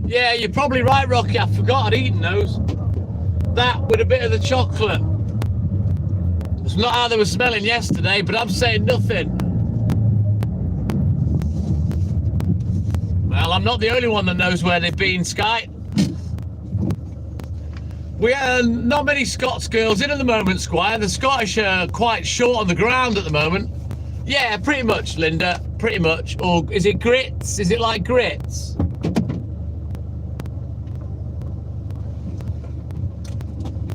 Yeah, you're probably right, Rocky. I forgot I'd eaten those. That with a bit of the chocolate. It's not how they were smelling yesterday, but I'm saying nothing. Well, I'm not the only one that knows where they've been, Sky. We are not many Scots girls in at the moment, Squire. The Scottish are quite short on the ground at the moment. Yeah, pretty much, Linda. Pretty much. Or is it grits? Is it like grits?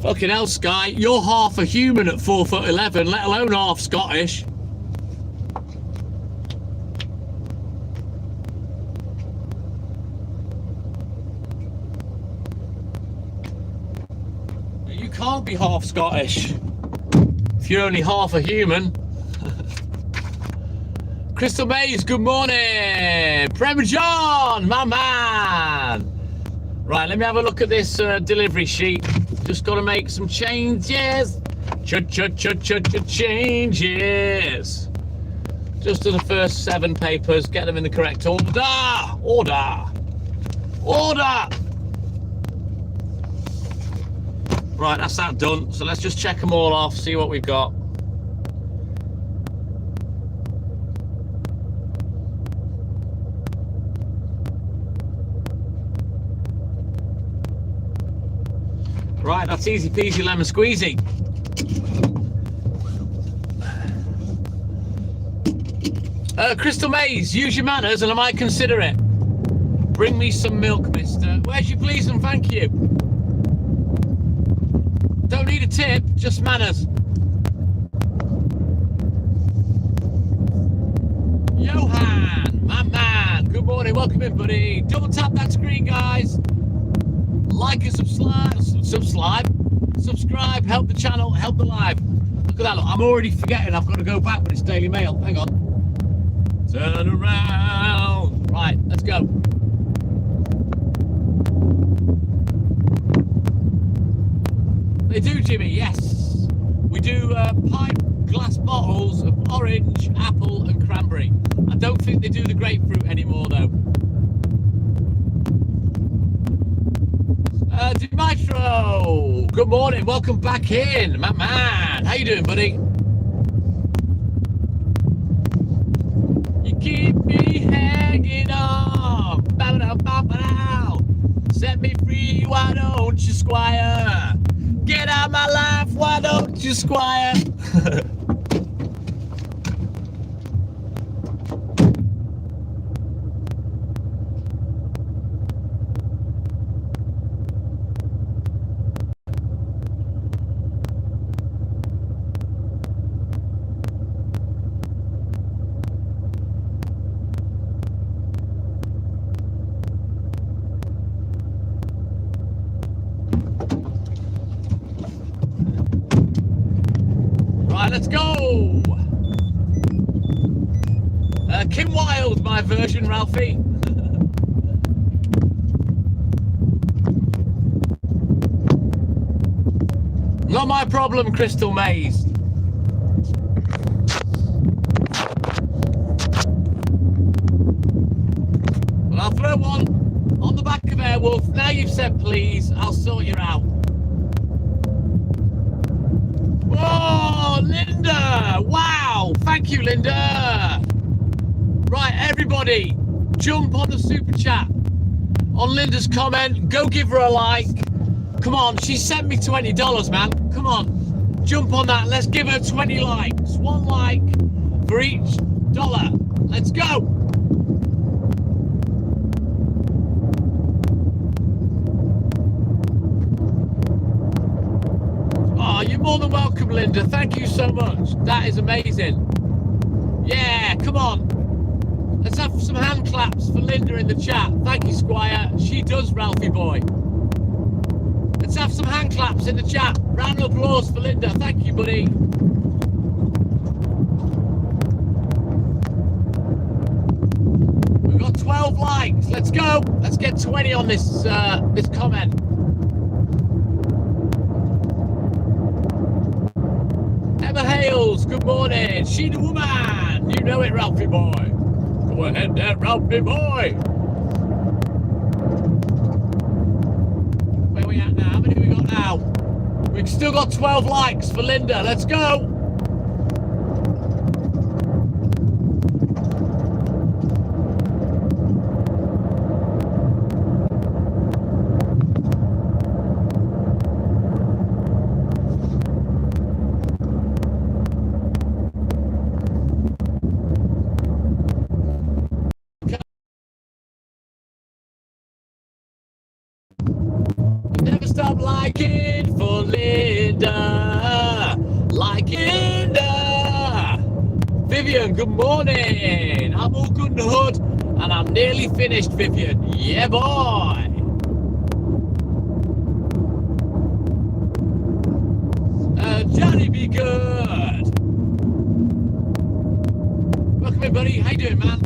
Fucking hell, Sky, you're half a human at 4'11", let alone half Scottish. You can't be half Scottish if you're only half a human. Crystal Mays, good morning. Prem John, my man. Right, let me have a look at this delivery sheet. Just got to make some changes. Changes. Just to the first 7 papers. Get them in the correct order. Order. Right, that's that done. So let's just check them all off, see what we've got. Right, that's easy peasy lemon squeezy. Crystal Mays, use your manners and I might consider it. Bring me some milk, mister. Where's your please and thank you? Don't need a tip, just manners. good morning. Welcome in, buddy. Double tap that screen, guys. Like and subscribe. Help the channel, help the live. Look at that. Look, I'm already forgetting. I've got to go back when it's Daily Mail. Hang on. Turn around. Right, let's go. They do, Jimmy. Yes, we do pint glass bottles of orange, apple, and cranberry. I don't think they do the grapefruit anymore, though. Dimitro, good morning. Welcome back in, my man. How you doing, buddy? You keep me hanging on. Bow-bow-bow-bow. Set me free, why don't you, Squire? Get out my life, why don't you, Squire? Let's go! Kim Wilde, my version, Ralphie. Not my problem, Crystal Maze. Well, I'll throw one on the back of Airwolf. Now you've said please, I'll sort you out. Oh, Linda! Wow! Thank you, Linda! Right, everybody, jump on the super chat. On Linda's comment, go give her a like. Come on, she sent me $20, man. Come on, jump on that. Let's give her 20 likes. One like for each dollar. Let's go! You're more than welcome, Linda. Thank you so much. That is amazing. Yeah, come on. Let's have some hand claps for Linda in the chat. Thank you, Squire. She does, Ralphie boy. Let's have some hand claps in the chat. Round of applause for Linda. Thank you, buddy. We've got 12 likes. Let's go. Let's get 20 on this this comment. Emma Hales, good morning. She the woman. You know it, Ralphie boy. Go ahead there, Ralphie boy. Where we at now? How many we got now? We've still got 12 likes for Linda. Let's go. Stop liking for Linda. Like Linda. Vivian, good morning. I'm all good in the hood and I'm nearly finished, Vivian. Yeah, boy. Johnny, be good. Welcome in, buddy. How you doing, man?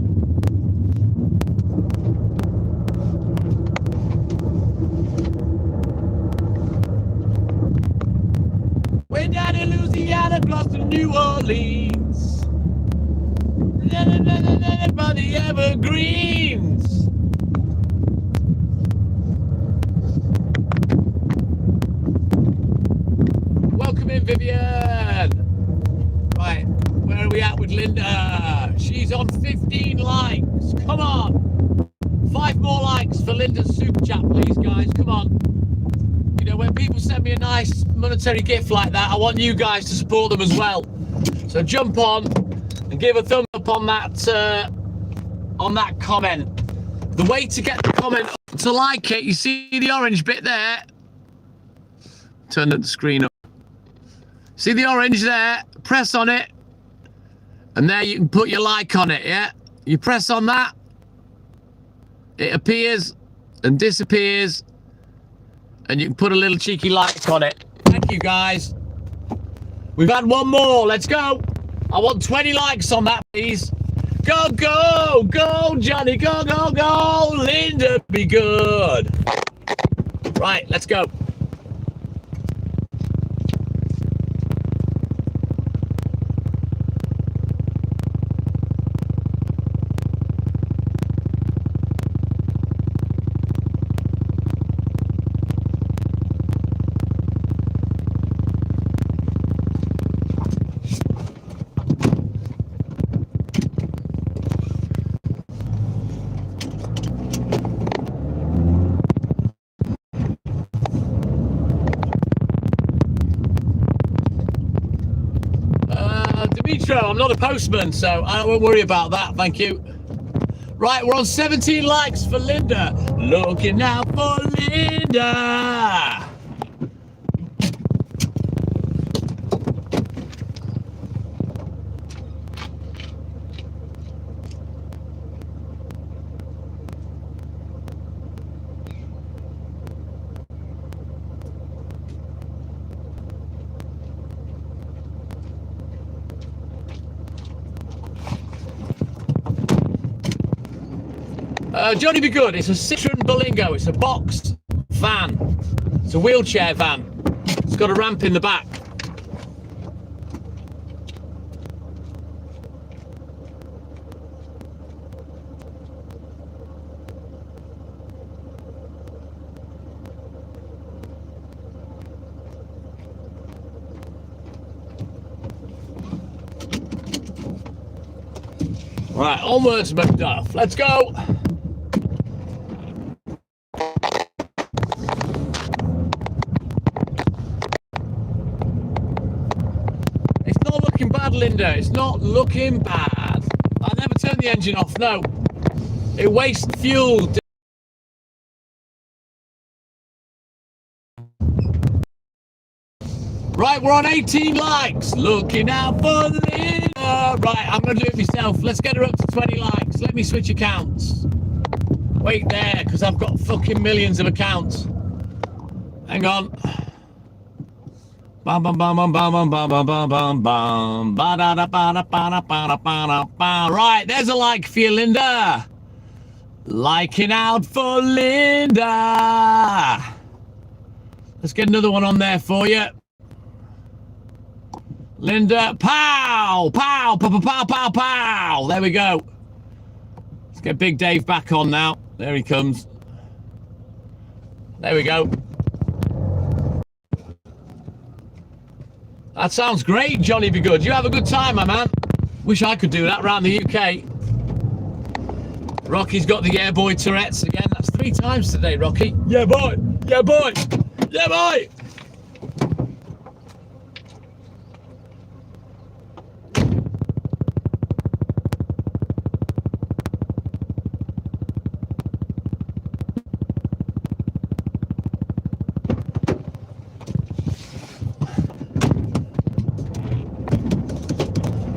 Way down in Louisiana, close to New Orleans. By the Evergreens. Welcome in, Vivian. Right, where are we at with Linda? She's on 15 likes. Come on. 5 more likes for Linda's super chat, please, guys. Come on. You know, when people send me a nice monetary gift like that, I want you guys to support them as well. So jump on and give a thumb up on that comment. The way to get the comment up, to like it, you see the orange bit there? Turn the screen up. See the orange there? Press on it. And there you can put your like on it, yeah? You press on that. it appears and disappears, and you can put a little cheeky like on it. Thank you, guys. We've had one more. Let's go. I want 20 likes on that, please. Go, go, go, Johnny. Go, go, go. Linda, be good. Right, let's go. Dimitro, I'm not a postman, so I won't worry about that, thank you. Right, we're on 17 likes for Linda. Looking out for Linda. Johnny Be Good, it's a Citroen Berlingo, it's a box van, it's a wheelchair van, it's got a ramp in the back. Right, onwards Macduff, let's go. Linda, it's not looking bad. I never turn the engine off, no. It wastes fuel. Right, we're on 18 likes. Looking out for Linda. Right, I'm going to do it myself. Let's get her up to 20 likes. Let me switch accounts. Wait there, because I've got fucking millions of accounts. Hang on. Bam bam bam bam bam bam bam bam bam bam bam ba da da ba da ba da ba da ba da ba. Right, there's a like for you, Linda. Liking out for Linda. Let's get another one on there for you. Linda, pow, pow, pow, pow, pow, pow. There we go. Let's get Big Dave back on now. There he comes. There we go. That sounds great, Johnny Be Good. You have a good time, my man. Wish I could do that around the UK. Rocky's got the Yeah Boy Tourette's again. That's 3 times today, Rocky. Yeah, boy. Yeah, boy. Yeah, boy.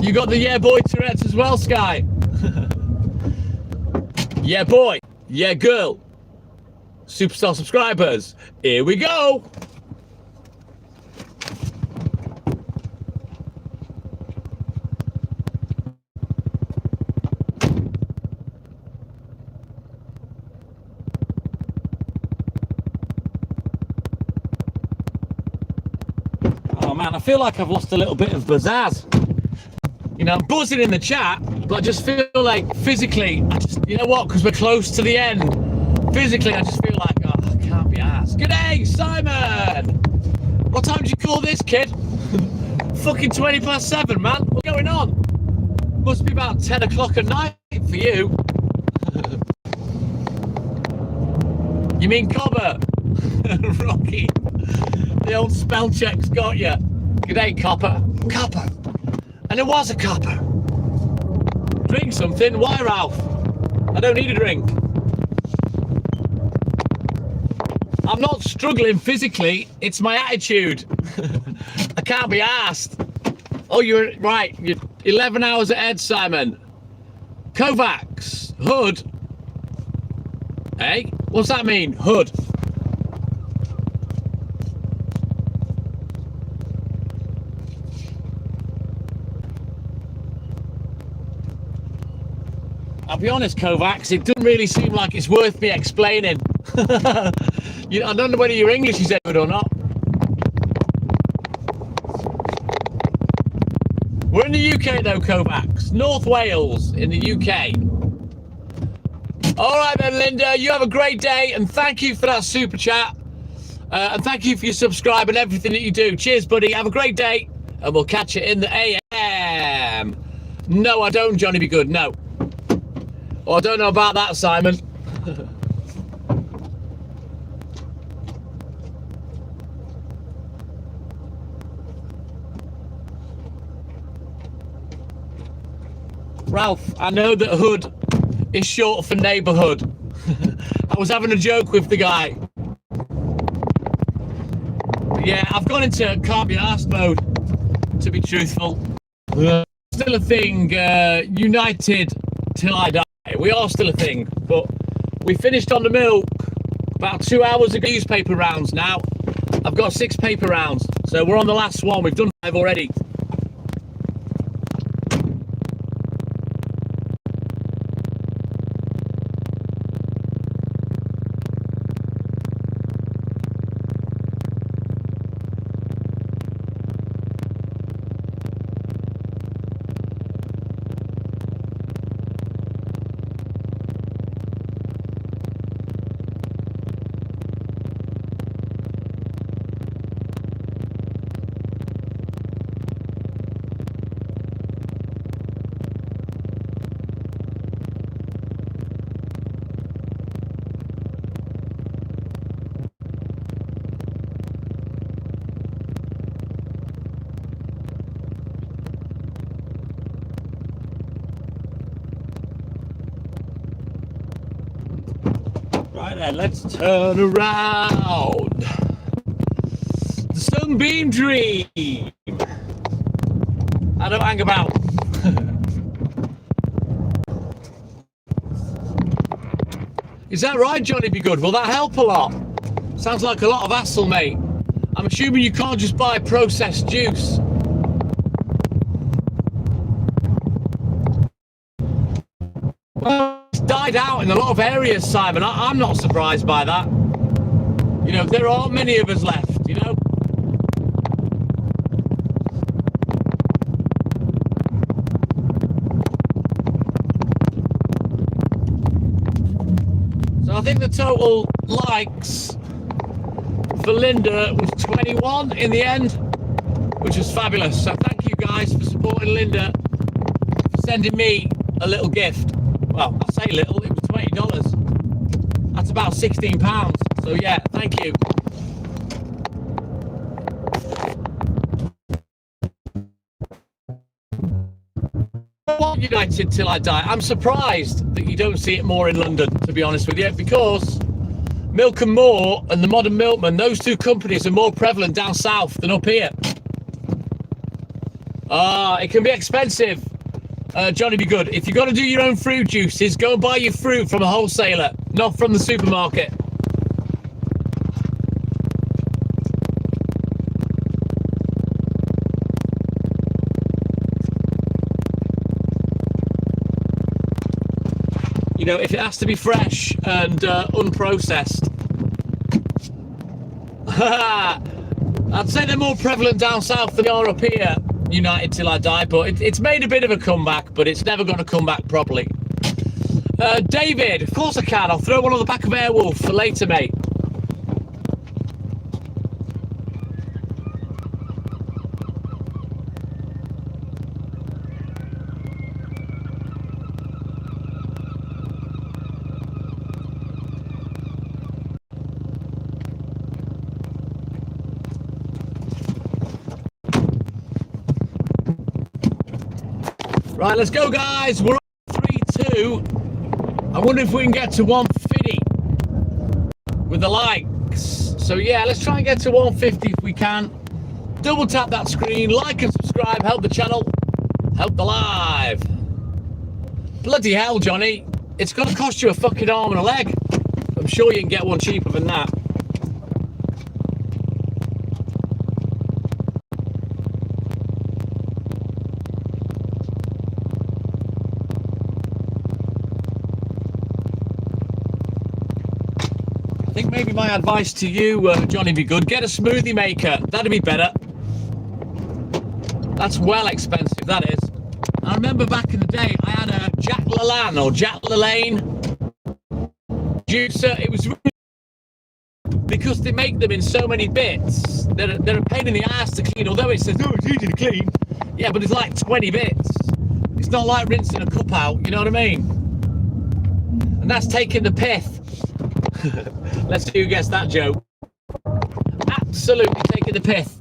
You got the Yeah Boy Tourette's as well, Sky. Yeah boy, yeah girl. Superstar subscribers, here we go. Oh man, I feel like I've lost a little bit of pizzazz. You know, I'm buzzing in the chat, but I just feel like physically, you know what, because we're close to the end, physically I just feel like, oh, I can't be asked. G'day, Simon! What time did you call this, kid? Fucking 7:20, man. What's going on? Must be about 10 o'clock at night for you. You mean Cobber? Rocky. The old spell check's got you. G'day, Copper. Copper. And it was a copper. Drink something? Why, Ralph? I don't need a drink. I'm not struggling physically, it's my attitude. I can't be asked. Oh, you're right, you're 11 hours ahead, Simon. Kovacs, Hood. Eh? What's that mean? Hood. I'll be honest, Kovacs, it doesn't really seem like it's worth me explaining. I don't know whether your English is good or not. We're in the UK though, Kovacs. North Wales in the UK. All right then, Linda, you have a great day, and thank you for that super chat. And thank you for your subscribe and everything that you do. Cheers, buddy. Have a great day, and we'll catch you in the AM. No, I don't, Johnny Be Good, no. Oh, I don't know about that, Simon. Ralph, I know that hood is short for neighbourhood. I was having a joke with the guy. But yeah, I've gone into can't be arsed mode, to be truthful. Still a thing, United till I die. We are still a thing, but we finished on the milk about 2 hours ago. Newspaper rounds now. I've got 6 paper rounds, so we're on the last one. We've done 5 already. Right then, let's turn around. The Sunbeam Dream. I don't hang about. Is that right, Johnny Be Good? Will that help a lot? Sounds like a lot of hassle, mate. I'm assuming you can't just buy processed juice. Well, it's died out in a lot of areas, Simon. I'm not surprised by that. You know, there aren't many of us left, you know? So I think the total likes for Linda was 21 in the end, which was fabulous. So thank you guys for supporting Linda, for sending me a little gift. Well, I say little, it was $20. That's about £16. So yeah, thank you. United till I die. I'm surprised that you don't see it more in London, to be honest with you, because Milk and More and the Modern Milkman, those two companies are more prevalent down south than up here. It can be expensive. Johnny Be Good, if you've got to do your own fruit juices, go and buy your fruit from a wholesaler, not from the supermarket. You know, if it has to be fresh and unprocessed. I'd say they're more prevalent down south than they are up here, United till I die, but it's made a bit of a comeback, but it's never going to come back properly. David, of course I can. I'll throw one on the back of Airwolf for later, mate. Right, let's go, guys. We're on 3-2. I wonder if we can get to 150 with the likes. So yeah, let's try and get to 150 if we can. Double tap that screen, like and subscribe, help the channel, help the live. Bloody hell, Johnny. It's going to cost you a fucking arm and a leg. sure you can get one cheaper than that. I think maybe my advice to you, Johnny B. Good, get a smoothie maker. That'd be better. That's well expensive, that is. I remember back in the day, I had a Jack LaLanne or Jack LaLanne juicer. It was really, because they make them in so many bits. They're a pain in the ass to clean. Although it says, oh, it's easy to clean. Yeah, but it's like 20 bits. It's not like rinsing a cup out. You know what I mean? And that's taking the pith. Let's see who gets that joke. Absolutely taking the pith.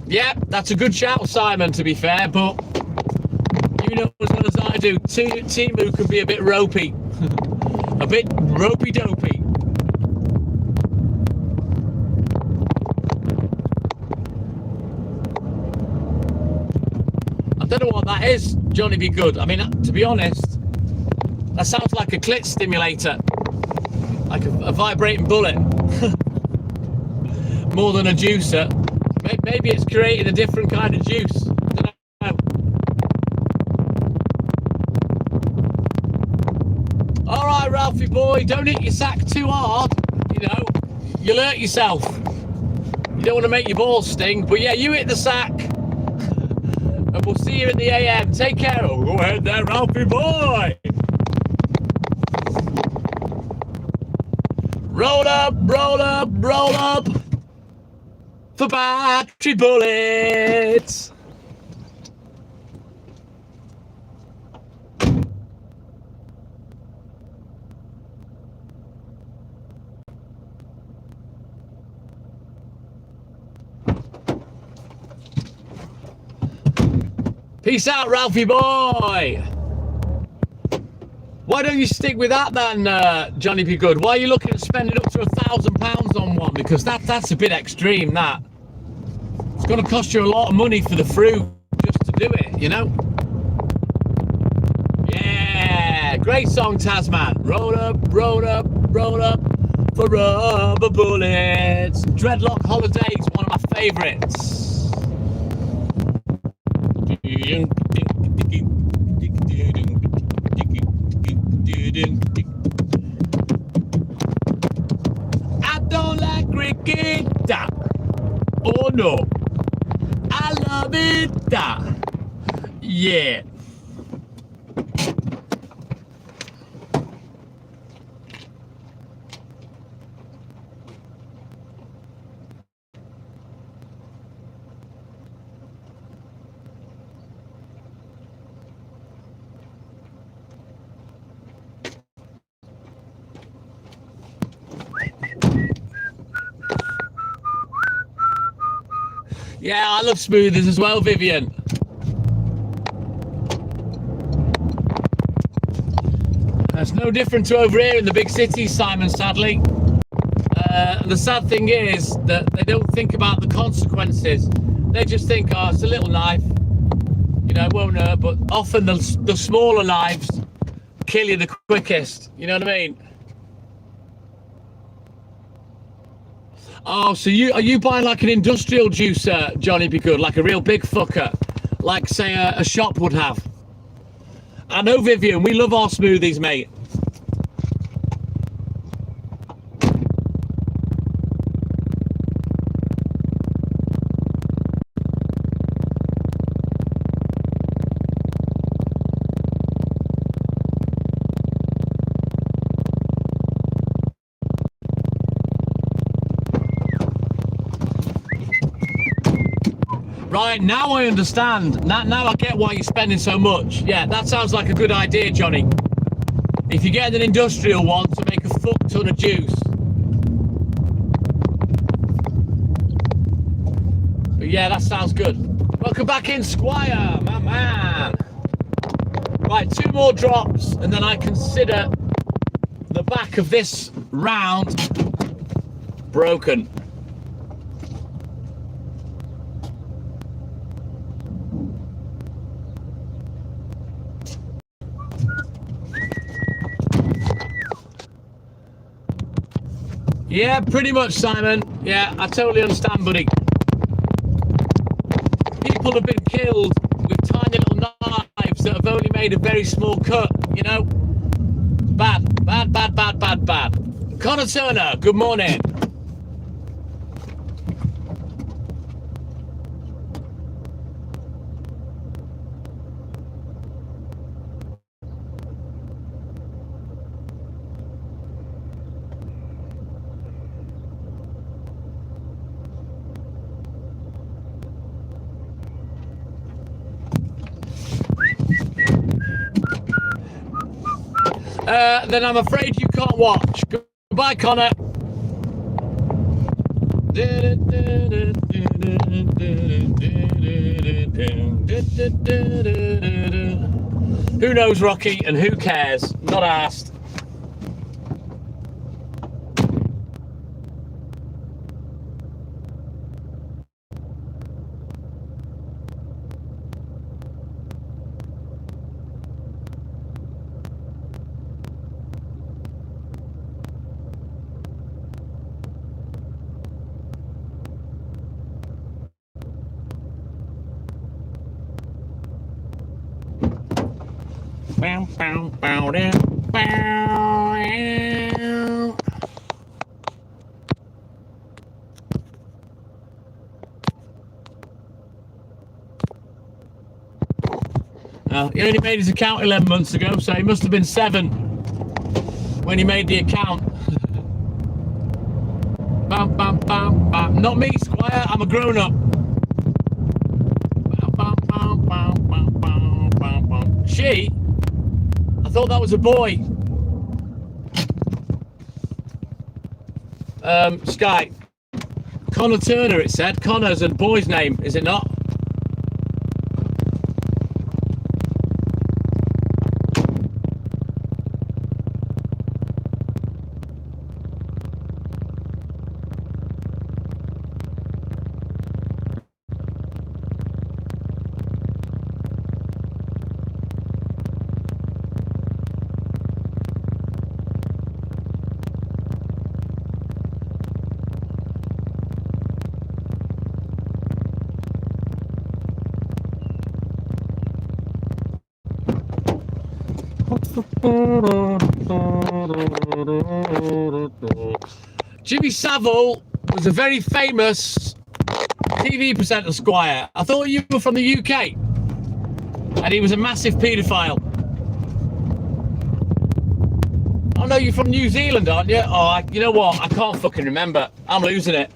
Yeah, that's a good shout, Simon, to be fair, but you know as well as I do, Temu can be a bit ropey. A bit ropey-dopey. I don't know what that is, Johnny B. Good. I mean, to be honest, that sounds like a clit stimulator. Like a vibrating bullet. More than a juicer. Maybe it's creating a different kind of juice. I don't know. All right, Ralphie boy, don't hit your sack too hard. You know, you'll hurt yourself. You don't want to make your balls sting. But yeah, you hit the sack. And we'll see you in the AM. Take care. Oh, go ahead there, Ralphie boy. Roll up, roll up, roll up. For battery bullets. Peace out, Ralphie boy. Why don't you stick with that then, Johnny B. Good? Why are you looking at spending up to £1,000 on one? Because that's a bit extreme, that. It's going to cost you a lot of money for the fruit just to do it, you know? Yeah, great song, Tasman. Roll up, roll up, roll up for rubber bullets. Dreadlock Holiday is one of my favourites. I don't like cricket. Oh no. I love it. Yeah. Yeah, I love smoothies as well, Vivian. It's no different to over here in the big cities, Simon, sadly. The sad thing is that they don't think about the consequences. They just think, oh, it's a little knife. You know, it won't hurt, but often the smaller knives kill you the quickest. You know what I mean? Oh, so are you buying like an industrial juicer, Johnny B. Good, like a real big fucker, like say a shop would have? I know, Vivian, we love our smoothies, mate. Right, now I understand. Now I get why you're spending so much. Yeah, that sounds like a good idea, Johnny. If you get an industrial one to make a fuck ton of juice. But Yeah, that sounds good. Welcome back in, Squire, my man. Right, 2 more drops, and then I consider the back of this round broken. Yeah, pretty much, Simon. Yeah, I totally understand, buddy. People have been killed with tiny little knives that have only made a very small cut, you know? Bad, bad, bad, bad, bad, bad. Connor Turner, good morning. Then I'm afraid you can't watch. Goodbye, Connor. Who knows, Rocky, and who cares? Not asked. He only made his account 11 months ago, so he must have been 7 when he made the account. Bam, bam, bam, bam. Not me, Squire, I'm a grown-up. Bam, bam, bam, bam, bam, bam, bam. She? I thought that was a boy. Sky. Connor Turner, it said. Connor's a boy's name, is it not? Jimmy Savile was a very famous TV presenter, Squire. I thought you were from the UK. And he was a massive paedophile. Oh no, you're from New Zealand, aren't you? Oh, you know what? I can't fucking remember. I'm losing it.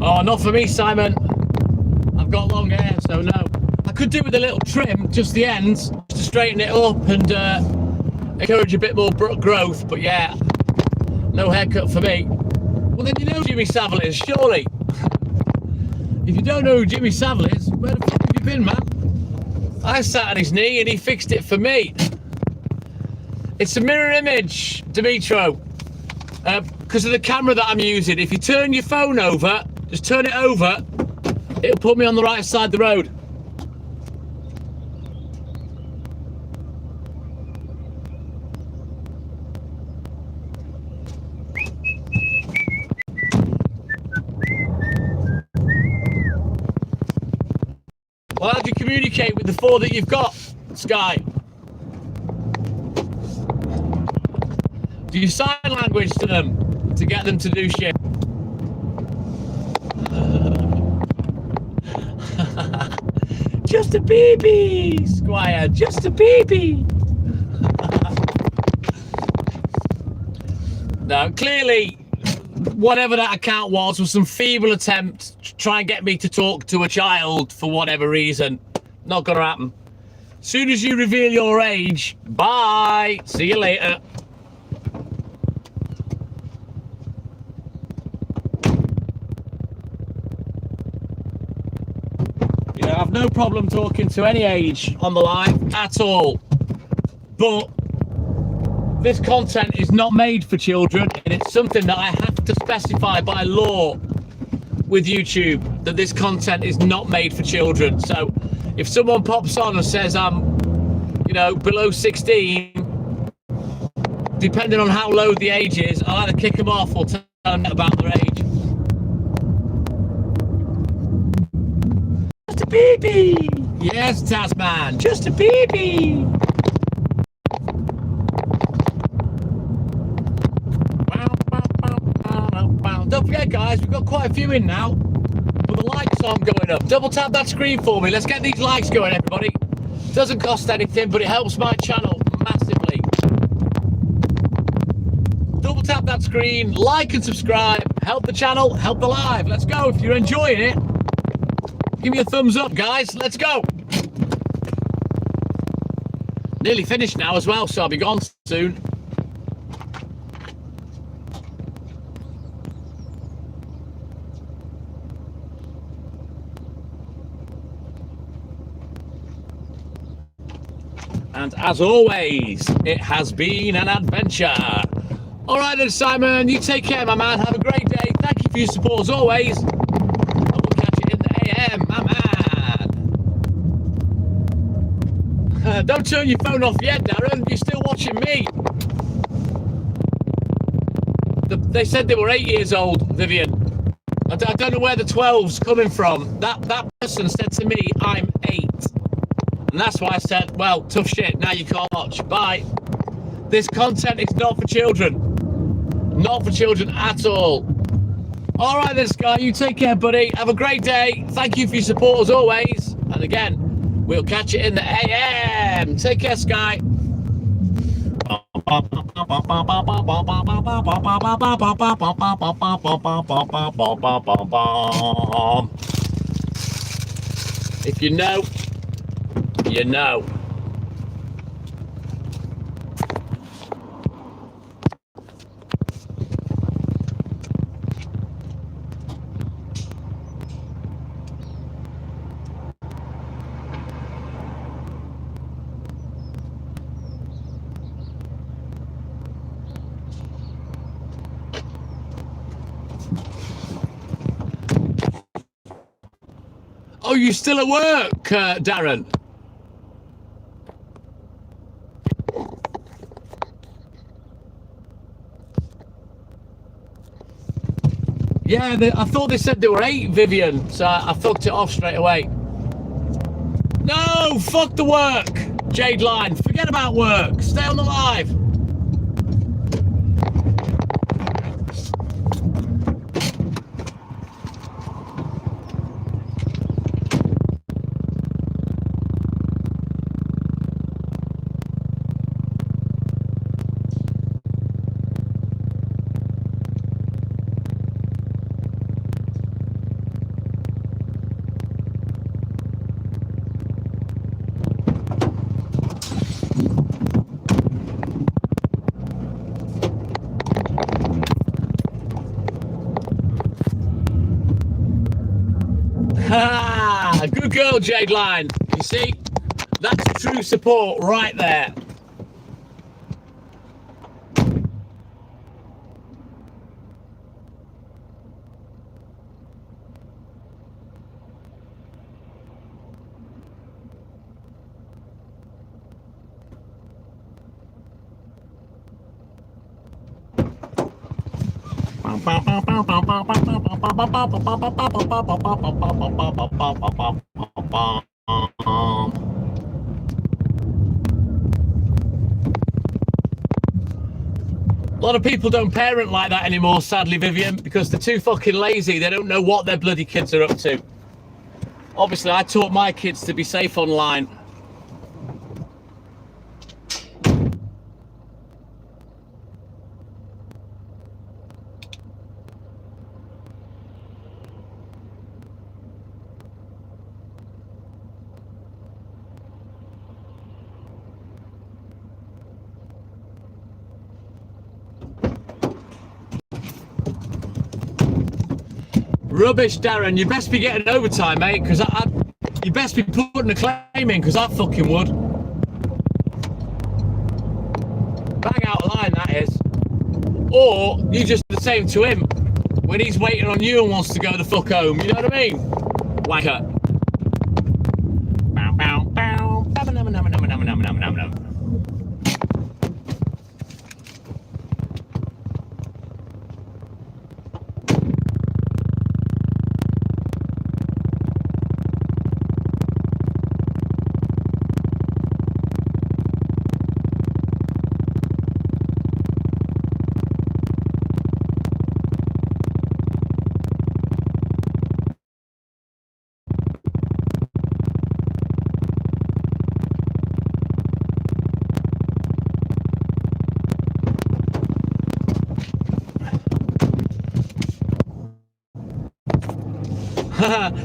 Oh, not for me, Simon. I've got long hair, so no. I could do with a little trim, just the ends, just to straighten it up and encourage a bit more growth, but yeah, no haircut for me. Well, then you know who Jimmy Savile is, surely. If you don't know who Jimmy Savile is, where the fuck have you been, man? I sat on his knee and he fixed it for me. It's a mirror image, Dimitro, because of the camera that I'm using. If you turn your phone over, just turn it over, it'll put me on the right side of the road. Well, how do you communicate with the 4 that you've got, Sky? Do you sign language to them to get them to do shit? Just a baby, Squire, just a baby. No, clearly, whatever that account was some feeble attempt to try and get me to talk to a child for whatever reason. Not gonna happen. Soon as you reveal your age, bye. See you later. Yeah, I have no problem talking to any age on the live at all. But this content is not made for children, and it's something that I have to specify by law with YouTube, that this content is not made for children. So if someone pops on and says I'm, you know, below 16, depending on how low the age is, I'll either kick them off or tell them about their age. Just a baby. Yes, Tasman, just a baby. Don't forget, guys, we've got quite a few in now, but the likes aren't going up. Double tap that screen for me. Let's get these likes going, everybody. Doesn't cost anything, but it helps my channel massively. Double tap that screen, like and subscribe. Help the channel, help the live. Let's go. If you're enjoying it, give me a thumbs up, guys. Let's go. Nearly finished now as well, so I'll be gone soon. And as always, it has been an adventure. All right then, Simon, you take care, my man. Have a great day. Thank you for your support as always. And we'll catch you in the AM, my man. Don't turn your phone off yet, Darren. You're still watching me. They said they were 8 years old, Vivian. I don't know where the 12's coming from. That person said to me, I'm 8. And that's why I said, well, tough shit, now you can't watch. Bye. This content is not for children. Not for children at all. All right then, Sky, you take care, buddy. Have a great day. Thank you for your support as always. And again, we'll catch you in the AM. Take care, Sky. If you know, you know. Oh, you still at work, Darren? Yeah, I thought they said there were 8, Vivian, so I fucked it off straight away. No, fuck the work, Jade Line. Forget about work. Stay on the live. Good girl, Jade Line. You see, that's true support right there. lot of people don't parent like that anymore, sadly, Vivian, because they're too fucking lazy. They don't know what their bloody kids are up to. Obviously, I taught my kids to be safe online. Rubbish, Darren. You best be getting overtime, mate, because you best be putting a claim in, because I fucking would. Bang out of line, that is. Or you just do the same to him when he's waiting on you and wants to go the fuck home. You know what I mean? Wanker. Bow, bow, bow.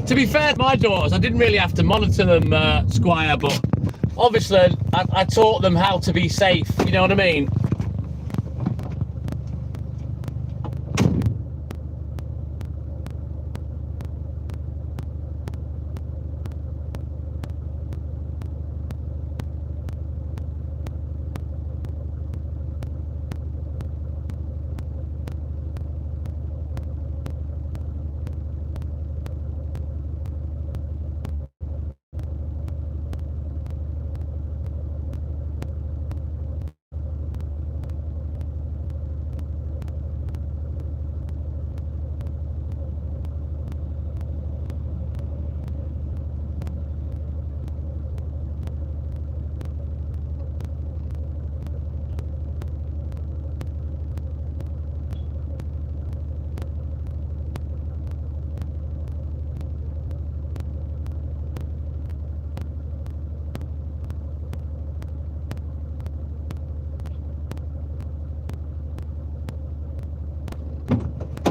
To be fair to my daughters, I didn't really have to monitor them, Squire, but obviously I taught them how to be safe, you know what I mean?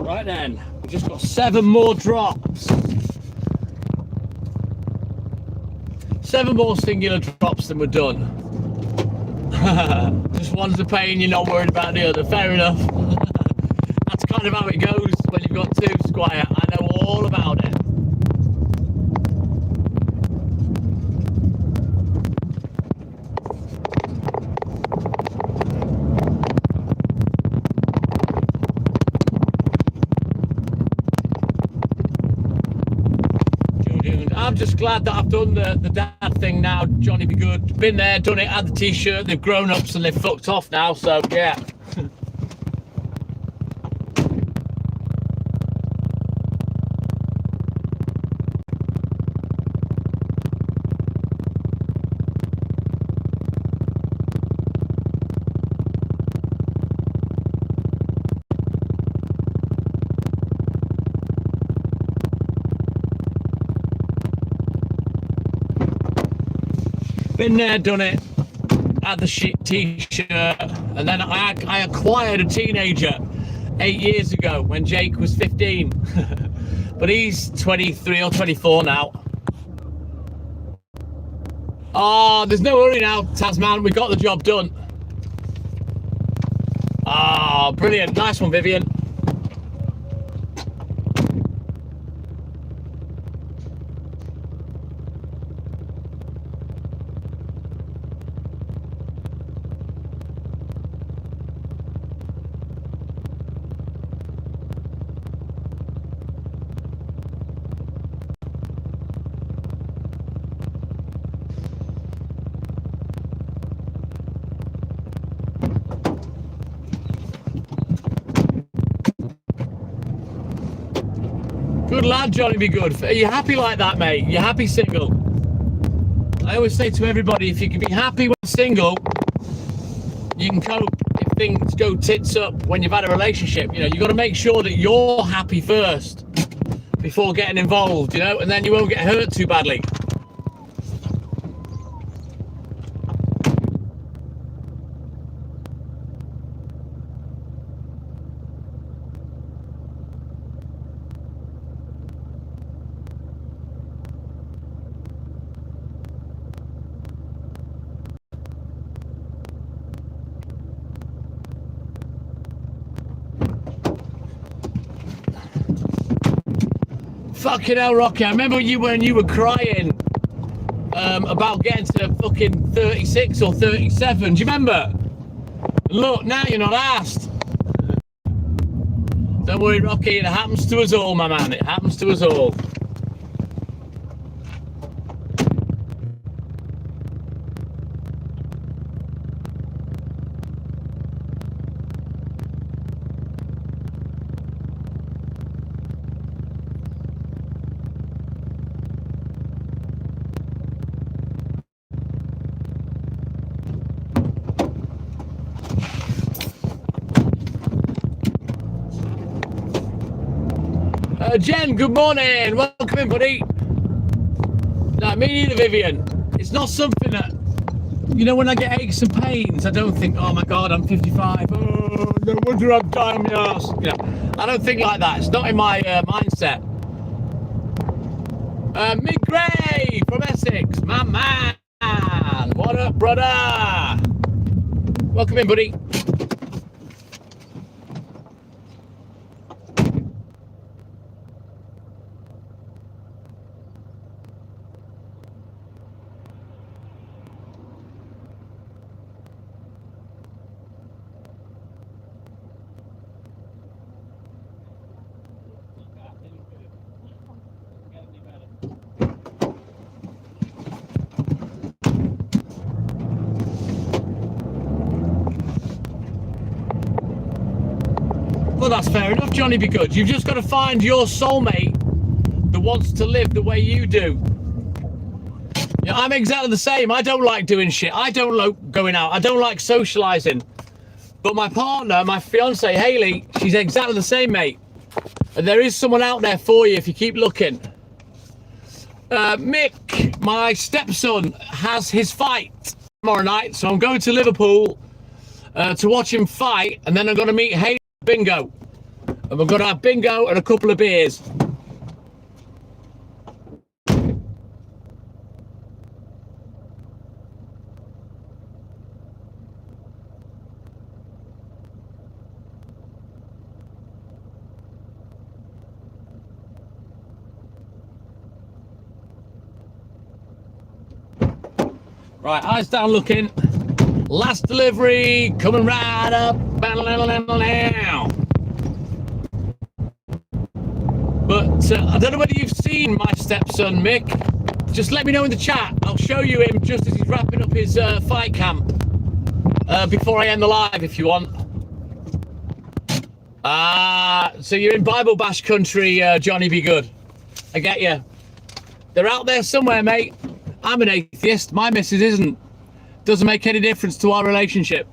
Right then, we've just got 7 more drops. 7 more singular drops and we're done. Just one's a pain, you're not worried about the other. Fair enough. That's kind of how it goes when you've got 2, Squire. I know all about it. I'm just glad that I've done the dad thing now, Johnny Be Good. Been there, done it, had the t-shirt, they've grown ups and they've fucked off now, so yeah. Been there, done it, had the shit t-shirt, and then I acquired a teenager 8 years ago when Jake was 15. But he's 23 or 24 now. Oh, there's no hurry now, Tasman, we got the job done. Oh, brilliant, nice one, Vivian. Good lad, Johnny Be Good. Are you happy like that, mate? You happy single? I always say to everybody, if you can be happy when single, you can cope. things go tits up when you've had a relationship. You know, you got to make sure that you're happy first before getting involved, you know, and then you won't get hurt too badly. Fucking hell, Rocky, I remember when you were crying about getting to fucking 36 or 37. Do you remember? Look, now you're not asked. Don't worry, Rocky, it happens to us all, my man. It happens to us all. Jen, good morning. Welcome in, buddy. No, me neither, Vivian. It's not something that, you know, when I get aches and pains, I don't think, oh my God, I'm 55. Oh, no wonder I'm dying my ass. You know, I don't think like that. It's not in my mindset. Mick Gray from Essex, my man. What up, brother? Welcome in, buddy. Well, that's fair enough, Johnny Be Good. You've just got to find your soulmate that wants to live the way you do. You know, I'm exactly the same. I don't like doing shit. I don't like going out. I don't like socializing. But my partner, my fiance, Haley, she's exactly the same, mate. And there is someone out there for you if you keep looking. Mick, my stepson, has his fight tomorrow night. So I'm going to Liverpool to watch him fight. And then I'm going to meet Haley. Bingo. And we're going to have bingo and a couple of beers. Right, eyes down looking. Last delivery coming right up. But I don't know whether you've seen my stepson, Mick. Just let me know in the chat. I'll show you him just as he's wrapping up his fight camp before I end the live, if you want. So you're in Bible Bash country, Johnny Be Good. I get you. They're out there somewhere, mate. I'm an atheist. My missus isn't. Doesn't make any difference to our relationship.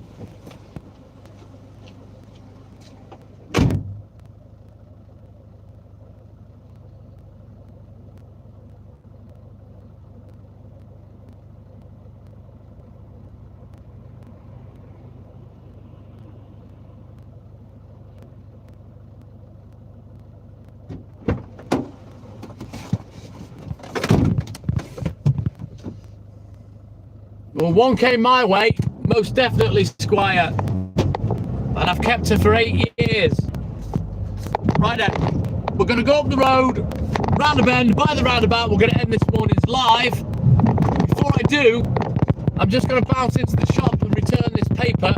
Well, one came my way, most definitely, Squire. And I've kept her for 8 years. Right then, we're going to go up the road, round the bend, by the roundabout. We're going to end this morning's live. Before I do, I'm just going to bounce into the shop and return this paper.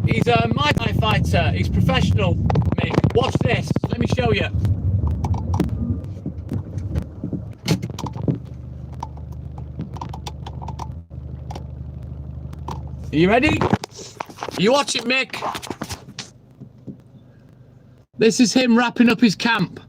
He's a Muay Thai fighter. He's professional, mate. Watch this. Let me show you. Are you ready? You watch it, Mick. This is him wrapping up his camp.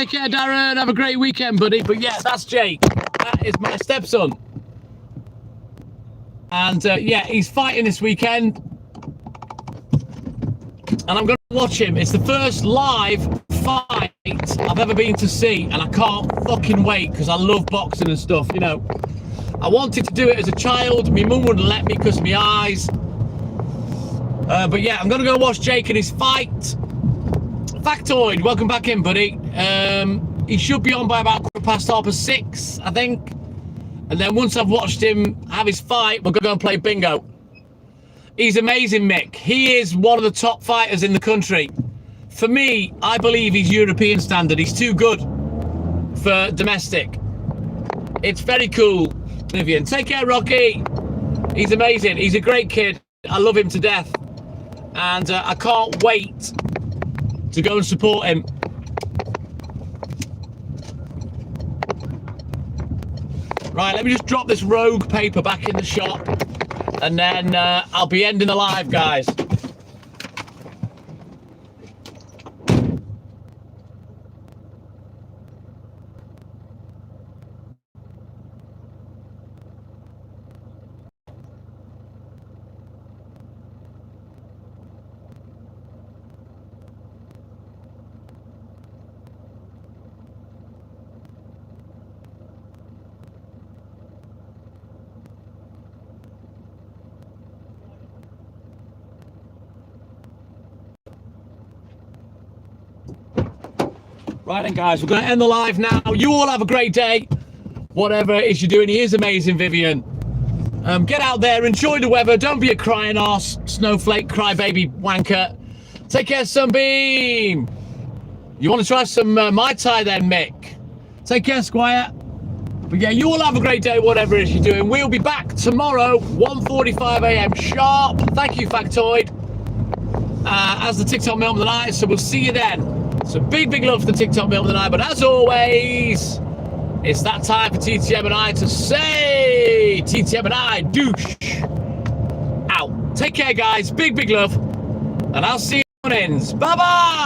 Take care, Darren. Have a great weekend, buddy. But yeah, that's Jake. That is my stepson. And yeah, he's fighting this weekend. And I'm going to watch him. It's the first live fight I've ever been to see. And I can't fucking wait because I love boxing and stuff, you know. I wanted to do it as a child. My mum wouldn't let me because of my eyes. But yeah, I'm going to go watch Jake in his fight. Factoid, welcome back in, buddy. He should be on by about 6:15, I think. And then once I've watched him have his fight, we're going to go and play bingo. He's amazing, Mick. He is one of the top fighters in the country. For me, I believe he's European standard. He's too good for domestic. It's very cool, Vivian. Take care, Rocky. He's amazing. He's a great kid. I love him to death. And I can't wait to go and support him. Right, let me just drop this rogue paper back in the shop, and then I'll be ending the live, guys. Right then, guys, we're going to end the live now. You all have a great day. Whatever it is you're doing, he is amazing, Vivian. Get out there, enjoy the weather. Don't be a crying arse, snowflake, crybaby wanker. Take care, Sunbeam. You want to try some Mai Tai then, Mick? Take care, Squire. But yeah, you all have a great day, whatever it is you're doing. We'll be back tomorrow, 1:45 a.m. sharp. Thank you, Factoid. As the TikTok Milk of the Night, so we'll see you then. So big love for the TikTok Milk of the Night, but as always, it's that time for TTM and I to say, TTM and I, douche, out. Take care, guys. Big love, and I'll see you on ends. Bye-bye.